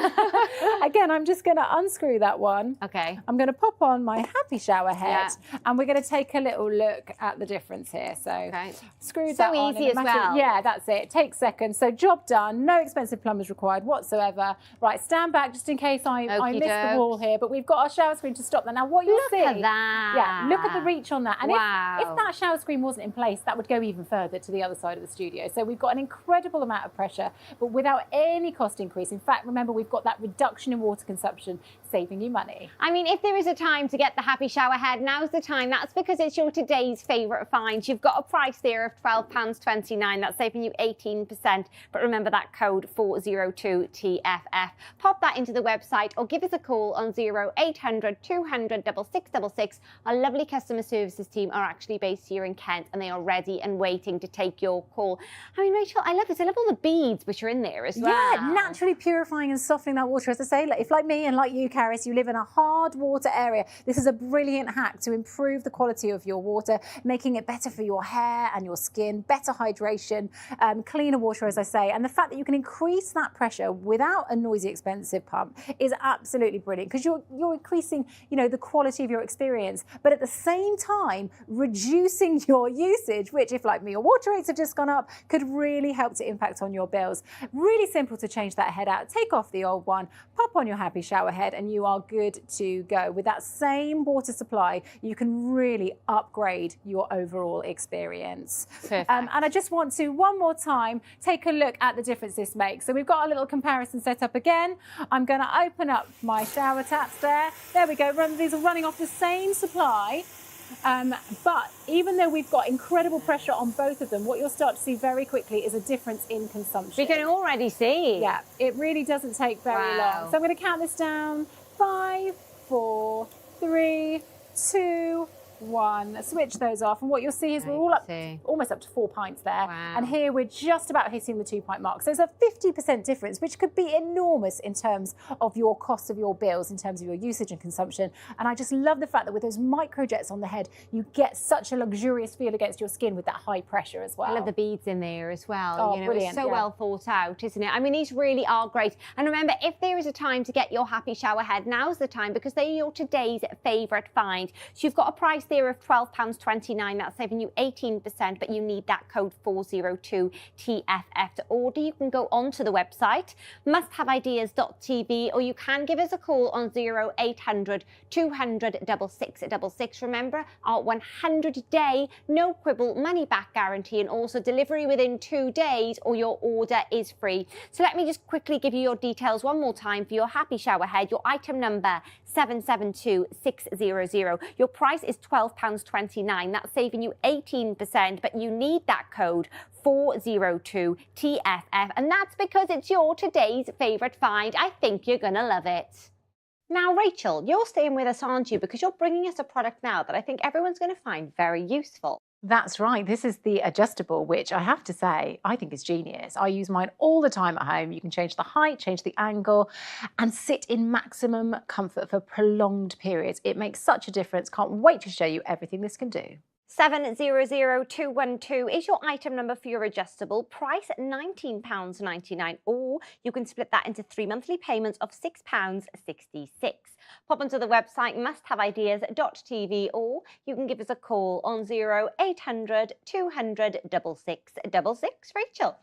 Again, I'm just going to unscrew that one. Okay. I'm going to pop on my happy shower head, and we're going to take a little look at the difference here. So screw that on. So easy as well. Yeah, that's it. It takes seconds. So job done. No expensive plumbers required whatsoever. Right, stand back just in case I miss the wall here. But we've got our shower screen to stop that. Now, what you'll see... Look at that. Yeah, look at the reach on that. And Wow. if that shower screen wasn't in place, that would go even further to the other side of the studio. So we've got an incredible amount of pressure, but without any cost increase. In fact, remember, we've got that reduction in water consumption, saving you money. I mean, if there is a time to get the happy shower head, now's the time. That's because it's your today's favourite find. You've got a price there of £12.29. That's saving you 18%. But remember that code 402TFF. Pop that into the website or give us a call on 0800 200 6666. Our lovely customer services team are actually based here in Kent, and they are ready and waiting to take your call. I mean, Rachel, I love this. I love all the beads which are in there as well. Yeah, naturally purifying and softening that water. As I say, if like me and like you, Caris, you live in a hard water area, this is a brilliant hack to improve the quality of your water, making it better for your hair and your skin, better hydration, cleaner water, as I say. And the fact that you can increase that pressure without a noisy, expensive pump is absolutely brilliant, because you're increasing, you know, the quality of your experience, but at the same time reducing your usage, which, if like me, your water rates have just gone up, could really help to impact on your bills. Really simple to change that head out. Take off the old one, pop on your happy shower head, and you are good to go. With that same water supply, you can really upgrade your overall experience. Perfect. And I just want to, one more time, take a look at the difference this makes. So we've got a little comparison set up again. I'm going to open up my shower taps there. There we go. These are running off the same supply. But even though we've got incredible pressure on both of them, what you'll start to see very quickly is a difference in consumption. We can already see. Yeah, it really doesn't take very long. So I'm going to count this down. 5, 4, 3, 2, 1. Switch those off, and what you'll see is we're all up, almost up to 4 pints there. And here we're just about hitting the 2 pint mark. So it's a 50% difference, which could be enormous in terms of your costs of your bills, in terms of your usage and consumption. And I just love the fact that with those microjets on the head, you get such a luxurious feel against your skin with that high pressure as well. I love the beads in there as well. Oh, you know, brilliant, it's so well thought out, isn't it? I mean, these really are great. And remember, if there is a time to get your happy shower head, now's the time, because they're your today's favourite find. So you've got a price there of £12.29. That's saving you 18%, but you need that code 402TFF to order. You can go onto the website, musthaveideas.tv, or you can give us a call on 0800 200 6666. Remember, our 100-day, no quibble, money-back guarantee, and also delivery within 2 days, or your order is free. So let me just quickly give you your details one more time for your happy shower head. Your item number 772600. Your price is £12.29. That's saving you 18%, but you need that code 402TFF, and that's because it's your today's favourite find. I think you're going to love it. Now, Rachel, you're staying with us, aren't you? Because you're bringing us a product now that I think everyone's going to find very useful. That's right. This is the adjustable, which I have to say, I think is genius. I use mine all the time at home. You can change the height, change the angle, and sit in maximum comfort for prolonged periods. It makes such a difference. Can't wait to show you everything this can do. 700212 is your item number for your adjustable. Price at £19.99, or you can split that into 3 monthly payments of £6.66. Pop onto the website musthaveideas.tv, or you can give us a call on 0800 200 6666. Rachel.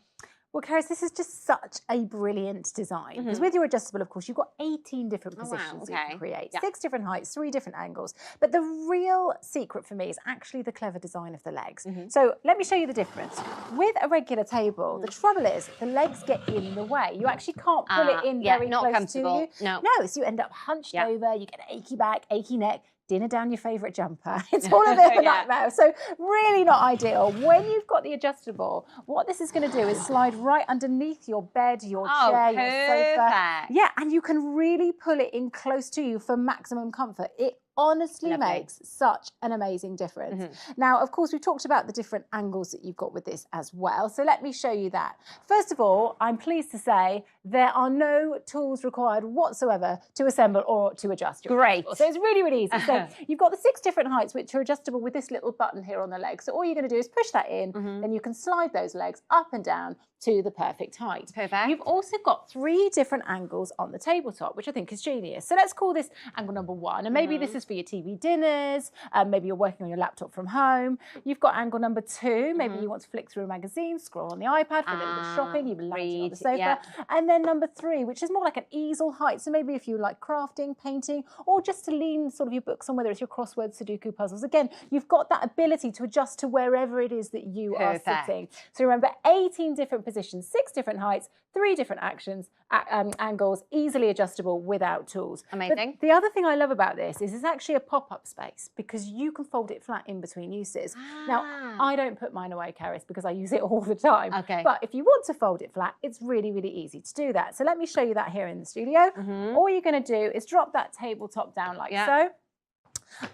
Well, Caris, this is just such a brilliant design. Because with your adjustable, of course, you've got 18 different positions you can create, 6 different heights, 3 different angles. But the real secret for me is actually the clever design of the legs. So let me show you the difference. With a regular table, the trouble is the legs get in the way. You actually can't pull it in very close to you. No, so you end up hunched over, you get an achy back, achy neck, dinner down your favourite jumper. It's all a bit of a nightmare. So really not ideal. When you've got the adjustable, what this is going to do is slide right underneath your bed, your chair, your sofa. Yeah, and you can really pull it in close to you for maximum comfort. It honestly makes such an amazing difference. Now, of course, we've talked about the different angles that you've got with this as well. So let me show you that. First of all, I'm pleased to say there are no tools required whatsoever to assemble or to adjust your adjustable. So it's really, really easy. So you've got the 6 different heights which are adjustable with this little button here on the leg. So all you're going to do is push that in, then you can slide those legs up and down to the perfect height. Perfect. You've also got 3 different angles on the tabletop, which I think is genius. So let's call this angle number 1. And maybe this is for your TV dinners, maybe you're working on your laptop from home. You've got angle number 2, maybe you want to flick through a magazine, scroll on the iPad for a little bit of shopping, you've landed on the sofa. And then number 3, which is more like an easel height. So maybe if you like crafting, painting, or just to lean sort of your books on, whether it's your crosswords, Sudoku puzzles. Again, you've got that ability to adjust to wherever it is that you are sitting. So remember, 18 different positions, 6 different heights, 3 different actions, angles, easily adjustable without tools. Amazing. But the other thing I love about this is it's actually a pop-up space because you can fold it flat in between uses. Now, I don't put mine away, Caris, because I use it all the time. But if you want to fold it flat, it's really, really easy to do that. So let me show you that here in the studio. All you're going to do is drop that tabletop down like so.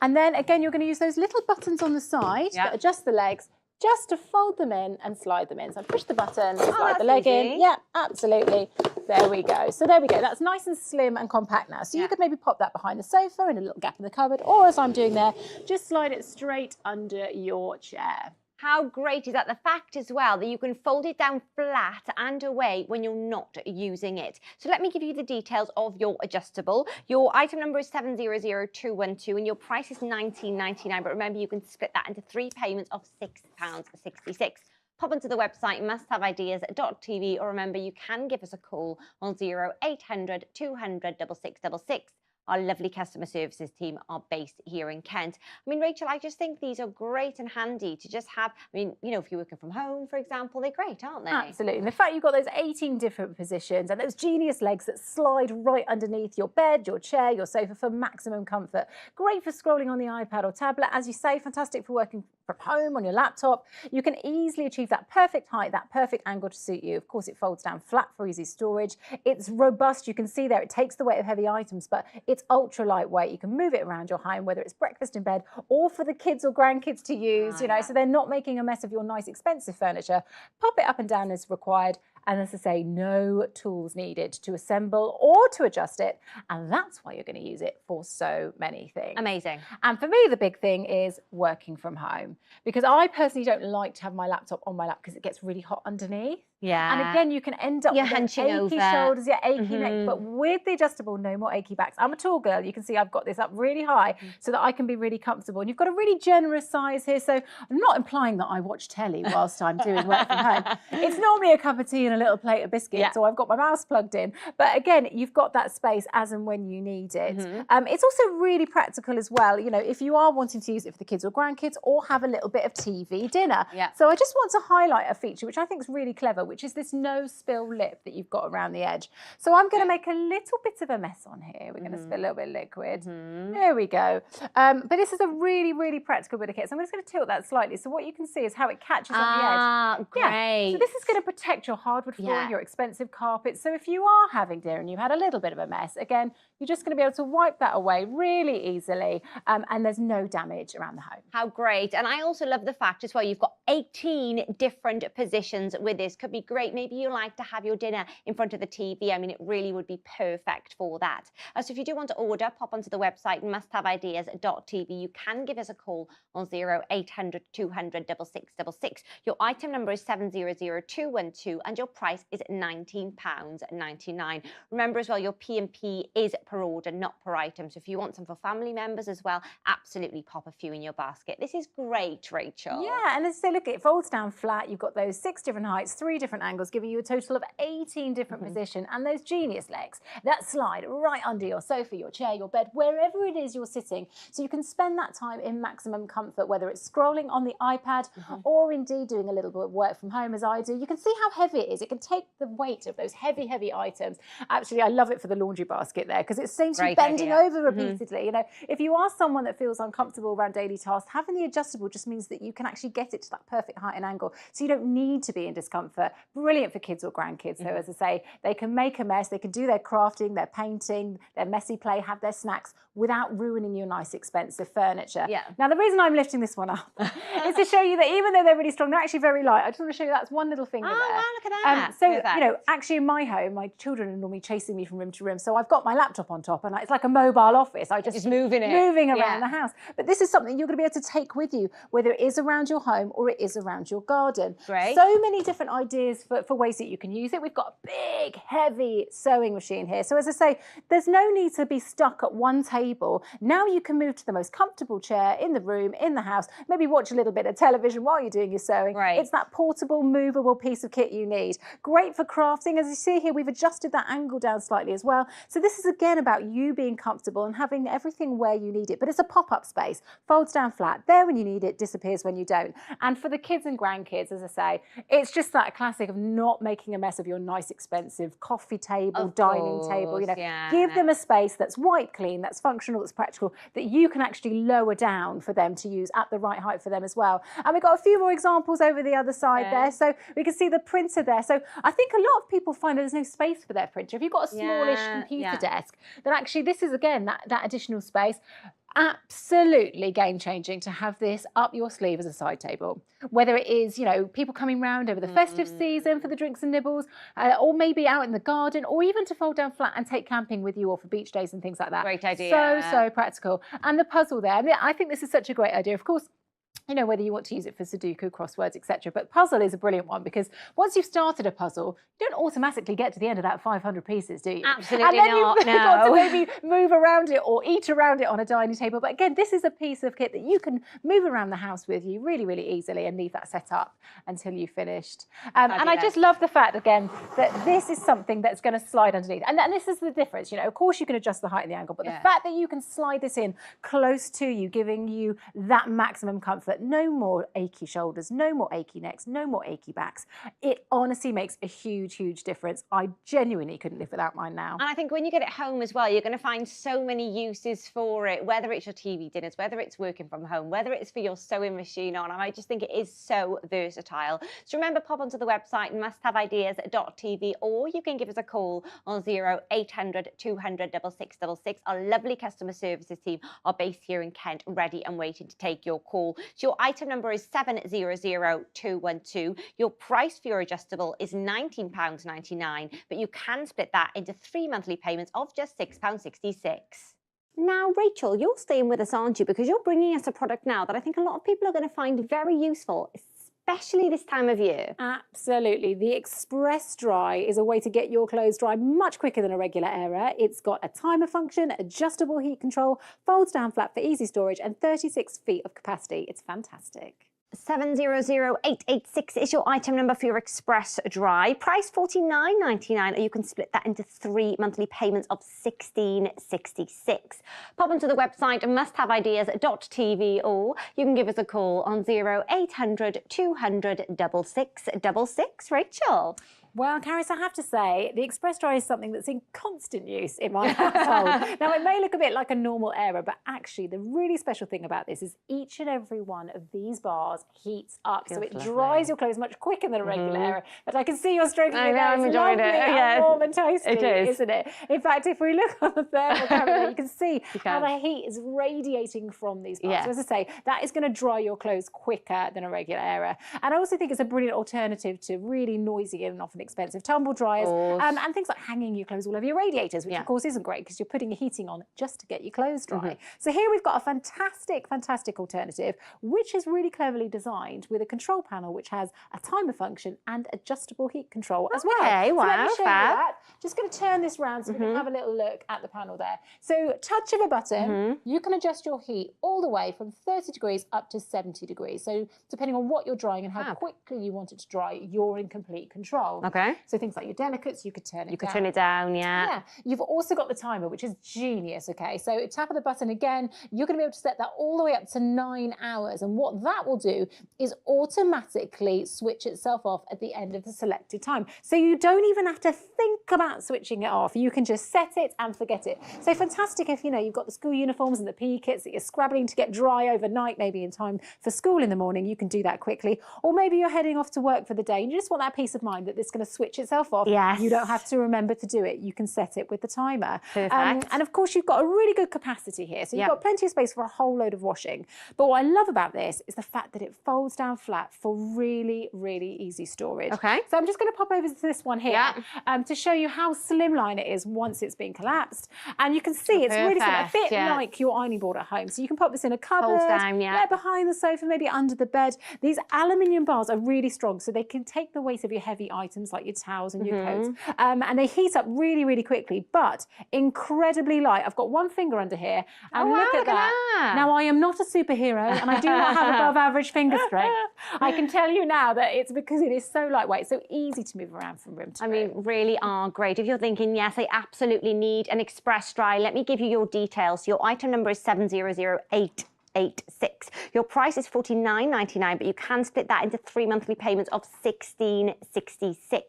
And then again, you're going to use those little buttons on the side that adjust the legs, just to fold them in and slide them in. So push the button, slide the leg in. Yeah, absolutely. There we go. So there we go. That's nice and slim and compact now. So you could maybe pop that behind the sofa in a little gap in the cupboard, or as I'm doing there, just slide it straight under your chair. How great is that? The fact as well that you can fold it down flat and away when you're not using it. So let me give you the details of your adjustable. Your item number is 700212 and your price is £19.99. But remember, you can split that into 3 payments of £6.66. Pop onto the website musthaveideas.tv, or remember, you can give us a call on 0800 200 6666. Our lovely customer services team are based here in Kent. I mean, Rachel, I just think these are great and handy to just have. I mean, you know, if you're working from home, for example, they're great, aren't they? Absolutely. And the fact you've got those 18 different positions and those genius legs that slide right underneath your bed, your chair, your sofa for maximum comfort. Great for scrolling on the iPad or tablet. As you say, fantastic for working from home on your laptop. You can easily achieve that perfect height, that perfect angle to suit you. Of course, it folds down flat for easy storage. It's robust. You can see there, it takes the weight of heavy items, but it's ultra lightweight. You can move it around your home, whether it's breakfast in bed or for the kids or grandkids to use, you know, so they're not making a mess of your nice, expensive furniture. Pop it up and down as required. And as I say, no tools needed to assemble or to adjust it. And that's why you're going to use it for so many things. Amazing. And for me, the big thing is working from home. Because I personally don't like to have my laptop on my lap because it gets really hot underneath. Yeah. And again, you can end up You're with hunching achy over. shoulders, achy neck. But with the adjustable, no more achy backs. I'm a tall girl. You can see I've got this up really high so that I can be really comfortable. And you've got a really generous size here. So I'm not implying that I watch telly whilst I'm doing work from home. It's normally a cup of tea and a little plate of biscuits, or I've got my mouse plugged in. But again, you've got that space as and when you need it. It's also really practical as well. You know, if you are wanting to use it for the kids or grandkids, or have a little bit of TV dinner. So I just want to highlight a feature which I think is really clever, which is this no spill lip that you've got around the edge. So I'm going to make a little bit of a mess on here. We're going to spill a little bit of liquid. There we go. But this is a really, really practical bit of kit. So I'm just going to tilt that slightly. So what you can see is how it catches on the edge. Great. So this is going to protect your hardwood flooring, your expensive carpets. So if you are having dinner and you've had a little bit of a mess, again, you're just going to be able to wipe that away really easily, and there's no damage around the home. How great. And I also love the fact as well, you've got 18 different positions with this. Could be great. Maybe you like to have your dinner in front of the TV. I mean, it really would be perfect for that. So if you do want to order, pop onto the website musthaveideas.tv. You can give us a call on 0800 200 6666. Your item number is 700212 and your price is £19.99. Remember as well, your P&P is per order, not per item. So if you want some for family members as well, absolutely pop a few in your basket. This is great, Rachel. Yeah, and as I say, look, it folds down flat. You've got those 6 different heights, 3 different angles, giving you a total of 18 different positions, and those genius legs that slide right under your sofa, your chair, your bed, wherever it is you're sitting. So you can spend that time in maximum comfort, whether it's scrolling on the iPad or indeed doing a little bit of work from home as I do. You can see how heavy it is. It can take the weight of those heavy, heavy items. Actually, I love it for the laundry basket there because it saves you bending over repeatedly. You know, if you are someone that feels uncomfortable around daily tasks, having the adjustable just means that you can actually get it to that perfect height and angle. So you don't need to be in discomfort. Brilliant for kids or grandkids. So as I say, they can make a mess. They can do their crafting, their painting, their messy play, have their snacks without ruining your nice, expensive furniture. Yeah. Now, the reason I'm lifting this one up is to show you that even though they're really strong, they're actually very light. I just want to show you that's one little finger there. Wow, look at that. So, you know, actually in my home, my children are normally chasing me from room to room. So I've got my laptop on top and it's like a mobile office. I just moving it. Moving around the house. But this is something you're going to be able to take with you, whether it is around your home or it is around your garden. Great. So many different ideas for ways that you can use it. We've got a big, heavy sewing machine here. So as I say, there's no need to be stuck at one table. Now you can move to the most comfortable chair in the room, in the house, maybe watch a little bit of television while you're doing your sewing. Right. It's that portable, movable piece of kit you need. Great for crafting. As you see here, we've adjusted that angle down slightly as well. So this is again about you being comfortable and having everything where you need it. But it's a pop-up space, folds down flat, there when you need it, disappears when you don't. And for the kids and grandkids, as I say, it's just that classic of not making a mess of your nice, expensive coffee table, dining table. You know, give them a space that's wipe clean, that's functional, that's practical, that you can actually lower down for them to use at the right height for them as well. And we've got a few more examples over the other side there. So we can see the printer there. So I think a lot of people find that there's no space for their printer. If you've got a smallish computer desk, then actually this is again that additional space. Absolutely game-changing to have this up your sleeve as a side table. Whether it is, you know, people coming round over the festive season for the drinks and nibbles, or maybe out in the garden, or even to fold down flat and take camping with you or for beach days and things like that. Great idea. So practical. And the puzzle there, I mean, I think this is such a great idea. Of course, you know, whether you want to use it for Sudoku, crosswords, etc. But puzzle is a brilliant one because once you've started a puzzle, you don't automatically get to the end of that 500 pieces, do you? Absolutely and then not, you've got to maybe move around it or eat around it on a dining table. But again, this is a piece of kit that you can move around the house with you really, really easily and leave that set up until you've finished. And I just love the fact, again, that this is something that's going to slide underneath. And this is the difference. You know, of course, you can adjust the height and the angle, but the fact that you can slide this in close to you, giving you that maximum comfort, no more achy shoulders, no more achy necks, no more achy backs. It honestly makes a huge, huge difference. I genuinely couldn't live without mine now. And I think when you get it home as well, you're going to find so many uses for it, whether it's your TV dinners, whether it's working from home, whether it's for your sewing machine on. And I just think it is so versatile. So remember, pop onto the website musthaveideas.tv, or you can give us a call on 0800 200 6666. Our lovely customer services team are based here in Kent, ready and waiting to take your call. So your item number is 700212. Your price for your adjustable is £19.99, but you can split that into 3 monthly payments of just £6.66. Now, Rachel, you're staying with us, aren't you? Because you're bringing us a product now that I think a lot of people are going to find very useful, especially this time of year. Absolutely. The Express Dry is a way to get your clothes dry much quicker than a regular airer. It's got a timer function, adjustable heat control, folds down flat for easy storage, and 36 feet of capacity. It's fantastic. 700886 is your item number for your Express Dry. Price $49.99, or you can split that into 3 monthly payments of $16.66. Pop onto the website musthaveideas.tv, or you can give us a call on 0800 200 6666. Rachel. Well, Caris, I have to say, the Express Dry is something that's in constant use in my household. Now, it may look a bit like a normal Aera, but actually the really special thing about this is each and every one of these bars heats up. So it dries your clothes much quicker than a regular Aera. But I can see you're stroking it there. I'm enjoying it. And warm and toasty, It is. isn't it? In fact, if we look on the thermal camera, you can see how the heat is radiating from these bars. Yeah. So as I say, that is going to dry your clothes quicker than a regular Aera. And I also think it's a brilliant alternative to really noisy and often expensive tumble dryers and things like hanging your clothes all over your radiators, which of course isn't great because you're putting your heating on just to get your clothes dry. So here we've got a fantastic, fantastic alternative, which is really cleverly designed with a control panel which has a timer function and adjustable heat control as well. Okay, So let me wow, show you fab. that. Just going to turn this round so we can have a little look at the panel there. So touch of a button, you can adjust your heat all the way from 30 degrees up to 70 degrees. So depending on what you're drying and how quickly you want it to dry, you're in complete control. Okay. So things like your delicates, you could turn it down. You could turn it down, Yeah. You've also got the timer, which is genius, okay? So tap of the button again, you're going to be able to set that all the way up to 9 hours. And what that will do is automatically switch itself off at the end of the selected time. So you don't even have to think about switching it off. You can just set it and forget it. So fantastic if, you know, you've got the school uniforms and the PE kits that you're scrabbling to get dry overnight, maybe in time for school in the morning, you can do that quickly. Or maybe you're heading off to work for the day and you just want that peace of mind that it's going to switch itself off. Yes. You don't have to remember to do it. You can set it with the timer. Perfect. And of course, you've got a really good capacity here. So you've got plenty of space for a whole load of washing. But what I love about this is the fact that it folds down flat for really, really easy storage. Okay. So I'm just going to pop over to this one here to show you how slimline it is once it's been collapsed. And you can see it's really slim, a bit like your ironing board at home. So you can pop this in a cupboard, Folds down, behind the sofa, maybe under the bed. These aluminium bars are really strong, so they can take the weight of your heavy items like your towels and your coats. And they heat up really, really quickly, but incredibly light. I've got one finger under here, and look at that. Now, I am not a superhero, and I do not have above average finger strength. I can tell you now that it's because it is so lightweight, so easy to move around from room to room. I mean, really are great. If you're thinking, yes, I absolutely need an Express Dry, let me give you your details. Your item number is 700886. Your price is $49.99, but you can split that into 3 monthly payments of $16.66.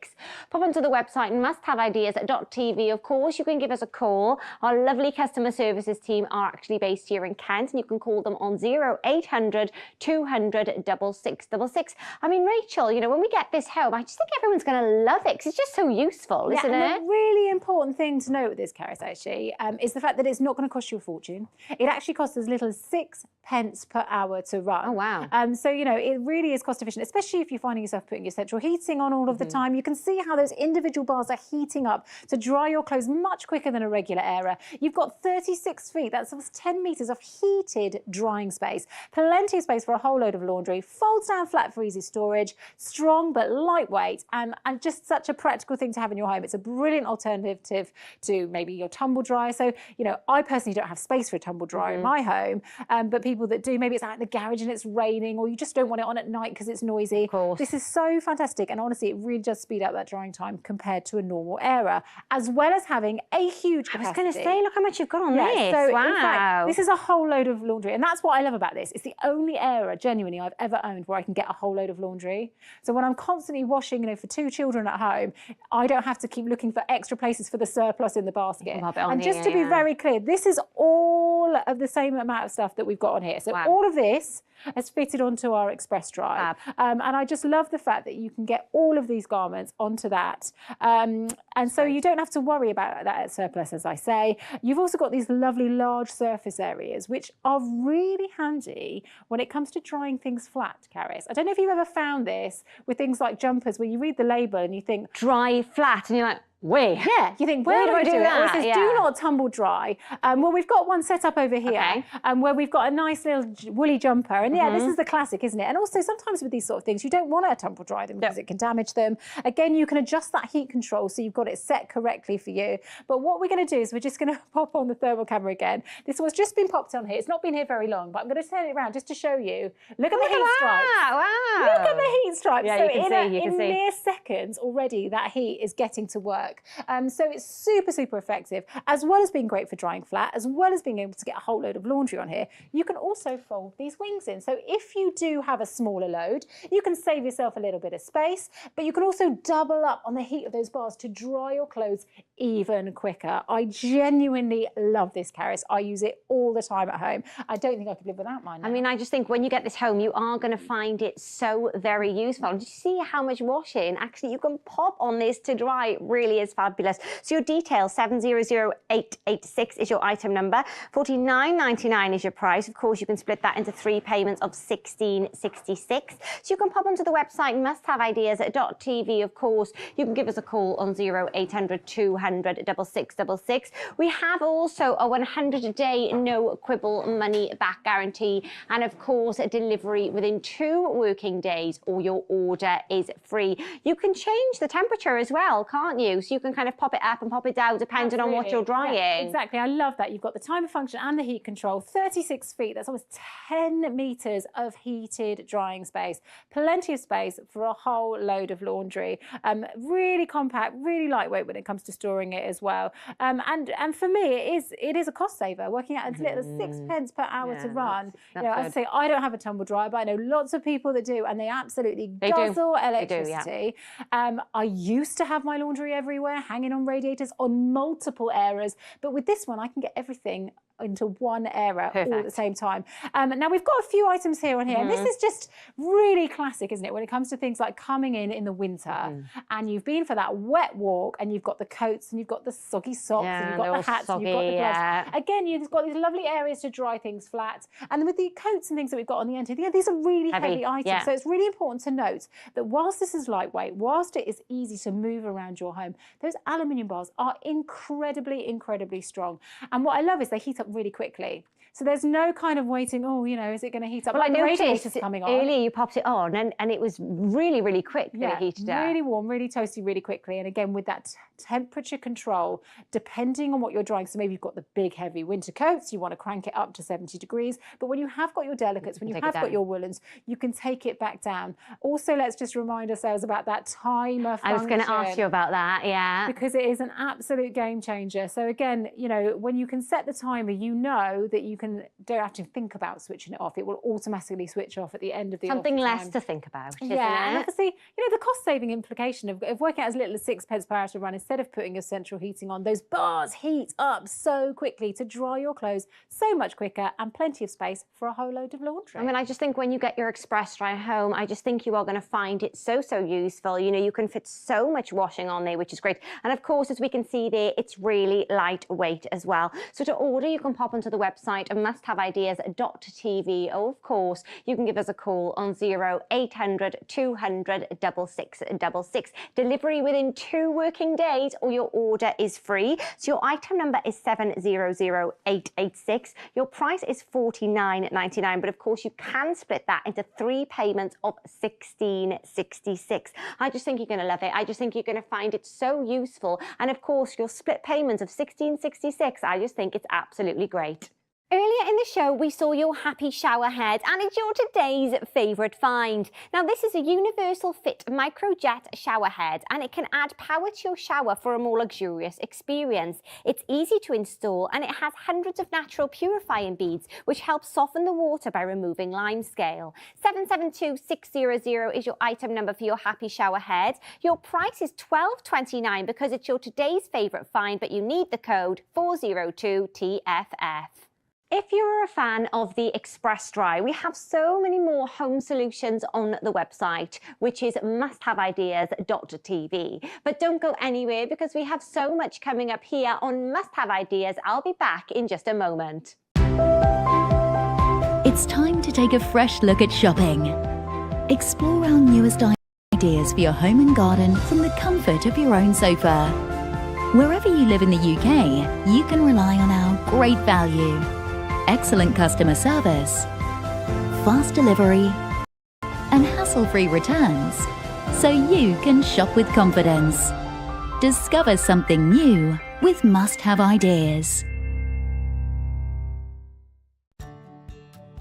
Pop onto the website musthaveideas.tv. Of course, you can give us a call. Our lovely customer services team are actually based here in Kent, and you can call them on 0800 200 6666. I mean, Rachel, you know, when we get this home, I just think everyone's going to love it because it's just so useful, isn't and it? the really important thing to note with this, Caris, actually, is the fact that it's not going to cost you a fortune. It actually costs as little as 6 pence per hour to run. Oh, wow. So, you know, it really is cost efficient, especially if you're finding yourself putting your central heating on all of the time. You can see how those individual bars are heating up to dry your clothes much quicker than a regular Aera. You've got 36 feet, that's almost 10 metres of heated drying space. Plenty of space for a whole load of laundry. Folds down flat for easy storage. Strong but lightweight, and just such a practical thing to have in your home. It's a brilliant alternative to maybe your tumble dryer. So, you know, I personally don't have space for a tumble dryer in my home, but people that do, maybe it's out in the garage and it's raining, or you just don't want it on at night because it's noisy. This is so fantastic, and honestly, it really does speed up that drying time compared to a normal Aera, as well as having a huge capacity. I was going to say, look how much you've got on this. So Wow. in fact, this is a whole load of laundry, and that's what I love about this. It's the only Aera, genuinely, I've ever owned where I can get a whole load of laundry. So when I'm constantly washing, you know, for 2 children at home, I don't have to keep looking for extra places for the surplus in the basket. And just to be very clear, this is all of the same amount of stuff that we've got on here. So all of this has fitted onto our Express Dry. And I just love the fact that you can get all of these garments onto that. And so you don't have to worry about that surplus, as I say. You've also got these lovely large surface areas, which are really handy when it comes to drying things flat, Caris. I don't know if you've ever found this with things like jumpers, where you read the label and you think, dry flat, and you're like, where? Yeah, you think, where do I do it? Or it says, Yeah. do not tumble dry. Well, we've got one set up over here where we've got a nice little woolly jumper. And yeah, this is the classic, isn't it? And also sometimes with these sort of things, you don't want to tumble dry them because it can damage them. Again, you can adjust that heat control so you've got it set correctly for you. But what we're going to do is we're just going to pop on the thermal camera again. This one's just been popped on here. It's not been here very long, but I'm going to turn it around just to show you. Look at the heat stripes. Wow. Look at the heat stripes. Yeah, so you can see, you can in see. mere seconds already, that heat is getting to work. work. So it's super, super effective, as well as being great for drying flat, as well as being able to get a whole load of laundry on here. You can also fold these wings in. So if you do have a smaller load, you can save yourself a little bit of space, but you can also double up on the heat of those bars to dry your clothes even quicker. I genuinely love this, Caris. I use it all the time at home. I don't think I could live without mine now. I mean, I just think when you get this home, you are going to find it so very useful. Did you see how much washing actually you can pop on this to dry? It really is fabulous. So your details, 700886 is your item number. $49.99 is your price. Of course, you can split that into 3 payments of $16.66. So you can pop onto the website musthaveideas.tv. Of course, you can give us a call on 0800 200 6666. We have also a 100-day no quibble money back guarantee, and of course a delivery within 2 working days or your order is free. You can change the temperature as well, can't you? So you can kind of pop it up and pop it down depending on what you're drying. Yeah, exactly. I love that. You've got the timer function and the heat control. 36 feet. That's almost 10 meters of heated drying space. Plenty of space for a whole load of laundry. Really compact, really lightweight when it comes to storing it as well. And for me, it is a cost saver, working out as little as 6 pence per hour to run. That's I say I don't have a tumble dryer, but I know lots of people that do, and they absolutely guzzle electricity. I used to have my laundry everywhere, hanging on radiators on multiple areas, but with this one, I can get everything into one area all at the same time. Now we've got a few items here on here, and this is just really classic, isn't it, when it comes to things like coming in the winter and you've been for that wet walk and you've got the coats and you've got the soggy socks and you've got the hats and you've got the gloves. Again, you've got these lovely areas to dry things flat, and with the coats and things that we've got on the end here, these are really heavy items. So it's really important to note that whilst this is lightweight, whilst it is easy to move around your home, those aluminium bars are incredibly, incredibly strong. And what I love is they heat up really quickly. So there's no kind of waiting, is it going to heat up? Well, like I the noticed radiator's coming on. earlier you popped it on and it was really, really quick that it heated up. Really warm, really toasty, really quickly. And again, with that temperature control, depending on what you're drying, so maybe you've got the big, heavy winter coats, you want to crank it up to 70 degrees. But when you have got your delicates, when you have got your woolens, you can take it back down. Also, let's just remind ourselves about that timer function. I was going to ask you about that, because it is an absolute game changer. So again, when you can set the timer, you know that you don't have to think about switching it off. It will automatically switch off at the end of the Something off less time. to think about, isn't and it? obviously, the cost-saving implication of working out as little as 6 pence per hour to run, instead of putting your central heating on, those bars heat up so quickly to dry your clothes so much quicker, and plenty of space for a whole load of laundry. I mean, I just think when you get your express dry home, I just think you are going to find it so useful. You can fit so much washing on there, which is great. And of course, as we can see there, it's really lightweight as well. So to order, you can pop onto the website musthaveideas.tv. Of course, you can give us a call on 0800 200 6666. Delivery within 2 working days or your order is free. So your item number is 700886. Your price is $49.99, but of course you can split that into 3 payments of $16.66. I just think you're going to love it. I just think you're going to find it so useful. And of course, your split payment of $16.66, I just think it's absolutely great. Earlier in the show, we saw your happy shower head, and it's your today's favourite find. Now, this is a Universal Fit Microjet shower head, and it can add power to your shower for a more luxurious experience. It's easy to install, and it has hundreds of natural purifying beads, which help soften the water by removing limescale. 772600 is your item number for your happy shower head. Your price is $12.29 because it's your today's favourite find, but you need the code 402TFF. If you're a fan of the Express Dry, we have so many more home solutions on the website, which is musthaveideas.tv. But don't go anywhere because we have so much coming up here on Must Have Ideas. I'll be back in just a moment. It's time to take a fresh look at shopping. Explore our newest ideas for your home and garden from the comfort of your own sofa. Wherever you live in the UK, you can rely on our great value, excellent customer service, fast delivery, and hassle-free returns, so you can shop with confidence. Discover something new with Must Have Ideas.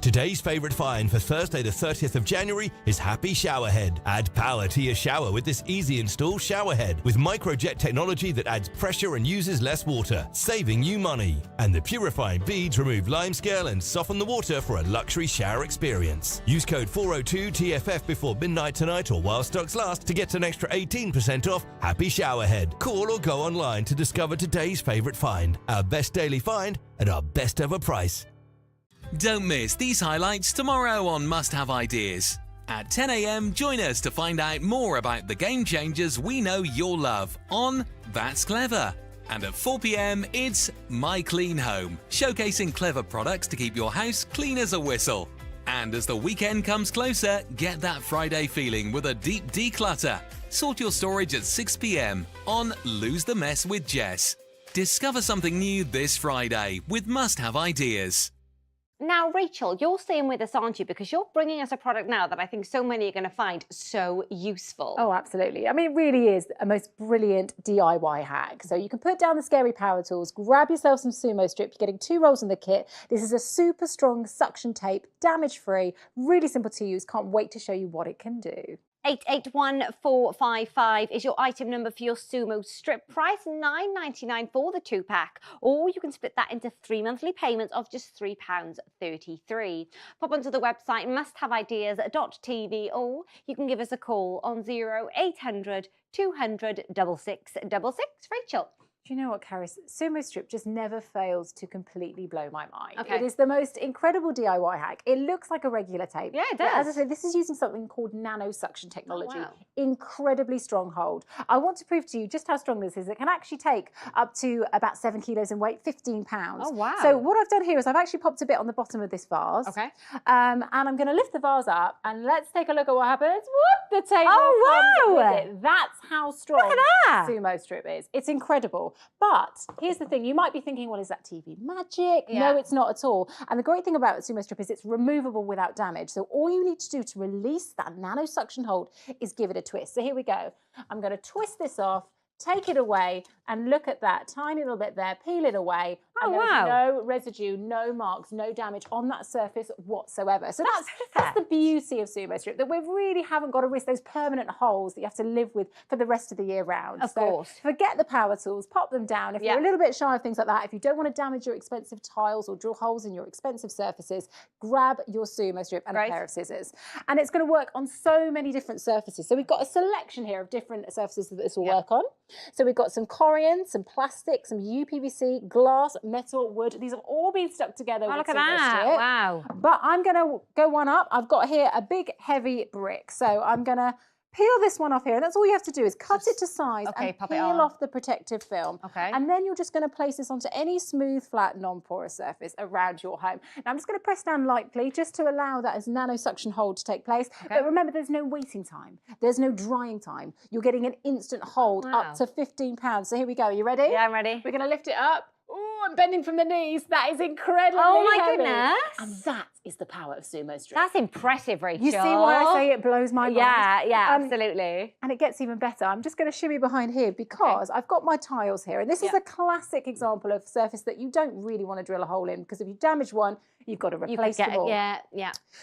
Today's favourite find for Thursday the 30th of January is Happy Showerhead. Add power to your shower with this easy install showerhead with microjet technology that adds pressure and uses less water, saving you money. And the purifying beads remove limescale and soften the water for a luxury shower experience. Use code 402TFF before midnight tonight or while stocks last to get an extra 18% off Happy Showerhead. Call or go online to discover today's favourite find, our best daily find at our best ever price. Don't miss these highlights tomorrow on Must Have Ideas. At 10 a.m, join us to find out more about the game changers we know you'll love on That's Clever. And at 4 p.m, it's My Clean Home, showcasing clever products to keep your house clean as a whistle. And as the weekend comes closer, get that Friday feeling with a deep declutter. Sort your storage at 6 p.m. on Lose the Mess with Jess. Discover something new this Friday with Must Have Ideas. Now, Rachel, you're staying with us, aren't you? Because you're bringing us a product now that I think so many are going to find so useful. Oh, absolutely. I mean, it really is a most brilliant DIY hack. So you can put down the scary power tools, grab yourself some Sumo Strip. You're getting 2 rolls in the kit. This is a super strong suction tape, damage-free, really simple to use. Can't wait to show you what it can do. 881455 is your item number for your Sumo Strip. Price £9.99 for the 2-pack, or you can split that into 3 monthly payments of just £3.33. Pop onto the website musthaveideas.tv, or you can give us a call on 0800 200 6666. Rachel. Do you know what, Caris? Sumo Strip just never fails to completely blow my mind. Okay. It is the most incredible DIY hack. It looks like a regular tape. Yeah, it But as I does. said, this is using something called nano suction technology. Oh, wow. Incredibly strong hold. I want to prove to you just how strong this is. It can actually take up to about 7 kilos in weight, 15 pounds. Oh, wow. So what I've done here is I've actually popped a bit on the bottom of this vase. Okay. And I'm going to lift the vase up and let's take a look at what happens. Whoop, the table Oh, comes wow. with it. That's how strong Look at that. Sumo Strip is. It's incredible. But here's the thing, you might be thinking, well, is that TV magic? Yeah. No, it's not at all. And the great thing about Sumo Strip is it's removable without damage. So all you need to do to release that nano suction hold is give it a twist. So here we go. I'm going to twist this off, take it away, and look at that tiny little bit there, peel it away. Oh, and there's wow. no residue, no marks, no damage on that surface whatsoever. So that's the beauty of Sumo Strip, that we really haven't got to risk those permanent holes that you have to live with for the rest of the year round. Of So course. forget the power tools, pop them down. If Yeah. you're a little bit shy of things like that, if you don't want to damage your expensive tiles or drill holes in your expensive surfaces, grab your Sumo Strip and Right. a pair of scissors. And it's going to work on so many different surfaces. So we've got a selection here of different surfaces that this will work on. So we've got some Corian, some plastic, some UPVC, glass, metal, wood. These have all been stuck together Oh, with look at Sumo that. Strip. Wow. But I'm going to go one up. I've got here a big, heavy brick. So I'm going to peel this one off here. And that's all you have to do is cut it to size Okay, and pop it peel on. off the protective film. Okay. And then you're just going to place this onto any smooth, flat, non-porous surface around your home. Now I'm just going to press down lightly just to allow that as nano suction hold to take place. Okay. But remember, there's no waiting time. There's no drying time. You're getting an instant hold Wow. up to 15 pounds. So here we go. Are you ready? Yeah, I'm ready. We're going to lift it up. Oh, I'm bending from the knees. That is incredibly Oh, my heavy. goodness. And that is the power of Sumo Strip. That's impressive, Rachel. You see why I say it blows my mind? Yeah, Um, absolutely. And it gets even better. I'm just going to shimmy behind here because I've got my tiles here. And this is a classic example of surface that you don't really want to drill a hole in, because if you damage one, you've got to You replace can get them all. yeah.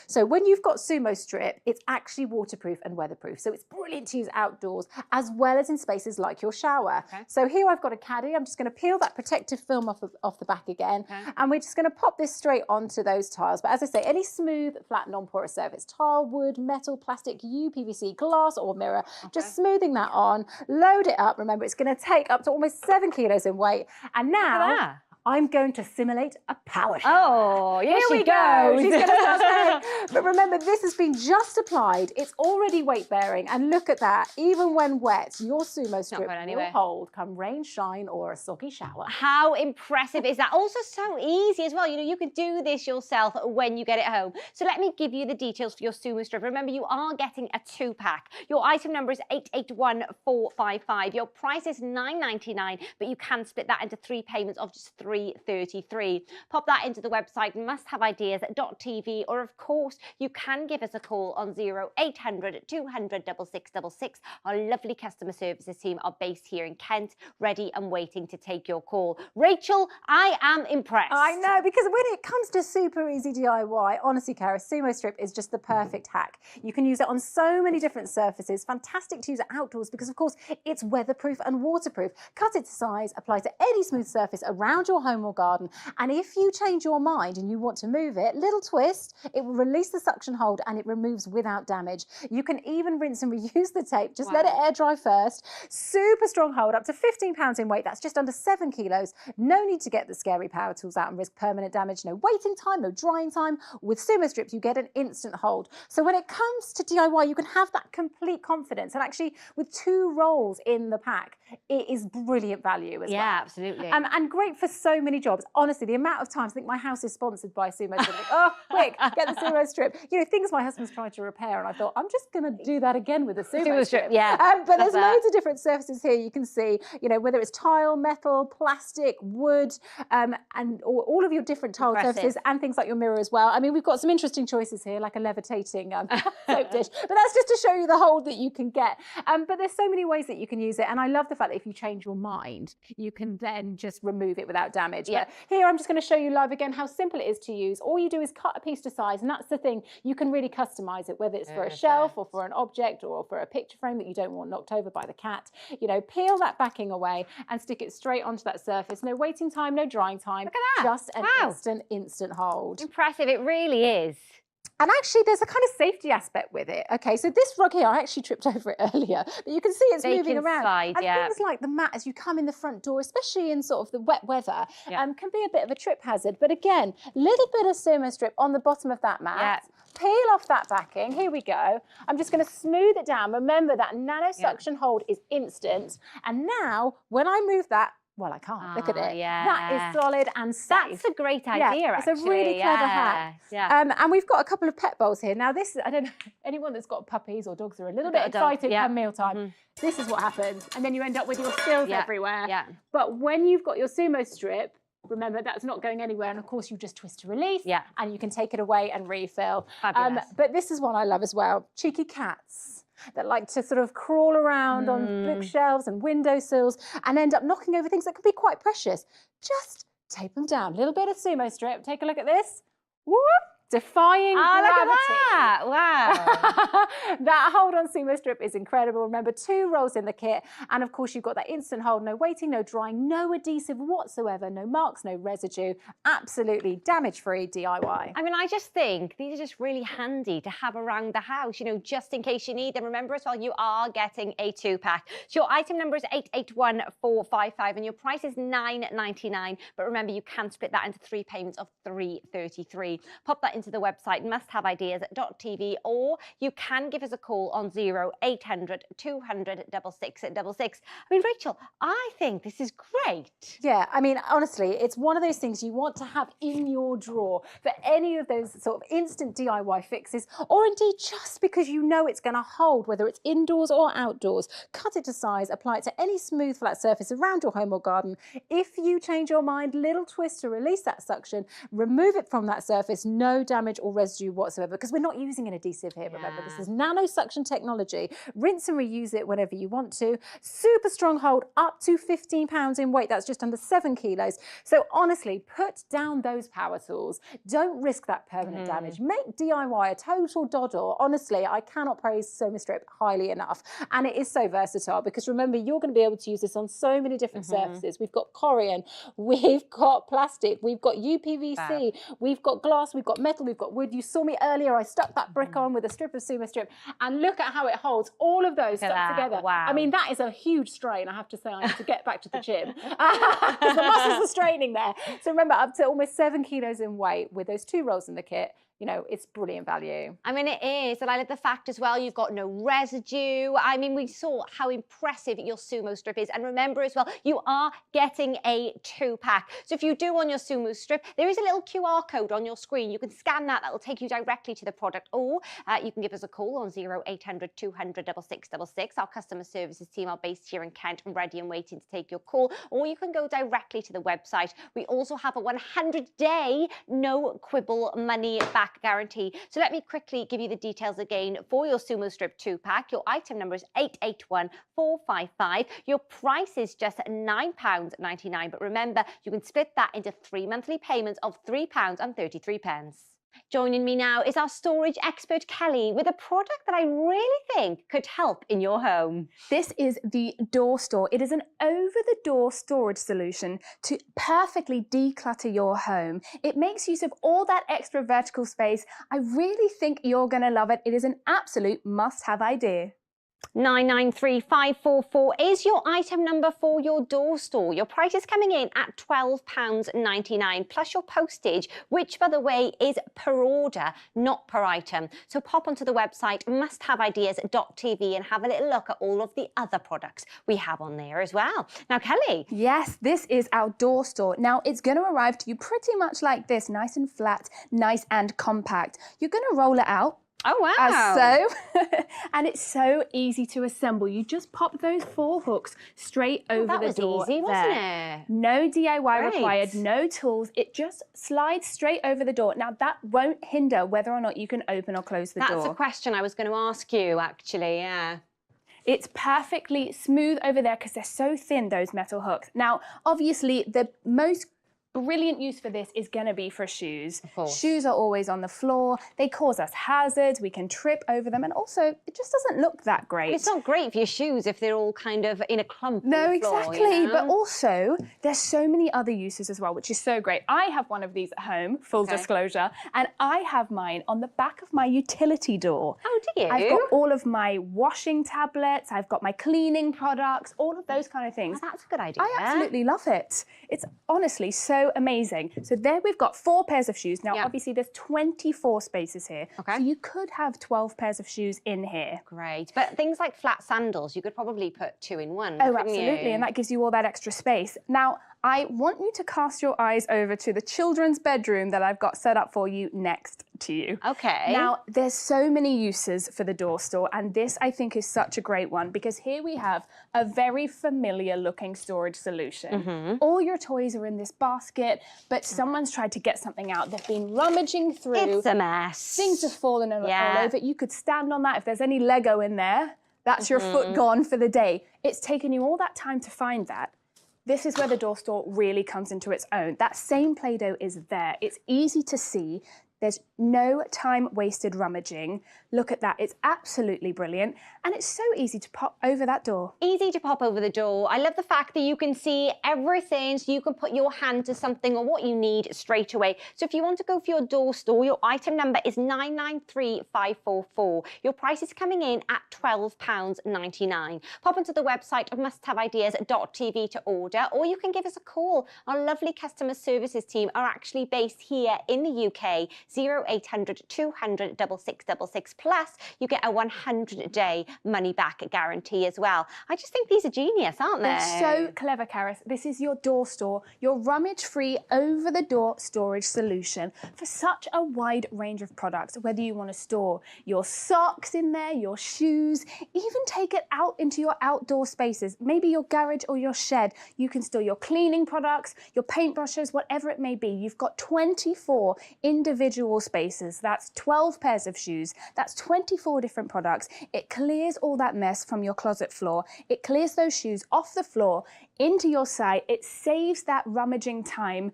So when you've got Sumo Strip, it's actually waterproof and weatherproof. So it's brilliant to use outdoors as well as in spaces like your shower. Okay. So here I've got a caddy. I'm just going to peel that protective film off the back again. Okay. And we're just going to pop this straight onto those tiles. But as I say, any smooth, flat, non-porous surface, tile, wood, metal, plastic, UPVC, glass or mirror, just smoothing that on, load it up. Remember, it's going to take up to almost 7 kilos in weight. And now I'm going to simulate a power shower. Oh, Here we go. She's going to start there. But remember, this has been just applied. It's already weight bearing. And look at that. Even when wet, your Sumo Strip going will anywhere. hold come rain, shine, or a soggy shower. How impressive is that? Also so easy as well. You know, you can do this yourself when you get it home. So let me give you the details for your Sumo Strip. Remember, you are getting a 2-pack. Your item number is 881455. Your price is £9.99, but you can split that into 3 payments of just £3.33. Pop that into the website musthaveideas.tv, or of course you can give us a call on 0800 200 6666. Our lovely customer services team are based here in Kent, ready and waiting to take your call. Rachel, I am impressed. I know, because when it comes to super easy DIY, honestly, Cara, Sumo Strip is just the perfect hack. You can use it on so many different surfaces. Fantastic to use outdoors because, of course, it's weatherproof and waterproof. Cut it to size, apply to any smooth surface around your home or garden. And if you change your mind and you want to move it, little twist, it will release the suction hold and it removes without damage. You can even rinse and reuse the tape. Just let it air dry first. Super strong hold, up to 15 pounds in weight. That's just under 7 kilos. No need to get the scary power tools out and risk permanent damage. No waiting time, no drying time. With Sumo Strips, you get an instant hold. So when it comes to DIY, you can have that complete confidence. And actually, with 2 rolls in the pack, it is brilliant value as well. Yeah, absolutely. And great for so many jobs. Honestly, the amount of times I think my house is sponsored by Sumo Strip. Like, oh, quick, get the Sumo Strip. You know, things my husband's tried to repair, and I thought, I'm just going to do that again with the Sumo Strip. Yeah. But there's loads of different surfaces here. You can see, you know, whether it's tile, metal, plastic, wood, and all of your different tile surfaces, and things like your mirror as well. I mean, we've got some interesting choices here, like a levitating soap dish. But that's just to show you the hold that you can get. But there's so many ways that you can use it. And I love the fact that if you change your mind, you can then just remove it without damage. Yeah. But here, I'm just going to show you live again how simple it is to use. All you do is cut a piece to size, and that's the thing. You can really customize it, whether it's for a shelf or for an object or for a picture frame that you don't want knocked over by the cat. You know, peel that backing away and stick it straight onto that surface. No waiting time, no drying time. Look at that. Just an instant hold. Impressive, it really is. And actually, there's a kind of safety aspect with it. Okay, so this rug here, I actually tripped over it earlier, but you can see it's They moving can around. slide, and yeah. things like the mat as you come in the front door, especially in sort of the wet weather, can be a bit of a trip hazard. But again, little bit of Sumo Strip on the bottom of that mat. Peel off that backing. Here we go. I'm just going to smooth it down. Remember that nano suction hold is instant. And now, when I move that, well, I can't. Look at it. That is solid and safe. That's a great idea, It's a really clever hack. And we've got a couple of pet bowls here. Now, this, I don't know, anyone that's got puppies or dogs are a little bit excited come mealtime. This is what happens. And then you end up with your spills everywhere. But when you've got your Sumo Strip, remember, that's not going anywhere. And of course, you just twist to release and you can take it away and refill. But this is one I love as well. Cheeky cats that like to sort of crawl around on bookshelves and windowsills and end up knocking over things that can be quite precious. Just tape them down. A little bit of Sumo Strip. Take a look at this. Whoop! Defying gravity. Look at that. Wow. That hold on Sumo Strip is incredible. Remember, 2 rolls in the kit. And of course, you've got that instant hold, no waiting, no drying, no adhesive whatsoever, no marks, no residue. Absolutely damage-free DIY. I mean, I just think these are just really handy to have around the house, you know, just in case you need them. Remember as well, you are getting a 2-pack. So your item number is 881455 and your price is £9.99. But remember, you can split that into 3 payments of £3.33. Pop that into the website musthaveideas.tv, or you can give us a call on 0800 200 6666. I mean, Rachel, I think this is great. Yeah, I mean, honestly, it's one of those things you want to have in your drawer for any of those sort of instant DIY fixes, or indeed just because you know it's going to hold, whether it's indoors or outdoors. Cut it to size, apply it to any smooth flat surface around your home or garden. If you change your mind, little twist to release that suction, remove it from that surface, no damage or residue whatsoever, because we're not using an adhesive here. Remember, this is nano suction technology. Rinse and reuse it whenever you want to. Super strong hold, up to 15 pounds in weight. That's just under 7 kilos. So honestly, put down those power tools. Don't risk that permanent damage. Make DIY a total doddle. Honestly, I cannot praise Sumo Strip highly enough. And it is so versatile because remember, you're going to be able to use this on so many different surfaces. We've got Corian, we've got plastic, we've got UPVC, we've got glass, we've got metal, we've got wood. You saw me earlier, I stuck that brick on with a strip of Sumo Strip and look at how it holds all of those stuck together. Wow. I mean, that is a huge strain. I have to say, I have to get back to the gym because the muscles are straining there. So remember, up to almost 7 kilos in weight with those 2 rolls in the kit. You know, it's brilliant value. I mean, it is. And I love the fact as well, you've got no residue. I mean, we saw how impressive your Sumo Strip is. And remember as well, you are getting a 2-pack. So if you do want your Sumo Strip, there is a little QR code on your screen. You can scan that. That will take you directly to the product. Or you can give us a call on 0800 200 6666. Our customer services team are based here in Kent and ready and waiting to take your call. Or you can go directly to the website. We also have a 100-day no quibble money back back guarantee. So let me quickly give you the details again for your Sumo Strip 2-pack. Your item number is 881455. Your price is just £9.99, but remember, you can split that into 3 monthly payments of £3.33. Joining me now is our storage expert, Kelly, with a product that I really think could help in your home. This is the Door Store. It is an over-the-door storage solution to perfectly declutter your home. It makes use of all that extra vertical space. I really think you're going to love it. It is an absolute must-have idea. 993544 is your item number for your Door Store. Your price is coming in at £12.99 plus your postage, which, by the way, is per order, not per item. So pop onto the website musthaveideas.tv and have a little look at all of the other products we have on there as well. Now, Kelly. Yes, this is our Door Store. Now, it's going to arrive to you pretty much like this, nice and flat, nice and compact. You're going to roll it out. Oh, wow. As so. And it's so easy to assemble. You just pop those 4 hooks straight over the door. That was easy, wasn't it? No DIY Great. required, no tools. It just slides straight over the door. Now, that won't hinder whether or not you can open or close the door. That's a question I was going to ask you, actually, yeah. It's perfectly smooth over there because they're so thin, those metal hooks. Now, obviously, the most brilliant use for this is going to be for shoes. Shoes are always on the floor. They cause us hazards. We can trip over them. And also, it just doesn't look that great. It's not great for your shoes if they're all kind of in a clump No, on the floor, exactly. you know? But also, there's so many other uses as well, which is so great. I have one of these at home, full disclosure, and I have mine on the back of my utility door. Oh, do you? I've got all of my washing tablets, I've got my cleaning products, all of those kind of things. Oh, that's a good idea. I absolutely love it. It's honestly so amazing. So there we've got 4 pairs of shoes. Now, obviously, there's 24 spaces here. Okay. So you could have 12 pairs of shoes in here. Great. But things like flat sandals, you could probably put 2 in 1. Oh, couldn't absolutely. you? And that gives you all that extra space. Now, I want you to cast your eyes over to the children's bedroom that I've got set up for you next to you. Okay. Now, there's so many uses for the Door Store, and this, I think, is such a great one because here we have a very familiar looking storage solution. All your toys are in this basket, but someone's tried to get something out. They've been rummaging through. It's a mess. Things have fallen all over. You could stand on that. If there's any Lego in there, that's your foot gone for the day. It's taken you all that time to find that. This is where the Door Store really comes into its own. That same Play-Doh is there. It's easy to see. There's no time wasted rummaging. Look at that, it's absolutely brilliant. And it's so easy to pop over that door. Easy to pop over the door. I love the fact that you can see everything, so you can put your hand to something or what you need straight away. So if you want to go for your Door Store, your item number is 993544. Your price is coming in at £12.99. Pop onto the website of musthaveideas.tv to order, or you can give us a call. Our lovely customer services team are actually based here in the UK. 0800 200 6666, plus you get a 100-day money-back guarantee as well. I just think these are genius, aren't they? They're so clever, Karis. This is your Door Store, your rummage-free, over-the-door storage solution for such a wide range of products, whether you want to store your socks in there, your shoes, even take it out into your outdoor spaces, maybe your garage or your shed. You can store your cleaning products, your paintbrushes, whatever it may be. You've got 24 individual spaces. That's 12 pairs of shoes. That's 24 different products. It clears all that mess from your closet floor. It clears those shoes off the floor into your site. It saves that rummaging time,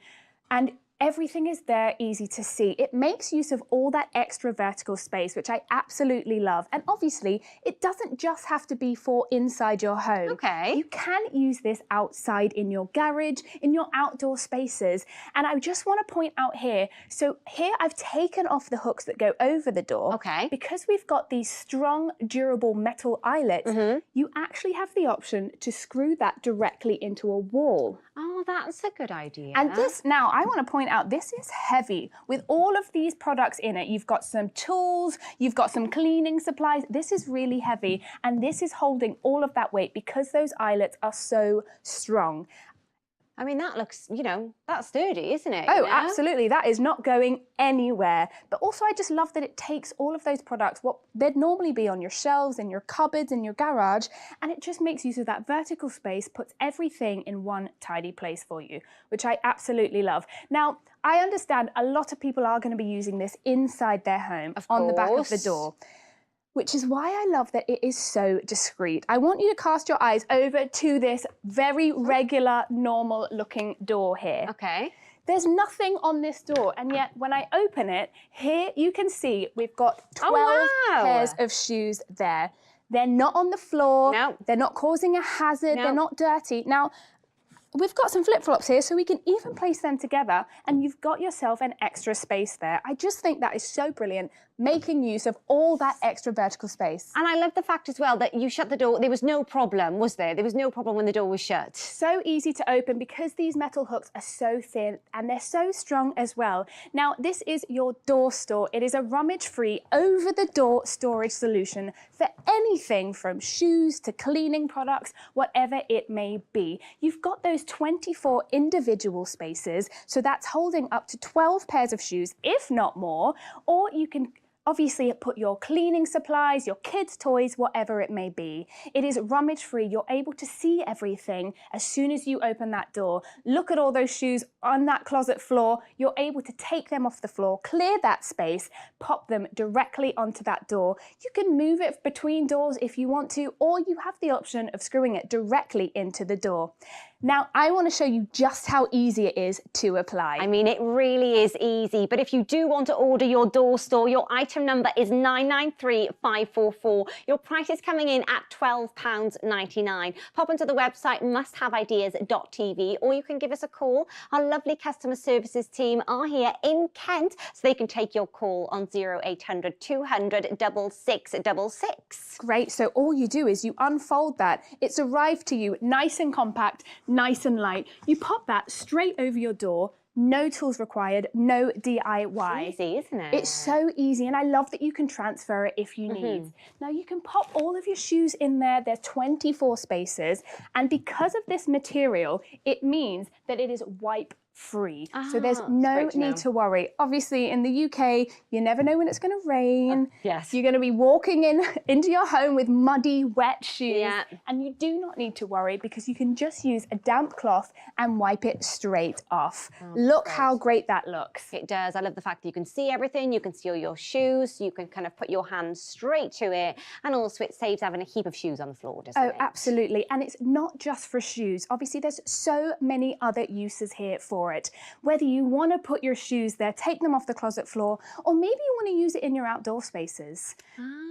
and everything is there, easy to see. It makes use of all that extra vertical space, which I absolutely love. And obviously, it doesn't just have to be for inside your home. Okay. You can use this outside in your garage, in your outdoor spaces. And I just want to point out here, so here I've taken off the hooks that go over the door. Okay. Because we've got these strong, durable metal eyelets, you actually have the option to screw that directly into a wall. Oh, that's a good idea. And this, now, I want to point out, this is heavy. With all of these products in it, you've got some tools, you've got some cleaning supplies. This is really heavy, and this is holding all of that weight because those eyelets are so strong. I mean, that looks, you know, that's sturdy, isn't it? Oh, You know? absolutely. That is not going anywhere. But also, I just love that it takes all of those products, what they'd normally be on your shelves, in your cupboards, in your garage, and it just makes use of that vertical space, puts everything in one tidy place for you, which I absolutely love. Now, I understand a lot of people are going to be using this inside their home, on the back of the door, which is why I love that it is so discreet. I want you to cast your eyes over to this very regular, normal looking door here. Okay. There's nothing on this door, and yet when I open it, here you can see we've got 12 pairs of shoes there. They're not on the floor. No. They're not causing a hazard. No. They're not dirty. Now, we've got some flip-flops here, so we can even place them together, and you've got yourself an extra space there. I just think that is so brilliant, making use of all that extra vertical space. And I love the fact as well that you shut the door. There was no problem, was there? There was no problem when the door was shut. So easy to open because these metal hooks are so thin and they're so strong as well. Now, this is your door store. It is a rummage-free, over-the-door storage solution for anything from shoes to cleaning products, whatever it may be. You've got those 24 individual spaces, so that's holding up to 12 pairs of shoes, if not more, or you can obviously put your cleaning supplies, your kids' toys, whatever it may be. It is rummage free. You're able to see everything as soon as you open that door. Look at all those shoes on that closet floor. You're able to take them off the floor, clear that space, pop them directly onto that door. You can move it between doors if you want to, or you have the option of screwing it directly into the door. Now, I want to show you just how easy it is to apply. I mean, it really is easy, but if you do want to order your door store, your item number is 993544. Your price is coming in at £12.99. Pop onto the website musthaveideas.tv, or you can give us a call. Our lovely customer services team are here in Kent, so they can take your call on 0800 200 6666. Great, so all you do is you unfold that. It's arrived to you nice and compact, nice and light. You pop that straight over your door. No tools required, no DIY. It's easy, isn't it? It's so easy, and I love that you can transfer it if you need. Now, you can pop all of your shoes in there. There's 24 spaces, and because of this material, it means that it is wipe-free. So there's no need to worry. Obviously, in the UK, you never know when it's going to rain. Yes. You're going to be walking into your home with muddy, wet shoes, and you do not need to worry because you can just use a damp cloth and wipe it straight off. Look how great that looks. It does. I love the fact that you can see everything. You can see all your shoes. You can kind of put your hands straight to it. And also it saves having a heap of shoes on the floor, doesn't it? Oh, absolutely. And it's not just for shoes. Obviously, there's so many other uses here for it. Whether you want to put your shoes there, take them off the closet floor, or maybe you want to use it in your outdoor spaces.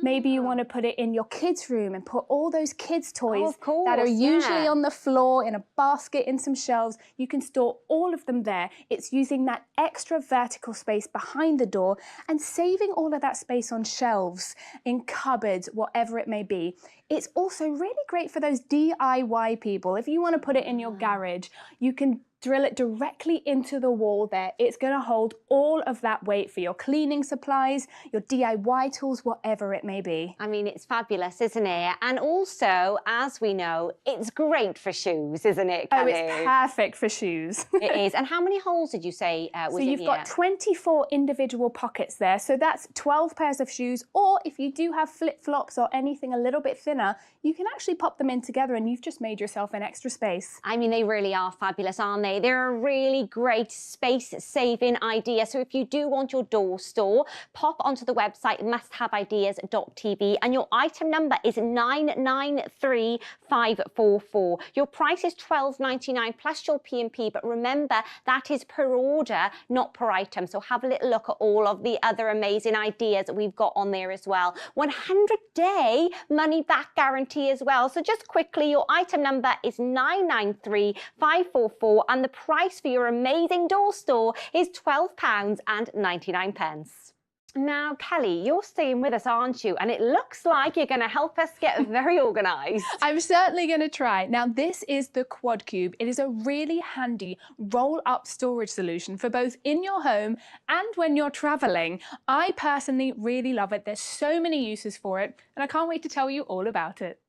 Maybe you want to put it in your kids' room and put all those kids' toys that are usually on the floor in a basket in some shelves. You can store all of them there. It's using that extra vertical space behind the door and saving all of that space on shelves, in cupboards, whatever it may be. It's also really great for those DIY people. If you want to put it in your garage, you can drill it directly into the wall there. It's going to hold all of that weight for your cleaning supplies, your DIY tools, whatever it may be. I mean, it's fabulous, isn't it? And also, as we know, it's great for shoes, isn't it, Oh, Kelly? it's perfect for shoes. It is. And how many holes did you say was So in you've here? got 24 individual pockets there. So that's 12 pairs of shoes. Or if you do have flip-flops or anything a little bit thinner, you can actually pop them in together and you've just made yourself an extra space. I mean, they really are fabulous, aren't they? They're a really great space-saving idea. So if you do want your door store, pop onto the website musthaveideas.tv, and your item number is 993544. Your price is £12.99 plus your P&P, but remember, that is per order, not per item. So have a little look at all of the other amazing ideas that we've got on there as well. 100-day money-back guarantee as well. So just quickly, your item number is 993544, and the price for your amazing door store is £12.99. Now, Kelly, you're staying with us, aren't you? And it looks like you're going to help us get very organised. I'm certainly going to try. Now, this is the Quad Cube. It is a really handy roll-up storage solution for both in your home and when you're travelling. I personally really love it. There's so many uses for it, and I can't wait to tell you all about it.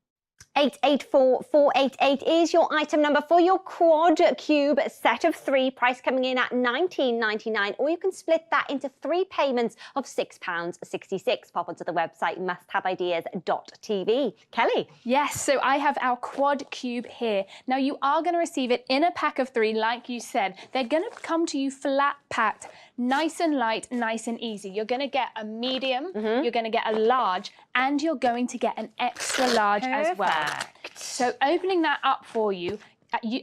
884488 is your item number for your quad cube set of 3, price coming in at £19.99, or you can split that into 3 payments of £6.66. Pop onto the website musthaveideas.tv. Kelly? Yes, so I have our quad cube here. Now you are going to receive it in a pack of 3, like you said. They're going to come to you flat packed, nice and light, nice and easy. You're going to get a medium, you're going to get a large, and you're going to get an extra large as well. So opening that up for you,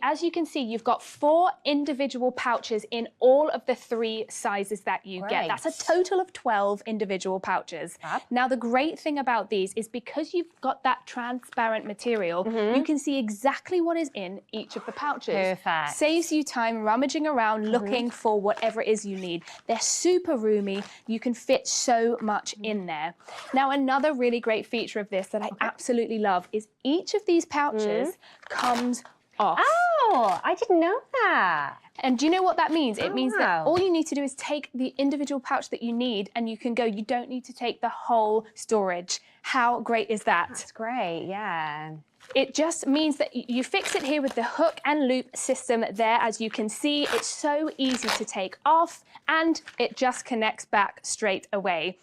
as you can see, you've got 4 individual pouches in all of the 3 sizes that you get. That's a total of 12 individual pouches. Now, the great thing about these is because you've got that transparent material, you can see exactly what is in each of the pouches. Perfect. Saves you time rummaging around looking for whatever it is you need. They're super roomy. You can fit so much in there. Now, another really great feature of this that I absolutely love is each of these pouches comes off. Oh, I didn't know that. And do you know what that means? It means that all you need to do is take the individual pouch that you need and you can go. You don't need to take the whole storage. How great is that? That's great, yeah. It just means that you fix it here with the hook and loop system there. As you can see, it's so easy to take off and it just connects back straight away.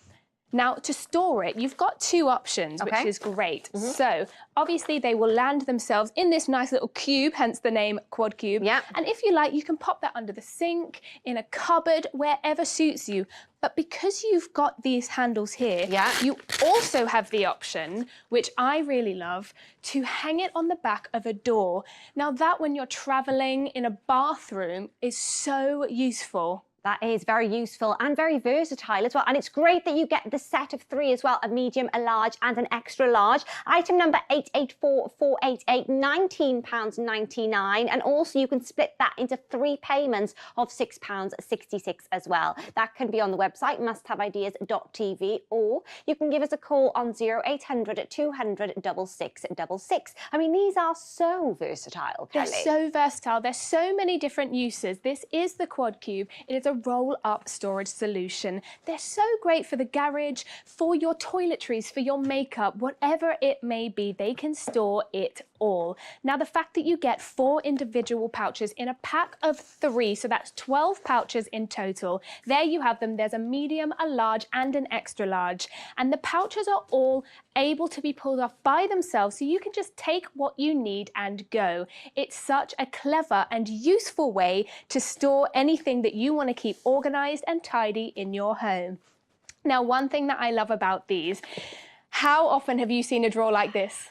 Now, to store it, you've got 2 options, which is great. So, obviously, they will land themselves in this nice little cube, hence the name Quad Cube. And if you like, you can pop that under the sink, in a cupboard, wherever suits you. But because you've got these handles here, you also have the option, which I really love, to hang it on the back of a door. Now, that when you're traveling in a bathroom is so useful. That is very useful and very versatile as well. And it's great that you get the set of 3 as well, a medium, a large and an extra large. Item number 884488, £19.99. And also you can split that into 3 payments of £6.66 as well. That can be on the website, musthaveideas.tv, or you can give us a call on 0800 200 6666. I mean, these are so versatile, Kelly. They're so versatile. There's so many different uses. This is the Quad Cube. It is a roll-up storage solution. They're so great for the garage, for your toiletries, for your makeup, whatever it may be, they can store it all. Now, the fact that you get 4 individual pouches in a pack of 3, so that's 12 pouches in total. There you have them. There's a medium, a large, and an extra large. And the pouches are all able to be pulled off by themselves, so you can just take what you need and go. It's such a clever and useful way to store anything that you want to keep organized and tidy in your home. Now, one thing that I love about these, how often have you seen a drawer like this?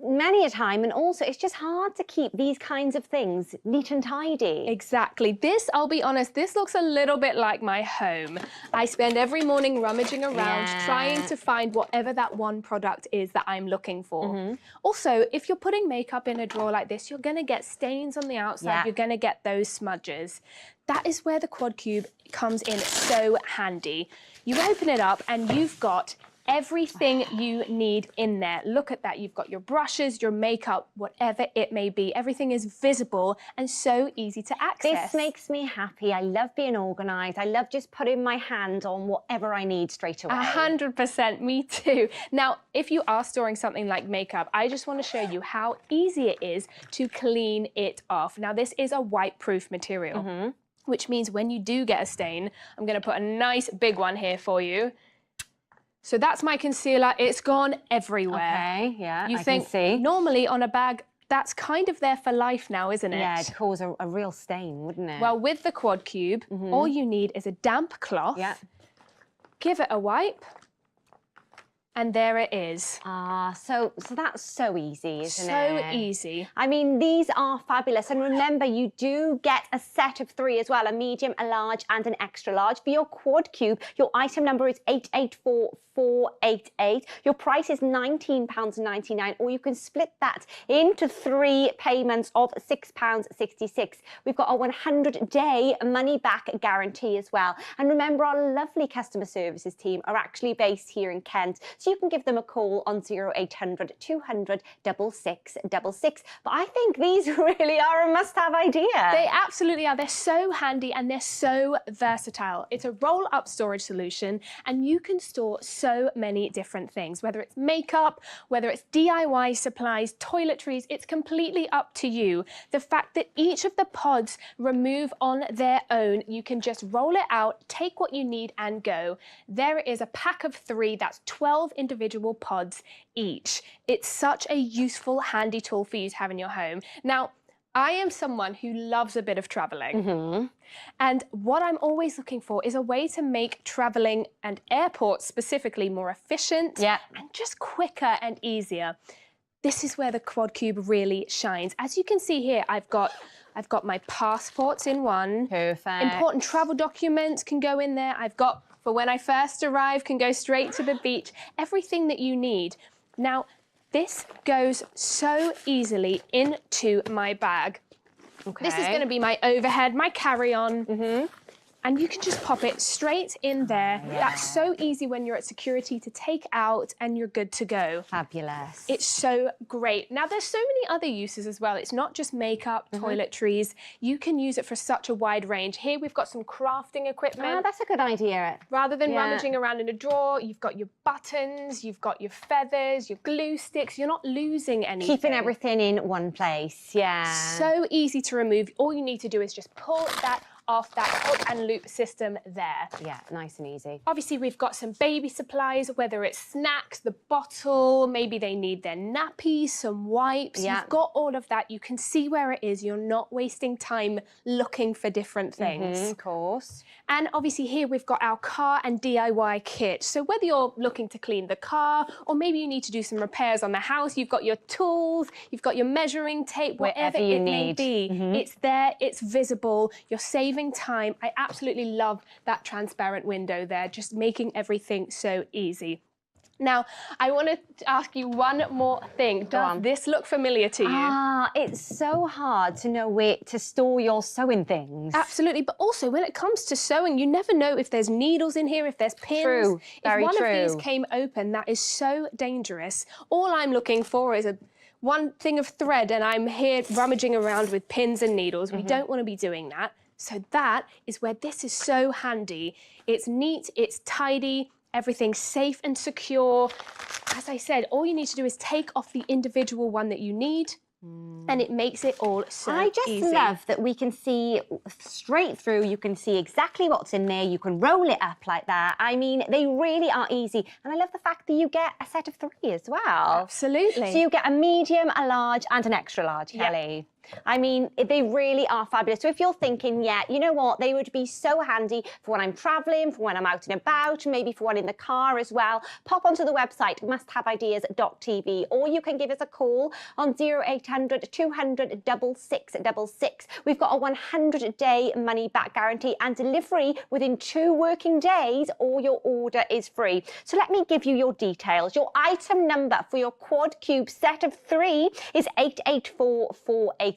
Many a time, and also it's just hard to keep these kinds of things neat and tidy. Exactly. This, I'll be honest, this looks a little bit like my home. I spend every morning rummaging around trying to find whatever that one product is that I'm looking for. Also, if you're putting makeup in a drawer like this, you're going to get stains on the outside, you're going to get those smudges. That is where the Quad Cube comes in so handy. You open it up and you've got everything you need in there. Look at that. You've got your brushes, your makeup, whatever it may be. Everything is visible and so easy to access. This makes me happy. I love being organised. I love just putting my hand on whatever I need straight away. 100%, me too. Now, if you are storing something like makeup, I just want to show you how easy it is to clean it off. Now, this is a wipe-proof material, which means when you do get a stain, I'm going to put a nice big one here for you. So that's my concealer. It's gone everywhere. Okay, yeah, you I think can see. Normally on a bag, that's kind of there for life now, isn't it? Yeah, it'd cause a real stain, wouldn't it? Well, with the Quad Cube, all you need is a damp cloth. Give it a wipe. And there it is. So that's so easy, isn't it? So easy. I mean, these are fabulous. And remember, you do get a set of 3 as well, a medium, a large, and an extra large. For your Quad Cube, your item number is 884488. Your price is £19.99, or you can split that into 3 payments of £6.66. We've got a 100-day money-back guarantee as well. And remember, our lovely customer services team are actually based here in Kent. So you can give them a call on 0800 200 6666. But I think these really are a must-have idea. They absolutely are. They're so handy and they're so versatile. It's a roll-up storage solution and you can store so many different things, whether it's makeup, whether it's DIY supplies, toiletries, it's completely up to you. The fact that each of the pods remove on their own, you can just roll it out, take what you need and go. There is a pack of 3, that's 12 individual pods each. It's such a useful, handy tool for you to have in your home. Now, I am someone who loves a bit of travelling. And what I'm always looking for is a way to make travelling and airports specifically more efficient and just quicker and easier. This is where the Quad Cube really shines. As you can see here, I've got my passports in one. Perfect. Important travel documents can go in there. I've got, for when I first arrive, can go straight to the beach. Everything that you need. Now, this goes so easily into my bag. Okay. This is going to be my overhead, my carry-on. And you can just pop it straight in there. That's so easy when you're at security to take out and you're good to go. Fabulous. It's so great. Now, there's so many other uses as well. It's not just makeup, toiletries. You can use it for such a wide range. Here we've got some crafting equipment. Oh, that's a good idea. Rather than rummaging around in a drawer, you've got your buttons, you've got your feathers, your glue sticks. You're not losing anything. Keeping everything in one place, So easy to remove. All you need to do is just pull that off that hook and loop system there. Yeah, nice and easy. Obviously, we've got some baby supplies, whether it's snacks, the bottle, maybe they need their nappies, some wipes. You've got all of that. You can see where it is. You're not wasting time looking for different things. Of course. And obviously here we've got our car and DIY kit. So whether you're looking to clean the car or maybe you need to do some repairs on the house, you've got your tools, you've got your measuring tape, whatever you it may need. be. It's there, it's visible, you're saving time. I absolutely love that transparent window there, just making everything so easy. Now, I want to ask you one more thing. Does this look familiar to you? It's so hard to know where to store your sewing things. Absolutely, but also when it comes to sewing, you never know if there's needles in here, if there's pins. True, very if one true. of these came open, that is so dangerous. All I'm looking for is one thing of thread and I'm here rummaging around with pins and needles. We don't want to be doing that. So that is where this is so handy. It's neat, it's tidy, everything's safe and secure. As I said, all you need to do is take off the individual one that you need and it makes it all so I just easy. love that we can see straight through. You can see exactly what's in there. You can roll it up like that. I mean, they really are easy. And I love the fact that you get a set of 3 as well. Absolutely. So you get a medium, a large and an extra large, Kelly. I mean, they really are fabulous. So if you're thinking, yeah, you know what, they would be so handy for when I'm travelling, for when I'm out and about, maybe for one in the car as well, pop onto the website, musthaveideas.tv, or you can give us a call on 0800 200 6666. We've got a 100-day money-back guarantee and delivery within 2 working days, or your order is free. So let me give you your details. Your item number for your Quad Cube set of 3 is 884488.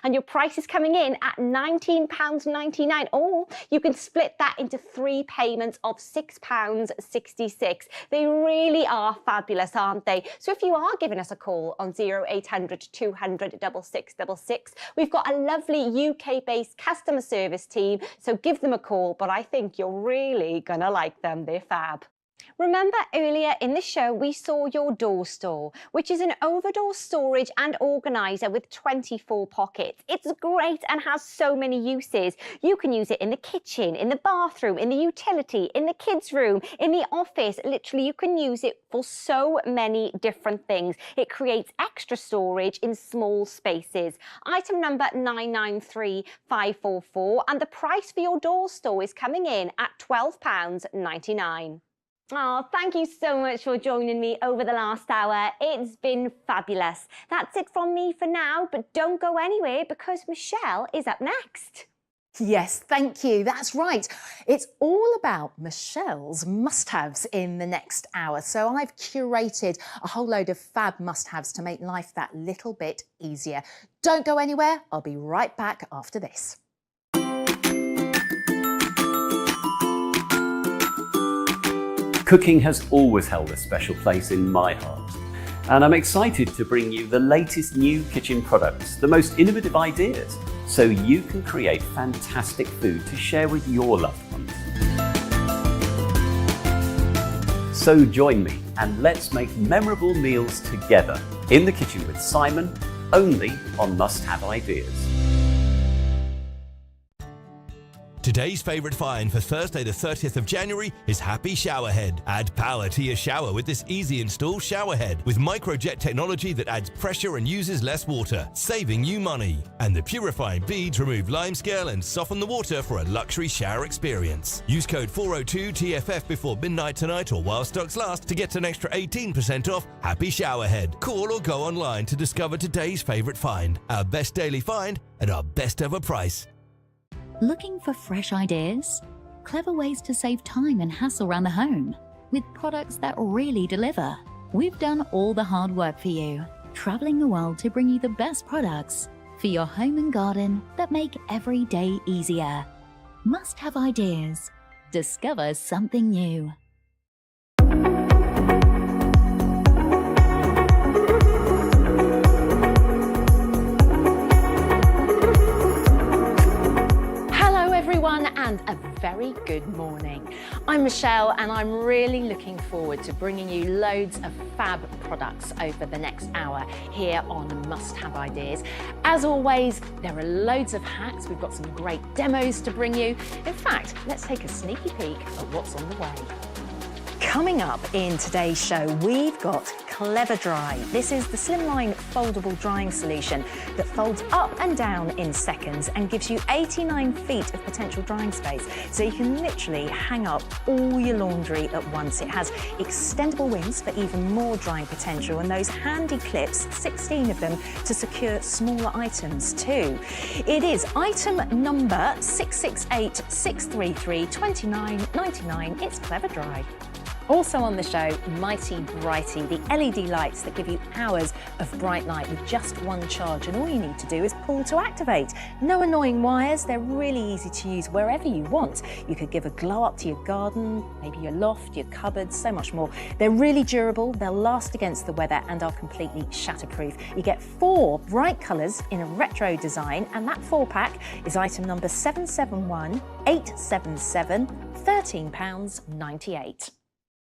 And your price is coming in at £19.99, or you can split that into 3 payments of £6.66. They really are fabulous, aren't they? So if you are giving us a call on 0800 200 6666, we've got a lovely UK-based customer service team, so give them a call, but I think you're really gonna like them. They're fab. Remember earlier in the show we saw your door store, which is an over-door storage and organiser with 24 pockets. It's great and has so many uses. You can use it in the kitchen, in the bathroom, in the utility, in the kids' room, in the office. Literally, you can use it for so many different things. It creates extra storage in small spaces. Item number 993544, and the price for your door store is coming in at £12.99. Oh, thank you so much for joining me over the last hour. It's been fabulous. That's it from me for now, but don't go anywhere because Michelle is up next. Yes, thank you. That's right. It's all about Michelle's must-haves in the next hour. So I've curated a whole load of fab must-haves to make life that little bit easier. Don't go anywhere. I'll be right back after this. Cooking has always held a special place in my heart. And I'm excited to bring you the latest new kitchen products, the most innovative ideas, so you can create fantastic food to share with your loved ones. So join me and let's make memorable meals together in the kitchen with Simon, only on Must Have Ideas. Today's favourite find for Thursday the 30th of January is Happy Showerhead. Add power to your shower with this easy install showerhead with microjet technology that adds pressure and uses less water, saving you money. And the purifying beads remove limescale and soften the water for a luxury shower experience. Use code 402TFF before midnight tonight or while stocks last to get an extra 18% off Happy Showerhead. Call or go online to discover today's favourite find, our best daily find at our best ever price. Looking for fresh ideas? Clever ways to save time and hassle around the home with products that really deliver. We've done all the hard work for you, traveling the world to bring you the best products for your home and garden that make every day easier. Must Have Ideas. Discover something new. And a very good morning. I'm Michelle and I'm really looking forward to bringing you loads of fab products over the next hour here on Must Have Ideas. As always, there are loads of hacks. We've got some great demos to bring you. In fact, let's take a sneaky peek at what's on the way. Coming up in today's show, we've got Clever Dry. This is the slimline foldable drying solution that folds up and down in seconds and gives you 89 feet of potential drying space. So you can literally hang up all your laundry at once. It has extendable wings for even more drying potential and those handy clips, 16 of them, to secure smaller items too. It is item number 668-633-29.99. It's Clever Dry. Also on the show, Mighty Brighty, the LED lights that give you hours of bright light with just one charge, and all you need to do is pull to activate. No annoying wires, they're really easy to use wherever you want. You could give a glow up to your garden, maybe your loft, your cupboard, so much more. They're really durable, they'll last against the weather and are completely shatterproof. You get 4 bright colours in a retro design, and that 4-pack is item number 771877, £13.98.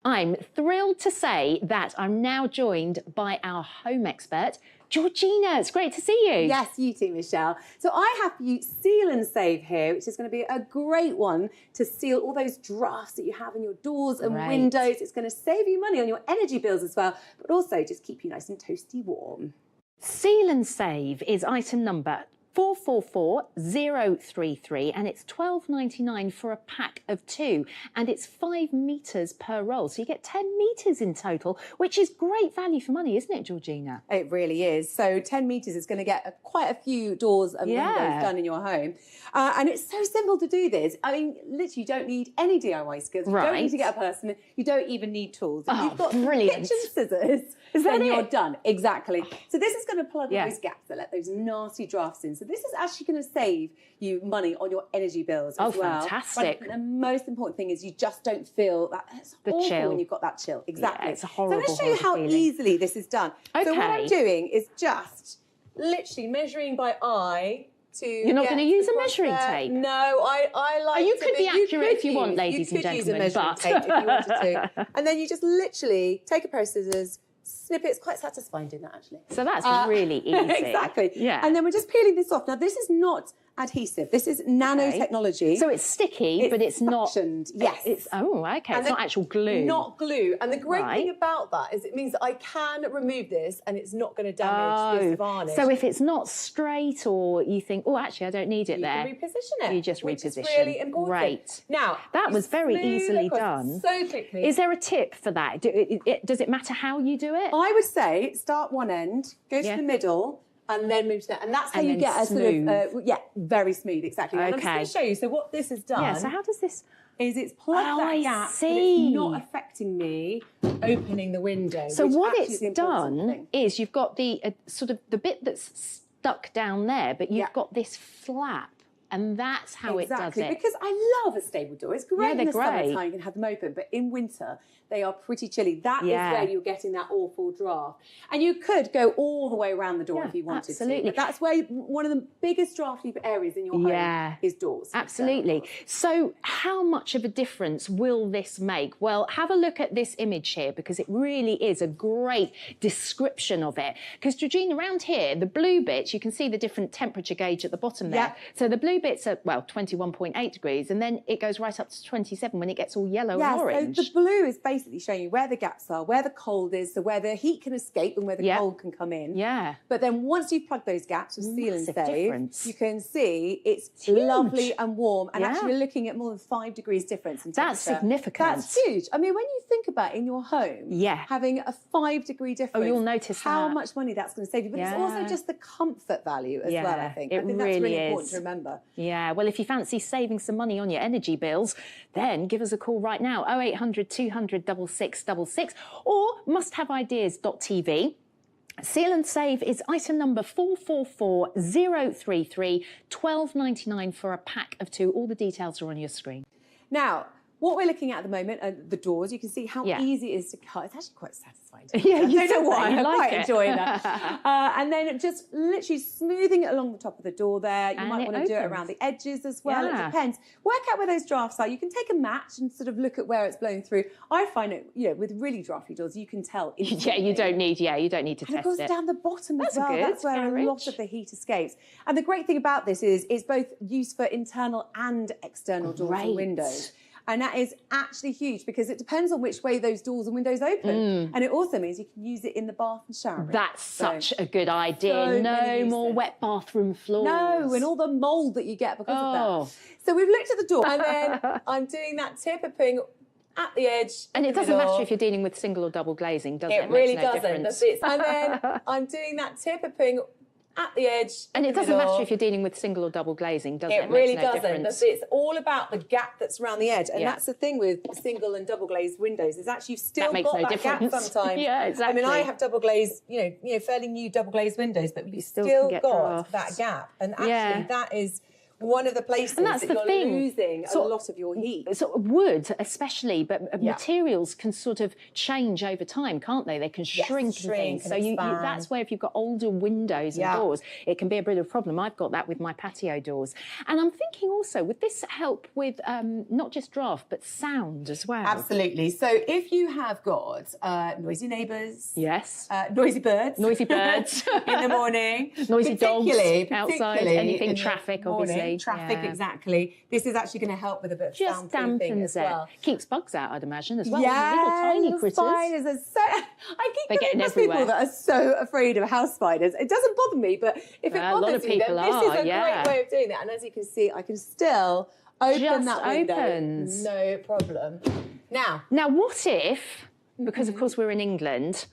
I'm thrilled to say that I'm now joined by our home expert, Georgina. It's great to see you. Yes, you too, Michelle. So I have for you Seal and Save here, which is going to be a great one to seal all those drafts that you have in your doors and windows. It's going to save you money on your energy bills as well, but also just keep you nice and toasty warm. Seal and Save is item number 444033 and it's £12.99 for a pack of 2 and it's 5 metres per roll, so you get 10 metres in total, which is great value for money, isn't it, Georgina? It really is. So 10 metres is going to get quite a few doors and windows done in your home, and it's so simple to do this. I mean, literally you don't need any DIY skills, you don't need to get a person, you don't even need tools. If you've got kitchen scissors, then you're done. Exactly. So this is going to plug all those gaps that let those nasty drafts in. So this is actually going to save you money on your energy bills as well. Fantastic. But the most important thing is you just don't feel that it's awful chill when you've got that chill. Exactly. Yeah, it's a horrible, so I'm going to show you how easily this is done. Okay. So what I'm doing is just literally measuring by eye. You're not going to use a measuring tape? No, I like. You could be accurate if you want, ladies and gentlemen. You could use a measuring tape if you wanted to, and then you just literally take a pair of scissors, snip it. It's quite satisfying doing that, actually. So that's really easy. Exactly. Yeah. And then we're just peeling this off. Now, this is not adhesive. This is nanotechnology. So it's sticky, but it's not. Yes. It's okay. And it's not actual glue. Not glue. And the great thing about that is it means that I can remove this and it's not going to damage this varnish. So if it's not straight or you think, oh, actually, I don't need it there. You can reposition it. You just which reposition. Is really important. Great. Now, that was very easily done. So quickly. Is there a tip for that? Does it matter how you do it? I would say start one end, go to the middle, and then move to that. And that's how you get a sort of, very smooth, exactly. Okay. And I'm just going to show you. So what this has done. Yeah, so how does this? Is it's plugged that gap, but it's not affecting me opening the window. So what it's done is you've got the sort of the bit that's stuck down there, but you've got this flap and that's how it does it. Because I love a stable door. It's great Yeah, in the they're great. summertime, you can have them open, but in winter, they are pretty chilly. That is Yeah. where you're getting that awful draft. And you could go all the way around the door if you wanted absolutely. to. But that's where one of the biggest drafty areas in your home is doors. Absolutely. So how much of a difference will this make? Well, have a look at this image here because it really is a great description of it. Because Georgina, around here, the blue bits, you can see the different temperature gauge at the bottom there. Yeah. So the blue bits are, well, 21.8 degrees, and then it goes right up to 27 when it gets all yellow and orange. So the blue is basically showing you where the gaps are, where the cold is, so where the heat can escape and where the cold can come in. Yeah. But then once you've plugged those gaps with Seal and Massive Save, difference. you can see it's huge. lovely and warm, and Yeah. actually you're looking at more than 5 degrees difference in temperature. That's significant. That's huge. I mean, when you think about in your home, having a 5-degree difference, you'll notice how that. much money that's going to save you. But it's also Yeah. just the comfort value as well, I think. I think It that's really really important is. to remember. Yeah, well, if you fancy saving some money on your energy bills, then give us a call right now, 0800 200 6666 or musthaveideas.tv. Seal and Save is item number 444033, $12.99 for a pack of 2. All the details are on your screen. Now, what we're looking at the moment are the doors. You can see how Yeah. easy it is to cut. It's actually quite satisfying. Yeah, you I don't know said that. why. You I'm like quite it. enjoying that. And then just literally smoothing it along the top of the door there. You And might it want to do it opens. around the edges as well. Yeah. It depends. Work out where those drafts are. You can take a match and sort of look at where it's blowing through. I find it, with really drafty doors, you can tell. Yeah, you don't need to And it test goes it. down the bottom That's as well. good. That's where a lot Garage. of the heat escapes. And the great thing about this is it's both used for internal and external doors and Great. windows. And that is actually huge because it depends on which way those doors and windows open. And it also means you can use it in the bath and shower. That's such a good idea. so No many more uses. wet bathroom floors. No, and all the mould that you get because of that. So we've looked at the door and then I'm doing that tip of putting at the edge. And in it the doesn't middle. matter if you're dealing with single or double glazing, does it? It really makes no doesn't. difference. That's it. And then I'm doing that tip of putting at the edge. And in it the doesn't middle. matter if you're dealing with single or double glazing, does it? It really makes no doesn't. difference. It's all about the gap that's around the edge. And Yeah. that's the thing with single and double glazed windows is actually you've still That makes got no that difference. gap sometimes. Yeah, exactly. I mean, I have double glazed, fairly new double glazed windows, but you've still still can get got drafts. that gap. And actually Yeah. that is one of the places And that's that the you're thing. losing So- a lot of your heat. So wood, especially, but Yeah. materials can sort of change over time, can't they? They can shrink and shrink things. and So expand. that's where if you've got older windows and Yeah. doors, it can be a bit of a problem. I've got that with my patio doors. And I'm thinking also, would this help with not just draft, but sound as well? Absolutely. So if you have got noisy neighbours, yes, noisy birds, in in the morning, noisy dogs particularly outside, in anything the traffic, morning, obviously. traffic, Yeah. exactly. This is actually going to help with a bit of Just soundproofing dampens as well. it. Keeps bugs out, I'd imagine, as well. Yeah, Little tiny little critters. spiders are so. I keep They're getting getting across people everywhere. that are so afraid of house spiders. It doesn't bother me, but if it A lot bothers of you, then people this are, is a yeah. great way of doing that. And as you can see, I can still open Just that window. opens. No problem. Now, what if, because of course we're in England,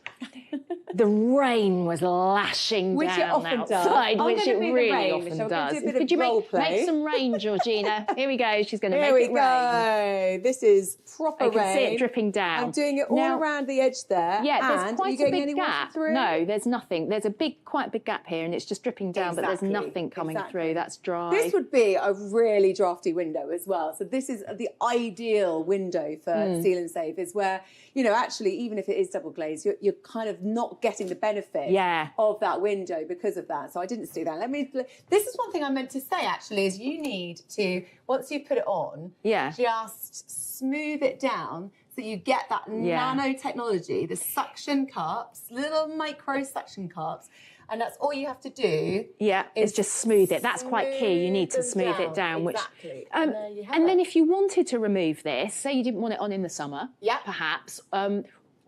the rain was lashing Which it down often does. outside, I'm which gonna it be the really rain, often Michelle. We're gonna does. do a bit Could of you role make play. some rain, Georgina? Here we go. She's going to Here make we it rain. go. This is proper I can rain. see it dripping down. I'm doing it all Now- around the edge there. Yeah, and there's are you quite a getting big any water gap. through? No, there's nothing. There's quite a big gap here, and it's just dripping down, but there's Exactly, nothing coming exactly. through. That's dry. This would be a really drafty window as well. So this is the ideal window for Seal and Save, is where, actually, even if it is double glazed, you're kind of not getting the benefit of that window because of that. So I didn't do that. This is one thing I meant to say, actually, is you need to, once you put it on, just smooth it down so you get that nanotechnology, the suction cups, little micro suction cups. And that's all you have to do. Yeah, it's just smooth it. That's quite key. You need to smooth it down. Exactly. And there you have and it. then if you wanted to remove this, say you didn't want it on in the summer, perhaps,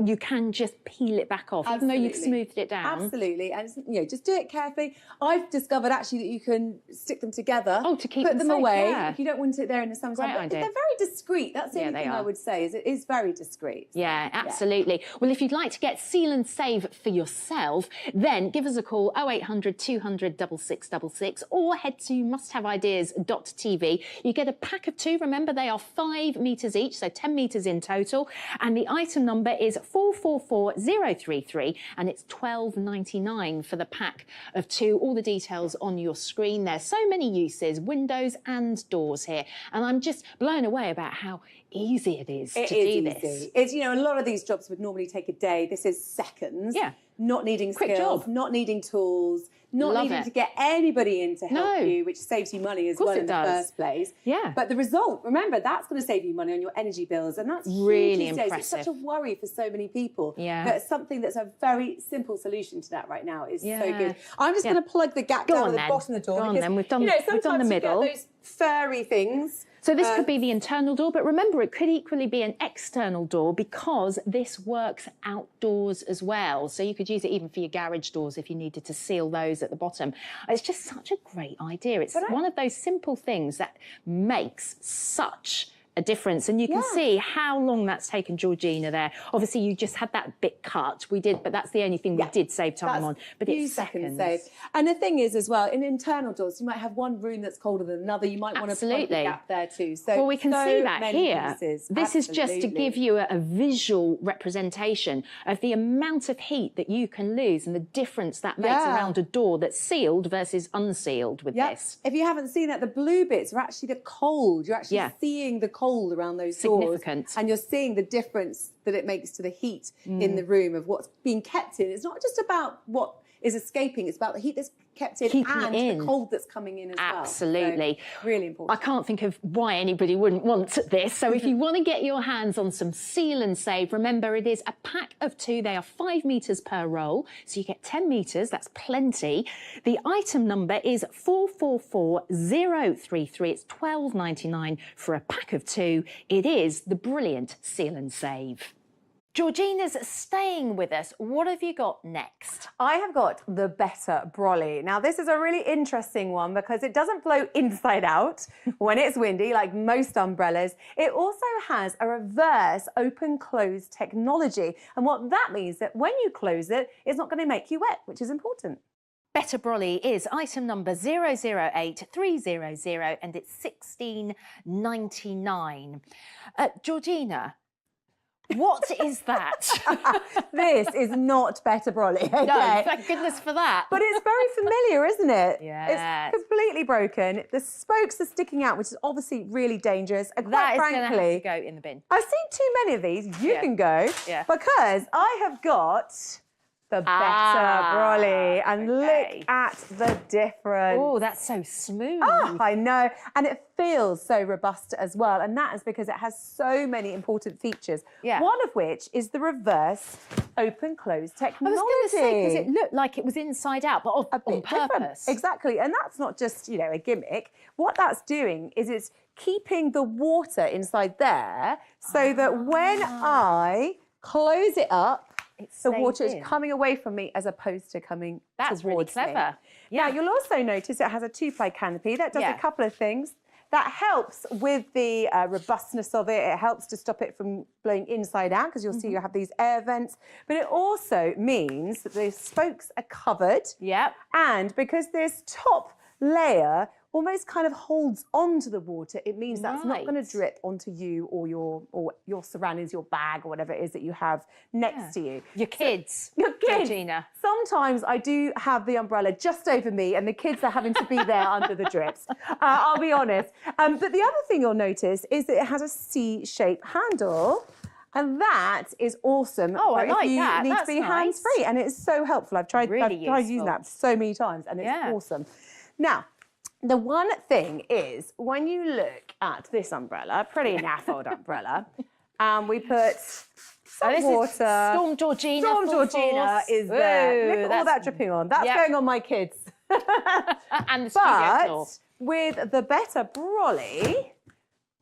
you can just peel it back off, even though you've Absolutely. smoothed it down. Absolutely, and just do it carefully. I've discovered actually that you can stick them together. Oh, to keep put them them safe, away yeah. if you don't want it there in the summertime. Great But idea. they're very discreet. That's the Yeah, only they thing I are. would say. Is it is very discreet. Yeah, absolutely. Well, if you'd like to get Seal and Save for yourself, then give us a call 0800 200 6666 or head to musthaveideas.tv. You get a pack of 2. Remember, they are 5 metres each, so 10 metres in total. And the item number is 444033, and it's £12.99 for the pack of 2. All the details on your screen there. So many uses, windows and doors here, and I'm just blown away about how easy it is to do this. It's, you know, a lot of these jobs would normally take a day. This is seconds. Yeah. Not needing Quick skills, job. not needing tools, not Love needing it. to get anybody in to help you, which saves you money as Of course well it in the does. first place. Yeah. But the result, remember, that's going to save you money on your energy bills, and that's Really huge these days. It's such a impressive. worry for so many people. Yeah. But something that's a very simple solution to that right now is so Yeah. good. I'm just Yeah. going to plug the gap Go down on at the then. bottom of the door. Go on because, then. We've done- you know, we've done sometimes the you get middle. those furry things. So this could be the internal door, but remember it could equally be an external door because this works outdoors as well. So you could use it even for your garage doors if you needed to seal those at the bottom. It's just such a great idea. It's one of those simple things that makes such a difference, and you can see how long that's taken Georgina there. Obviously you just had that bit cut, we did, but that's the only thing we did save time on. But few it's seconds seconds. saved. And the thing is as well, in internal doors, you might have one room that's colder than another. You might want to plug the Absolutely. gap there too. So Well, we can so see that many here. uses. This is just to Absolutely. give you a visual representation of the amount of heat that you can lose and the difference that makes Yeah. around a door that's sealed versus unsealed with this. If you haven't seen that, the blue bits are actually the cold. You're actually seeing the cold around those doors. Significant. And you're seeing the difference that it makes to the heat in the room of what's being kept in. It's not just about what is escaping, it's about the heat that's kept in Keeping it and in. the cold that's coming in as well. Absolutely. So, really important. I can't think of why anybody wouldn't want this. So if you want to get your hands on some Seal and Save, remember it is a pack of 2. They are 5 metres per roll. So you get 10 metres, that's plenty. The item number is 444033. It's £12.99 for a pack of 2. It is the brilliant Seal and Save. Georgina's staying with us. What have you got next? I have got the Better Brolly. Now, this is a really interesting one because it doesn't blow inside out when it's windy, like most umbrellas. It also has a reverse open-close technology. And what that means that when you close it, it's not going to make you wet, which is important. Better Brolly is item number 008300 and it's £16.99. Georgina, what is that? This is not Better Brolly, okay? No, thank goodness for that. But it's very familiar, isn't it? Yes. It's completely broken. The spokes are sticking out, which is obviously really dangerous. And That quite is going to frankly, have to go in the bin. I've seen too many of these. You can go. Yeah. Because I have got the Better Brolly. And look at the difference. Oh, that's so smooth. Oh, I know. And it feels so robust as well. And that is because it has so many important features. Yeah. One of which is the reverse open-close I technology. was going to say, because it looked like it was inside out, but on Different. purpose. Exactly. And that's not just, you know, a gimmick. What that's doing is it's keeping the water inside there so that when I close it up, the water is in. coming away from me as opposed to coming That's really towards me. clever. Now, you'll also notice it has a 2-ply canopy. That does a couple of things. That helps with the robustness of it. It helps to stop it from blowing inside out because you'll see you have these air vents. But it also means that the spokes are covered. Yep. And because this top layer almost kind of holds onto the water, it means that's not going to drip onto you or your surroundings, your bag or whatever it is that you have next to you. Your kids. Your kids. Georgina. Sometimes I do have the umbrella just over me and the kids are having to be there under the drips. I'll be honest. But the other thing you'll notice is that it has a C-shaped handle. And that is awesome. Oh, I for like if you that. need That's to be nice. hands-free. And it's so helpful. I've tried Really using useful. that so many times and it's awesome. Now, the one thing is when you look at this umbrella, pretty naff old umbrella, and we put some this is water. Storm Georgina. Storm full Georgina force. is there. Ooh, Look at all that dripping on. That's Yep. going on my kids. And the studio floor. But with the Better Brolly,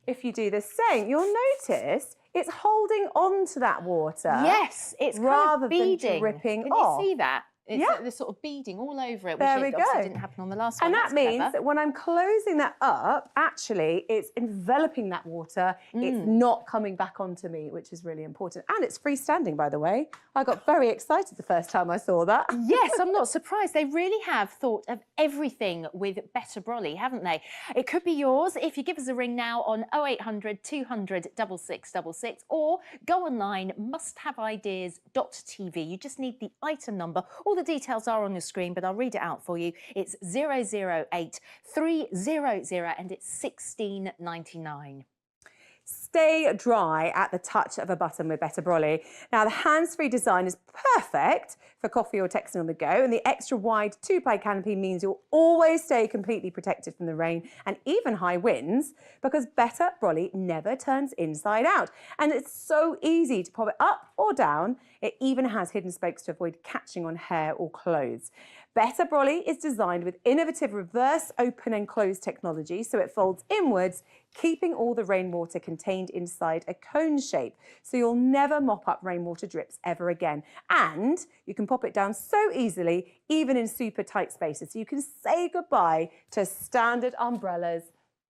if you do the same, you'll notice it's holding on to that water. Yes, it's rather kind of beading. than dripping Can off. you see that? It's Yeah. the sort of beading all over it, There which we obviously go. didn't happen on the last And one. that That's means clever. that when I'm closing that up, actually, it's enveloping that water. It's not coming back onto me, which is really important. And it's freestanding, by the way. I got very excited the first time I saw that. Yes, I'm not surprised. They really have thought of everything with Better Brolly, haven't they? It could be yours if you give us a ring now on 0800 200 6666 or go online musthaveideas.tv. You just need the item number. All the details are on your screen, but I'll read it out for you. It's 008 300 and it's $16.99. Stay dry at the touch of a button with Better Brolly. Now, the hands-free design is perfect for coffee or texting on the go, and the extra wide two-ply canopy means you'll always stay completely protected from the rain and even high winds, because Better Brolly never turns inside out. And it's so easy to pop it up or down. It even has hidden spokes to avoid catching on hair or clothes. Better Brolly is designed with innovative reverse open and close technology, so it folds inwards, keeping all the rainwater contained inside a cone shape. So you'll never mop up rainwater drips ever again. And you can pop it down so easily, even in super tight spaces. So you can say goodbye to standard umbrellas.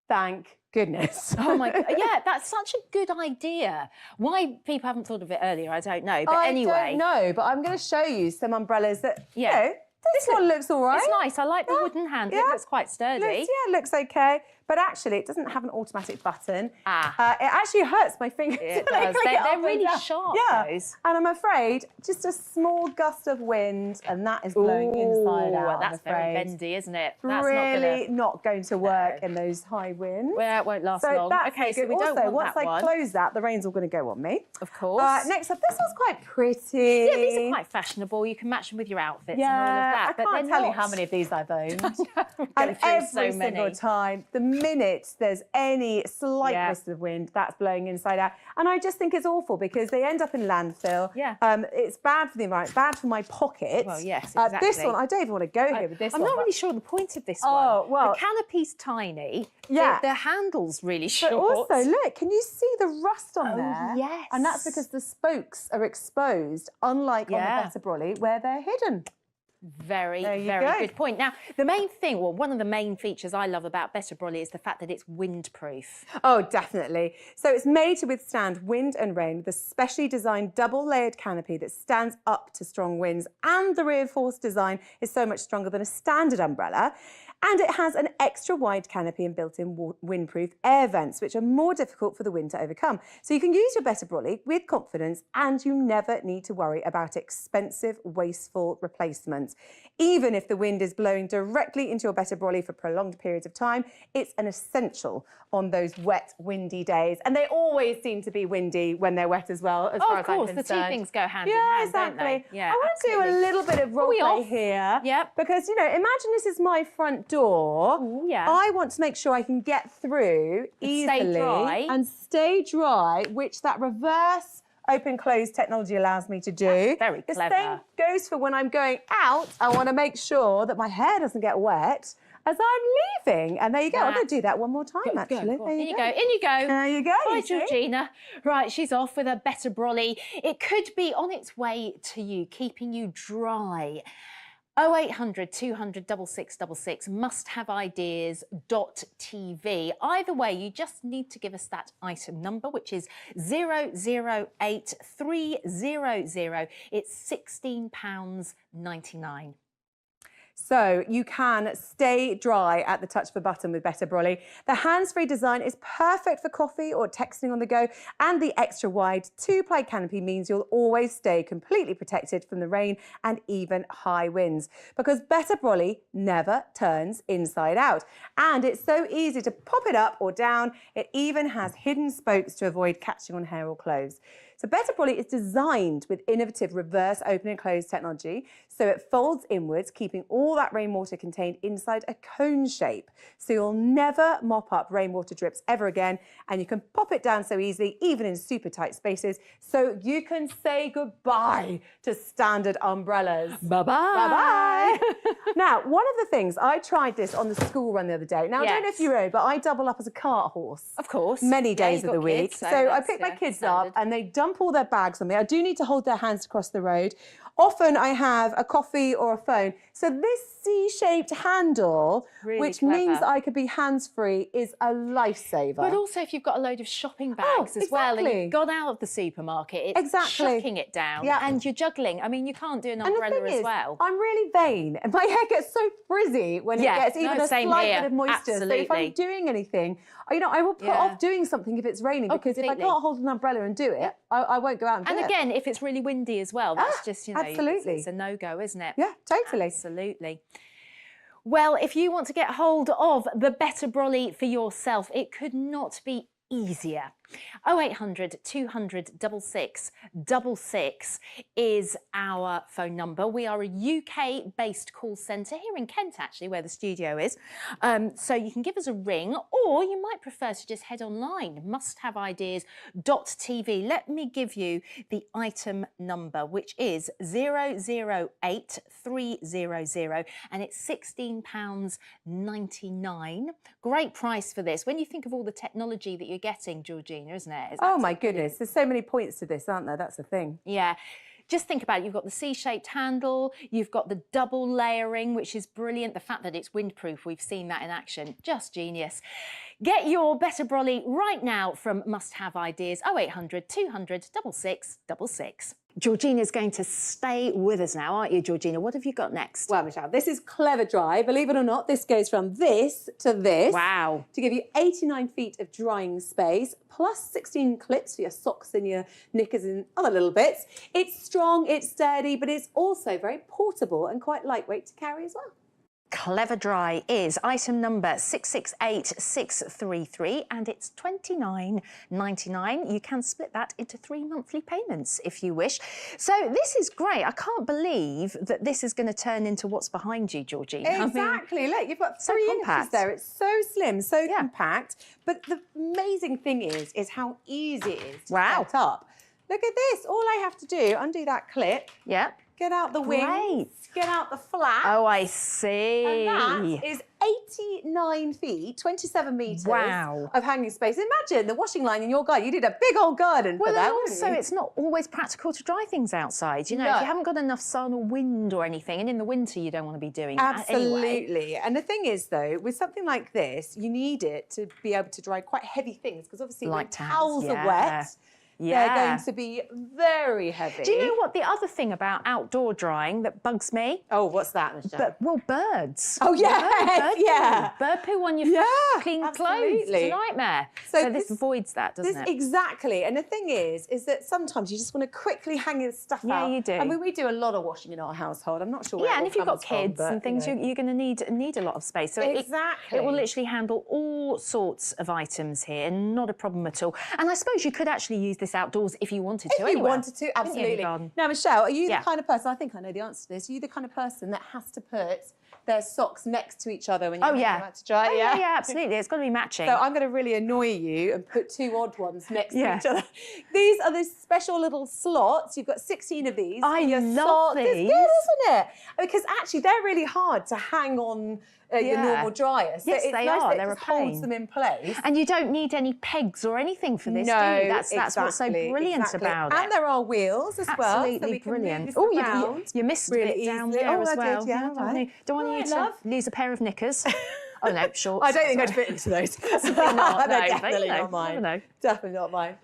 Thank goodness. Oh my God. Yeah, that's such a good idea. Why people haven't thought of it earlier, I don't know. But anyway. I don't know, but I'm going to show you some umbrellas that, you know, this one looks all right. It's nice. I like the wooden handle. It looks quite sturdy. Looks okay. But actually, it doesn't have an automatic button. It actually hurts my fingers. It does. They're really sharp, those. And I'm afraid just a small gust of wind and that is blowing inside out. That's very bendy, isn't it? That's really not going to work in those high winds. Well, it won't last so long. That's Okay, so good. we don't also, want once that I one. close that, the rain's all going to go on me. Of course. Next up, this one's quite pretty. Yeah, these are quite fashionable. You can match them with your outfits and all of that. I can't tell you how many of these I've owned. And every single time, the minute there's any slight risk of wind, that's blowing inside out. And I just think it's awful because they end up in landfill. Yeah. It's bad for the environment, bad for my pockets. Well, yes, exactly. This one, I don't even want to go here with this I'm one. not really sure the point of this Oh, one. well. The canopy's tiny. Yeah. The handle's really short. But also, look, can you see the rust on there? yes. And that's because the spokes are exposed, unlike on the Better Brolly, where they're hidden. Very, There you very go. good point. Now, the main thing, well, one of the main features I love about Better Brolly is the fact that it's windproof. Oh, definitely. So it's made to withstand wind and rain with a specially designed double-layered canopy that stands up to strong winds, and the reinforced design is so much stronger than a standard umbrella. And it has an extra wide canopy and built-in windproof air vents, which are more difficult for the wind to overcome. So you can use your Better Brolly with confidence, and you never need to worry about expensive, wasteful replacements. Even if the wind is blowing directly into your Better Brolly for prolonged periods of time, it's an essential on those wet, windy days. And they always seem to be windy when they're wet as well, as far of as I'm course, the two concerned. things go hand in Yeah, hand, don't exactly. they? Yeah, I want to do a little bit of role play here. Yep. Because, you know, imagine this is my front door. Ooh, yeah. I want to make sure I can get through Stay easily dry. and stay dry, which that reverse open-close technology allows me to do. That's very The clever. same goes for when I'm going out. I want to make sure that my hair doesn't get wet as I'm leaving. And there you go. I'm going to do that one more time, actually. Go. In you go. In you go. There you go. Bye, you see? Georgina. Right, she's off with a Better Brolly. It could be on its way to you, keeping you dry. 0800 200 6666 musthaveideas.tv. Either way, you just need to give us that item number, which is 008 300. It's £16.99. So you can stay dry at the touch of a button with Better Brolly. The hands-free design is perfect for coffee or texting on the go, and the extra wide two-ply canopy means you'll always stay completely protected from the rain and even high winds, because Better Brolly never turns inside out. And it's so easy to pop it up or down. It even has hidden spokes to avoid catching on hair or clothes. So Better Brolly is designed with innovative reverse open and close technology, so it folds inwards, keeping all that rainwater contained inside a cone shape. So you'll never mop up rainwater drips ever again, and you can pop it down so easily, even in super tight spaces, so you can say goodbye to standard umbrellas. Bye-bye. Bye-bye. Now, one of the things, I tried this on the school run the other day. Now, I don't know if you know, but I double up as a cart horse. Of course. Many Yeah, days you've of the got week. kids, so so I that's, picked my yeah, kids standard. up and they double dump all their bags on me. I do need to hold their hands to cross the road. Often I have a coffee or a phone. So this C-shaped handle, Really which clever. means I could be hands-free, is a lifesaver. But also if you've got a load of shopping bags as well, and exactly. you've got out of the supermarket, it's Exactly. chucking it down, Yeah. and you're juggling. I mean, you can't do an And the umbrella thing as is, well. I'm really vain, and my hair gets so frizzy when Yeah, it gets no, even a same slight here. bit of moisture. So if Absolutely. I'm doing anything, I will put Yeah. off doing something if it's raining, because if I completely. can't hold an umbrella and do it, I won't go out and do And it. again, if it's really windy as well, that's just, you know, absolutely. it's a no-go, isn't it? Yeah, totally. Absolutely. Well, if you want to get hold of the Better Brolly for yourself, it could not be easier. 0800 200 6666 is our phone number. We are a UK-based call centre here in Kent, actually, where the studio is. So you can give us a ring, or you might prefer to just head online, musthaveideas.tv. Let me give you the item number, which is 008300, and it's £16.99. Great price for this. When you think of all the technology that you're getting, Georgina, isn't it? It's Oh my goodness, there's so many points to this, aren't there? That's the thing. Yeah. Just think about it. You've got the C-shaped handle, you've got the double layering, which is brilliant. The fact that it's windproof, we've seen that in action. Just genius. Get your Better Brolly right now from Must Have Ideas. 0800 200 6666. Georgina's going to stay with us now, aren't you, Georgina? What have you got next? Well, Michelle, this is Clever Dry. Believe it or not, this goes from this to this. Wow. To give you 89 feet of drying space, plus 16 clips for your socks and your knickers and other little bits. It's strong, it's sturdy, but it's also very portable and quite lightweight to carry as well. Clever Dry is item number 668633, and it's £29.99. You can split that into 3 monthly payments if you wish. So this is great. I can't believe that this is going to turn into what's behind you, Georgina. I mean, Exactly. Look, you've got so 3 compact. inches there. It's so slim, so compact. But the amazing thing is how easy it is to set up. Look at this. All I have to do, undo that clip. Yep. Get out the wings. Get out the flap. Oh, I see. And that is 89 feet, 27 metres Wow. of hanging space. Imagine the washing line in your garden. You did a big old garden Well, for that, and wouldn't also you? it's not always practical to dry things outside. You know, No. if you haven't got enough sun or wind or anything, and in the winter you don't want to be doing that anyway. Absolutely. And the thing is, though, with something like this, you need it to be able to dry quite heavy things, because obviously Like when towels, towels are yeah. wet, Yeah. they're going to be very heavy. Do you know what the other thing about outdoor drying that bugs me? Oh, what's that, Michelle? Birds. Oh, yeah, Bird yeah. poo. Bird poo on your clean clothes. It's absolutely. a nightmare. So So this avoids that, doesn't it? Exactly. And the thing is that sometimes you just want to quickly hang your stuff Yeah, out. you do. I mean, we do a lot of washing in our household. I'm not sure where Yeah, it and all if you've got comes from, kids but, and things, you know. you're going to need a lot of space. So Exactly. it will literally handle all sorts of items here, not a problem at all. And I suppose you could actually use this outdoors if you wanted to. If you anywhere, wanted to, couldn't you, in the absolutely. garden? Now, Michelle, are you Yeah. the kind of person, I think I know the answer to this, are you the kind of person that has to put their socks next to each other when you're Oh, yeah. out to dry? Oh, yeah, absolutely. It's got to be matching. So I'm going to really annoy you and put 2 odd ones next Yeah. to each other. These are the special little slots. You've got 16 of these. I for your love socks. It's these. good, isn't it? Because actually they're really hard to hang on your Yeah. normal dryer. So Yes, it's they nice are. that They're it a just holds pain. them in place. And you don't need any pegs or anything for this, No, do you? That's what's so exactly, brilliant exactly. about it. And there are wheels as well. Absolutely so we can move brilliant. this Oh, around you missed really a bit down easily. there Oh, as I well. did, yeah, don't right. want Right, you to love. lose a pair of knickers. Oh no, shorts. I don't think I'd Sorry. fit into those. Possibly not. They're No, definitely but, not mine. never know. Definitely not mine.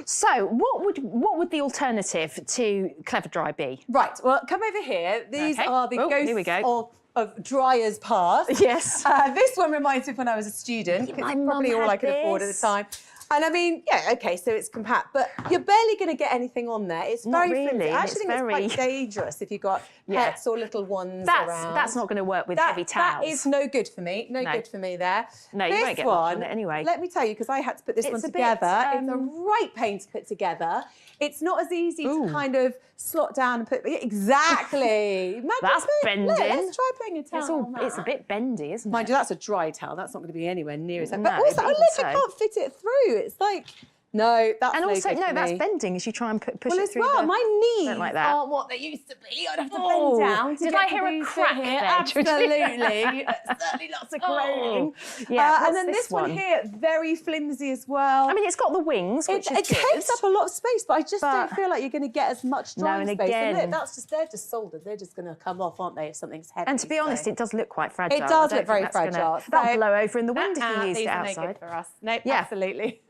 So, what would the alternative to Clever Dry be? Right, well, come over here. These Okay. are the Oh, ghosts here we go. of dryers past. Yes. This one reminds me of when I was a student. It's My mum probably all had I could afford at the this. time. And I mean, yeah, okay, so it's compact, but you're barely going to get anything on there. It's Not very flimsy. really, I it's actually think very- it's quite dangerous if you've got Yeah. pets or little ones That's around. not going to work with heavy towels. That is no good for me. No good for me there. No, you this won't get much one, on it anyway. Let me tell you, because I had to put this It's one a bit, together. It's a right pain to put together. It's not as easy to kind of slot down and put. Exactly. Imagine That's putting- Look, bending. let's try putting a towel on It's a that. bit bendy, isn't Mind it? you, that's a dry towel. That's not going to be anywhere near as. No, But also, but oh even look, so. I can't fit it through. It's like No, that's and no also good for that's me. bending as you try and push Well, it as through. well, the... my knees Don't like that. aren't what they used to be. I'd have to Oh, bend down. To did get I to hear a these crack here. there, Absolutely. Certainly lots of groaning. Yeah, and what's then this one one here, very flimsy as well. I mean, it's got the wings, which it is good. takes up a lot of space, but I just don't But- feel like you're going to get as much drying and space. again- And look, they're just soldered. They're just going to come off, aren't they, if something's heavy. And to be honest, so. it does look quite fragile. It I does don't look very think that's fragile. That'll So- blow over in the wind if you used these it are no outside. good for us. No, Yeah. absolutely.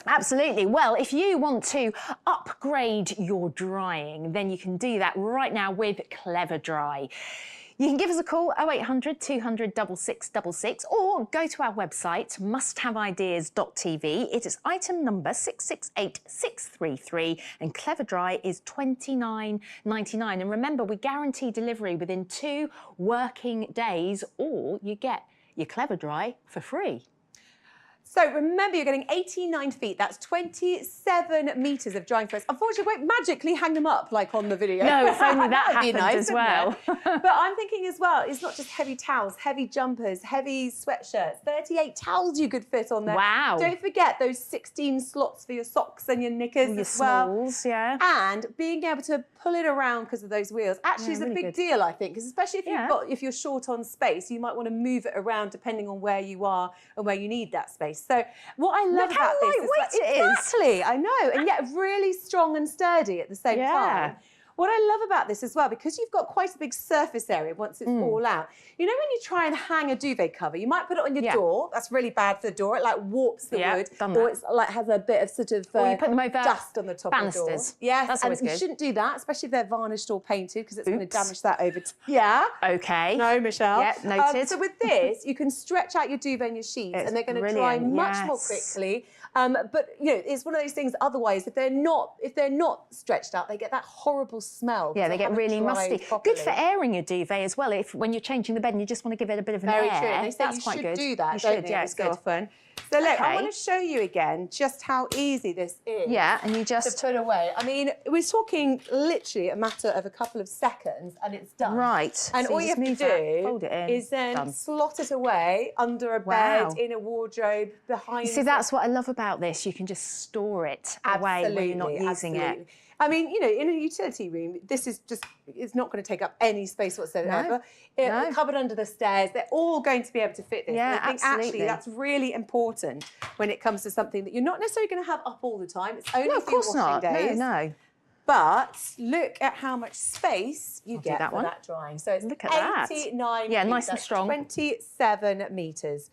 Absolutely. Well, if you want to upgrade your drying, then you can do that right now with Clever Dry. You can give us a call 0800 200 6666 or go to our website musthaveideas.tv. It is item number 668633 and Clever Dry is $29.99. And remember, we guarantee delivery within 2 working days or you get your Clever Dry for free. So remember, you're getting 89 feet. That's 27 metres of drying space. Unfortunately, we won't magically hang them up like on the video. No, if only that would be happened nice, as wouldn't well. it? But I'm thinking as well, it's not just heavy towels, heavy jumpers, heavy sweatshirts. 38 towels you could fit on there. Wow. Don't forget those 16 slots for your socks and your knickers All your as well. smalls, yeah. And being able to pull it around because of those wheels actually is a really big good. deal, I think, because especially if you're short on space, you might want to move it around depending on where you are and where you need that space. So what I love Look how about this is lightweight it is. exactly, I know, and yet really strong and sturdy at the same time. What I love about this as well, because you've got quite a big surface area once it's all out. You know when you try and hang a duvet cover, you might put it on your door. That's really bad for the door. It like warps the wood. done Or that. it's like has a bit of sort of Or you put them over dust on the top of the banisters. door. Yes, That's and always you good. shouldn't do that, especially if they're varnished or painted, because it's going to Oops. damage that over Yeah. Okay. No, Michelle. Yeah, noted. So with this, you can stretch out your duvet and your sheets, It's and they're going to dry brilliant, much more yes. quickly. But you know, it's one of those things. Otherwise, if they're not stretched out, they get that horrible smell. Yeah, they get really musty. Good for Properly. airing your duvet as well. If when you're changing the bed and you just want to give it a bit of an Very air, true. And they say that's you quite should good. do that, You don't should, they, yeah, every it's so good. often. So look, I Okay. want to show you again just how easy this is. Yeah, and you just to put away. I mean, we're talking literally a matter of a couple of seconds, and it's done. Right. And So all you you just have to move that, do fold it in, is then done. slot it away under a Wow. bed, in a wardrobe, behind. You see, that's what I love about this. You can just store it away when you're not using it. I mean, you know, in a utility room, this is just, it's not going to take up any space whatsoever. No. Cupboard under the stairs, they're all going to be able to fit this. Yeah, and I think absolutely. actually that's really important when it comes to something that you're not necessarily going to have up all the time. It's only No, a of few course washing not. days. No. But look at how much space you I'll do get that for one. that drying. So it's Look at that. 89 Yeah, feet, nice and that's strong. 27 metres.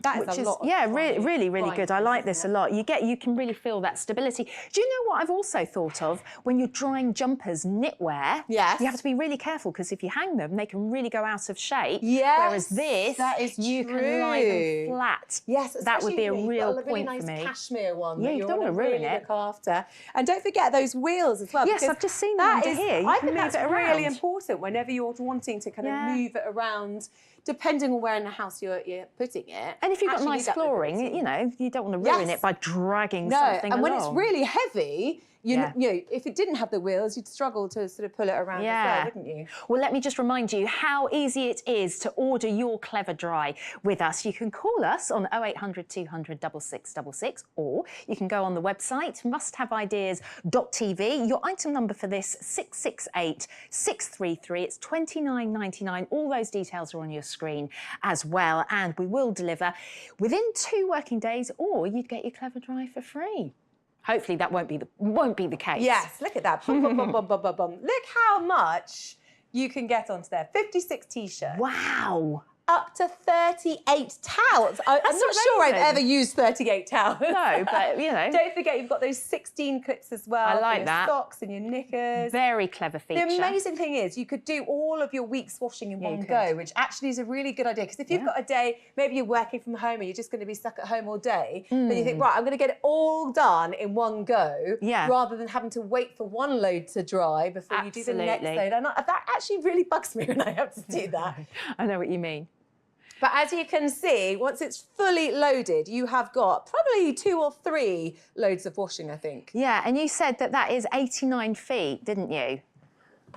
That is Which a is, lot of yeah, drying. really Drying good. I like this a lot. You can really feel that stability. Do you know what I've also thought of? When you're drying jumpers, knitwear, Yes. you have to be really careful because if you hang them, they can really go out of shape. Yes, Whereas this, that is you true. can lie them flat. Yes, that would be a especially, you know, real you've got a point really for nice me. cashmere one. Yeah, that you you don't want to wanna ruin really it. look after. And don't forget those wheels as well. Yes, because I've just seen them that under is- here. You I can think move that's it really around. important whenever you're wanting to kind of move it around, depending on where in the house you're putting it. And if you've got Actually, nice need that flooring, mobility. you know, you don't want to ruin Yes. it by dragging No, something and when along. it's really heavy, you Yeah. know, if it didn't have the wheels, you'd struggle to sort of pull it around as well, wouldn't you? Well, let me just remind you how easy it is to order your Clever Dry with us. You can call us on 0800 200 6666 or you can go on the website musthaveideas.tv. Your item number for this 668633. It's $29.99. All those details are on your screen as well, and we will deliver within 2 working days, or you'd get your Clever Dry for free. Hopefully that won't be the case. Yes, look at that. Bum, bum, bum, bum, bum, bum, bum. Look how much you can get onto there. 56 t-shirts. Wow. Up to 38 towels. I'm That's not sure I've amazing. ever used 38 towels. No, but, you know. Don't forget, you've got those 16 clips as well. I for like your that. Socks and your knickers. Very clever feature. The amazing thing is you could do all of your week's washing in one you go, could. which actually is a really good idea. Because if you've got a day, maybe you're working from home and you're just going to be stuck at home all day, then you think, right, I'm going to get it all done in one go, rather than having to wait for one load to dry before you do the next Absolutely. load. And that actually really bugs me when I have to do that. I know what you mean. But as you can see, once it's fully loaded, you have got probably 2 or 3 loads of washing, I think. Yeah, and you said that is 89 feet, didn't you?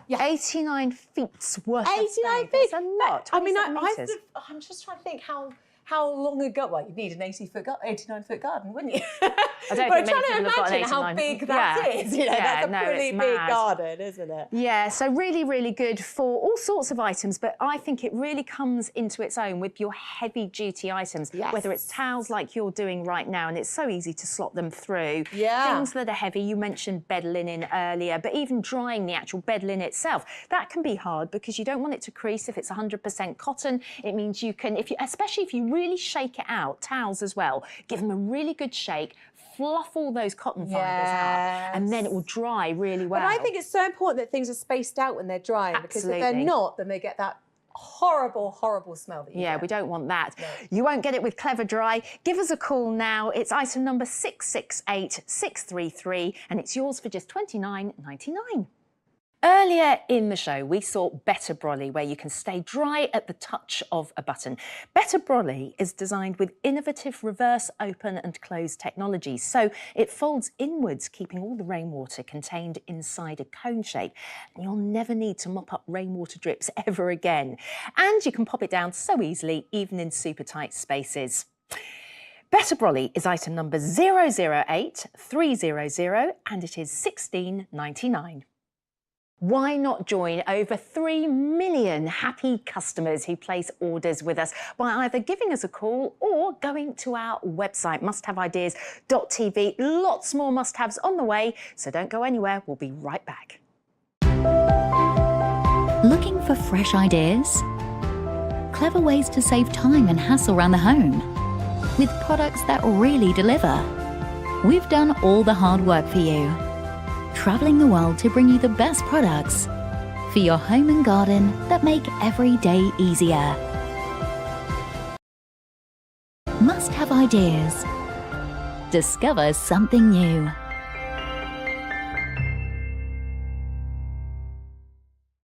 Yeah. 89 feet's worth 89 of space. feet. That's a lot. I mean, 27 metres. I'm just trying to think how how long ago? Well, you'd need an 89-foot garden, wouldn't you? I don't but think I'm many trying to people have got an imagine how 89. big that is. You know, Yeah, that's a no, pretty it's big mad. garden, isn't it? Yeah, so really, really good for all sorts of items, but I think it really comes into its own with your heavy-duty items, whether it's towels like you're doing right now, and it's so easy to slot them through. Yeah. Things that are heavy, you mentioned bed linen earlier, but even drying the actual bed linen itself, that can be hard because you don't want it to crease. If it's 100% cotton, it means you can, especially if you really shake it out, towels as well, give them a really good shake, fluff all those cotton fibres out, and then it will dry really well. But I think it's so important that things are spaced out when they're drying, because if they're Absolutely. not, then they get that horrible, horrible smell that you get. We don't want that. You won't get it with Clever Dry. Give us a call now. It's item number 668633, and it's yours for just $29.99. Earlier in the show, we saw Better Brolly, where you can stay dry at the touch of a button. Better Brolly is designed with innovative reverse open and close technology, so it folds inwards, keeping all the rainwater contained inside a cone shape. And you'll never need to mop up rainwater drips ever again. And you can pop it down so easily, even in super tight spaces. Better Brolly is item number 008300, and it is $16.99. Why not join over 3 million happy customers who place orders with us by either giving us a call or going to our website, musthaveideas.tv. Lots more must-haves on the way, so don't go anywhere. We'll be right back. Looking for fresh ideas? Clever ways to save time and hassle around the home with products that really deliver. We've done all the hard work for you. Traveling the world to bring you the best products for your home and garden that make every day easier. Must have ideas. Discover something new.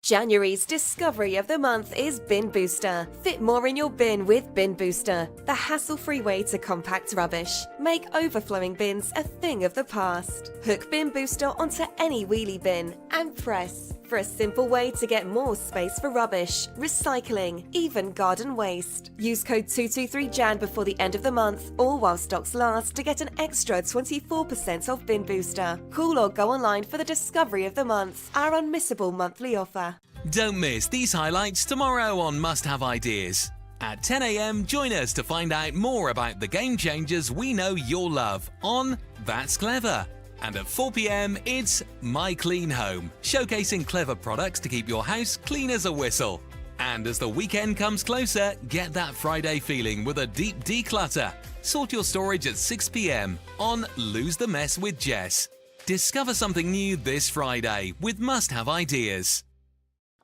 January's discovery of the month is Bin Booster. Fit more in your bin with Bin Booster, the hassle-free way to compact rubbish. Make overflowing bins a thing of the past. Hook Bin Booster onto any wheelie bin and press for a simple way to get more space for rubbish, recycling, even garden waste. Use code 223JAN before the end of the month or while stocks last to get an extra 24% off Bin Booster. Call or go online for the discovery of the month, our unmissable monthly offer. Don't miss these highlights tomorrow on Must Have Ideas. At 10 a.m, join us to find out more about the game changers we know you'll love on That's Clever. And at 4 p.m, it's My Clean Home, showcasing clever products to keep your house clean as a whistle. And as the weekend comes closer, get that Friday feeling with a deep declutter. Sort your storage at 6 p.m. on Lose the Mess with Jess. Discover something new this Friday with Must Have Ideas.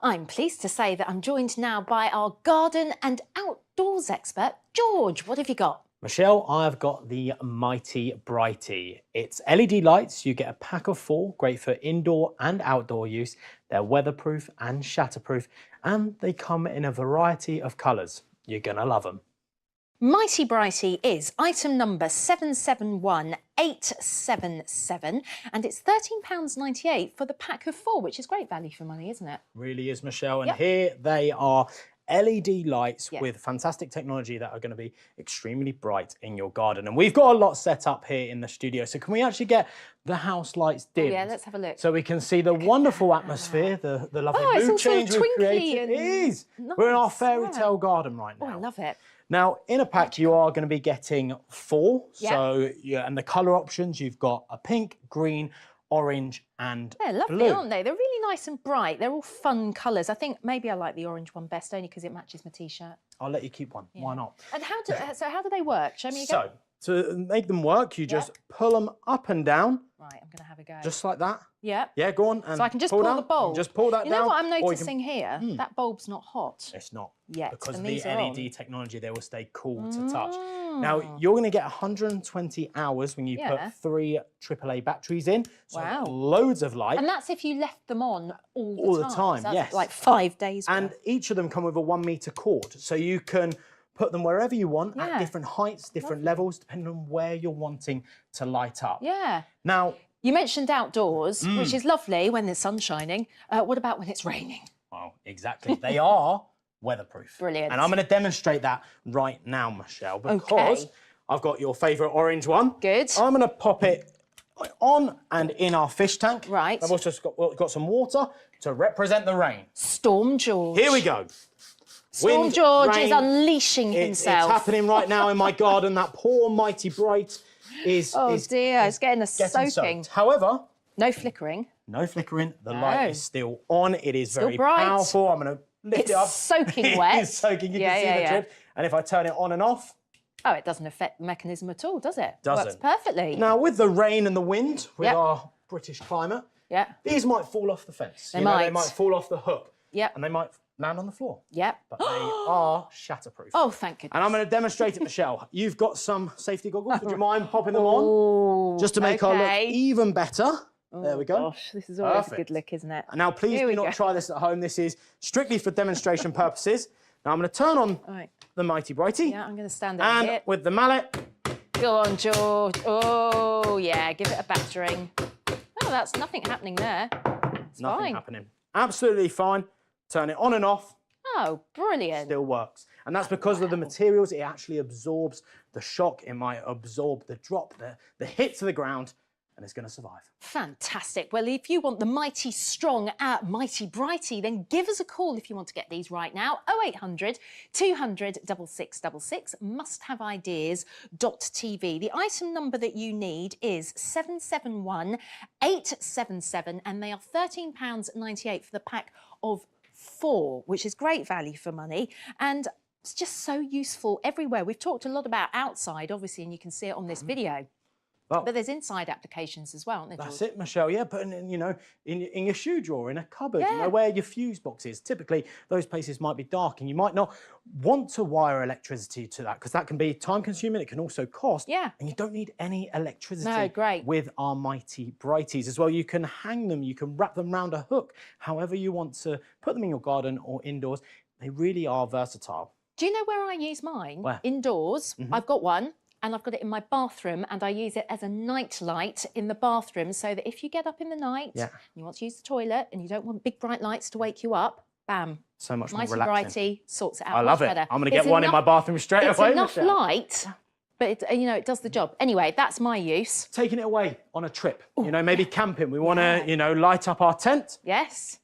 I'm pleased to say that I'm joined now by our garden and outdoors expert, George. What have you got? Michelle, I've got the Mighty Brighty. It's LED lights. You get a pack of 4, great for indoor and outdoor use. They're weatherproof and shatterproof, and they come in a variety of colours. You're gonna love them. Mighty Brighty is item number 771877, and it's £13.98 for the pack of 4, which is great value for money, isn't it? Really is, Michelle. And Yep. here they are, LED lights with fantastic technology that are going to be extremely bright in your garden. And we've got a lot set up here in the studio. So can we actually get the house lights dimmed? Yeah, let's have a look. So we can see the wonderful atmosphere, the lovely Oh, it's all mood sort of change we've twinkly created. It and is. We're in our nice, fairy yeah. tale garden right now. Oh, I love it. Now, in a pack, you are going to be getting 4. Yeah. So, yeah, and the colour options, you've got a pink, green, orange and They're lovely, blue. aren't they? They're really nice and bright. They're all fun colours. I think maybe I like the orange one best, only because it matches my T-shirt. I'll let you keep one. Why not? And how do they work? Show me again. So, to make them work, you just pull them up and down. Right, I'm going to have a go. Just like that. Yeah. Yeah, go on. And So I can just pull down. the bulb. Just pull that You down. know what I'm or you noticing here? That bulb's not hot. It's not. Yet. Because and of these the are LED on. technology, they will stay cool to touch. Now, you're going to get 120 hours when you Yeah. put 3 AAA batteries in. So Wow. loads of light. And that's if you left them on all the all time. the time, So that's yes. like 5 days And worth. each of them come with a 1 metre cord. So you can put them wherever you want Yeah. at different heights, different levels, depending on where you're wanting to light up. Yeah. Now, You mentioned outdoors, which is lovely when the sun's shining. What about when it's raining? well, exactly. They are weatherproof. Brilliant. And I'm going to demonstrate that right now, Michelle, because I've got your favourite orange one. Good. I'm going to pop it on and in our fish tank. Right. I've also got some water to represent the rain. Storm George. Here we go. Storm Wind, George is rain, unleashing himself. It's happening right now in my garden. That poor Mighty Bright is... Oh dear, it's getting a soaking. soaked. However... No flickering. No flickering. The light is still on. It is Still very bright. powerful. I'm going to lift it up. It's soaking wet. It is soaking. You Yeah, can see yeah, the yeah. drip. And if I turn it on and off... Oh, it doesn't affect the mechanism at all, does it? Doesn't. Works perfectly. Now, with the rain and the wind, with our British climate, these might fall off the fence. They You know, might. They might fall off the hook. Yep. And they might land on the floor. Yep. But they are shatterproof. Oh, thank goodness. And I'm going to demonstrate it, Michelle. You've got some safety goggles. Would you mind popping them on? Just to make our look even better. There we go. Gosh, this is always a Perfect. good look, isn't it? Now, please Here do we not go. try this at home. This is strictly for demonstration purposes. Now, I'm going to turn on the Mighty Brighty. Yeah, I'm going to stand over And here. with the mallet, Go on, George. Oh, yeah, give it a battering. Oh, that's nothing happening there. It's nothing fine. happening. Absolutely fine. Turn it on and off. Oh, brilliant. Still works. And that's because of the materials. It actually absorbs the shock. It might absorb the drop, the hit to the ground, and it's going to survive. Fantastic. Well, if you want the mighty strong Mighty Brighty, then give us a call if you want to get these right now. 0800 200 6666 musthaveideas.tv. The item number that you need is 771877, and they are £13.98 for the pack of 4, which is great value for money. And it's just so useful everywhere. We've talked a lot about outside, obviously, and you can see it on this video. Well, but there's inside applications as well, aren't there, George? That's it, Michelle. Yeah, putting in, you know, in your shoe drawer, in a cupboard, you Yeah. know, where your fuse box is. Typically, those places might be dark, and you might not want to wire electricity to that because that can be time-consuming. It can also cost. Yeah. And you don't need any electricity. No, great. With our Mighty Brighties as well. You can hang them. You can wrap them around a hook. However you want to put them in your garden or indoors. They really are versatile. Do you know where I use mine? Where? Indoors. I've got one. And I've got it in my bathroom, and I use it as a night light in the bathroom, so that if you get up in the night, and you want to use the toilet, and you don't want big bright lights to wake you up, bam. So much more Mighty relaxing. Brighty sorts it out. I love much it. better. I'm going to It's get one in enough- my bathroom straight it's away. enough Michelle. light, but it, you know, it does the job. Anyway, that's my use. Taking it away on a trip, you know, maybe camping. We want to, you know, light up our tent. Yes.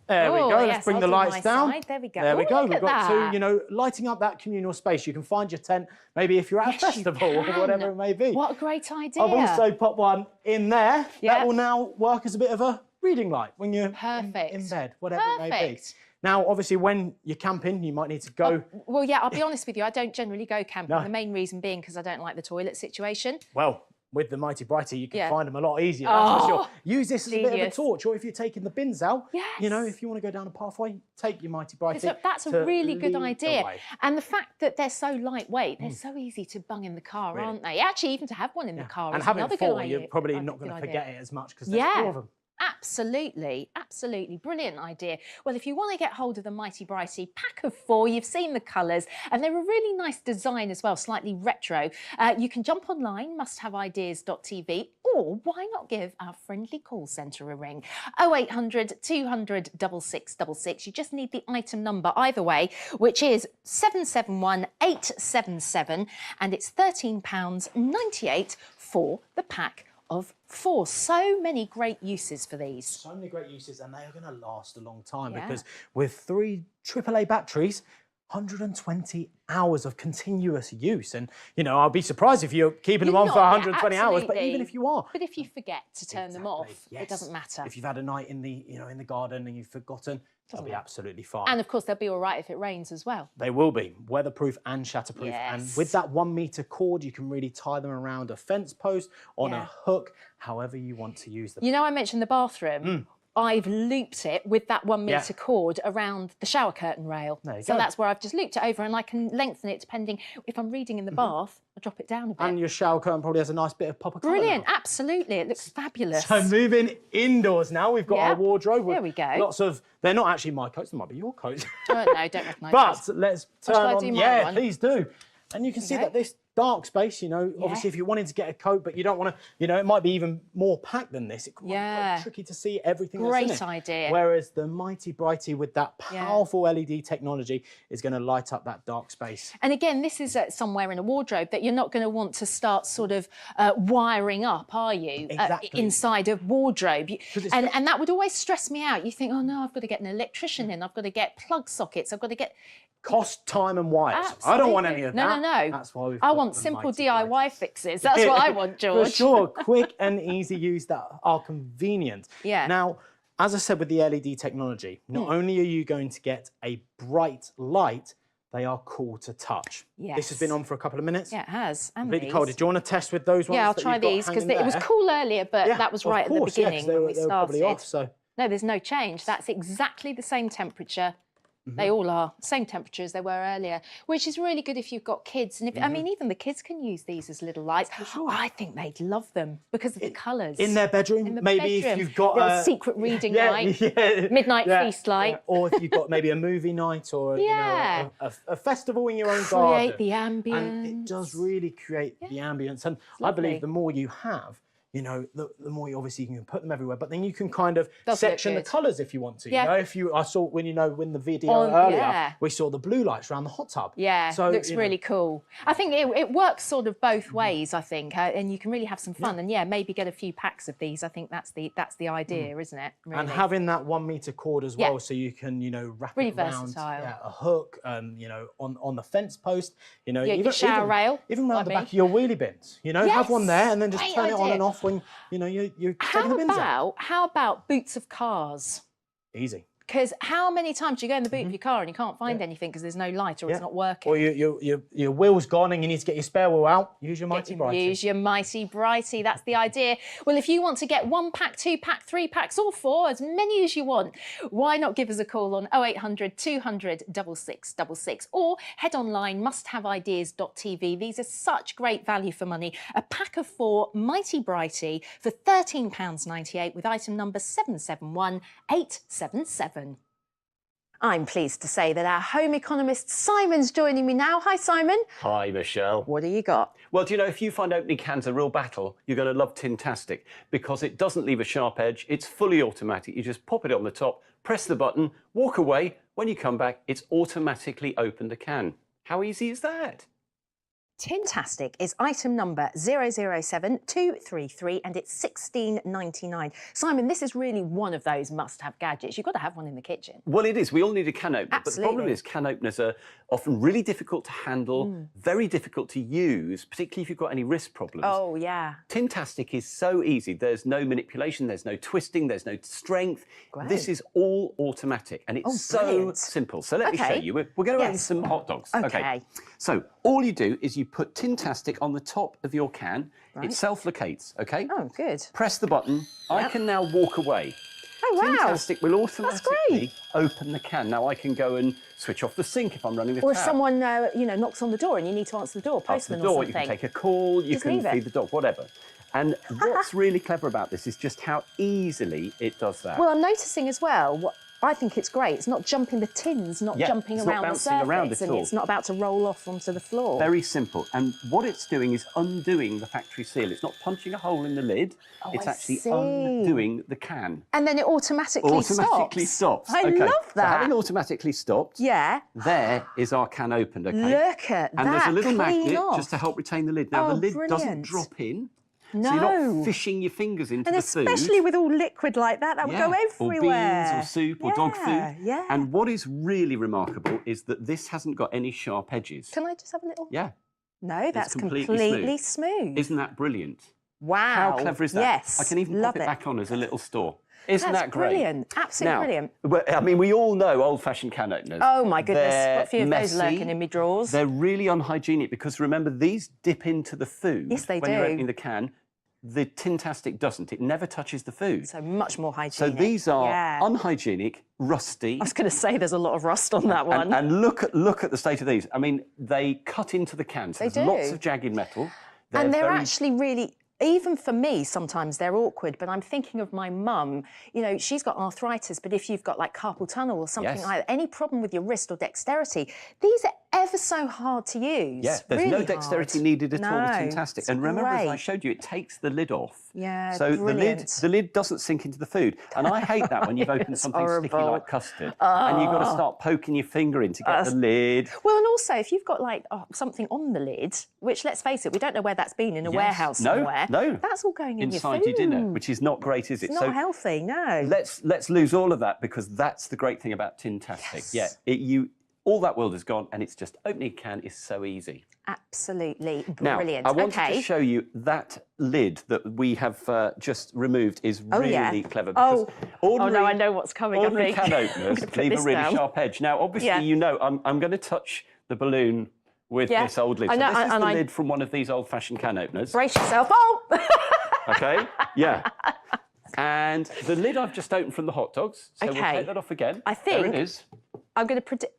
There we Oh, go. yes, Let's bring I'll the do lights my down. side. There we go. There we Oh, go. look We've at got that. two, you know, lighting up that communal space. You can find your tent, maybe if you're at a festival or whatever it may be. What a great idea. I've also put one in there that will now work as a bit of a reading light when you're in bed, whatever it may be. Perfect. Now, obviously, when you're camping, you might need to go. Well, yeah, I'll be honest with you, I don't generally go camping. No. The main reason being because I don't like the toilet situation. Well, with the Mighty Brighty, you can Yeah. find them a lot easier. That's for Oh, sure. Use this as a bit of a genius. torch, or if you're taking the bins out, you know, if you want to go down a pathway, take your Mighty Brighty. That's a to really good lead the idea. way. And the fact that they're so lightweight, they're so easy to bung in the car, Really. aren't they? Actually, even to have one in the car And is having another 4, good idea. you're probably I not think going to good forget idea. it as much because there's 4 of them. Absolutely, absolutely. Brilliant idea. Well, if you want to get hold of the Mighty Brighty pack of 4, you've seen the colours, and they're a really nice design as well, slightly retro. You can jump online, musthaveideas.tv, or why not give our friendly call centre a ring? 0800 200 6666. You just need the item number either way, which is 771877, and it's £13.98 for the pack of 4. So many great uses for these. So many great uses, and they are going to last a long time Yeah. because with 3 AAA batteries, 120 hours of continuous use. And, you know, I'll be surprised if you're keeping them on for 120 hours, but even if you are. But if you forget to turn them off, yes. it doesn't matter. If you've had a night in the, you know, in the garden and you've forgotten, they'll be absolutely fine. And of course, they'll be all right if it rains as well. They will be weatherproof and shatterproof. And Yes. with that 1 metre cord, you can really tie them around a fence post, on a hook, however you want to use them. You know, I mentioned the bathroom. I've looped it with that 1 metre cord around the shower curtain rail. There you So go. that's where I've just looped it over, and I can lengthen it depending if I'm reading in the bath. I drop it down a bit. And your shower curtain probably has a nice bit of pop of colour Brilliant, now. absolutely. It looks fabulous. So moving indoors now, we've got our Yep. wardrobe. With There we go. Lots of, they're not actually my coats, they might be your coats. Oh, no, don't recognise But those. let's Or turn shall I on, do my one? please do. And you can see that this dark space, you know, obviously if you're wanting to get a coat, but you don't want to, you know, it might be even more packed than this. It can be quite tricky to see everything that's in it. Great idea. Whereas the Mighty Brighty with that powerful LED technology is going to light up that dark space. And again, this is somewhere in a wardrobe that you're not going to want to start sort of wiring up, are you? Inside a wardrobe. And that would always stress me out. You think, oh no, I've got to get an electrician in, I've got to get plug sockets, I've got to get... Cost, time and wires. I don't want any of that. No. That's why we've I got want the simple Mighty DIY fixes. That's what I want, George. For sure, quick and easy use that are convenient. Yeah. Now, as I said with the LED technology, not only are you going to get a bright light, they are cool to touch. Yes. This has been on for a couple of minutes. Yeah, it has. And Completely these. cold. Do you want to test with those ones? Yeah, I'll that try you've got these because hanging it was there? cool earlier, but that was right of course, at the beginning they when were, we they were started. probably off, so. No, there's no change. That's exactly the same temperature. They all are same temperature as they were earlier, which is really good if you've got kids. And if, I mean, even the kids can use these as little lights. I think they'd love them because of the colours. In their bedroom, maybe if you've got a secret reading light, midnight feast light. Or if you've got maybe a movie night or you know, a festival in your own garden. Create the ambience. And it does really create the ambience. And I believe the more you have, you know, the more you obviously can put them everywhere, but then you can kind of section the colours if you want to. You know, if you, I saw when the video earlier, we saw the blue lights around the hot tub. Yeah, so, looks really cool. I think it works sort of both ways. I think, and you can really have some fun. And maybe get a few packs of these. I think that's the idea, isn't it? Really? And having that 1 meter cord as well, so you can wrap it around a hook, you know, on the fence post. You know, even shower rail, even around the back of your wheelie bins. You know, have one there and then just turn it on and off when you know you're taking the bins out. How about boots of cars? Easy. Because how many times do you go in the boot of your car and you can't find anything because there's no light or it's not working? Or your wheel's gone and you need to get your spare wheel out. Use your Mighty Brighty. Use your Mighty Brighty. That's the idea. Well, if you want to get 1 pack, 2 pack, 3 packs, or 4, as many as you want, why not give us a call on 0800 200 6666 or head online musthaveideas.tv. These are such great value for money. A pack of 4 Mighty Brighty for £13.98 with item number 771877. I'm pleased to say that our home economist Simon's joining me now. Hi, Simon. Hi, Michelle. What do you got? Well, do you know, if you find opening cans a real battle, you're going to love Tintastic because it doesn't leave a sharp edge. It's fully automatic. You just pop it on the top, press the button, walk away. When you come back, it's automatically opened the can. How easy is that? Tintastic is item number 007233 and it's £16.99. Simon, this is really one of those must-have gadgets. You've got to have one in the kitchen. Well, it is. We all need a can opener. Absolutely. But the problem is can openers are often really difficult to handle, very difficult to use, particularly if you've got any wrist problems. Oh, yeah. Tintastic is so easy. There's no manipulation, there's no twisting, there's no strength. Great. This is all automatic and it's so simple. So let me show you. We're going to have some hot dogs. Okay. So all you do is you put Tintastic on the top of your can. It self-locates, okay? Oh, good. Press the button. I can now walk away. Oh, wow. Tintastic will automatically open the can. Now I can go and switch off the sink if I'm running the tap. Or if someone, knocks on the door and you need to answer the door, postman or something. You can take a call, you can leave it. feed the dog, whatever. And what's really clever about this is just how easily it does that. Well, I'm noticing as well, I think it's great. It's not jumping the tins, not jumping it's around not the bouncing surface, around at and all. it's not about to roll off onto the floor. Very simple. And what it's doing is undoing the factory seal. It's not punching a hole in the lid. It's actually undoing the can. And then it automatically stops. I love So that. having automatically stopped, there is our can opened, okay? Look at and that, there's a little clean magnet off. just to help retain the lid. Now, the lid doesn't brilliant. drop in. No. So you're not fishing your fingers into And the food. especially with all liquid like that, that would go everywhere. Or beans or soup or dog food. Yeah. And what is really remarkable is that this hasn't got any sharp edges. Can I just have a little? Yeah. No, that's completely smooth. Isn't that brilliant? Wow. How clever is that? Yes. I can even love pop it back on as a little store. Isn't That's that great? brilliant. Absolutely brilliant. Well, I mean, we all know old-fashioned can openers. Oh, my goodness. They're Got a few of those messy. lurking in my drawers. They're really unhygienic because, remember, these dip into the food. Yes, they when you're do. opening the can. The Tintastic doesn't. It never touches the food. So much more hygienic. So these are unhygienic, rusty. I was going to say there's a lot of rust on that one. And look at the state of these. I mean, they cut into the can. So They there's lots do. of jagged metal. And they're very- actually really, even for me, sometimes they're awkward, but I'm thinking of my mum. You know, she's got arthritis, but if you've got like carpal tunnel or something Yes. like that, any problem with your wrist or dexterity, these are ever so hard to use. Yeah, there's really no dexterity hard. needed at all with No, Tintastic. it's And remember, as I great. showed you, it takes the lid off. Yeah, So brilliant. the lid doesn't sink into the food. And I hate that when you've opened It's something sticky horrible. like custard and you've got to start poking your finger in to get the lid. Well, and also, if you've got like something on the lid, which let's face it, we don't know where that's been in a warehouse somewhere. No, that's all going in inside your food. your dinner, which is not great, is it? It's not healthy, no. Let's lose all of that, because that's the great thing about Tintastic. Yes. Yeah, all that world is gone, and it's just opening a can is so easy. Absolutely Now, brilliant. I wanted okay. to show you that lid that we have just removed is Oh, really yeah. clever. Oh. Because Oh, no, I know what's coming, I Ordinary think. can I'm openers gonna put leave a this really down. sharp edge. Now, obviously, Yeah. you know, I'm going to touch the balloon with Yeah. this old lid. I know, so this is and the I- lid from one of these old-fashioned can openers. Brace yourself. Oh! Okay, yeah. And the lid I've just opened from the hot dogs. So we'll Okay. take that off again. I There think it is. I'm going to predict.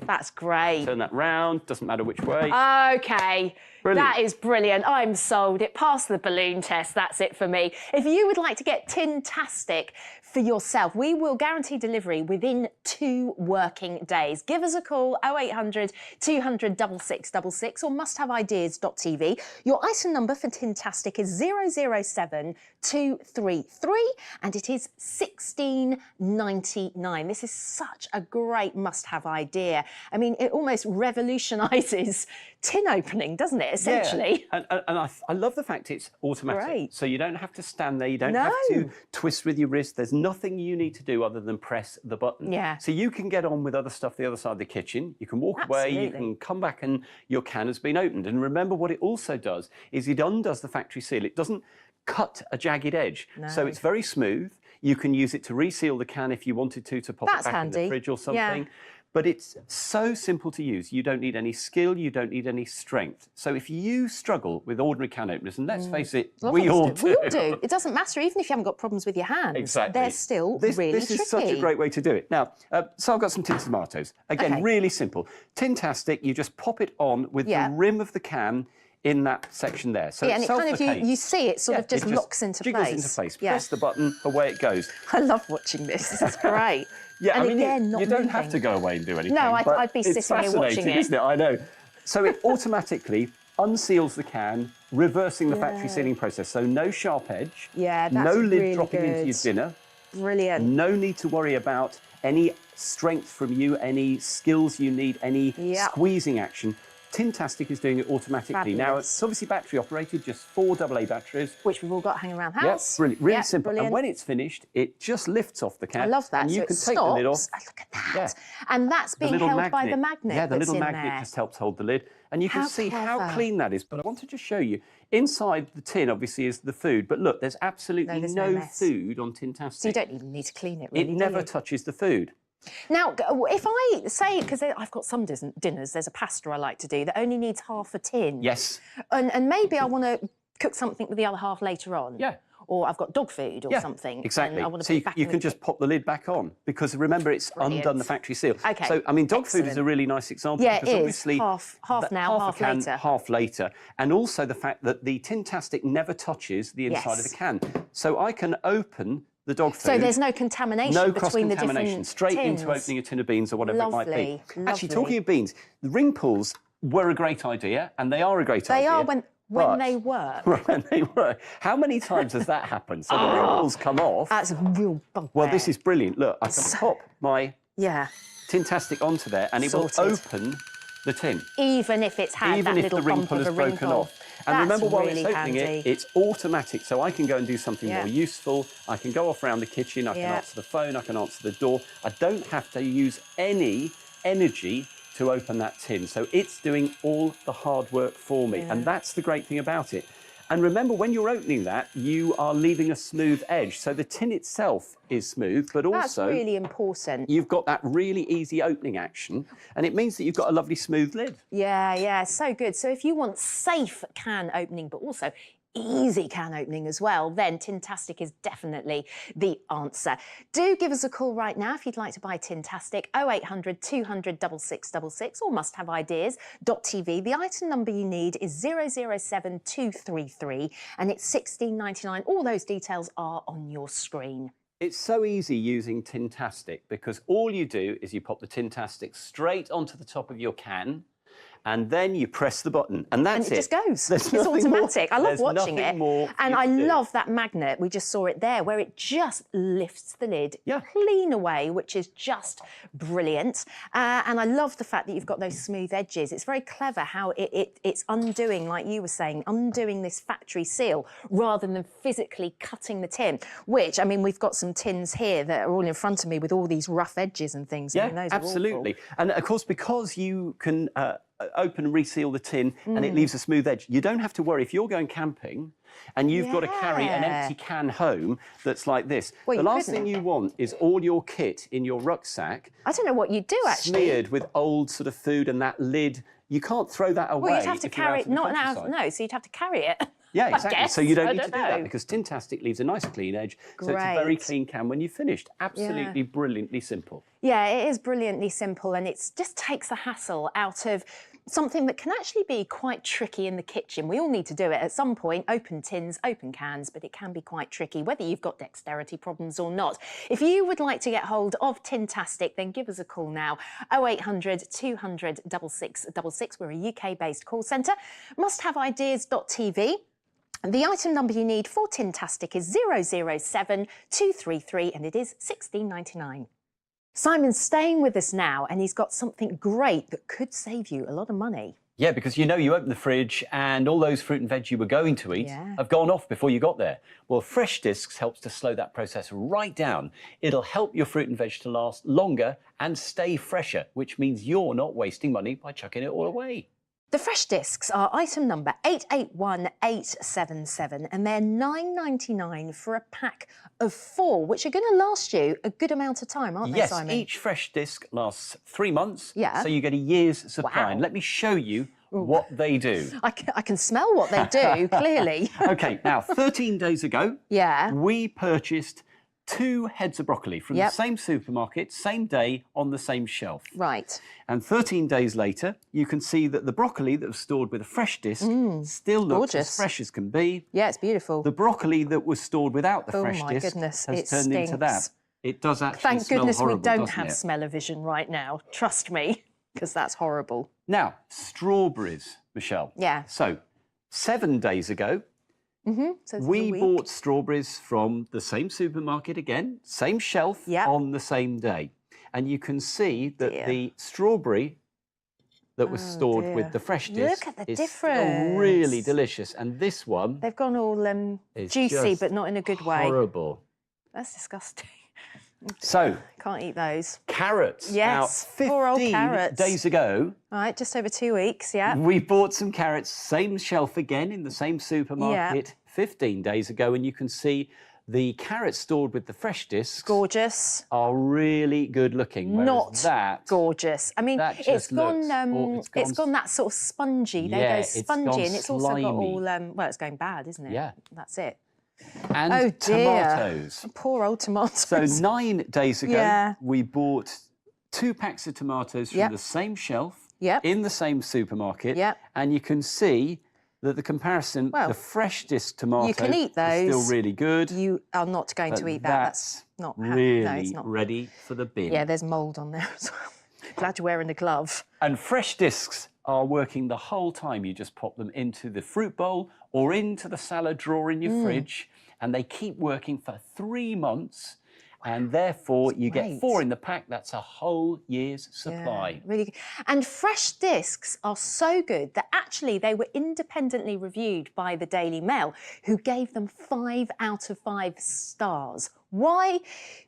That's great. Turn that round, doesn't matter which way. Okay. Brilliant. That is brilliant. I'm sold. It passed the balloon test. That's it for me. If you would like to get Tintastic for yourself, we will guarantee delivery within 2 working days. Give us a call, 0800 200 6666 or musthaveideas.tv. Your item number for Tintastic is 007233 and it is $16.99. This is such a great must-have idea. I mean, it almost revolutionises tin opening, doesn't it, essentially? Yeah. And I love the fact it's automatic. Great. So you don't have to stand there, you don't have to twist with your wrist. There's nothing you need to do other than press the button. Yeah. So you can get on with other stuff the other side of the kitchen. You can walk away, you Absolutely. can come back and your can has been opened. And remember, what it also does is it undoes the factory seal. It doesn't cut a jagged edge. So No. it's very smooth. You can use it to reseal the can if you wanted to pop That's it back in handy. the fridge or Yeah. something. But it's so simple to use. You don't need any skill, you don't need any strength. So if you struggle with ordinary can openers, and let's face it, A lot we of us all do. We all do. It doesn't matter, even if you haven't got problems with your hands. Exactly. They're still This really is tricky. such a great way to do it. Now, so I've got some tin tomatoes. Again, Okay. really simple. Tintastic, you just pop it on with Yeah. the rim of the can in that section there. So Yeah, and it it kind of, self-locates. you see it sort of Yeah, just it locks into jiggles place. into place. Yeah. Press the button, away it goes. I love watching this. This is great. Yeah, and I mean, again, not you don't moving. have to go away and do anything. No, but I'd be it's sitting here watching fascinating, it. isn't it? I know. So it automatically unseals the can, reversing the factory Yeah. sealing process. So no sharp edge. Yeah, that's no lid really dropping into your good. dinner. Brilliant. No need to worry about any strength from you, any skills you need, any Yep. squeezing action. Tintastic is doing it automatically. Now, Fabulous. it's obviously battery operated, just 4 AA batteries. Which we've all got hanging around the Yep, house. brilliant, really Yep, simple. brilliant. And when it's finished, it just lifts off the can. I love that. And you so can it take the lid off. stops. Oh, look at that. Yeah. And that's The being little held by the magnet. Yeah, the that's little in magnet there. just helps hold the lid. And you can How see how clever. clean that is. But I wanted to show you, inside the tin, obviously, is the food. But look, there's absolutely there's no no mess. food on Tintastic. So you don't even need to clean it, really, It do never you? touches the food. Now, if I say, because I've got some dinners, there's a pasta I like to do that only needs half a tin. Yes. And maybe I want to cook something with the other half later on. Yeah. Or I've got dog food or Yeah, something. exactly. And I want to So put you, it back you in can the just pop the lid back on, because remember, it's Brilliant. undone the factory seal. Okay, So, I mean, dog food is excellent. a really nice example. Yeah, it because is. obviously Half now, half half a can, later. half later. And also the fact that the Tintastic never touches the inside of the Yes. can. So I can open the dog food. So there's no contamination No between the cross-contamination, different straight tins. into opening a tin of beans or whatever it might be. Lovely, Actually, lovely. talking of beans, the ring pulls were a great idea, and they are a great idea. They are when but- they work. When they were. How many times has that happened? So the ring pulls come off. That's a real bugbear. Well, this is brilliant. Look, I can pop my Yeah. Tintastic onto there, and it will Sorted. open the tin. Even if it's had Even that if little the ring bump pull of has a ring broken pull. off. And That's remember, while really it's opening handy. it, it's automatic, so I can go and do something Yeah. more useful. I can go off around the kitchen, I can Yeah. answer the phone, I can answer the door. I don't have to use any energy to open that tin. So it's doing all the hard work for me. Yeah. And that's the great thing about it. And remember, when you're opening that, you are leaving a smooth edge. So the tin itself is smooth, but That's also really important. you've got that really easy opening action. And it means that you've got a lovely smooth lid. Yeah, so good. So if you want safe can opening, but also easy can opening as well, then Tintastic is definitely the answer. Do give us a call right now if you'd like to buy Tintastic, 0800 200 6666 or musthaveideas.tv. The item number you need is 007233 and it's $16.99. All those details are on your screen. It's so easy using Tintastic because all you do is you pop the Tintastic straight onto the top of your can and then you press the button and that's and it just goes. There's It's nothing automatic. more- I love there's watching nothing it. more for And you I to do. love that magnet. We just saw it there where it just lifts the lid clean away, which is just brilliant. And I love the fact that you've got those smooth edges. It's very clever how it's undoing, like you were saying, undoing this factory seal rather than physically cutting the tin, which, I mean, we've got some tins here that are all in front of me with all these rough edges and things. I mean, those are awful. Absolutely. And of course, because you can open and reseal the tin and it leaves a smooth edge, you don't have to worry if you're going camping and you've got to carry an empty can home that's like this. Well, the you last couldn't. thing you want is all your kit in your rucksack I don't know what you'd do, actually. smeared with old sort of food and that lid. You can't throw that away. Well, you'd have to if you're out carry it, in the not now, countryside. no, so you'd have to carry it. Yeah, I exactly. guess. So you don't I need to do know. that because Tintastic leaves a nice clean edge. So it's a very Great. clean can when you've finished. Absolutely brilliantly simple. Yeah, it is brilliantly simple and it just takes the hassle out of something that can actually be quite tricky in the kitchen. We all need to do it at some point, open tins, open cans, but it can be quite tricky, whether you've got dexterity problems or not. If you would like to get hold of Tintastic, then give us a call now, 0800 200 6666. We're a UK-based call centre. Musthaveideas.tv. The item number you need for Tintastic is 007233 and it is £16.99. Simon's staying with us now and he's got something great that could save you a lot of money. Yeah, because you know you open the fridge and all those fruit and veg you were going to eat have gone off before you got there. Well, Fresh Discs helps to slow that process right down. It'll help your fruit and veg to last longer and stay fresher, which means you're not wasting money by chucking it all away. The Fresh Discs are item number 881877 and they're £9.99 for a pack of 4, which are going to last you a good amount of time, aren't they, Yes, Simon? each Fresh Disc lasts 3 months, Yeah. so you get a year's supply. Wow. And let me show you what they do. I can smell what they do, clearly. OK, now, 13 days ago, we purchased 2 heads of broccoli from the same supermarket, same day, on the same shelf. Right. And 13 days later, you can see that the broccoli that was stored with a Fresh Disc still looks gorgeous. as fresh as can be. Yeah, it's beautiful. The broccoli that was stored without the Oh Fresh my Disc goodness, has it turned into that. stinks. It does actually Thank smell goodness horrible, we don't doesn't have it? smell-o-vision right now. Trust me, because that's horrible. Now, strawberries, Michelle. Yeah. So, 7 days ago, So this is a we week. bought strawberries from the same supermarket again, same shelf on the same day. And you can see that the strawberry that was stored with the Fresh Disc Look at the is difference. still really delicious. And this one They've gone all is juicy, just but not in a good way. horrible. That's disgusting. So, Can't eat those. carrots. Yes, Now, poor old 15 carrots. days ago, All right, just over 2 weeks, yeah. we bought some carrots, same shelf again in the same supermarket 15 days ago, and you can see the carrots stored with the Fresh Discs gorgeous are really good looking. Whereas Not that gorgeous. I mean, that it's just gone, looks- it's gone that sort of spongy. They Yeah, go it's spongy, gone and it's also got slimy. all well, it's going bad, isn't it? Yeah. That's it. and oh dear. tomatoes. Poor old tomatoes. So 9 days ago, Yeah. we bought 2 packs of tomatoes from Yep. the same shelf Yep. in the same supermarket. Yep. And you can see that the comparison, Well, the Fresh Disc tomato you can eat those. is still really good. You are not going but to eat that. That's not really no, it's not. ready for the bin. Yeah, there's mould on there as well. Glad you're wearing a glove. And Fresh Discs are working the whole time. You just pop them into the fruit bowl or into the salad drawer in your fridge, and they keep working for 3 months. And therefore, you get great. 4 in the pack. That's a whole year's supply. Yeah, really good. And Fresh Discs are so good that actually they were independently reviewed by the Daily Mail, who gave them 5 out of 5 stars. Why?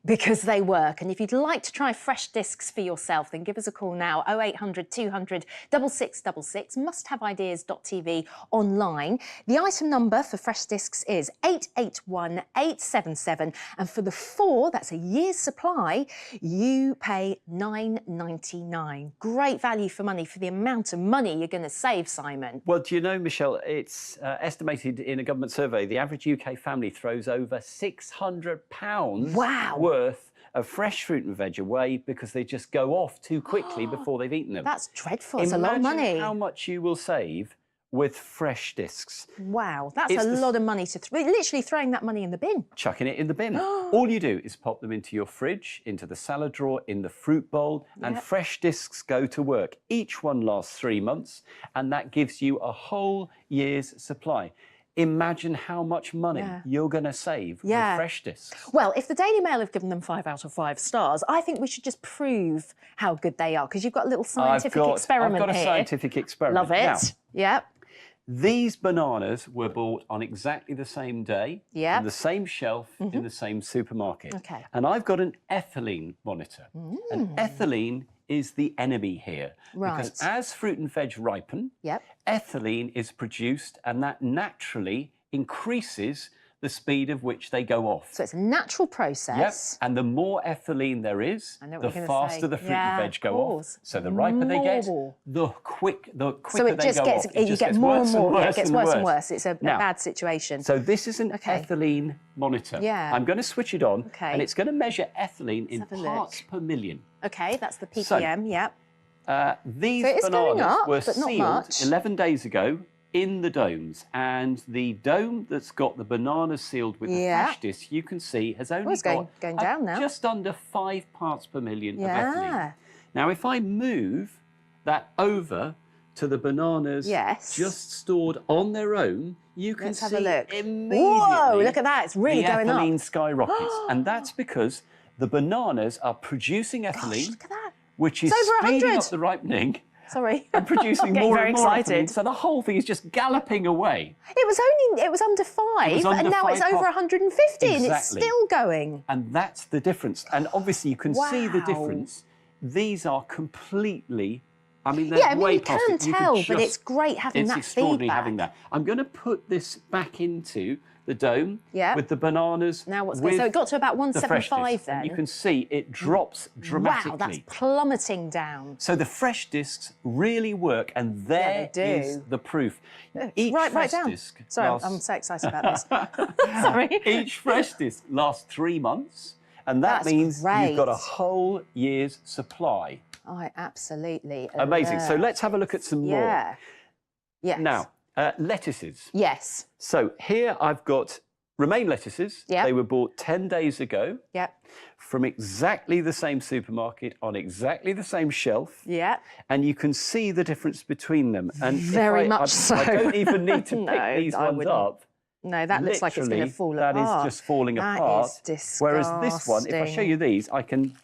Because they work. And if you'd like to try Fresh Discs for yourself, then give us a call now, 0800 200 6666, musthaveideas.tv online. The item number for Fresh Discs is 881877. And for the 4, that's a year's supply, you pay £9.99. Great value for money for the amount of money you're going to save, Simon. Well, do you know, Michelle, it's estimated in a government survey, the average UK family throws over £600 worth of fresh fruit and veg away because they just go off too quickly before they've eaten them. That's dreadful. It's a lot of money. Imagine how much you will save with fresh discs. Wow, that's It's a the- lot of money to literally throwing that money in the bin. Chucking it in the bin. All you do is pop them into your fridge, into the salad drawer, in the fruit bowl, and Yep. fresh discs go to work. Each one lasts 3 months, and that gives you a whole year's supply. Imagine how much money Yeah. you're going to save Yeah. with fresh discs. Well, if the Daily Mail have given them 5 out of 5 stars, I think we should just prove how good they are because you've got a little scientific experiment I've got a here. scientific experiment. Love it. Now, Yep. these bananas were bought on exactly the same day, Yep. on the same shelf, in the same supermarket. Okay. And I've got an ethylene monitor. And ethylene is the enemy here. Because Right. as fruit and veg ripen, Yep. ethylene is produced and that naturally increases the speed of which they go off. So it's a natural process. Yep. And the more ethylene there is, I know what the you're gonna faster say. the fruit Yeah, and veg of go course. off. So the riper they get, More. the quicker So it they just go gets, off. It you just get gets more and worse more. Yeah, it worse gets and worse and worse. It's a Now, bad situation. So this is an ethylene monitor. Yeah. I'm going to switch it on, Okay. and it's going to measure ethylene in have a look. parts per million. Okay, that's the So, ppm, yep. These So it's going bananas up, were but not sealed much. 11 days ago in the domes, and the dome that's got the bananas sealed with Yeah. the fresh disc, you can see, has only it's got going down now. just under 5 parts per million of ethylene. Yeah. Now, if I move that over to the bananas Yes. just stored on their own, you can Let's see have a look. immediately. Whoa, look at that. It's really the going up. ethylene skyrockets. And that's because the bananas are producing ethylene, which is It's over speeding 100. up the ripening Sorry. and producing I'm getting more very and more excited. ethylene. So the whole thing is just galloping away. It was under 5, It was under and now it's 5 over parts- 150, and it's Exactly. still going. And that's the difference. And obviously you can see the Wow. difference. These are completely, I mean, they're Yeah, I mean, way you past can it. You tell, just- but it's great having it's that extraordinary feedback. having that. I'm going to put this back into the dome Yeah. with the bananas. Now what's with good? So it got to about the fresh 175 discs. And then. you can see it drops dramatically. Wow, that's plummeting down. So the fresh discs really work, and there do. is the proof. Each Right fresh down. disc Sorry, lasts- I'm so excited about this. Sorry. Each fresh disc lasts 3 months, and that That's means you've got a great. whole year's supply. I absolutely Amazing. So love let's have a look at some more. Yeah. Yes. Now, lettuces. Yes. So here I've got romaine lettuces. Yep. They were bought 10 days ago Yep. from exactly the same supermarket on exactly the same shelf. Yeah. And you can see the difference between them. And if Very much I so. don't even need to pick No, these I ones wouldn't. up. No, that looks like it's going to Literally, fall that is apart. just falling That apart. is Whereas this one, if I show disgusting. you these, I can.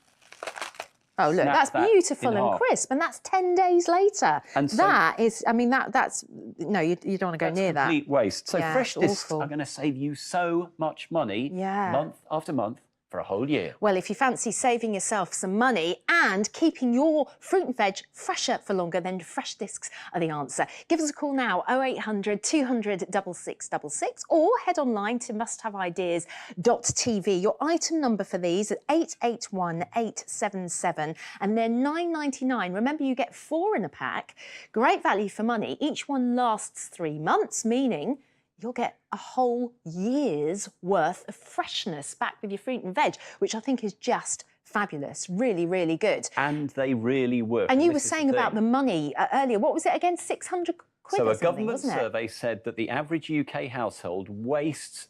Oh, look, snap that's that beautiful in and half. crisp, and that's 10 days later. And so- that is, I mean, that's, no, you don't want to go near that. Complete waste. So Yeah, fresh it's discs awful. are going to save you so much money Yeah. month after month for a whole year. Well, if you fancy saving yourself some money and keeping your fruit and veg fresher for longer, then fresh discs are the answer. Give us a call now, 0800 200 6666, or head online to musthaveideas.tv. Your item number for these is 881877, and they're £9.99. Remember, you get 4 in a pack. Great value for money. Each one lasts 3 months, meaning you'll get a whole year's worth of freshness back with your fruit and veg, which I think is just fabulous. Really, really good. And they really work. And you were this is saying about the thing. money earlier. What was it again? 600 quid So or a something, government wasn't it? survey said that the average UK household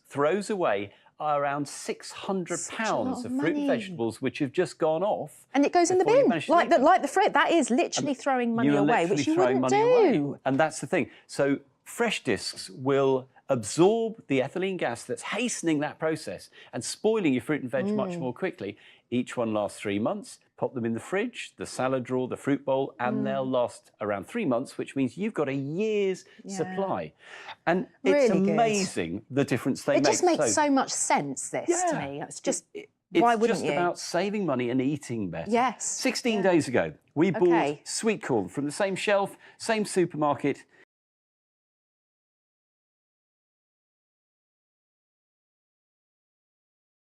throws away around £600 lot of of fruit and money. vegetables which have just gone off. And it goes in the before you bin, manage to like eat the, them. like the fruit. That is literally throwing money You are away, literally which you throwing wouldn't money do. away. And that's the thing. So fresh discs will absorb the ethylene gas that's hastening that process and spoiling your fruit and veg much more quickly. Each one lasts 3 months. Pop them in the fridge, the salad drawer, the fruit bowl, and they'll last around 3 months, which means you've got a year's supply. And it's Really good. amazing the difference they It make. just makes so much sense, this, to Yeah. me. It's just, It's why wouldn't just you? about saving money and eating better. Yes. 16 days ago, we bought Okay. sweet corn from the same shelf, same supermarket,